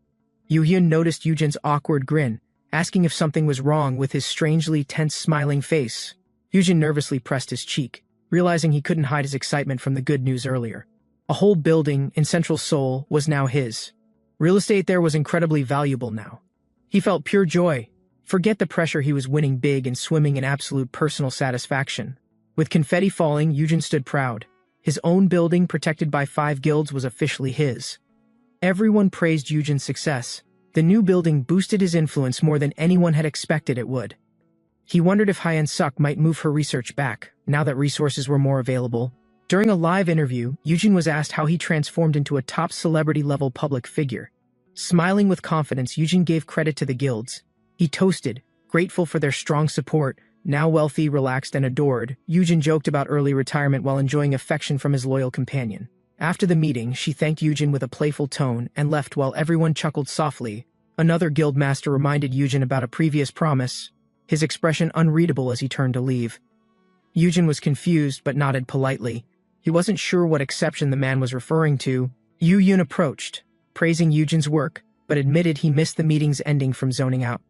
Yuhyun noticed Yujin's awkward grin, asking if something was wrong with his strangely tense smiling face. Yujin nervously pressed his cheek, realizing he couldn't hide his excitement from the good news earlier. A whole building in Central Seoul was now his. Real estate there was incredibly valuable now. He felt pure joy. Forget the pressure, he was winning big and swimming in absolute personal satisfaction. With confetti falling, Yujin stood proud. His own building, protected by 5 guilds, was officially his. Everyone praised Yujin's success. The new building boosted his influence more than anyone had expected it would. He wondered if Hyeon-suk might move her research back, now that resources were more available. During a live interview, Yujin was asked how he transformed into a top celebrity-level public figure. Smiling with confidence, Yujin gave credit to the guilds. He toasted, grateful for their strong support. Now wealthy, relaxed, and adored, Yujin joked about early retirement while enjoying affection from his loyal companion. After the meeting, she thanked Yujin with a playful tone and left while everyone chuckled softly. Another guild master reminded Yujin about a previous promise, his expression unreadable as he turned to leave. Yujin was confused but nodded politely. He wasn't sure what exception the man was referring to. Yuhyun approached, praising Yujin's work, but admitted he missed the meeting's ending from zoning out.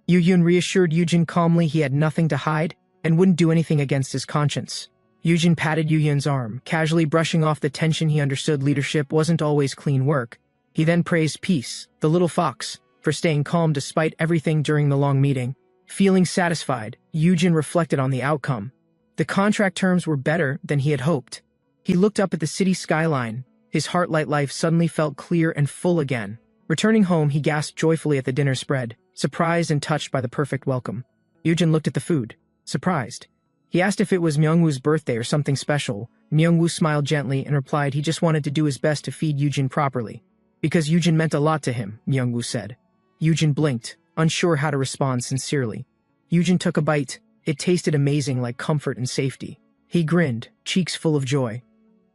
Yuhyun reassured Yujin calmly he had nothing to hide and wouldn't do anything against his conscience. Yujin patted Yuhyun's arm, casually brushing off the tension. He understood leadership wasn't always clean work. He then praised Peace, the little fox, for staying calm despite everything during the long meeting. Feeling satisfied, Yujin reflected on the outcome. The contract terms were better than he had hoped. He looked up at the city skyline. His heart-light life suddenly felt clear and full again. Returning home, he gasped joyfully at the dinner spread, surprised and touched by the perfect welcome. Yujin looked at the food, surprised. He asked if it was Myungwoo's birthday or something special. Myungwoo smiled gently and replied he just wanted to do his best to feed Yujin properly. Because Yujin meant a lot to him, Myungwoo said. Yujin blinked, unsure how to respond sincerely. Yujin took a bite. It tasted amazing, like comfort and safety. He grinned, cheeks full of joy.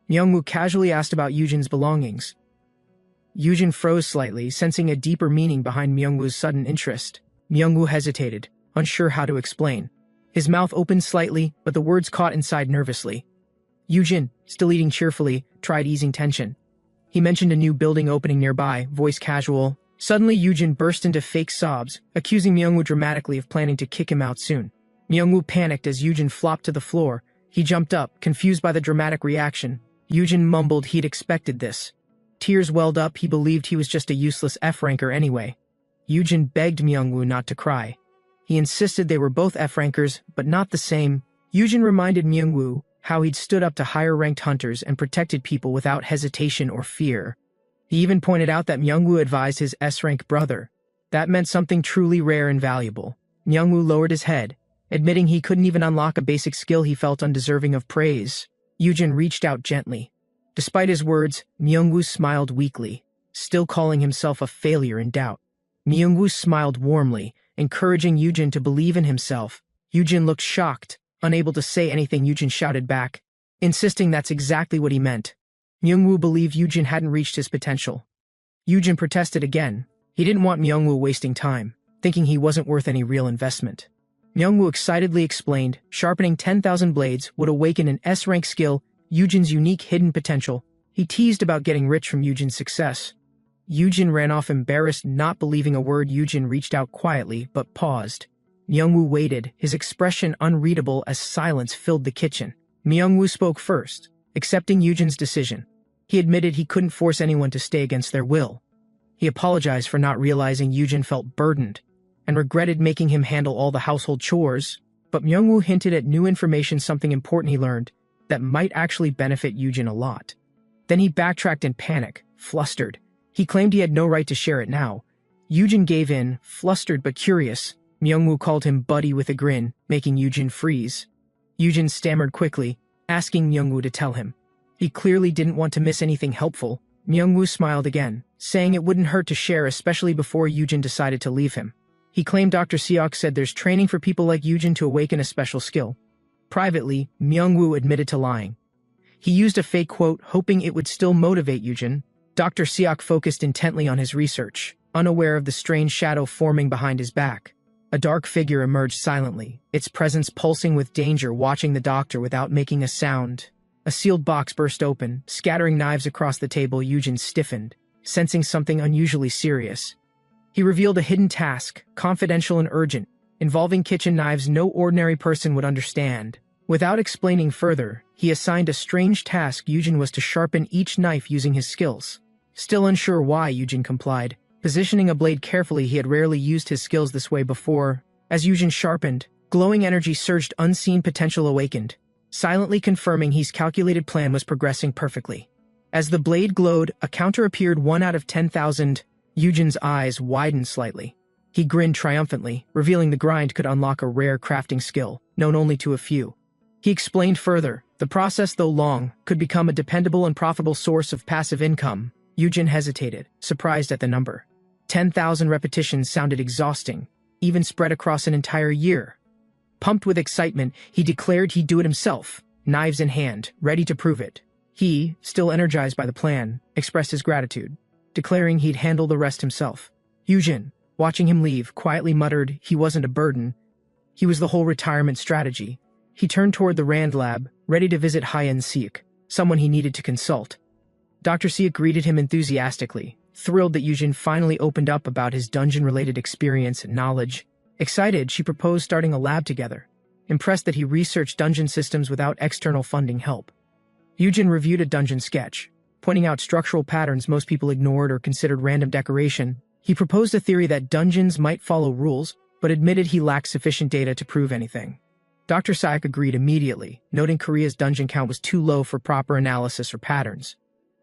Myungwoo casually asked about Yujin's belongings. Yujin froze slightly, sensing a deeper meaning behind Myungwoo's sudden interest. Myungwoo hesitated, unsure how to explain. His mouth opened slightly, but the words caught inside nervously. Yujin, still eating cheerfully, tried easing tension. He mentioned a new building opening nearby, voice casual. Suddenly Yujin burst into fake sobs, accusing Myungwoo dramatically of planning to kick him out soon. Myungwoo panicked as Yujin flopped to the floor. He jumped up, confused by the dramatic reaction. Yujin mumbled he'd expected this. Tears welled up. He believed he was just a useless F-ranker anyway. Yujin begged Myungwoo not to cry. He insisted they were both F-rankers, but not the same. Yujin reminded Myungwoo how he'd stood up to higher-ranked hunters and protected people without hesitation or fear. He even pointed out that Myungwoo advised his S-rank brother. That meant something truly rare and valuable. Myungwoo lowered his head, admitting he couldn't even unlock a basic skill he felt undeserving of praise. Yujin reached out gently. Despite his words, Myungwoo smiled weakly, still calling himself a failure in doubt. Myungwoo smiled warmly, encouraging Yujin to believe in himself. Yujin looked shocked. Unable to say anything, Yujin shouted back, insisting that's exactly what he meant. Myungwoo believed Yujin hadn't reached his potential. Yujin protested again. He didn't want Myungwoo wasting time, thinking he wasn't worth any real investment. Myungwoo excitedly explained, sharpening 10,000 blades would awaken an S-rank skill, Yujin's unique hidden potential. He teased about getting rich from Yujin's success. Yujin ran off embarrassed, not believing a word. Yujin reached out quietly, but paused. Myungwoo waited, his expression unreadable as silence filled the kitchen. Myungwoo spoke first, accepting Yujin's decision. He admitted he couldn't force anyone to stay against their will. He apologized for not realizing Yujin felt burdened, and regretted making him handle all the household chores, but Myungwoo hinted at new information, something important he learned, that might actually benefit Yujin a lot. Then he backtracked in panic, flustered. He claimed he had no right to share it now. Yujin gave in, flustered but curious. Myungwoo called him buddy with a grin, making Yujin freeze. Yujin stammered quickly, asking Myungwoo to tell him. He clearly didn't want to miss anything helpful. Myungwoo smiled again, saying it wouldn't hurt to share, especially before Yujin decided to leave him. He claimed Dr. Seok said there's training for people like Yujin to awaken a special skill. Privately, Myungwoo admitted to lying. He used a fake quote, hoping it would still motivate Yujin. Dr. Seok focused intently on his research, unaware of the strange shadow forming behind his back. A dark figure emerged silently, its presence pulsing with danger, watching the doctor without making a sound. A sealed box burst open, scattering knives across the table. Yujin stiffened, sensing something unusually serious. He revealed a hidden task, confidential and urgent, involving kitchen knives no ordinary person would understand. Without explaining further, he assigned a strange task. Yujin was to sharpen each knife using his skills. Still unsure why, Yujin complied, positioning a blade carefully. He had rarely used his skills this way before. As Yujin sharpened, glowing energy surged, unseen potential awakened, silently confirming his calculated plan was progressing perfectly. As the blade glowed, a counter appeared, 1 out of 10,000. Yujin's eyes widened slightly. He grinned triumphantly, revealing the grind could unlock a rare crafting skill, known only to a few. He explained further, the process, though long, could become a dependable and profitable source of passive income. Yujin hesitated, surprised at the number. 10,000 repetitions sounded exhausting, even spread across an entire year. Pumped with excitement, he declared he'd do it himself, knives in hand, ready to prove it. He, still energized by the plan, expressed his gratitude, declaring he'd handle the rest himself. Yujin, watching him leave, quietly muttered he wasn't a burden. He was the whole retirement strategy. He turned toward the Rand lab, ready to visit Hayan Seek, someone he needed to consult. Dr. Seek greeted him enthusiastically, thrilled that Yujin finally opened up about his dungeon-related experience and knowledge. Excited, she proposed starting a lab together, impressed that he researched dungeon systems without external funding help. Yujin reviewed a dungeon sketch, pointing out structural patterns most people ignored or considered random decoration. He proposed a theory that dungeons might follow rules, but admitted he lacked sufficient data to prove anything. Dr. Sayak agreed immediately, noting Korea's dungeon count was too low for proper analysis or patterns.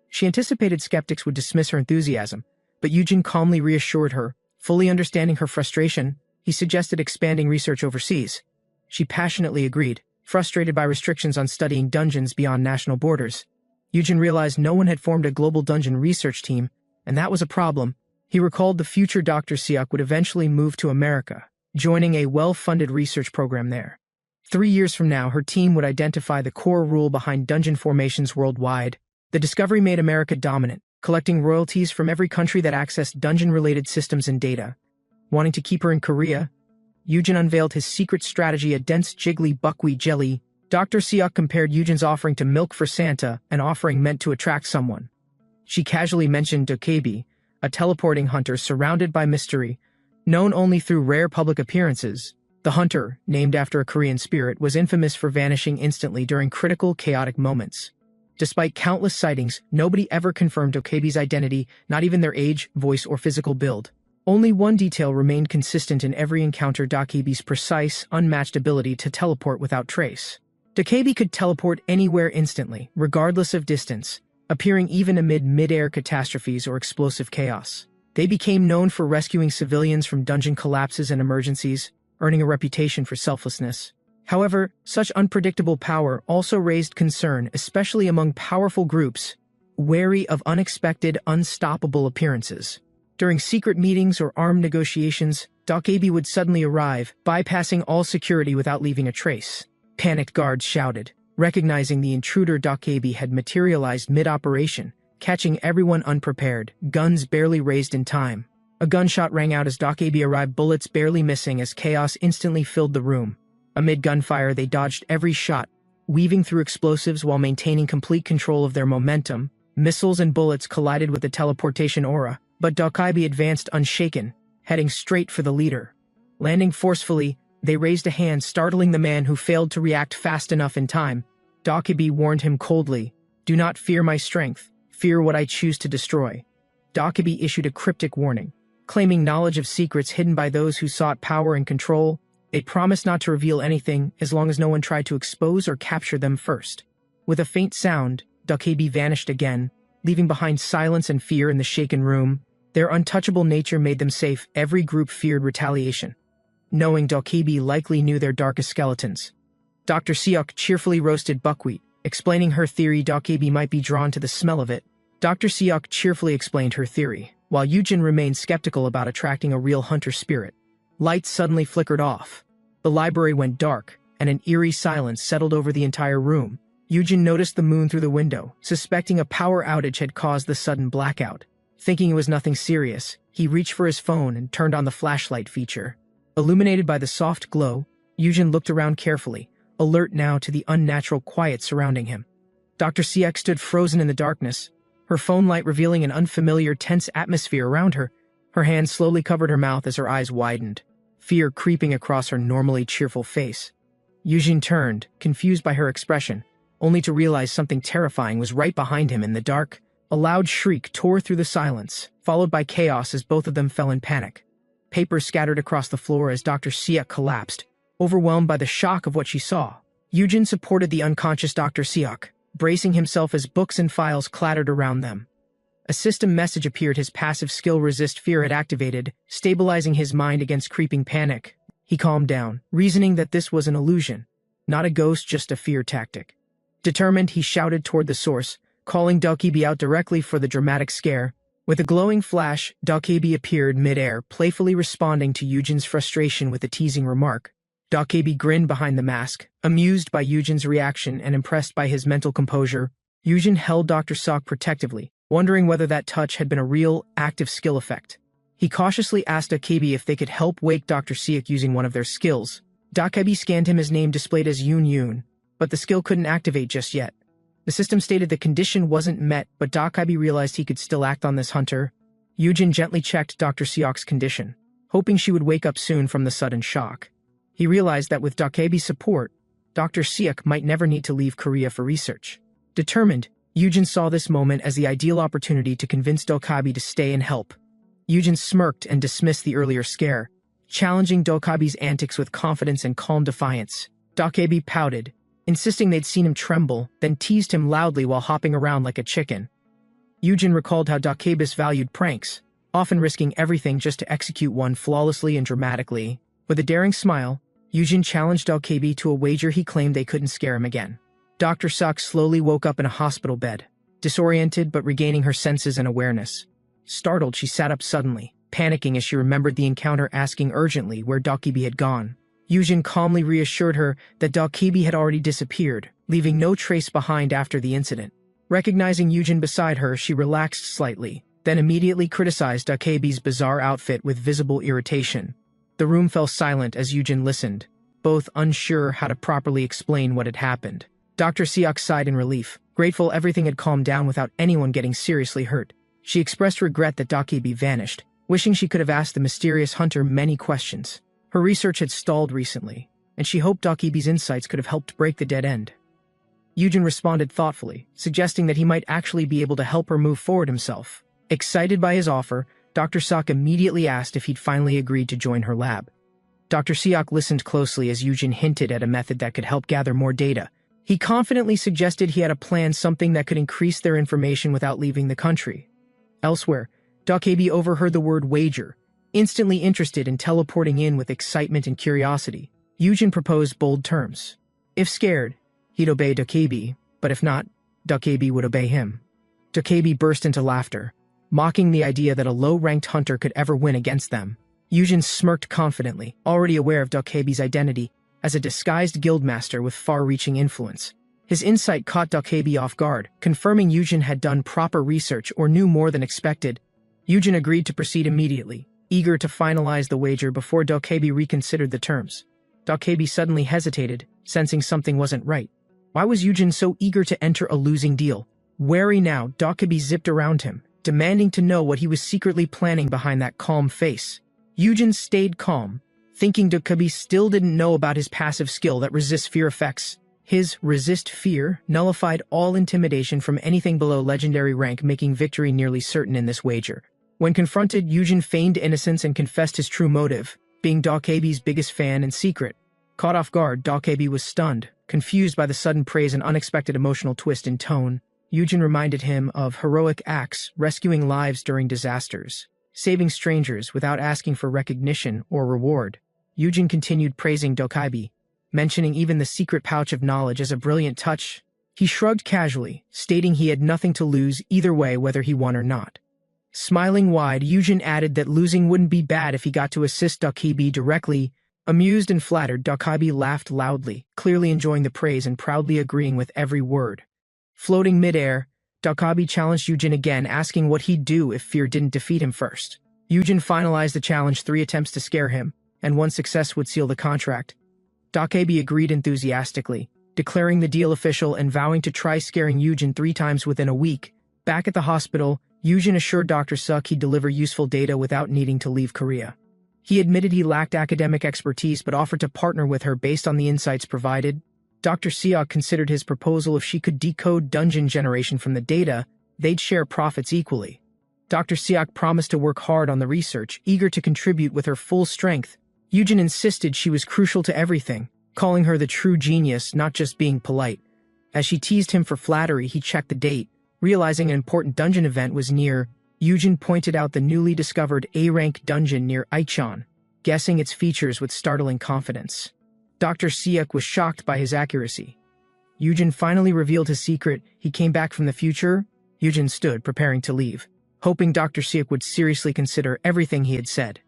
She anticipated skeptics would dismiss her enthusiasm, but Yujin calmly reassured her. Fully understanding her frustration, he suggested expanding research overseas. She passionately agreed, frustrated by restrictions on studying dungeons beyond national borders. Yujin realized no one had formed a global dungeon research team, And that was a problem. He recalled the future Dr. Seok would eventually move to America, joining a well-funded research program there. 3 years from now, her team would identify the core rule behind dungeon formations worldwide. The discovery made America dominant, collecting royalties from every country that accessed dungeon-related systems and data. Wanting to keep her in Korea, Yujin unveiled his secret strategy, a dense jiggly buckwheat jelly. Dr. Seok compared Yujin's offering to milk for Santa, an offering meant to attract someone. She casually mentioned Dokebi, a teleporting hunter surrounded by mystery, known only through rare public appearances. The hunter, named after a Korean spirit, was infamous for vanishing instantly during critical, chaotic moments. Despite countless sightings, nobody ever confirmed Dokebi's identity, not even their age, voice, or physical build. Only one detail remained consistent in every encounter: Dokebi's precise, unmatched ability to teleport without trace. Dokebi could teleport anywhere instantly, regardless of distance, appearing even amid mid-air catastrophes or explosive chaos. They became known for rescuing civilians from dungeon collapses and emergencies, earning a reputation for selflessness. However, such unpredictable power also raised concern, especially among powerful groups, wary of unexpected, unstoppable appearances. During secret meetings or armed negotiations, Dokebi would suddenly arrive, bypassing all security without leaving a trace. Panicked guards shouted, recognizing the intruder. Dokebi had materialized mid-operation, catching everyone unprepared, guns barely raised in time. A gunshot rang out as Dokebi arrived, bullets barely missing as chaos instantly filled the room. Amid gunfire, they dodged every shot, weaving through explosives while maintaining complete control of their momentum. Missiles and bullets collided with the teleportation aura, but Dokebi advanced unshaken, heading straight for the leader. Landing forcefully, they raised a hand, startling the man who failed to react fast enough in time. Dokebi warned him coldly, "Do not fear my strength, fear what I choose to destroy." Dokebi issued a cryptic warning, claiming knowledge of secrets hidden by those who sought power and control. They promised not to reveal anything as long as no one tried to expose or capture them first. With a faint sound, Dokebi vanished again, leaving behind silence and fear in the shaken room. Their untouchable nature made them safe. Every group feared retaliation, knowing Dokebi likely knew their darkest skeletons. Dr. Seok cheerfully roasted buckwheat, explaining her theory Dokebi might be drawn to the smell of it. Dr. Seok cheerfully explained her theory, while Yujin remained skeptical about attracting a real hunter spirit. Lights suddenly flickered off. The library went dark, and an eerie silence settled over the entire room. Yujin noticed the moon through the window, suspecting a power outage had caused the sudden blackout. Thinking it was nothing serious, he reached for his phone and turned on the flashlight feature. Illuminated by the soft glow, Yujin looked around carefully, alert now to the unnatural quiet surrounding him. Dr. Seok stood frozen in the darkness, her phone light revealing an unfamiliar, tense atmosphere around her. Her hand slowly covered her mouth as her eyes widened, fear creeping across her normally cheerful face. Yujin turned, confused by her expression, only to realize something terrifying was right behind him in the dark. A loud shriek tore through the silence, followed by chaos as both of them fell in panic. Papers scattered across the floor as Dr. Seok collapsed, overwhelmed by the shock of what she saw. Yujin supported the unconscious Dr. Seok, bracing himself as books and files clattered around them. A system message appeared. His passive skill Resist Fear had activated, stabilizing his mind against creeping panic. He calmed down, reasoning that this was an illusion, not a ghost, just a fear tactic. Determined, he shouted toward the source, calling Dokebi out directly for the dramatic scare. With a glowing flash, Dokebi appeared mid-air, playfully responding to Yujin's frustration with a teasing remark. Dokebi grinned behind the mask, amused by Yujin's reaction and impressed by his mental composure. Yujin held Dr. Seok protectively, wondering whether that touch had been a real, active skill effect. He cautiously asked Dokebi if they could help wake Dr. Seok using one of their skills. Dokebi scanned him, his name displayed as Yun, but the skill couldn't activate just yet. The system stated the condition wasn't met, but Dokebi realized he could still act on this hunter. Yujin gently checked Dr. Seok's condition, hoping she would wake up soon from the sudden shock. He realized that with Dokebi's support, Dr. Seok might never need to leave Korea for research. Determined, Yujin saw this moment as the ideal opportunity to convince Dokebi to stay and help. Yujin smirked and dismissed the earlier scare, challenging Dokebi's antics with confidence and calm defiance. Dokebi pouted, insisting they'd seen him tremble, then teased him loudly while hopping around like a chicken. Yujin recalled how Dokebi valued pranks, often risking everything just to execute one flawlessly and dramatically. With a daring smile, Yujin challenged Dokebi to a wager. He claimed they couldn't scare him again. Dr. Seok slowly woke up in a hospital bed, disoriented but regaining her senses and awareness. Startled, she sat up suddenly, panicking as she remembered the encounter, asking urgently where Dokibi had gone. Yujin calmly reassured her that Dokibi had already disappeared, leaving no trace behind after the incident. Recognizing Yujin beside her, she relaxed slightly, then immediately criticized Dokibi's bizarre outfit with visible irritation. The room fell silent as Yujin listened, both unsure how to properly explain what had happened. Dr. Seok sighed in relief, grateful everything had calmed down without anyone getting seriously hurt. She expressed regret that Dokibi vanished, wishing she could have asked the mysterious hunter many questions. Her research had stalled recently, and she hoped Dokibi's insights could have helped break the dead end. Yujin responded thoughtfully, suggesting that he might actually be able to help her move forward himself. Excited by his offer, Dr. Seok immediately asked if he'd finally agreed to join her lab. Dr. Seok listened closely as Yujin hinted at a method that could help gather more data. He confidently suggested he had a plan, something that could increase their information without leaving the country. Elsewhere, Dokibi overheard the word wager, instantly interested in teleporting in with excitement and curiosity. Yujin proposed bold terms. If scared, he'd obey Dokibi, but if not, Dokibi would obey him. Dokibi burst into laughter, mocking the idea that a low-ranked hunter could ever win against them. Yujin smirked confidently, already aware of Dokibi's identity as a disguised guildmaster with far-reaching influence. His insight caught Dokibi off guard, confirming Yujin had done proper research or knew more than expected. Yujin agreed to proceed immediately, eager to finalize the wager before Dokibi reconsidered the terms. Dokibi suddenly hesitated, sensing something wasn't right. Why was Yujin so eager to enter a losing deal? Wary now, Dokibi zipped around him, demanding to know what he was secretly planning behind that calm face. Yujin stayed calm, thinking Dokibi still didn't know about his passive skill that resists fear effects. His resist fear nullified all intimidation from anything below legendary rank, making victory nearly certain in this wager. When confronted, Yujin feigned innocence and confessed his true motive, being Dokibi's biggest fan in secret. Caught off guard, Dokibi was stunned, confused by the sudden praise and unexpected emotional twist in tone. Yujin reminded him of heroic acts, rescuing lives during disasters, saving strangers without asking for recognition or reward. Yujin continued praising Dokibi, mentioning even the secret pouch of knowledge as a brilliant touch. He shrugged casually, stating he had nothing to lose either way, whether he won or not. Smiling wide, Yujin added that losing wouldn't be bad if he got to assist Dokibi directly. Amused and flattered, Dokibi laughed loudly, clearly enjoying the praise and proudly agreeing with every word. Floating mid-air, Dokibi challenged Yujin again, asking what he'd do if fear didn't defeat him first. Yujin finalized the challenge, 3 attempts to scare him, and 1 success would seal the contract. Dokibi agreed enthusiastically, declaring the deal official and vowing to try scaring Yujin 3 times within a week. Back at the hospital, Yujin assured Dr. Seok he'd deliver useful data without needing to leave Korea. He admitted he lacked academic expertise but offered to partner with her based on the insights provided. Dr. Seok considered his proposal. If she could decode dungeon generation from the data, they'd share profits equally. Dr. Seok promised to work hard on the research, eager to contribute with her full strength. Yujin insisted she was crucial to everything, calling her the true genius, not just being polite. As she teased him for flattery, he checked the date. Realizing an important dungeon event was near, Yujin pointed out the newly discovered A-rank dungeon near Aichon, guessing its features with startling confidence. Dr. Seok was shocked by his accuracy. Yujin finally revealed his secret. He came back from the future. Yujin stood, preparing to leave, hoping Dr. Seok would seriously consider everything he had said.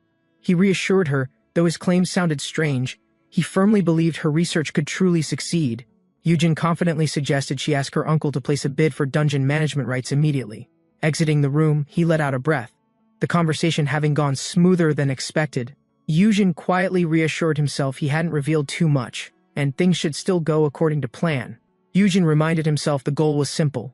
He reassured her, though his claims sounded strange, he firmly believed her research could truly succeed. Yujin confidently suggested she ask her uncle to place a bid for dungeon management rights immediately. Exiting the room, he let out a breath. The conversation having gone smoother than expected, Yujin quietly reassured himself he hadn't revealed too much, and things should still go according to plan. Yujin reminded himself the goal was simple.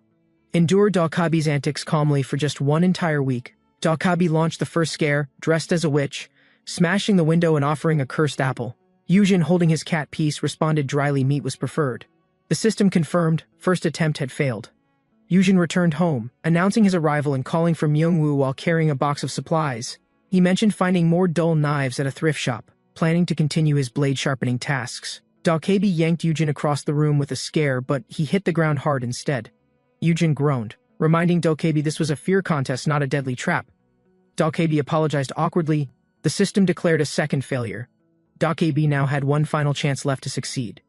Endure Dokibi's antics calmly for just 1 entire week. Dokibi launched the first scare, dressed as a witch, smashing the window and offering a cursed apple. Yujin, holding his cat piece, responded dryly meat was preferred. The system confirmed, first attempt had failed. Yujin returned home, announcing his arrival and calling for Myungwoo while carrying a box of supplies. He mentioned finding more dull knives at a thrift shop, planning to continue his blade-sharpening tasks. Dokibi yanked Yujin across the room with a scare, but he hit the ground hard instead. Yujin groaned, reminding Dokibi this was a fear contest, not a deadly trap. Dokibi apologized awkwardly. The system declared a second failure. Dokibi now had 1 final chance left to succeed.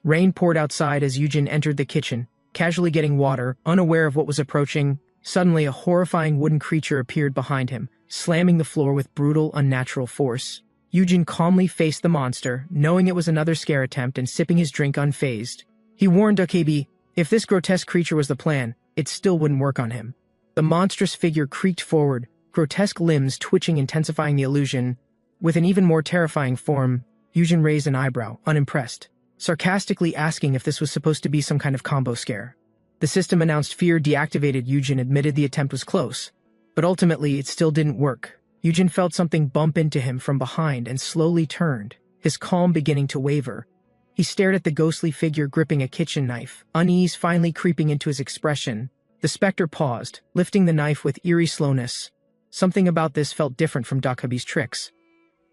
Rain poured outside as Yujin entered the kitchen, casually getting water, unaware of what was approaching. Suddenly, a horrifying wooden creature appeared behind him, slamming the floor with brutal, unnatural force. Yujin calmly faced the monster, knowing it was another scare attempt and sipping his drink unfazed. He warned Dokebi, if this grotesque creature was the plan, it still wouldn't work on him. The monstrous figure creaked forward, grotesque limbs twitching, intensifying the illusion. With an even more terrifying form, Yujin raised an eyebrow, unimpressed, sarcastically asking if this was supposed to be some kind of combo scare. The system announced fear deactivated. Yujin admitted the attempt was close, but ultimately it still didn't work. Yujin felt something bump into him from behind and slowly turned, his calm beginning to waver. He stared at the ghostly figure gripping a kitchen knife, unease finally creeping into his expression. The specter paused, lifting the knife with eerie slowness. Something about this felt different from Dokebi's tricks.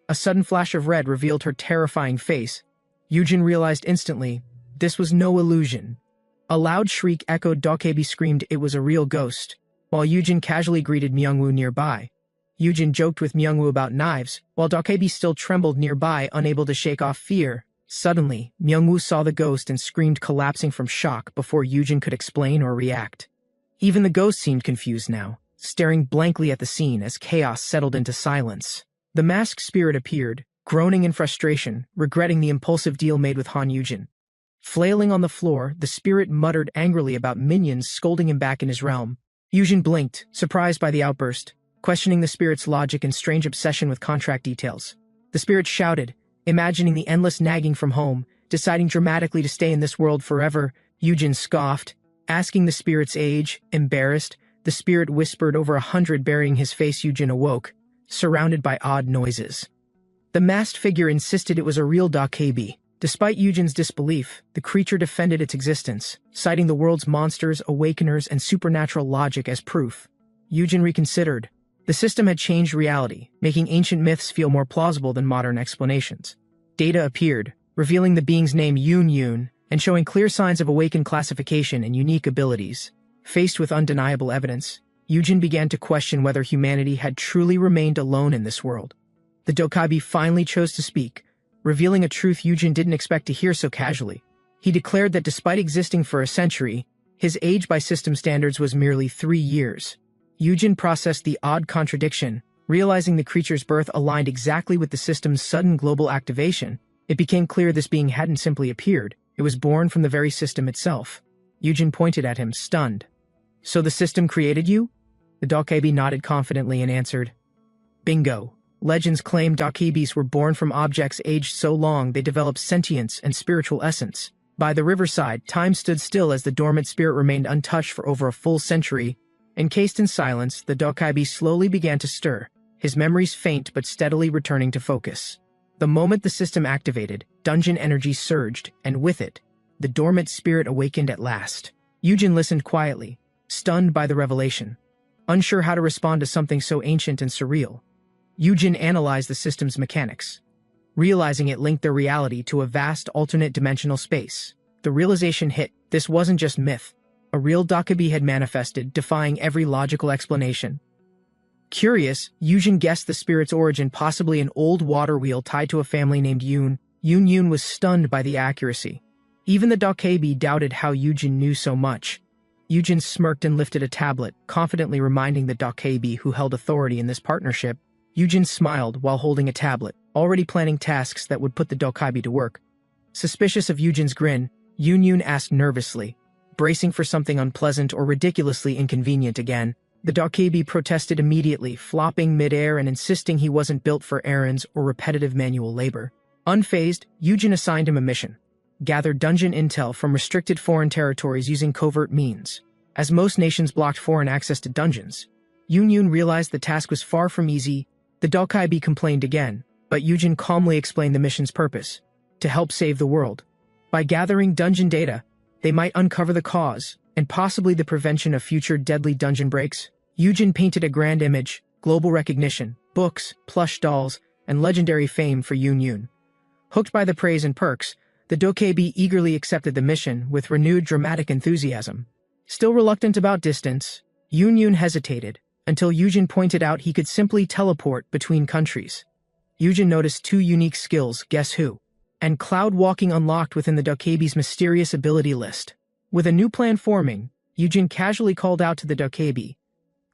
A sudden flash of red revealed her terrifying face. Yujin realized instantly, this was no illusion. A loud shriek echoed. Dokebi screamed it was a real ghost, while Yujin casually greeted Myungwoo nearby. Yujin joked with Myungwoo about knives, while Dokebi still trembled nearby, unable to shake off fear. Suddenly, Myungwoo saw the ghost and screamed, collapsing from shock before Yujin could explain or react. Even the ghost seemed confused now, staring blankly at the scene as chaos settled into silence. The masked spirit appeared, groaning in frustration, regretting the impulsive deal made with Han Yujin. Flailing on the floor, the spirit muttered angrily about minions scolding him back in his realm. Yujin blinked, surprised by the outburst, questioning the spirit's logic and strange obsession with contract details. The spirit shouted, imagining the endless nagging from home, deciding dramatically to stay in this world forever. Yujin scoffed, asking the spirit's age. Embarrassed, the spirit whispered over 100, burying his face. Yujin awoke, surrounded by odd noises. The masked figure insisted it was a real Dokebi. Despite Yujin's disbelief, the creature defended its existence, citing the world's monsters, awakeners, and supernatural logic as proof. Yujin reconsidered. The system had changed reality, making ancient myths feel more plausible than modern explanations. Data appeared, revealing the being's name Yun, and showing clear signs of awakened classification and unique abilities. Faced with undeniable evidence, Yujin began to question whether humanity had truly remained alone in this world. The Dokebi finally chose to speak, revealing a truth Yujin didn't expect to hear so casually. He declared that despite existing for a century, his age by system standards was merely 3 years. Yujin processed the odd contradiction, realizing the creature's birth aligned exactly with the system's sudden global activation. It became clear this being hadn't simply appeared, it was born from the very system itself. Yujin pointed at him, stunned. So the system created you? The Dokebi nodded confidently and answered, bingo. Legends claim Dokebis were born from objects aged so long they developed sentience and spiritual essence. By the riverside, time stood still as the dormant spirit remained untouched for over a full century. Encased in silence, the Dokebi slowly began to stir, his memories faint but steadily returning to focus. The moment the system activated, dungeon energy surged, and with it, the dormant spirit awakened at last. Yujin listened quietly, stunned by the revelation. Unsure how to respond to something so ancient and surreal, Yujin analyzed the system's mechanics, realizing it linked their reality to a vast alternate dimensional space. The realization hit, this wasn't just myth. A real Dokebi had manifested, defying every logical explanation. Curious, Yujin guessed the spirit's origin, possibly an old water wheel tied to a family named Yun. Yun was stunned by the accuracy. Even the Dokebi doubted how Yujin knew so much. Yujin smirked and lifted a tablet, confidently reminding the Dokebi who held authority in this partnership. Yujin smiled while holding a tablet, already planning tasks that would put the Dokebi to work. Suspicious of Yujin's grin, Yun asked nervously, bracing for something unpleasant or ridiculously inconvenient again. The Dokebi protested immediately, flopping midair and insisting he wasn't built for errands or repetitive manual labor. Unfazed, Yujin assigned him a mission: gather dungeon intel from restricted foreign territories using covert means. As most nations blocked foreign access to dungeons, Yun realized the task was far from easy. The Dokebi complained again, but Yujin calmly explained the mission's purpose: to help save the world. By gathering dungeon data, they might uncover the cause, and possibly the prevention of future deadly dungeon breaks. Yujin painted a grand image: global recognition, books, plush dolls, and legendary fame for Yun. Hooked by the praise and perks, the Dokebi eagerly accepted the mission with renewed dramatic enthusiasm. Still reluctant about distance, Yun hesitated, until Yujin pointed out he could simply teleport between countries. Yujin noticed 2 unique skills, guess who? And cloud walking unlocked within the Dokebi's mysterious ability list. With a new plan forming, Yujin casually called out to the Dokebi,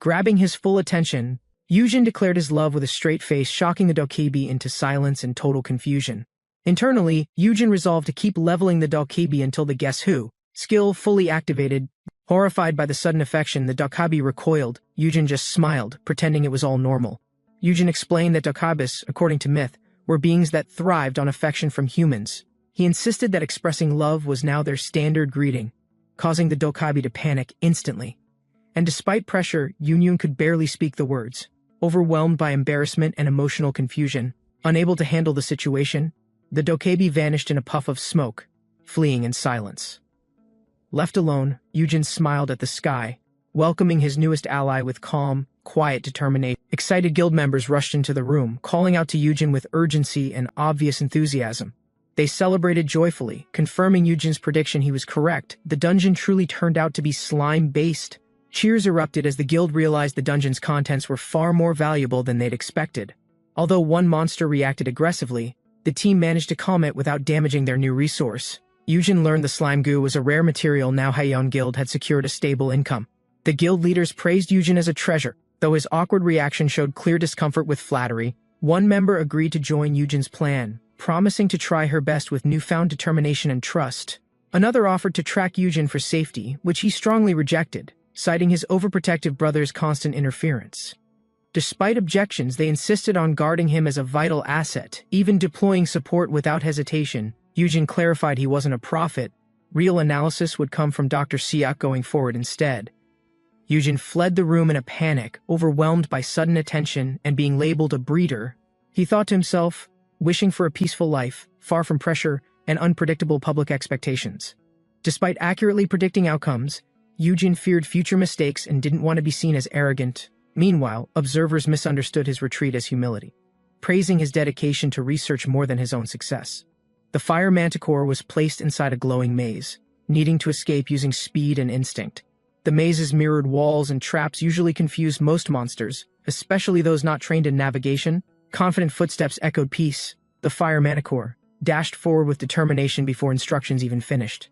Grabbing his full attention, Yujin declared his love with a straight face, shocking the dokebi into silence and total confusion. Internally, Yujin resolved to keep leveling the dokebi until the Guess Who skill fully activated. Horrified by the sudden affection, the dokebi recoiled. Yujin just smiled, pretending it was all normal. Yujin explained that dokebis, according to myth, were beings that thrived on affection from humans. He insisted that expressing love was now their standard greeting, causing the dokebi to panic instantly. And despite pressure, Yunyun could barely speak the words. Overwhelmed by embarrassment and emotional confusion, unable to handle the situation, the dokebi vanished in a puff of smoke, fleeing in silence. Left alone, Yujin smiled at the sky, welcoming his newest ally with calm, quiet determination. Excited guild members rushed into the room, calling out to Yujin with urgency and obvious enthusiasm. They celebrated joyfully, confirming Yujin's prediction he was correct. The dungeon truly turned out to be slime-based. Cheers erupted as the guild realized the dungeon's contents were far more valuable than they'd expected. Although one monster reacted aggressively, the team managed to calm it without damaging their new resource. Yujin learned the slime goo was a rare material. Now Haeyeon Guild had secured a stable income. The guild leaders praised Yujin as a treasure. Though his awkward reaction showed clear discomfort with flattery, one member agreed to join Yujin's plan, promising to try her best with newfound determination and trust. Another offered to track Yujin for safety, which he strongly rejected, citing his overprotective brother's constant interference. Despite objections, they insisted on guarding him as a vital asset, even deploying support without hesitation. Yujin clarified he wasn't a prophet. Real analysis would come from Dr. Siak going forward instead. Yujin fled the room in a panic, overwhelmed by sudden attention and being labeled a breeder. He thought to himself, wishing for a peaceful life, far from pressure and unpredictable public expectations. Despite accurately predicting outcomes, Yujin feared future mistakes and didn't want to be seen as arrogant. Meanwhile, observers misunderstood his retreat as humility, praising his dedication to research more than his own success. The fire manticore was placed inside a glowing maze, needing to escape using speed and instinct. The maze's mirrored walls and traps usually confused most monsters, especially those not trained in navigation. Confident footsteps echoed peace. The fire manticore dashed forward with determination before instructions even finished.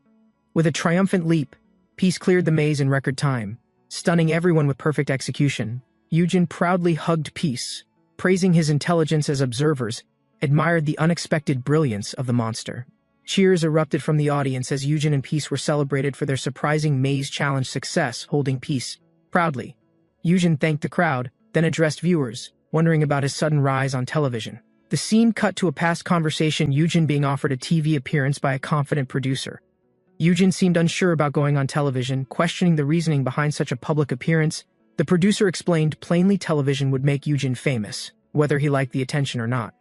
With a triumphant leap, Peace cleared the maze in record time, stunning everyone with perfect execution. Yujin proudly hugged Peace, praising his intelligence as observers, admired the unexpected brilliance of the monster. Cheers erupted from the audience as Yujin and Peace were celebrated for their surprising maze challenge success, holding Peace proudly. Yujin thanked the crowd, then addressed viewers, wondering about his sudden rise on television. The scene cut to a past conversation, Yujin being offered a TV appearance by a confident producer. Yujin seemed unsure about going on television, questioning the reasoning behind such a public appearance. The producer explained plainly television would make Yujin famous, whether he liked the attention or not.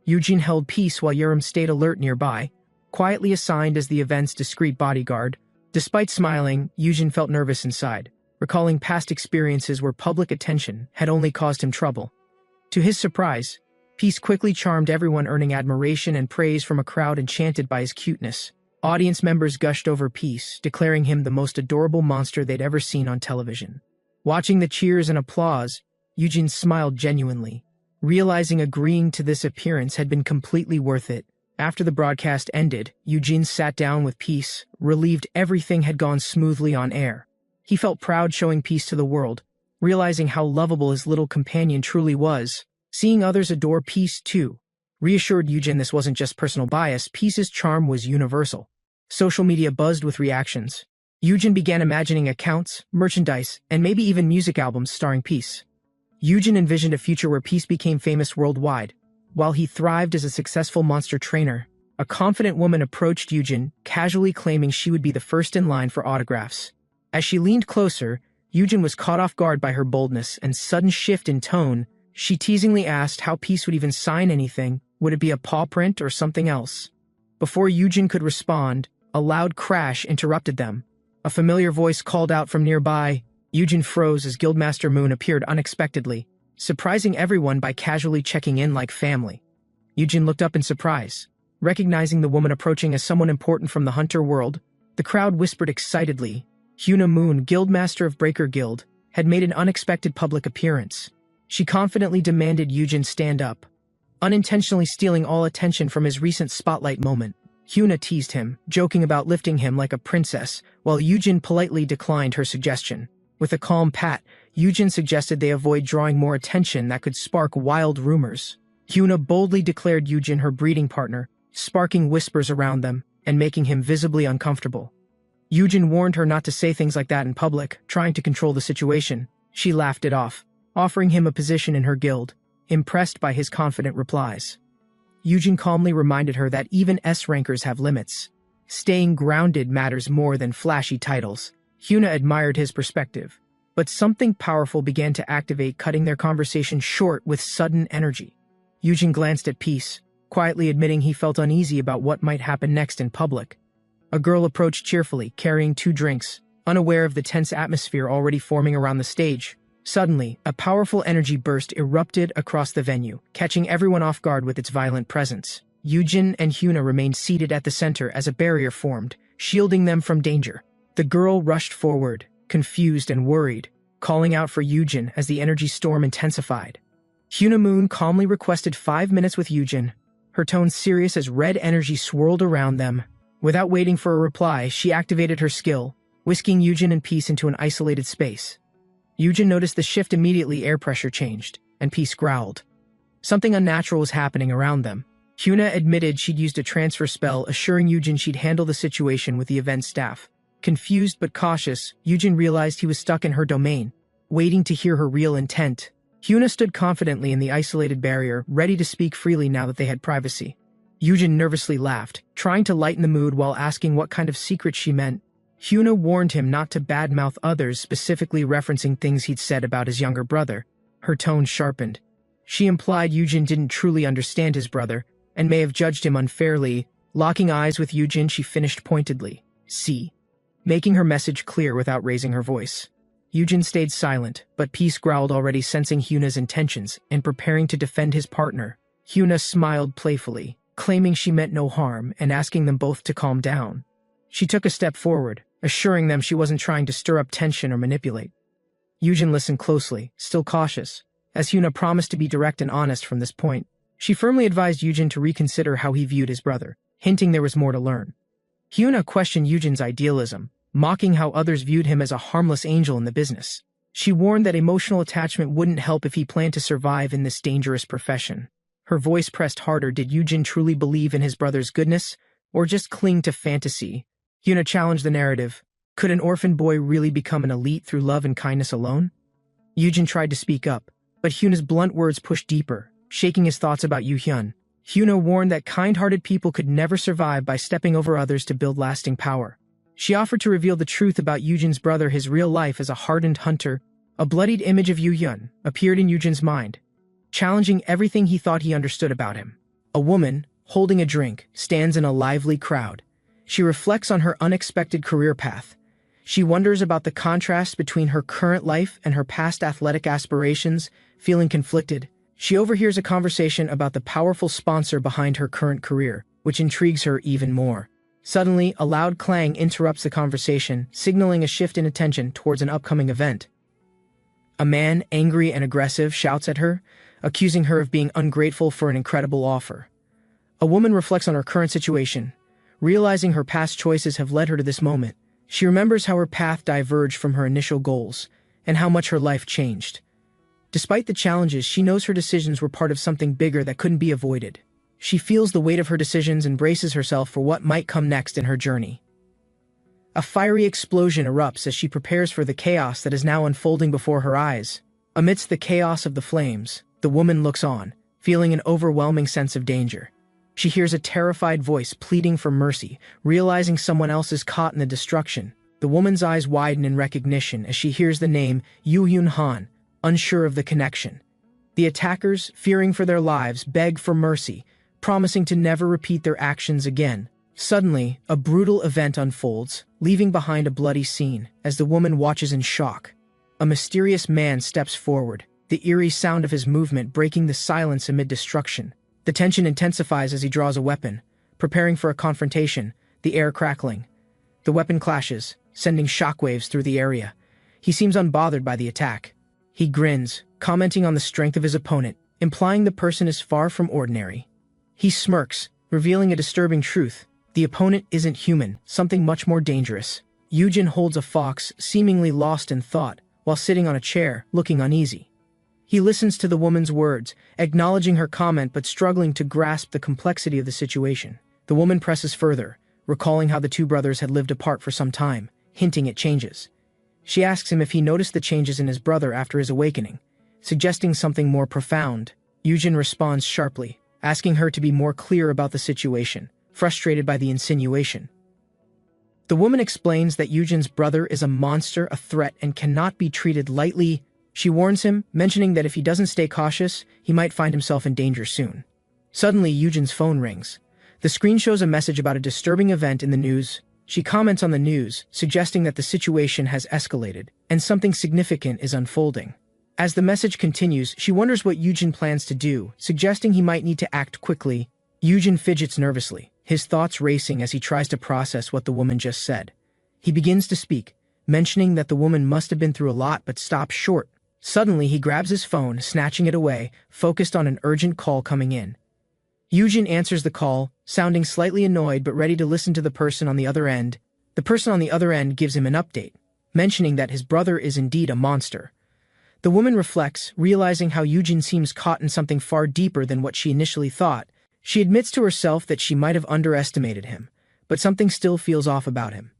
Yujin held peace while Yurim stayed alert nearby, quietly assigned as the event's discreet bodyguard. Despite smiling, Yujin felt nervous inside, recalling past experiences where public attention had only caused him trouble. To his surprise, Peace quickly charmed everyone, earning admiration and praise from a crowd enchanted by his cuteness. Audience members gushed over Peace, declaring him the most adorable monster they'd ever seen on television. Watching the cheers and applause, Yujin smiled genuinely, realizing agreeing to this appearance had been completely worth it. After the broadcast ended, Yujin sat down with Peace, relieved everything had gone smoothly on air. He felt proud showing Peace to the world, realizing how lovable his little companion truly was. Seeing others adore Peace too reassured Yujin this wasn't just personal bias. Peace's charm was universal. Social media buzzed with reactions. Yujin began imagining accounts, merchandise, and maybe even music albums starring Peace. Yujin envisioned a future where Peace became famous worldwide. While he thrived as a successful monster trainer, a confident woman approached Yujin, casually claiming she would be the first in line for autographs. As she leaned closer, Yujin was caught off guard by her boldness and sudden shift in tone. She teasingly asked how Peace would even sign anything. Would it be a paw print or something else? Before Yujin could respond, a loud crash interrupted them. A familiar voice called out from nearby. Yujin froze as Guildmaster Moon appeared unexpectedly, surprising everyone by casually checking in like family. Yujin looked up in surprise, recognizing the woman approaching as someone important from the Hunter world. The crowd whispered excitedly. Huna Moon, Guildmaster of Breaker Guild, had made an unexpected public appearance. She confidently demanded Yujin stand up, unintentionally stealing all attention from his recent spotlight moment. Huna teased him, joking about lifting him like a princess, while Yujin politely declined her suggestion. With a calm pat, Yujin suggested they avoid drawing more attention that could spark wild rumors. Hyuna boldly declared Yujin her breeding partner, sparking whispers around them and making him visibly uncomfortable. Yujin warned her not to say things like that in public, trying to control the situation. She laughed it off, offering him a position in her guild, impressed by his confident replies. Yujin calmly reminded her that even S-rankers have limits. Staying grounded matters more than flashy titles. Hyuna admired his perspective, but something powerful began to activate, cutting their conversation short with sudden energy. Yujin glanced at Peace, quietly admitting he felt uneasy about what might happen next in public. A girl approached cheerfully, carrying 2 drinks, unaware of the tense atmosphere already forming around the stage. Suddenly, a powerful energy burst erupted across the venue, catching everyone off guard with its violent presence. Yujin and Hyuna remained seated at the center as a barrier formed, shielding them from danger. The girl rushed forward, confused and worried, calling out for Yujin as the energy storm intensified. Hyuna Moon calmly requested 5 minutes with Yujin, her tone serious as red energy swirled around them. Without waiting for a reply, she activated her skill, whisking Yujin and Peace into an isolated space. Yujin noticed the shift immediately. Air pressure changed, and Peace growled. Something unnatural was happening around them. Hyuna admitted she'd used a transfer spell, assuring Yujin she'd handle the situation with the event staff. Confused but cautious, Yujin realized he was stuck in her domain, waiting to hear her real intent. Hyuna stood confidently in the isolated barrier, ready to speak freely now that they had privacy. Yujin nervously laughed, trying to lighten the mood while asking what kind of secret she meant. Hyuna warned him not to badmouth others, specifically referencing things he'd said about his younger brother. Her tone sharpened. She implied Yujin didn't truly understand his brother, and may have judged him unfairly. Locking eyes with Yujin, she finished pointedly, "See," making her message clear without raising her voice. Yujin stayed silent, but Peace growled, already sensing Hyuna's intentions and preparing to defend his partner. Hyuna smiled playfully, claiming she meant no harm and asking them both to calm down. She took a step forward, assuring them she wasn't trying to stir up tension or manipulate. Yujin listened closely, still cautious, as Hyuna promised to be direct and honest from this point. She firmly advised Yujin to reconsider how he viewed his brother, hinting there was more to learn. Hyuna questioned Yujin's idealism, mocking how others viewed him as a harmless angel in the business. She warned that emotional attachment wouldn't help if he planned to survive in this dangerous profession. Her voice pressed harder. Did Yujin truly believe in his brother's goodness, or just cling to fantasy? Hyuna challenged the narrative. Could an orphan boy really become an elite through love and kindness alone? Yujin tried to speak up, but Hyuna's blunt words pushed deeper, shaking his thoughts about Yuhyun. Hyuna warned that kind-hearted people could never survive by stepping over others to build lasting power. She offered to reveal the truth about Yujin's brother. His real life as a hardened hunter. A bloodied image of Yuhyun appeared in Yujin's mind, challenging everything he thought he understood about him. A woman, holding a drink, stands in a lively crowd. She reflects on her unexpected career path. She wonders about the contrast between her current life and her past athletic aspirations. Feeling conflicted, she overhears a conversation about the powerful sponsor behind her current career, which intrigues her even more. Suddenly, a loud clang interrupts the conversation, signaling a shift in attention towards an upcoming event. A man, angry and aggressive, shouts at her, accusing her of being ungrateful for an incredible offer. A woman reflects on her current situation, realizing her past choices have led her to this moment. She remembers how her path diverged from her initial goals, and how much her life changed. Despite the challenges, she knows her decisions were part of something bigger that couldn't be avoided. She feels the weight of her decisions and braces herself for what might come next in her journey. A fiery explosion erupts as she prepares for the chaos that is now unfolding before her eyes. Amidst the chaos of the flames, the woman looks on, feeling an overwhelming sense of danger. She hears a terrified voice pleading for mercy, realizing someone else is caught in the destruction. The woman's eyes widen in recognition as she hears the name Yuhyun Han, unsure of the connection. The attackers, fearing for their lives, beg for mercy, promising to never repeat their actions again. Suddenly, a brutal event unfolds, leaving behind a bloody scene as the woman watches in shock. A mysterious man steps forward, the eerie sound of his movement breaking the silence amid destruction. The tension intensifies as he draws a weapon, preparing for a confrontation, the air crackling. The weapon clashes, sending shockwaves through the area. He seems unbothered by the attack. He grins, commenting on the strength of his opponent, implying the person is far from ordinary. He smirks, revealing a disturbing truth. The opponent isn't human, something much more dangerous. Yujin holds a fox, seemingly lost in thought, while sitting on a chair, looking uneasy. He listens to the woman's words, acknowledging her comment but struggling to grasp the complexity of the situation. The woman presses further, recalling how the two brothers had lived apart for some time, hinting at changes. She asks him if he noticed the changes in his brother after his awakening, suggesting something more profound. Yujin responds sharply, asking her to be more clear about the situation, frustrated by the insinuation. The woman explains that Yujin's brother is a monster, a threat, and cannot be treated lightly. She warns him, mentioning that if he doesn't stay cautious, he might find himself in danger soon. Suddenly, Yujin's phone rings. The screen shows a message about a disturbing event in the news. She comments on the news, suggesting that the situation has escalated, and something significant is unfolding. As the message continues, she wonders what Yujin plans to do, suggesting he might need to act quickly. Yujin fidgets nervously, his thoughts racing as he tries to process what the woman just said. He begins to speak, mentioning that the woman must have been through a lot but stops short. Suddenly, he grabs his phone, snatching it away, focused on an urgent call coming in. Yujin answers the call, sounding slightly annoyed but ready to listen to the person on the other end. The person on the other end gives him an update, mentioning that his brother is indeed a monster. The woman reflects, realizing how Yujin seems caught in something far deeper than what she initially thought. She admits to herself that she might have underestimated him, but something still feels off about him.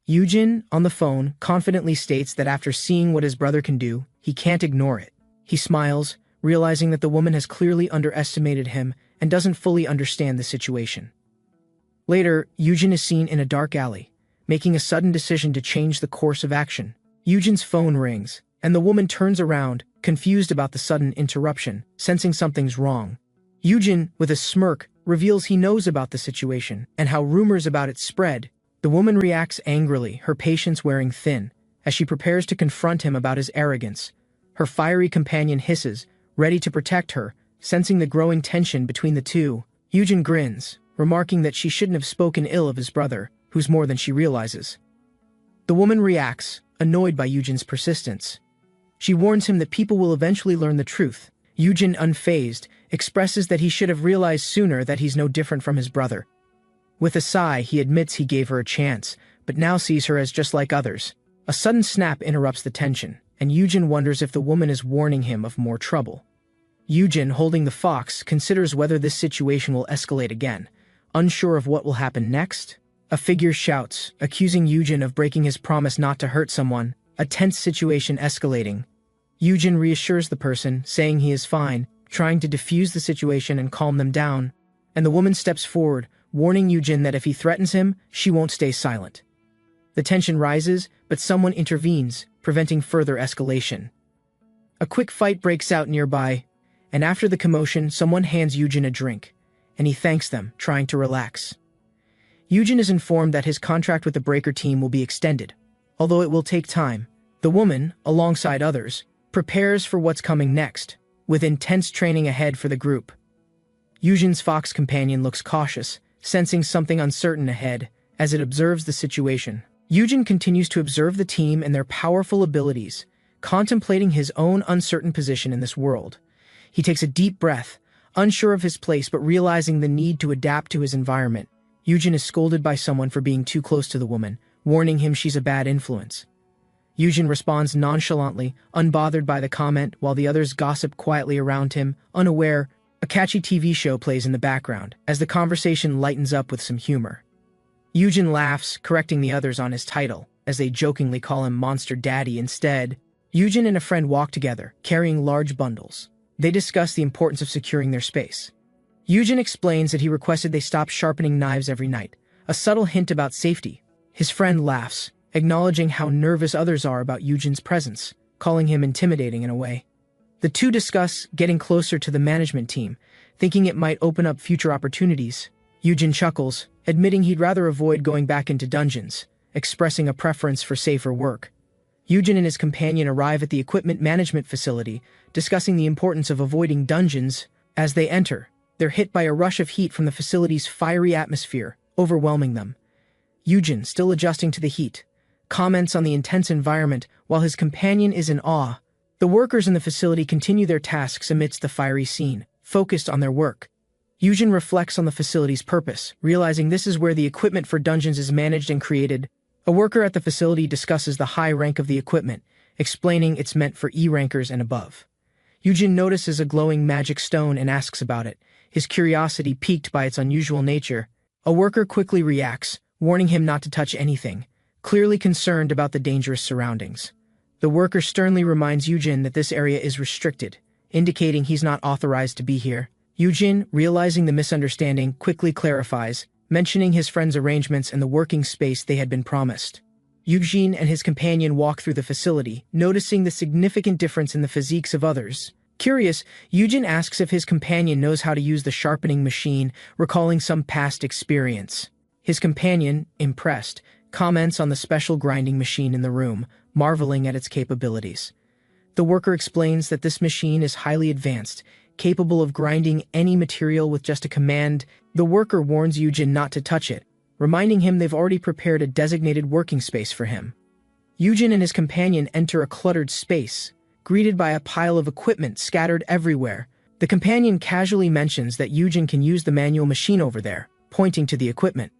Yujin, on the phone, confidently states that after seeing what his brother can do, he can't ignore it. He smiles, realizing that the woman has clearly underestimated him and doesn't fully understand the situation. Later, Yujin is seen in a dark alley, making a sudden decision to change the course of action. Yujin's phone rings, and the woman turns around, confused about the sudden interruption, sensing something's wrong. Yujin, with a smirk, reveals he knows about the situation and how rumors about it spread. The woman reacts angrily, her patience wearing thin, as she prepares to confront him about his arrogance. Her fiery companion hisses, ready to protect her, sensing the growing tension between the two. Yujin grins, remarking that she shouldn't have spoken ill of his brother, who's more than she realizes. The woman reacts, annoyed by Yujin's persistence. She warns him that people will eventually learn the truth. Yujin, unfazed, expresses that he should have realized sooner that he's no different from his brother. With a sigh, he admits he gave her a chance, but now sees her as just like others. A sudden snap interrupts the tension, and Yujin wonders if the woman is warning him of more trouble. Yujin, holding the fox, considers whether this situation will escalate again. Unsure of what will happen next, a figure shouts, accusing Yujin of breaking his promise not to hurt someone, a tense situation escalating. Yujin reassures the person, saying he is fine, trying to defuse the situation and calm them down, and the woman steps forward, warning Yujin that if he threatens him, she won't stay silent. The tension rises, but someone intervenes, preventing further escalation. A quick fight breaks out nearby, and after the commotion, someone hands Yujin a drink, and he thanks them, trying to relax. Yujin is informed that his contract with the Breaker team will be extended, although it will take time. The woman, alongside others, prepares for what's coming next, with intense training ahead for the group. Yujin's fox companion looks cautious, sensing something uncertain ahead, as it observes the situation. Yujin continues to observe the team and their powerful abilities, contemplating his own uncertain position in this world. He takes a deep breath, unsure of his place but realizing the need to adapt to his environment. Yujin is scolded by someone for being too close to the woman, warning him she's a bad influence. Yujin responds nonchalantly, unbothered by the comment, while the others gossip quietly around him, unaware. A catchy TV show plays in the background, as the conversation lightens up with some humor. Yujin laughs, correcting the others on his title, as they jokingly call him Monster Daddy instead. Yujin and a friend walk together, carrying large bundles. They discuss the importance of securing their space. Yujin explains that he requested they stop sharpening knives every night, a subtle hint about safety. His friend laughs, acknowledging how nervous others are about Yujin's presence, calling him intimidating in a way. The two discuss getting closer to the management team, thinking it might open up future opportunities. Yujin chuckles, admitting he'd rather avoid going back into dungeons, expressing a preference for safer work. Yujin and his companion arrive at the equipment management facility, discussing the importance of avoiding dungeons. As they enter, they're hit by a rush of heat from the facility's fiery atmosphere, overwhelming them. Yujin, still adjusting to the heat, comments on the intense environment while his companion is in awe. The workers in the facility continue their tasks amidst the fiery scene, focused on their work. Yujin reflects on the facility's purpose, realizing this is where the equipment for dungeons is managed and created. A worker at the facility discusses the high rank of the equipment, explaining it's meant for E-rankers and above. Yujin notices a glowing magic stone and asks about it, his curiosity piqued by its unusual nature. A worker quickly reacts, warning him not to touch anything, clearly concerned about the dangerous surroundings. The worker sternly reminds Yujin that this area is restricted, indicating he's not authorized to be here. Yujin, realizing the misunderstanding, quickly clarifies, mentioning his friend's arrangements and the working space they had been promised. Yujin and his companion walk through the facility, noticing the significant difference in the physiques of others. Curious, Yujin asks if his companion knows how to use the sharpening machine, recalling some past experience. His companion, impressed, comments on the special grinding machine in the room, marveling at its capabilities. The worker explains that this machine is highly advanced, capable of grinding any material with just a command. The worker warns Yujin not to touch it, reminding him they've already prepared a designated working space for him. Yujin and his companion enter a cluttered space, greeted by a pile of equipment scattered everywhere. The companion casually mentions that Yujin can use the manual machine over there, pointing to the equipment.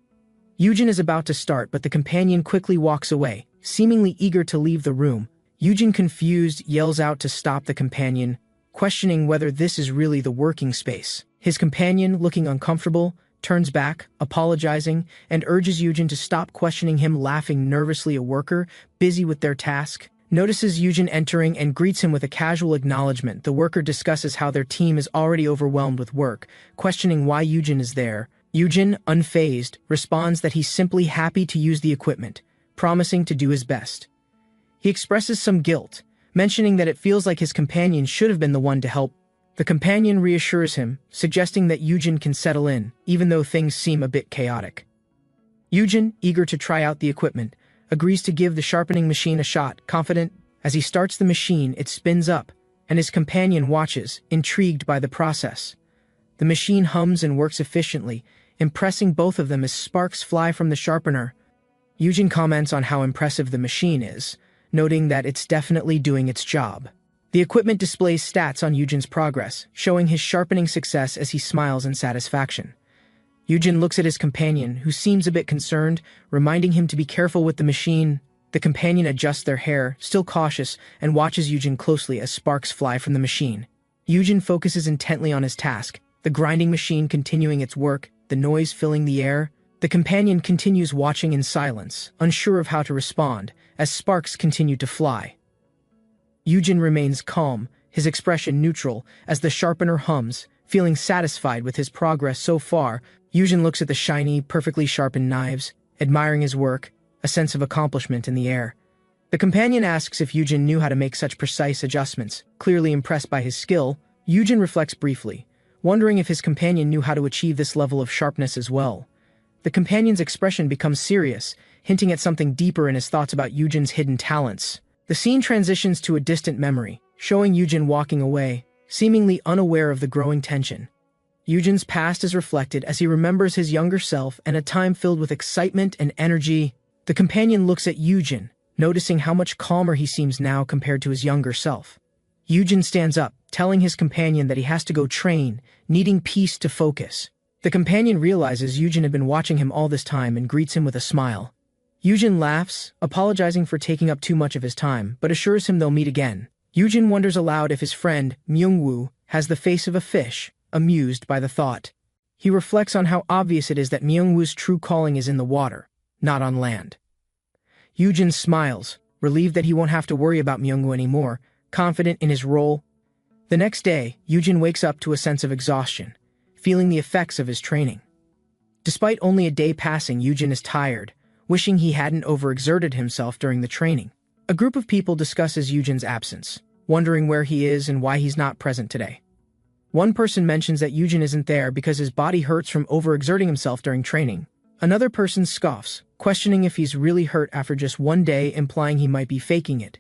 Yujin is about to start, but the companion quickly walks away, seemingly eager to leave the room. Yujin, confused, yells out to stop the companion, questioning whether this is really the working space. His companion, looking uncomfortable, turns back, apologizing, and urges Yujin to stop questioning him, laughing nervously. A worker, busy with their task, notices Yujin entering and greets him with a casual acknowledgement. The worker discusses how their team is already overwhelmed with work, questioning why Yujin is there. Yujin, unfazed, responds that he's simply happy to use the equipment, promising to do his best. He expresses some guilt, mentioning that it feels like his companion should have been the one to help. The companion reassures him, suggesting that Yujin can settle in, even though things seem a bit chaotic. Yujin, eager to try out the equipment, agrees to give the sharpening machine a shot, confident. As he starts the machine, it spins up, and his companion watches, intrigued by the process. The machine hums and works efficiently, impressing both of them as sparks fly from the sharpener. Yujin comments on how impressive the machine is, noting that it's definitely doing its job. The equipment displays stats on Yujin's progress, showing his sharpening success as he smiles in satisfaction. Yujin looks at his companion, who seems a bit concerned, reminding him to be careful with the machine. The companion adjusts their hair, still cautious, and watches Yujin closely as sparks fly from the machine. Yujin focuses intently on his task, the grinding machine continuing its work, the noise filling the air. The companion continues watching in silence, unsure of how to respond, as sparks continue to fly. Yujin remains calm, his expression neutral, as the sharpener hums, feeling satisfied with his progress so far. Yujin looks at the shiny, perfectly sharpened knives, admiring his work, a sense of accomplishment in the air. The companion asks if Yujin knew how to make such precise adjustments. Clearly impressed by his skill, Yujin reflects briefly, wondering if his companion knew how to achieve this level of sharpness as well. The companion's expression becomes serious, hinting at something deeper in his thoughts about Yujin's hidden talents. The scene transitions to a distant memory, showing Yujin walking away, seemingly unaware of the growing tension. Yujin's past is reflected as he remembers his younger self and a time filled with excitement and energy. The companion looks at Yujin, noticing how much calmer he seems now compared to his younger self. Yujin stands up, telling his companion that he has to go train, needing peace to focus. The companion realizes Yujin had been watching him all this time and greets him with a smile. Yujin laughs, apologizing for taking up too much of his time, but assures him they'll meet again. Yujin wonders aloud if his friend, Myungwoo, has the face of a fish, amused by the thought. He reflects on how obvious it is that Myungwoo's true calling is in the water, not on land. Yujin smiles, relieved that he won't have to worry about Myungwoo anymore, confident in his role. The next day, Yujin wakes up to a sense of exhaustion, feeling the effects of his training. Despite only a day passing, Yujin is tired, wishing he hadn't overexerted himself during the training. A group of people discusses Yujin's absence, wondering where he is and why he's not present today. One person mentions that Yujin isn't there because his body hurts from overexerting himself during training. Another person scoffs, questioning if he's really hurt after just one day, implying he might be faking it.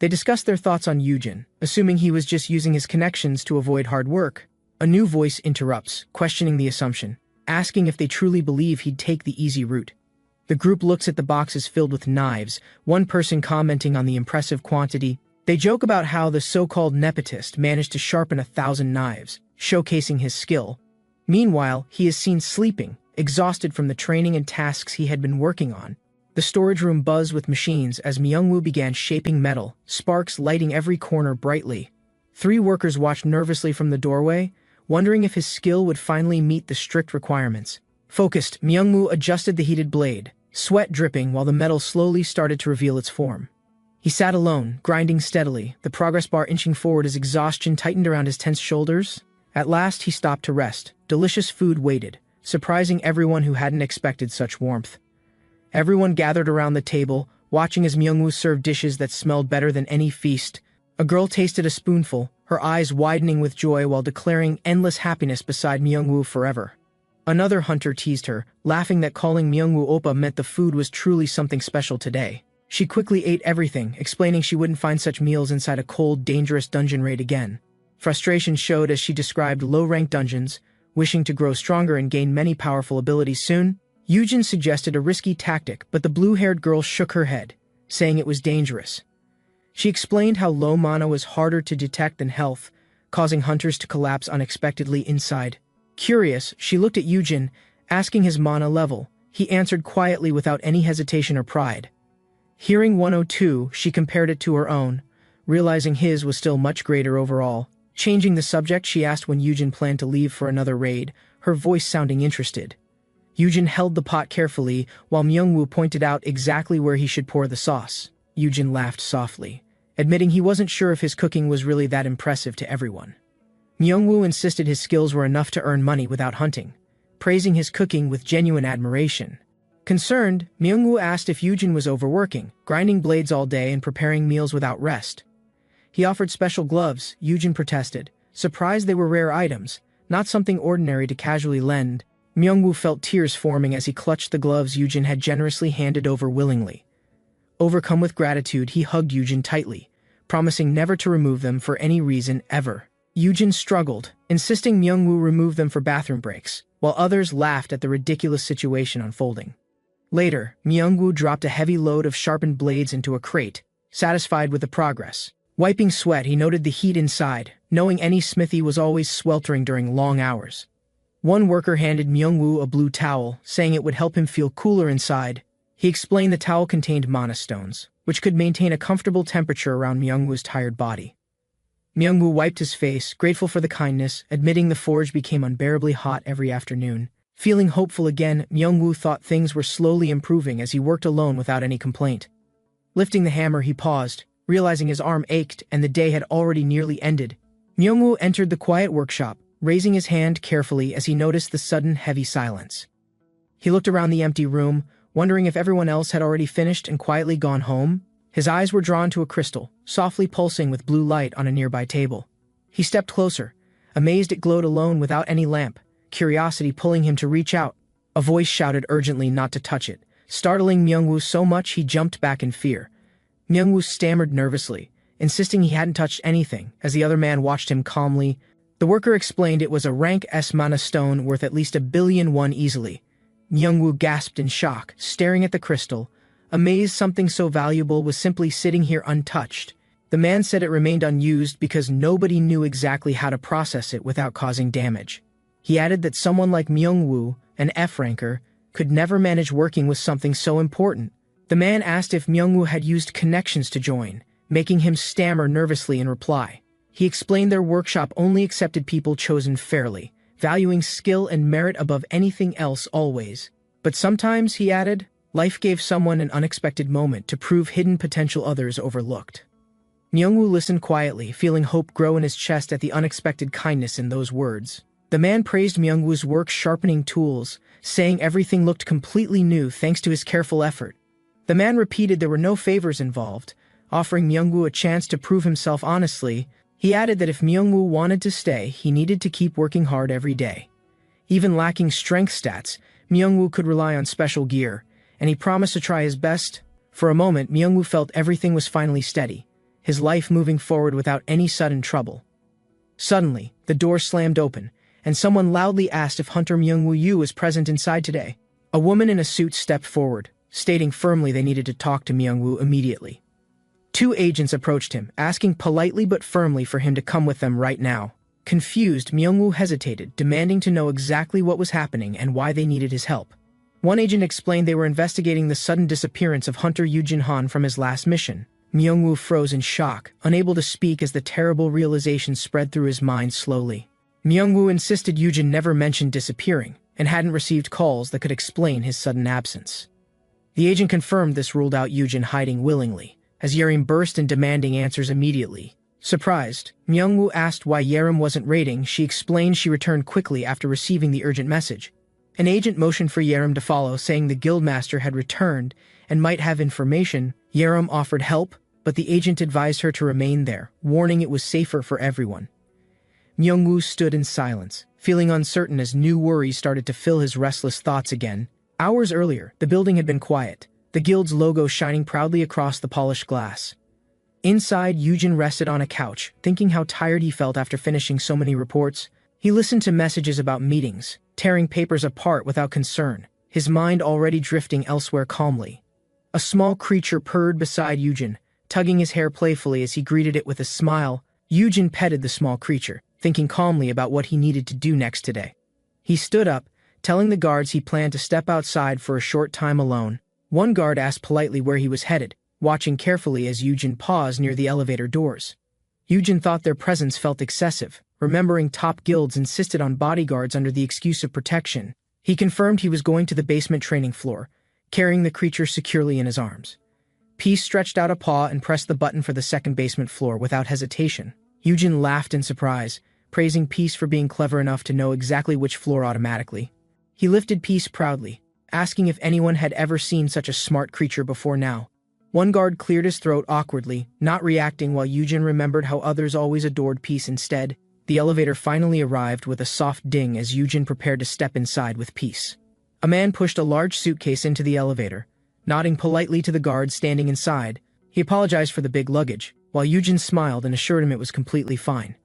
They discuss their thoughts on Yujin, assuming he was just using his connections to avoid hard work. A new voice interrupts, questioning the assumption, asking if they truly believe he'd take the easy route. The group looks at the boxes filled with knives, one person commenting on the impressive quantity. They joke about how the so-called nepotist managed to sharpen 1,000 knives, showcasing his skill. Meanwhile, he is seen sleeping, exhausted from the training and tasks he had been working on. The storage room buzzed with machines as Myungwoo began shaping metal, sparks lighting every corner brightly. 3 workers watched nervously from the doorway, wondering if his skill would finally meet the strict requirements. Focused, Myungwoo adjusted the heated blade, sweat dripping while the metal slowly started to reveal its form. He sat alone, grinding steadily, the progress bar inching forward as exhaustion tightened around his tense shoulders. At last he stopped to rest. Delicious food waited, surprising everyone who hadn't expected such warmth. Everyone gathered around the table, watching as Myungwoo served dishes that smelled better than any feast. A girl tasted a spoonful, her eyes widening with joy while declaring endless happiness beside Myungwoo forever. Another hunter teased her, laughing that calling Myungwoo oppa meant the food was truly something special today. She quickly ate everything, explaining she wouldn't find such meals inside a cold, dangerous dungeon raid again. Frustration showed as she described low-ranked dungeons, wishing to grow stronger and gain many powerful abilities soon. Yujin suggested a risky tactic, but the blue-haired girl shook her head, saying it was dangerous. She explained how low mana was harder to detect than health, causing hunters to collapse unexpectedly inside. Curious, she looked at Yujin, asking his mana level. He answered quietly without any hesitation or pride. Hearing 102, she compared it to her own, realizing his was still much greater overall. Changing the subject, she asked when Yujin planned to leave for another raid, her voice sounding interested. Yujin held the pot carefully, while Myungwoo pointed out exactly where he should pour the sauce. Yujin laughed softly, admitting he wasn't sure if his cooking was really that impressive to everyone. Myungwoo insisted his skills were enough to earn money without hunting, praising his cooking with genuine admiration. Concerned, Myungwoo asked if Yujin was overworking, grinding blades all day and preparing meals without rest. He offered special gloves, Yujin protested, surprised they were rare items, not something ordinary to casually lend. Myungwoo felt tears forming as he clutched the gloves Yujin had generously handed over willingly. Overcome with gratitude, he hugged Yujin tightly, promising never to remove them for any reason ever. Yujin struggled, insisting Myungwoo remove them for bathroom breaks, while others laughed at the ridiculous situation unfolding. Later, Myungwoo dropped a heavy load of sharpened blades into a crate, satisfied with the progress. Wiping sweat, he noted the heat inside, knowing any smithy was always sweltering during long hours. One worker handed Myungwoo a blue towel, saying it would help him feel cooler inside. He explained the towel contained mana stones, which could maintain a comfortable temperature around Myungwoo's tired body. Myungwoo wiped his face, grateful for the kindness, admitting the forge became unbearably hot every afternoon. Feeling hopeful again, Myungwoo thought things were slowly improving as he worked alone without any complaint. Lifting the hammer, he paused, realizing his arm ached and the day had already nearly ended. Myungwoo entered the quiet workshop, raising his hand carefully as he noticed the sudden heavy silence. He looked around the empty room, wondering if everyone else had already finished and quietly gone home. His eyes were drawn to a crystal, softly pulsing with blue light on a nearby table. He stepped closer, amazed it glowed alone without any lamp, curiosity pulling him to reach out. A voice shouted urgently not to touch it, startling Myungwoo so much he jumped back in fear. Myungwoo stammered nervously, insisting he hadn't touched anything, as the other man watched him calmly. The worker explained it was a rank S mana stone worth at least 1,000,000,000 easily. Myungwoo gasped in shock, staring at the crystal, amazed something so valuable was simply sitting here untouched. The man said it remained unused because nobody knew exactly how to process it without causing damage. He added that someone like Myungwoo, an F-ranker, could never manage working with something so important. The man asked if Myungwoo had used connections to join, making him stammer nervously in reply. He explained their workshop only accepted people chosen fairly, valuing skill and merit above anything else always. But sometimes, he added, life gave someone an unexpected moment to prove hidden potential others overlooked. Myungwoo listened quietly, feeling hope grow in his chest at the unexpected kindness in those words. The man praised Myungwoo's work sharpening tools, saying everything looked completely new thanks to his careful effort. The man repeated there were no favors involved, offering Myungwoo a chance to prove himself honestly. He added that if Myungwoo wanted to stay, he needed to keep working hard every day. Even lacking strength stats, Myungwoo could rely on special gear, and he promised to try his best. For a moment, Myungwoo felt everything was finally steady, his life moving forward without any sudden trouble. Suddenly, the door slammed open, and someone loudly asked if Hunter Myungwoo Yu was present inside today. A woman in a suit stepped forward, stating firmly they needed to talk to Myungwoo immediately. 2 agents approached him, asking politely but firmly for him to come with them right now. Confused, Myungwoo hesitated, demanding to know exactly what was happening and why they needed his help. One agent explained they were investigating the sudden disappearance of Hunter Yujin Han from his last mission. Myungwoo froze in shock, unable to speak as the terrible realization spread through his mind slowly. Myungwoo insisted Yujin never mentioned disappearing, and hadn't received calls that could explain his sudden absence. The agent confirmed this ruled out Yujin hiding willingly, as Yerim burst in demanding answers immediately. Surprised, Myungwoo asked why Yerim wasn't raiding. She explained she returned quickly after receiving the urgent message. An agent motioned for Yerim to follow, saying the guildmaster had returned and might have information. Yerim offered help, but the agent advised her to remain there, warning it was safer for everyone. Myungwoo stood in silence, feeling uncertain as new worries started to fill his restless thoughts again. Hours earlier, the building had been quiet, the guild's logo shining proudly across the polished glass. Inside, Yujin rested on a couch, thinking how tired he felt after finishing so many reports. He listened to messages about meetings, tearing papers apart without concern, his mind already drifting elsewhere calmly. A small creature purred beside Yujin, tugging his hair playfully as he greeted it with a smile. Yujin petted the small creature, thinking calmly about what he needed to do next today. He stood up, telling the guards he planned to step outside for a short time alone. One guard asked politely where he was headed, watching carefully as Yujin paused near the elevator doors. Yujin thought their presence felt excessive, remembering top guilds insisted on bodyguards under the excuse of protection. He confirmed he was going to the basement training floor, carrying the creature securely in his arms. Peace stretched out a paw and pressed the button for the second basement floor without hesitation. Yujin laughed in surprise, praising Peace for being clever enough to know exactly which floor automatically. He lifted Peace proudly, asking if anyone had ever seen such a smart creature before now. One guard cleared his throat awkwardly, not reacting while Yujin remembered how others always adored Peace instead. The elevator finally arrived with a soft ding as Yujin prepared to step inside with Peace. A man pushed a large suitcase into the elevator, nodding politely to the guard standing inside. He apologized for the big luggage, while Yujin smiled and assured him it was completely fine.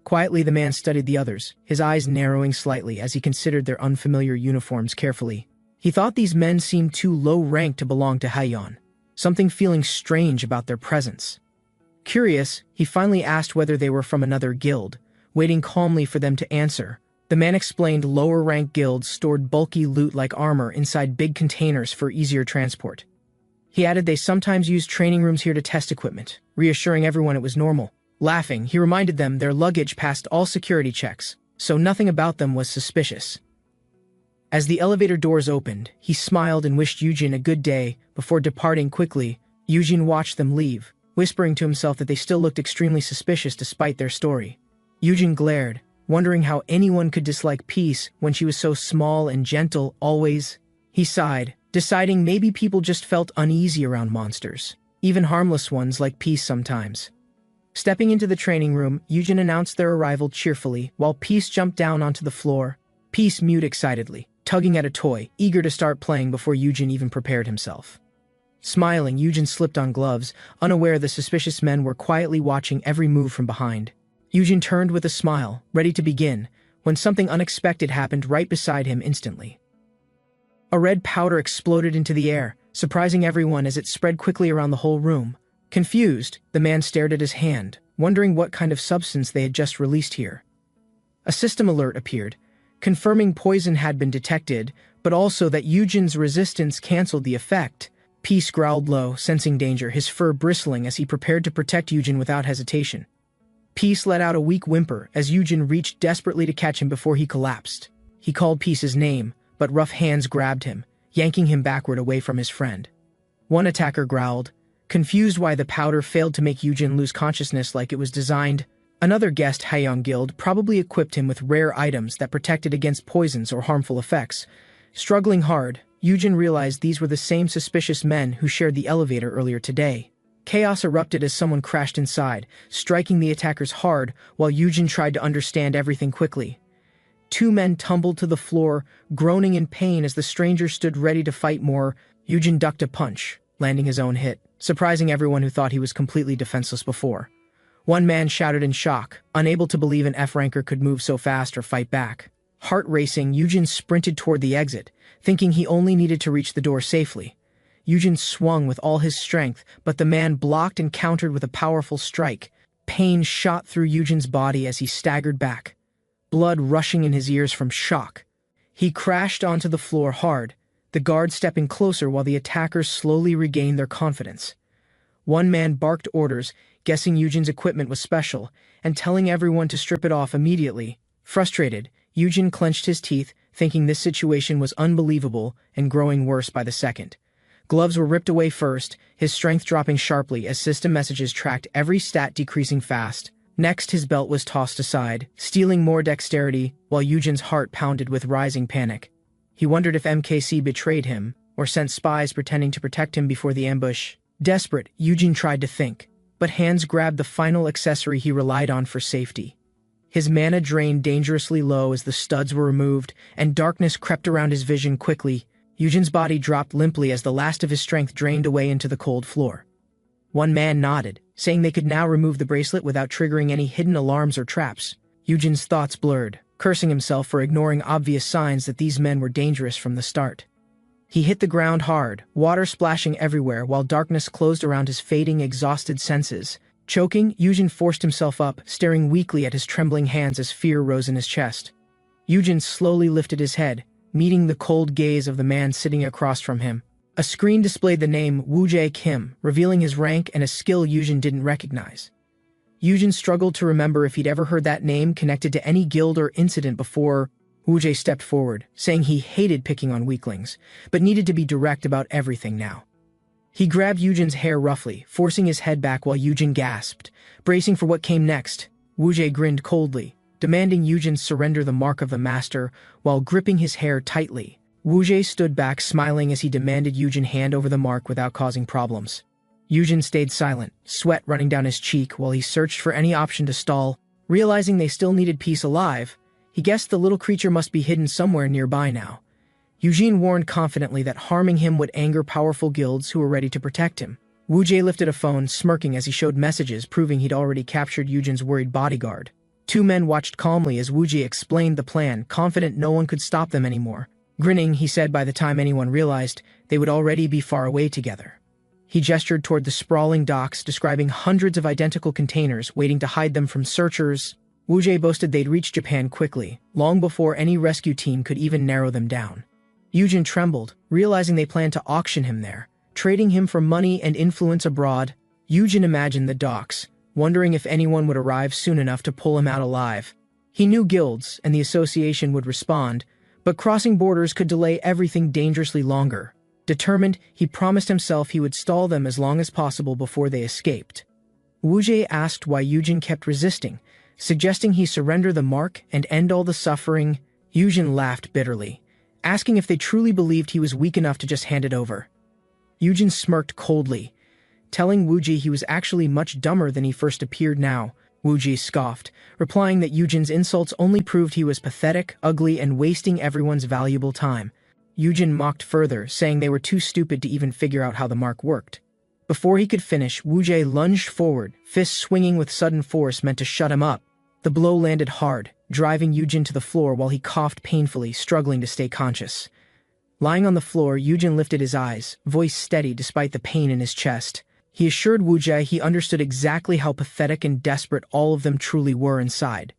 Quietly, the man studied the others, his eyes narrowing slightly as he considered their unfamiliar uniforms carefully. He thought these men seemed too low-ranked to belong to Haeyeon, something feeling strange about their presence. Curious, he finally asked whether they were from another guild, waiting calmly for them to answer. The man explained lower-ranked guilds stored bulky loot like armor inside big containers for easier transport. He added they sometimes used training rooms here to test equipment, reassuring everyone it was normal. Laughing, he reminded them their luggage passed all security checks, so nothing about them was suspicious. As the elevator doors opened, he smiled and wished Yujin a good day before departing quickly. Yujin watched them leave, whispering to himself that they still looked extremely suspicious despite their story. Yujin glared, wondering how anyone could dislike Peace when she was so small and gentle always. He sighed, deciding maybe people just felt uneasy around monsters, even harmless ones like Peace sometimes. Stepping into the training room, Yujin announced their arrival cheerfully, while Peace jumped down onto the floor. Peace mewed excitedly, tugging at a toy, eager to start playing before Yujin even prepared himself. Smiling, Yujin slipped on gloves, unaware the suspicious men were quietly watching every move from behind. Yujin turned with a smile, ready to begin, when something unexpected happened right beside him instantly. A red powder exploded into the air, surprising everyone as it spread quickly around the whole room. Confused, the man stared at his hand, wondering what kind of substance they had just released here. A system alert appeared, confirming poison had been detected, but also that Yujin's resistance canceled the effect. Peace growled low, sensing danger, his fur bristling as he prepared to protect Yujin without hesitation. Peace let out a weak whimper as Yujin reached desperately to catch him before he collapsed. He called Peace's name, but rough hands grabbed him, yanking him backward away from his friend. One attacker growled, confused why the powder failed to make Yujin lose consciousness like it was designed. Another guest Haeyeon Guild probably equipped him with rare items that protected against poisons or harmful effects. Struggling hard, Yujin realized these were the same suspicious men who shared the elevator earlier today. Chaos erupted as someone crashed inside, striking the attackers hard while Yujin tried to understand everything quickly. Two men tumbled to the floor, groaning in pain as the stranger stood ready to fight more. Yujin ducked a punch, landing his own hit, surprising everyone who thought he was completely defenseless before. One man shouted in shock, unable to believe an F-ranker could move so fast or fight back. Heart racing, Yujin sprinted toward the exit, thinking he only needed to reach the door safely. Yujin swung with all his strength, but the man blocked and countered with a powerful strike. Pain shot through Yujin's body as he staggered back, blood rushing in his ears from shock. He crashed onto the floor hard, the guards stepping closer while the attackers slowly regained their confidence. One man barked orders, guessing Eugen's equipment was special, and telling everyone to strip it off immediately. Frustrated, Eugen clenched his teeth, thinking this situation was unbelievable and growing worse by the second. Gloves were ripped away first, his strength dropping sharply as system messages tracked every stat decreasing fast. Next, his belt was tossed aside, stealing more dexterity, while Eugen's heart pounded with rising panic. He wondered if MKC betrayed him, or sent spies pretending to protect him before the ambush. Desperate, Eugen tried to think, but hands grabbed the final accessory he relied on for safety. His mana drained dangerously low as the studs were removed, and darkness crept around his vision quickly. Eugen's body dropped limply as the last of his strength drained away into the cold floor. One man nodded, saying they could now remove the bracelet without triggering any hidden alarms or traps. Eugen's thoughts blurred, cursing himself for ignoring obvious signs that these men were dangerous from the start. He hit the ground hard, water splashing everywhere while darkness closed around his fading, exhausted senses. Choking, Eugen forced himself up, staring weakly at his trembling hands as fear rose in his chest. Eugen slowly lifted his head, meeting the cold gaze of the man sitting across from him. A screen displayed the name Woo-jae Kim, revealing his rank and a skill Eugen didn't recognize. Eugen struggled to remember if he'd ever heard that name connected to any guild or incident before. Woo-jae stepped forward, saying he hated picking on weaklings, but needed to be direct about everything now. He grabbed Eugen's hair roughly, forcing his head back while Eugen gasped, bracing for what came next. Woo-jae grinned coldly, demanding Eugen surrender the mark of the master while gripping his hair tightly. Woo-jae stood back smiling as he demanded Eugen hand over the mark without causing problems. Eugen stayed silent, sweat running down his cheek while he searched for any option to stall. Realizing they still needed peace alive, he guessed the little creature must be hidden somewhere nearby now. Eugene warned confidently that harming him would anger powerful guilds who were ready to protect him. Woo-jae lifted a phone, smirking as he showed messages proving he'd already captured Eugen's worried bodyguard. Two men watched calmly as Woo-jae explained the plan, confident no one could stop them anymore. Grinning, he said by the time anyone realized, they would already be far away together. He gestured toward the sprawling docks, describing hundreds of identical containers waiting to hide them from searchers. Woo-jae boasted they'd reach Japan quickly, long before any rescue team could even narrow them down. Eugen trembled, realizing they planned to auction him there, trading him for money and influence abroad. Eugen imagined the docks, wondering if anyone would arrive soon enough to pull him out alive. He knew guilds and the association would respond, but crossing borders could delay everything dangerously longer. Determined, he promised himself he would stall them as long as possible before they escaped. Woo-jae asked why Eugen kept resisting, suggesting he surrender the mark and end all the suffering. Eugen laughed bitterly, asking if they truly believed he was weak enough to just hand it over. Eugen smirked coldly, telling Woo-jae he was actually much dumber than he first appeared now. Woo-jae scoffed, replying that Eugen's insults only proved he was pathetic, ugly, and wasting everyone's valuable time. Eugen mocked further, saying they were too stupid to even figure out how the mark worked. Before he could finish, Woo-jae lunged forward, fists swinging with sudden force meant to shut him up. The blow landed hard, driving Eugen to the floor while he coughed painfully, struggling to stay conscious. Lying on the floor, Eugen lifted his eyes, voice steady despite the pain in his chest. He assured Woo-jae he understood exactly how pathetic and desperate all of them truly were inside.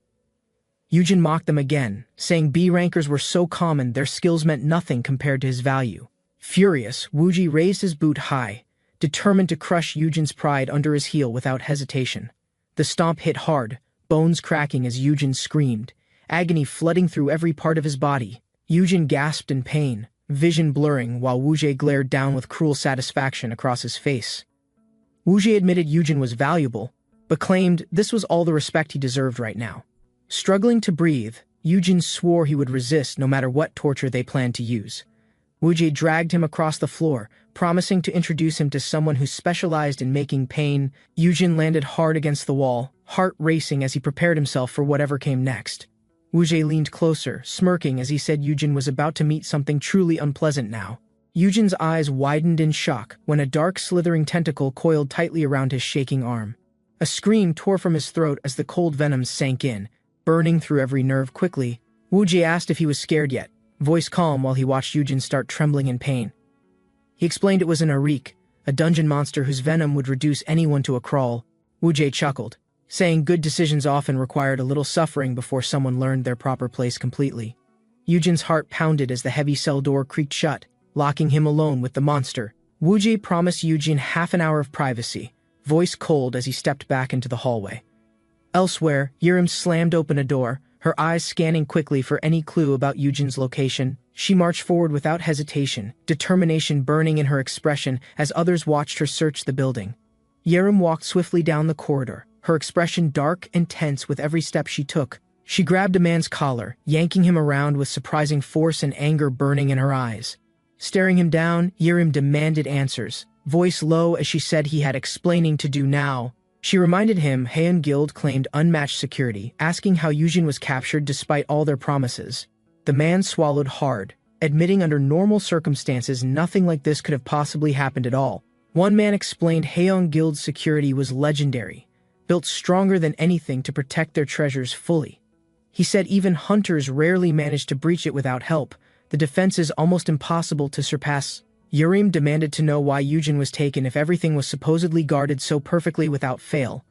Eugen mocked them again, saying B-rankers were so common their skills meant nothing compared to his value. Furious, Woo-jae raised his boot high, determined to crush Eugen's pride under his heel without hesitation. The stomp hit hard, bones cracking as Eugen screamed, agony flooding through every part of his body. Eugen gasped in pain, vision blurring while Woo-jae glared down with cruel satisfaction across his face. Woo-jae admitted Eugen was valuable, but claimed this was all the respect he deserved right now. Struggling to breathe, Eugen swore he would resist no matter what torture they planned to use. Woo-jae dragged him across the floor, promising to introduce him to someone who specialized in making pain. Eugen landed hard against the wall, heart racing as he prepared himself for whatever came next. Woo-jae leaned closer, smirking as he said Eugen was about to meet something truly unpleasant now. Eugen's eyes widened in shock when a dark, slithering tentacle coiled tightly around his shaking arm. A scream tore from his throat as the cold venom sank in, burning through every nerve quickly. Woo-jae asked if he was scared yet, voice calm while he watched Eugen start trembling in pain. He explained it was an Arik, a dungeon monster whose venom would reduce anyone to a crawl. Woo-jae chuckled, saying good decisions often required a little suffering before someone learned their proper place completely. Eugen's heart pounded as the heavy cell door creaked shut, locking him alone with the monster. Woo-jae promised Yujin half an hour of privacy, voice cold as he stepped back into the hallway. Elsewhere, Yerim slammed open a door, her eyes scanning quickly for any clue about Yujin's location. She marched forward without hesitation, determination burning in her expression as others watched her search the building. Yerim walked swiftly down the corridor, her expression dark and tense with every step she took. She grabbed a man's collar, yanking him around with surprising force and anger burning in her eyes. Staring him down, Yerim demanded answers, voice low as she said he had explaining to do now. She reminded him Haeun Guild claimed unmatched security, asking how Yujin was captured despite all their promises. The man swallowed hard, admitting under normal circumstances nothing like this could have possibly happened at all. One man explained Haeun Guild's security was legendary, built stronger than anything to protect their treasures fully. He said even hunters rarely managed to breach it without help. The defense is almost impossible to surpass. Yerim demanded to know why Yujin was taken if everything was supposedly guarded so perfectly without fail.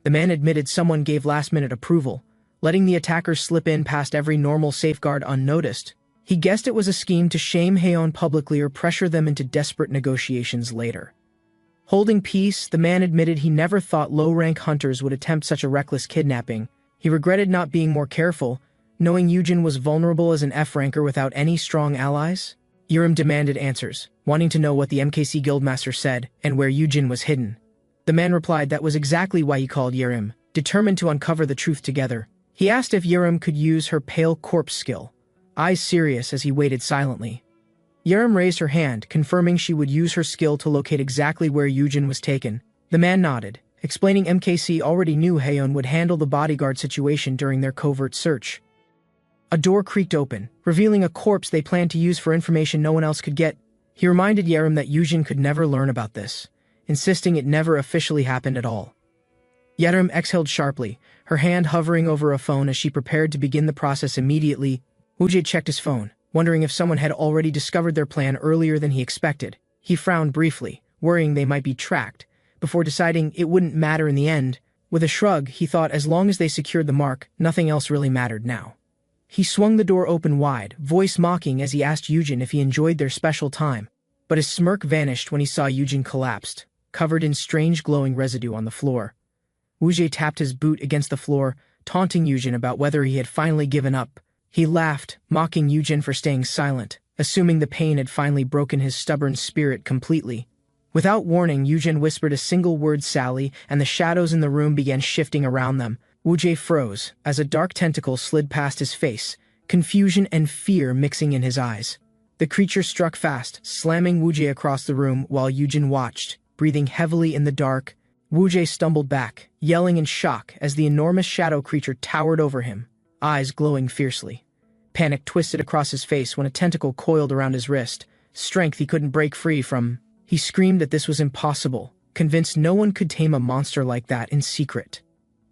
The man admitted someone gave last-minute approval, letting the attackers slip in past every normal safeguard unnoticed. He guessed it was a scheme to shame Haeun publicly or pressure them into desperate negotiations later. Holding peace, the man admitted he never thought low-rank hunters would attempt such a reckless kidnapping. He regretted not being more careful, knowing Yujin was vulnerable as an F-ranker without any strong allies. Yerim demanded answers, wanting to know what the MKC Guildmaster said and where Yujin was hidden. The man replied that was exactly why he called Yerim, determined to uncover the truth together. He asked if Yerim could use her pale corpse skill, eyes serious as he waited silently. Yerim raised her hand, confirming she would use her skill to locate exactly where Yujin was taken. The man nodded, explaining MKC already knew Haeun would handle the bodyguard situation during their covert search. A door creaked open, revealing a corpse they planned to use for information no one else could get. He reminded Yerim that Yujin could never learn about this, insisting it never officially happened at all. Yerim exhaled sharply, her hand hovering over a phone as she prepared to begin the process immediately. Woo-jae checked his phone, wondering if someone had already discovered their plan earlier than he expected. He frowned briefly, worrying they might be tracked, before deciding it wouldn't matter in the end. With a shrug, he thought as long as they secured the mark, nothing else really mattered now. He swung the door open wide, voice mocking as he asked Yujin if he enjoyed their special time. But his smirk vanished when he saw Yujin collapsed, covered in strange glowing residue on the floor. Woo-jae tapped his boot against the floor, taunting Yujin about whether he had finally given up. He laughed, mocking Yujin for staying silent, assuming the pain had finally broken his stubborn spirit completely. Without warning, Yujin whispered a single word Sally, and the shadows in the room began shifting around them. Woo-jae froze as a dark tentacle slid past his face, confusion and fear mixing in his eyes. The creature struck fast, slamming Woo-jae across the room while Yujin watched, breathing heavily in the dark. Woo-jae stumbled back, yelling in shock as the enormous shadow creature towered over him, eyes glowing fiercely. Panic twisted across his face when a tentacle coiled around his wrist, strength he couldn't break free from. He screamed that this was impossible, convinced no one could tame a monster like that in secret.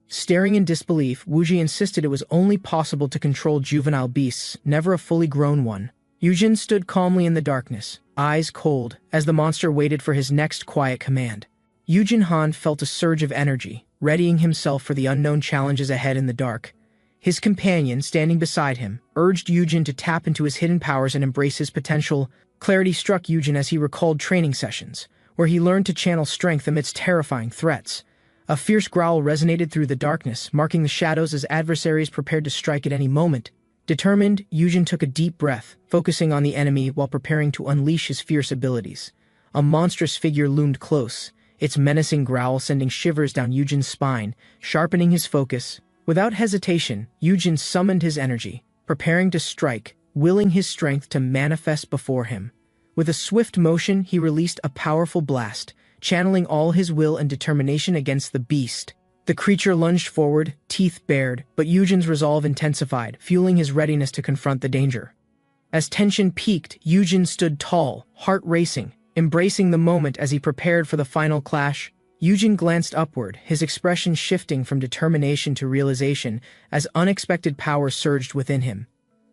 Staring in disbelief, Woo-jae insisted it was only possible to control juvenile beasts, never a fully grown one. Yujin stood calmly in the darkness, eyes cold, as the monster waited for his next quiet command. Yujin Han felt a surge of energy, readying himself for the unknown challenges ahead in the dark. His companion, standing beside him, urged Yujin to tap into his hidden powers and embrace his potential. Clarity struck Yujin as he recalled training sessions, where he learned to channel strength amidst terrifying threats. A fierce growl resonated through the darkness, marking the shadows as adversaries prepared to strike at any moment. Determined, Yujin took a deep breath, focusing on the enemy while preparing to unleash his fierce abilities. A monstrous figure loomed close, its menacing growl sending shivers down Yujin's spine, sharpening his focus. Without hesitation, Yujin summoned his energy, preparing to strike, willing his strength to manifest before him. With a swift motion, he released a powerful blast, channeling all his will and determination against the beast. The creature lunged forward, teeth bared, but Yujin's resolve intensified, fueling his readiness to confront the danger. As tension peaked, Yujin stood tall, heart racing, embracing the moment as he prepared for the final clash. Yujin glanced upward, his expression shifting from determination to realization as unexpected power surged within him.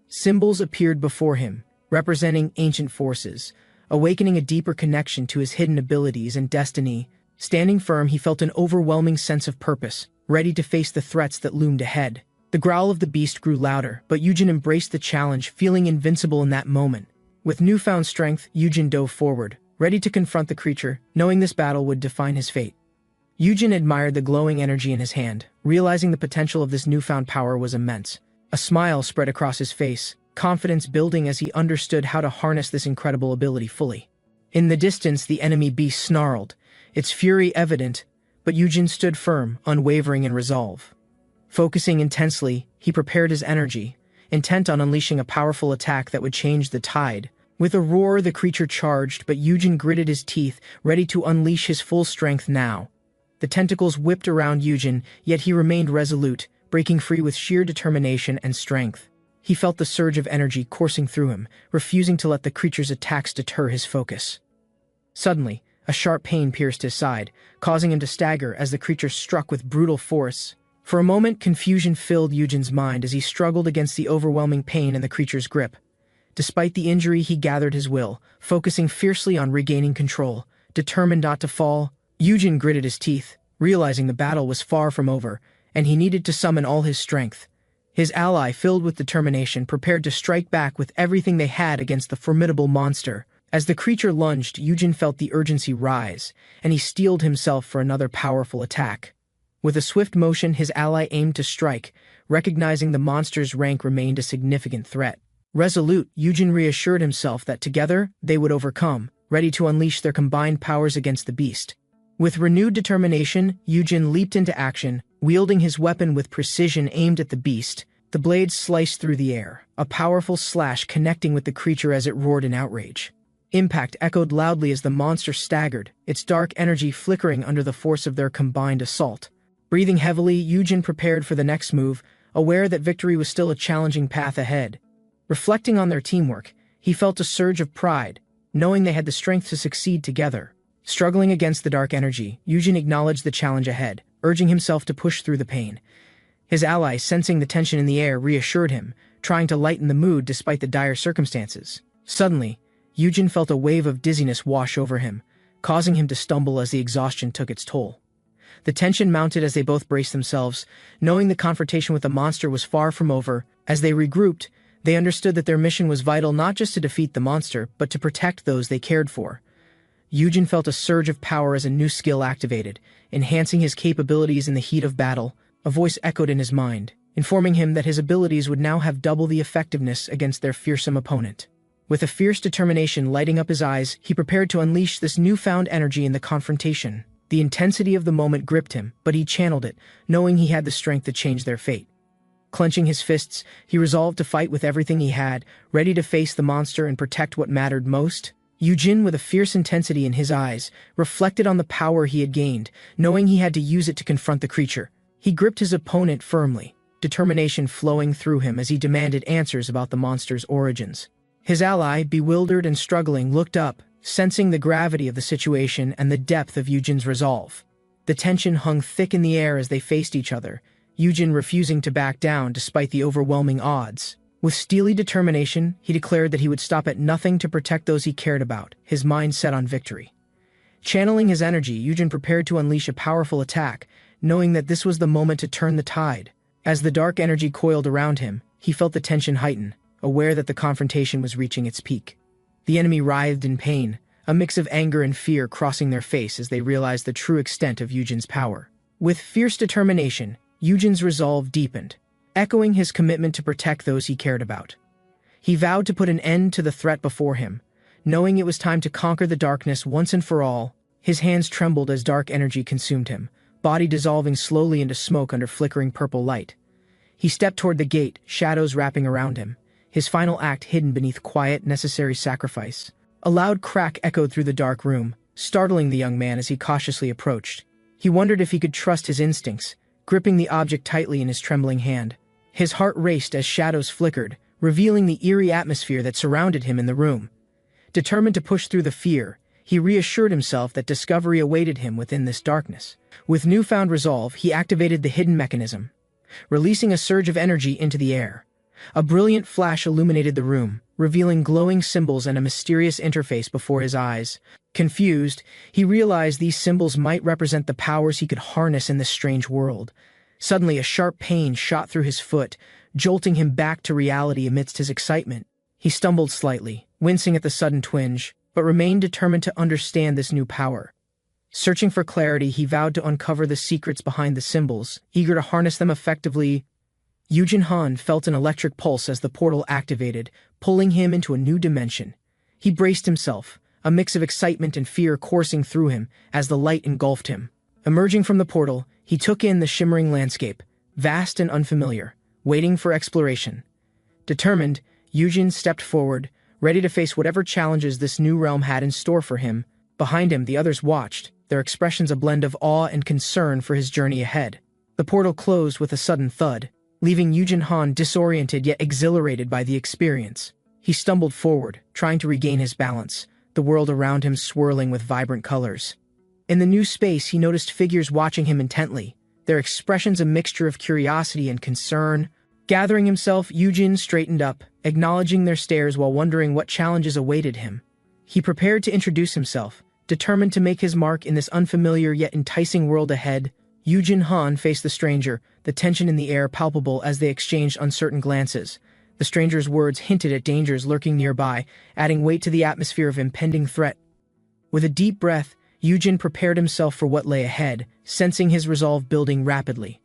Symbols appeared before him, representing ancient forces, awakening a deeper connection to his hidden abilities and destiny. Standing firm, he felt an overwhelming sense of purpose, ready to face the threats that loomed ahead. The growl of the beast grew louder, but Yujin embraced the challenge, feeling invincible in that moment. With newfound strength, Yujin dove forward, ready to confront the creature, knowing this battle would define his fate. Yujin admired the glowing energy in his hand, realizing the potential of this newfound power was immense. A smile spread across his face, confidence building as he understood how to harness this incredible ability fully. In the distance, the enemy beast snarled, its fury evident, but Yujin stood firm, unwavering in resolve. Focusing intensely, he prepared his energy, intent on unleashing a powerful attack that would change the tide. With a roar, the creature charged, but Yujin gritted his teeth, ready to unleash his full strength now. The tentacles whipped around Yujin, yet he remained resolute, breaking free with sheer determination and strength. He felt the surge of energy coursing through him, refusing to let the creature's attacks deter his focus. Suddenly, a sharp pain pierced his side, causing him to stagger as the creature struck with brutal force. For a moment, confusion filled Yujin's mind as he struggled against the overwhelming pain in the creature's grip. Despite the injury, he gathered his will, focusing fiercely on regaining control. Determined not to fall, Yujin gritted his teeth, realizing the battle was far from over, and he needed to summon all his strength. His ally, filled with determination, prepared to strike back with everything they had against the formidable monster. As the creature lunged, Yujin felt the urgency rise, and he steeled himself for another powerful attack. With a swift motion, his ally aimed to strike, recognizing the monster's rank remained a significant threat. Resolute, Yujin reassured himself that together they would overcome, ready to unleash their combined powers against the beast. With renewed determination, Yujin leaped into action, wielding his weapon with precision aimed at the beast. The blade sliced through the air, a powerful slash connecting with the creature as it roared in outrage. Impact echoed loudly as the monster staggered, its dark energy flickering under the force of their combined assault. Breathing heavily, Yujin prepared for the next move, aware that victory was still a challenging path ahead. Reflecting on their teamwork, he felt a surge of pride, knowing they had the strength to succeed together. Struggling against the dark energy, Yujin acknowledged the challenge ahead, urging himself to push through the pain. His ally, sensing the tension in the air, reassured him, trying to lighten the mood despite the dire circumstances. Suddenly, Yujin felt a wave of dizziness wash over him, causing him to stumble as the exhaustion took its toll. The tension mounted as they both braced themselves, knowing the confrontation with the monster was far from over. As they regrouped, they understood that their mission was vital not just to defeat the monster, but to protect those they cared for. Yujin felt a surge of power as a new skill activated, enhancing his capabilities in the heat of battle. A voice echoed in his mind, informing him that his abilities would now have double the effectiveness against their fearsome opponent. With a fierce determination lighting up his eyes, he prepared to unleash this newfound energy in the confrontation. The intensity of the moment gripped him, but he channeled it, knowing he had the strength to change their fate. Clenching his fists, he resolved to fight with everything he had, ready to face the monster and protect what mattered most. Yujin, with a fierce intensity in his eyes, reflected on the power he had gained, knowing he had to use it to confront the creature. He gripped his opponent firmly, determination flowing through him as he demanded answers about the monster's origins. His ally, bewildered and struggling, looked up, sensing the gravity of the situation and the depth of Yujin's resolve. The tension hung thick in the air as they faced each other, Yujin refusing to back down despite the overwhelming odds. With steely determination, he declared that he would stop at nothing to protect those he cared about, his mind set on victory. Channeling his energy, Yujin prepared to unleash a powerful attack, knowing that this was the moment to turn the tide. As the dark energy coiled around him, he felt the tension heighten, aware that the confrontation was reaching its peak. The enemy writhed in pain, a mix of anger and fear crossing their face as they realized the true extent of Yujin's power. With fierce determination, Yujin's resolve deepened, echoing his commitment to protect those he cared about. He vowed to put an end to the threat before him, knowing it was time to conquer the darkness once and for all. His hands trembled as dark energy consumed him, body dissolving slowly into smoke under flickering purple light. He stepped toward the gate, shadows wrapping around him, his final act hidden beneath quiet, necessary sacrifice. A loud crack echoed through the dark room, startling the young man as he cautiously approached. He wondered if he could trust his instincts, gripping the object tightly in his trembling hand. His heart raced as shadows flickered, revealing the eerie atmosphere that surrounded him in the room. Determined to push through the fear, he reassured himself that discovery awaited him within this darkness. With newfound resolve, he activated the hidden mechanism, releasing a surge of energy into the air. A brilliant flash illuminated the room, revealing glowing symbols and a mysterious interface before his eyes. Confused, he realized these symbols might represent the powers he could harness in this strange world. Suddenly, a sharp pain shot through his foot, jolting him back to reality amidst his excitement. He stumbled slightly, wincing at the sudden twinge, but remained determined to understand this new power. Searching for clarity, he vowed to uncover the secrets behind the symbols, eager to harness them effectively. Yujin Han felt an electric pulse as the portal activated, pulling him into a new dimension. He braced himself, a mix of excitement and fear coursing through him as the light engulfed him. Emerging from the portal, he took in the shimmering landscape, vast and unfamiliar, waiting for exploration. Determined, Yujin stepped forward, ready to face whatever challenges this new realm had in store for him. Behind him, the others watched, their expressions a blend of awe and concern for his journey ahead. The portal closed with a sudden thud, leaving Yujin Han disoriented yet exhilarated by the experience. He stumbled forward, trying to regain his balance, the world around him swirling with vibrant colors. In the new space, he noticed figures watching him intently, their expressions a mixture of curiosity and concern. Gathering himself, Yujin straightened up, acknowledging their stares while wondering what challenges awaited him. He prepared to introduce himself, determined to make his mark in this unfamiliar yet enticing world ahead. Yujin Han faced the stranger, the tension in the air palpable as they exchanged uncertain glances. The stranger's words hinted at dangers lurking nearby, adding weight to the atmosphere of impending threat. With a deep breath, Yujin prepared himself for what lay ahead, sensing his resolve building rapidly.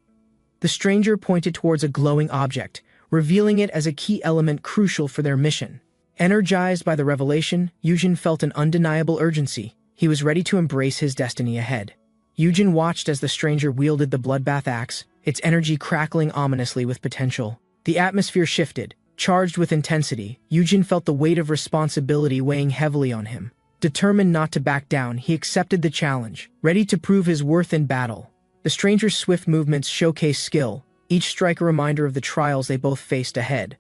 The stranger pointed towards a glowing object, revealing it as a key element crucial for their mission. Energized by the revelation, Yujin felt an undeniable urgency. He was ready to embrace his destiny ahead. Yujin watched as the stranger wielded the bloodbath axe, its energy crackling ominously with potential. The atmosphere shifted, charged with intensity. Yujin felt the weight of responsibility weighing heavily on him. Determined not to back down, he accepted the challenge, ready to prove his worth in battle. The stranger's swift movements showcased skill, each strike a reminder of the trials they both faced ahead.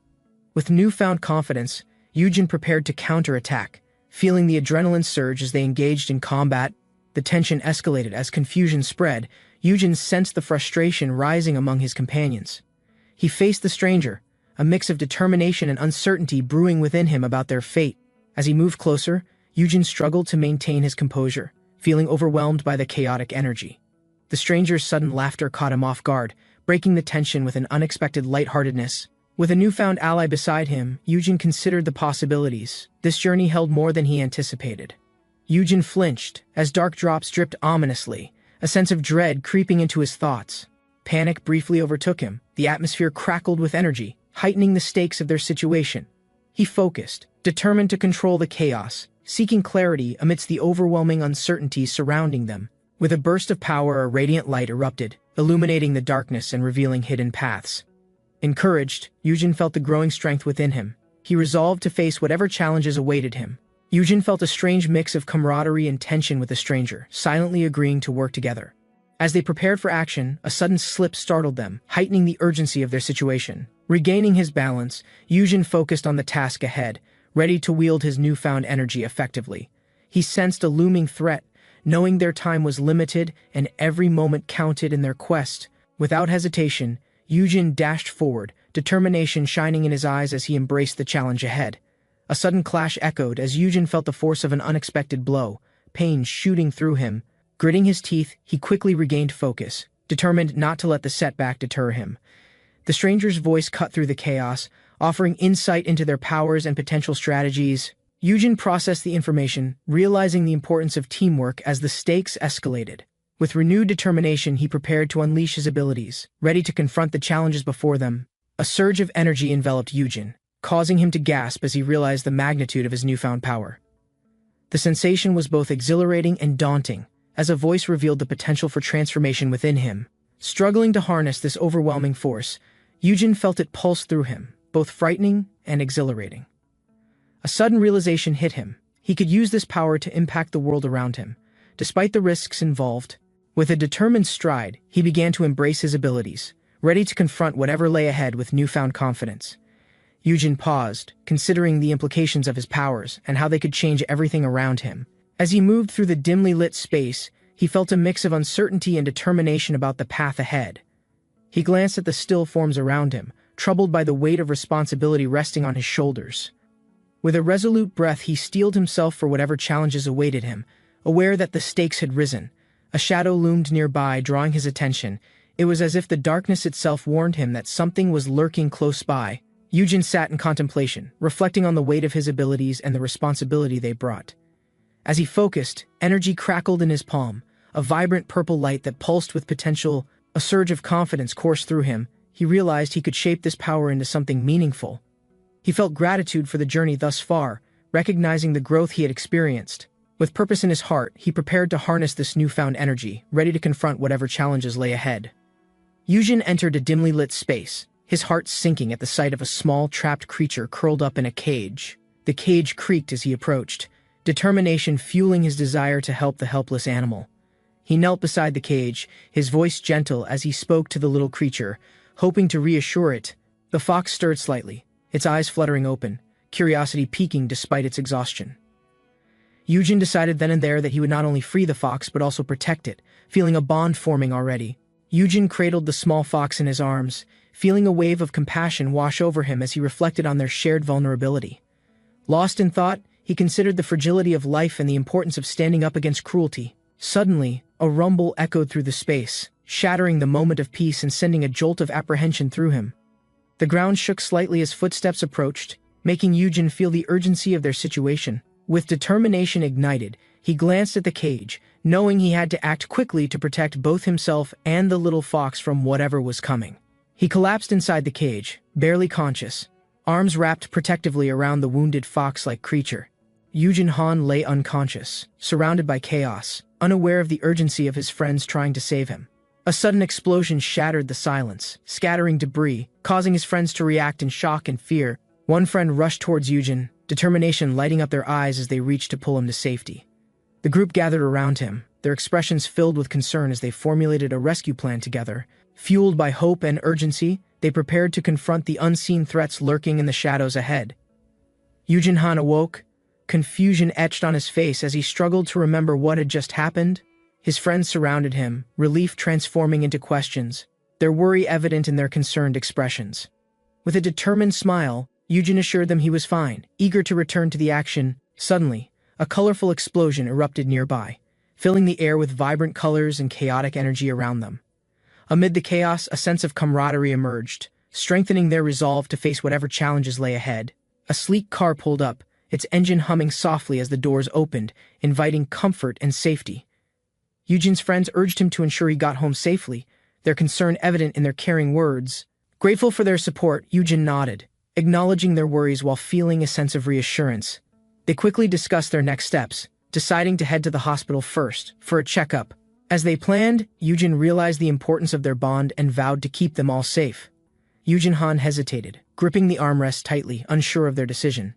With newfound confidence, Yujin prepared to counterattack, feeling the adrenaline surge as they engaged in combat. The tension escalated as confusion spread. Yujin sensed the frustration rising among his companions. He faced the stranger, a mix of determination and uncertainty brewing within him about their fate. As he moved closer, Yujin struggled to maintain his composure, feeling overwhelmed by the chaotic energy. The stranger's sudden laughter caught him off guard, breaking the tension with an unexpected lightheartedness. With a newfound ally beside him, Yujin considered the possibilities. This journey held more than he anticipated. Yujin flinched as dark drops dripped ominously, a sense of dread creeping into his thoughts. Panic briefly overtook him. The atmosphere crackled with energy, heightening the stakes of their situation. He focused, determined to control the chaos, seeking clarity amidst the overwhelming uncertainty surrounding them. With a burst of power, a radiant light erupted, illuminating the darkness and revealing hidden paths. Encouraged, Yujin felt the growing strength within him. He resolved to face whatever challenges awaited him. Yujin felt a strange mix of camaraderie and tension with the stranger, silently agreeing to work together. As they prepared for action, a sudden slip startled them, heightening the urgency of their situation. Regaining his balance, Yujin focused on the task ahead, ready to wield his newfound energy effectively. He sensed a looming threat, knowing their time was limited and every moment counted in their quest. Without hesitation, Yujin dashed forward, determination shining in his eyes as he embraced the challenge ahead. A sudden clash echoed as Yujin felt the force of an unexpected blow, pain shooting through him. Gritting his teeth, he quickly regained focus, determined not to let the setback deter him. The stranger's voice cut through the chaos, offering insight into their powers and potential strategies. Yujin processed the information, realizing the importance of teamwork as the stakes escalated. With renewed determination, he prepared to unleash his abilities, ready to confront the challenges before them. A surge of energy enveloped Yujin, causing him to gasp as he realized the magnitude of his newfound power. The sensation was both exhilarating and daunting, as a voice revealed the potential for transformation within him. Struggling to harness this overwhelming force, Yujin felt it pulse through him, both frightening and exhilarating. A sudden realization hit him. He could use this power to impact the world around him, despite the risks involved. With a determined stride, he began to embrace his abilities, ready to confront whatever lay ahead with newfound confidence. Yujin paused, considering the implications of his powers and how they could change everything around him. As he moved through the dimly lit space, he felt a mix of uncertainty and determination about the path ahead. He glanced at the still forms around him, troubled by the weight of responsibility resting on his shoulders. With a resolute breath, he steeled himself for whatever challenges awaited him, aware that the stakes had risen. A shadow loomed nearby, drawing his attention. It was as if the darkness itself warned him that something was lurking close by. Yujin sat in contemplation, reflecting on the weight of his abilities and the responsibility they brought. As he focused, energy crackled in his palm, a vibrant purple light that pulsed with potential. A surge of confidence coursed through him. He realized he could shape this power into something meaningful. He felt gratitude for the journey thus far, recognizing the growth he had experienced. With purpose in his heart, he prepared to harness this newfound energy, ready to confront whatever challenges lay ahead. Yujin entered a dimly lit space, his heart sinking at the sight of a small, trapped creature curled up in a cage. The cage creaked as he approached, determination fueling his desire to help the helpless animal. He knelt beside the cage, his voice gentle as he spoke to the little creature, hoping to reassure it. The fox stirred slightly, its eyes fluttering open, curiosity piquing despite its exhaustion. Yujin decided then and there that he would not only free the fox but also protect it, feeling a bond forming already. Yujin cradled the small fox in his arms, feeling a wave of compassion wash over him as he reflected on their shared vulnerability. Lost in thought, he considered the fragility of life and the importance of standing up against cruelty. Suddenly, a rumble echoed through the space, shattering the moment of peace and sending a jolt of apprehension through him. The ground shook slightly as footsteps approached, making Yujin feel the urgency of their situation. With determination ignited, he glanced at the cage, knowing he had to act quickly to protect both himself and the little fox from whatever was coming. He collapsed inside the cage, barely conscious, arms wrapped protectively around the wounded fox-like creature. Yujin Han lay unconscious, surrounded by chaos, unaware of the urgency of his friends trying to save him. A sudden explosion shattered the silence, scattering debris, causing his friends to react in shock and fear. One friend rushed towards Yujin, determination lighting up their eyes as they reached to pull him to safety. The group gathered around him, their expressions filled with concern as they formulated a rescue plan together. Fueled by hope and urgency, they prepared to confront the unseen threats lurking in the shadows ahead. Yujin Han awoke, confusion etched on his face as he struggled to remember what had just happened. His friends surrounded him, relief transforming into questions, their worry evident in their concerned expressions. With a determined smile, Yujin assured them he was fine, eager to return to the action. Suddenly, a colorful explosion erupted nearby, filling the air with vibrant colors and chaotic energy around them. Amid the chaos, a sense of camaraderie emerged, strengthening their resolve to face whatever challenges lay ahead. A sleek car pulled up, its engine humming softly as the doors opened, inviting comfort and safety. Yujin's friends urged him to ensure he got home safely, their concern evident in their caring words. Grateful for their support, Yujin nodded, acknowledging their worries while feeling a sense of reassurance. They quickly discussed their next steps, deciding to head to the hospital first, for a checkup. As they planned, Yujin realized the importance of their bond and vowed to keep them all safe. Yujin Han hesitated, gripping the armrest tightly, unsure of their decision.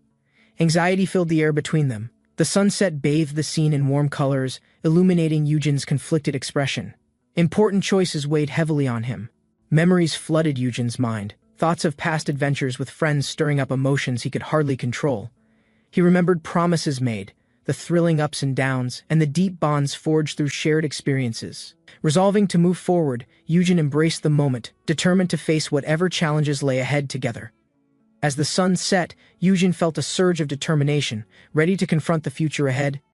Anxiety filled the air between them. The sunset bathed the scene in warm colors, illuminating Yujin's conflicted expression. Important choices weighed heavily on him. Memories flooded Yujin's mind, thoughts of past adventures with friends stirring up emotions he could hardly control. He remembered promises made, the thrilling ups and downs, and the deep bonds forged through shared experiences. Resolving to move forward, Yujin embraced the moment, determined to face whatever challenges lay ahead together. As the sun set, Yujin felt a surge of determination, ready to confront the future ahead.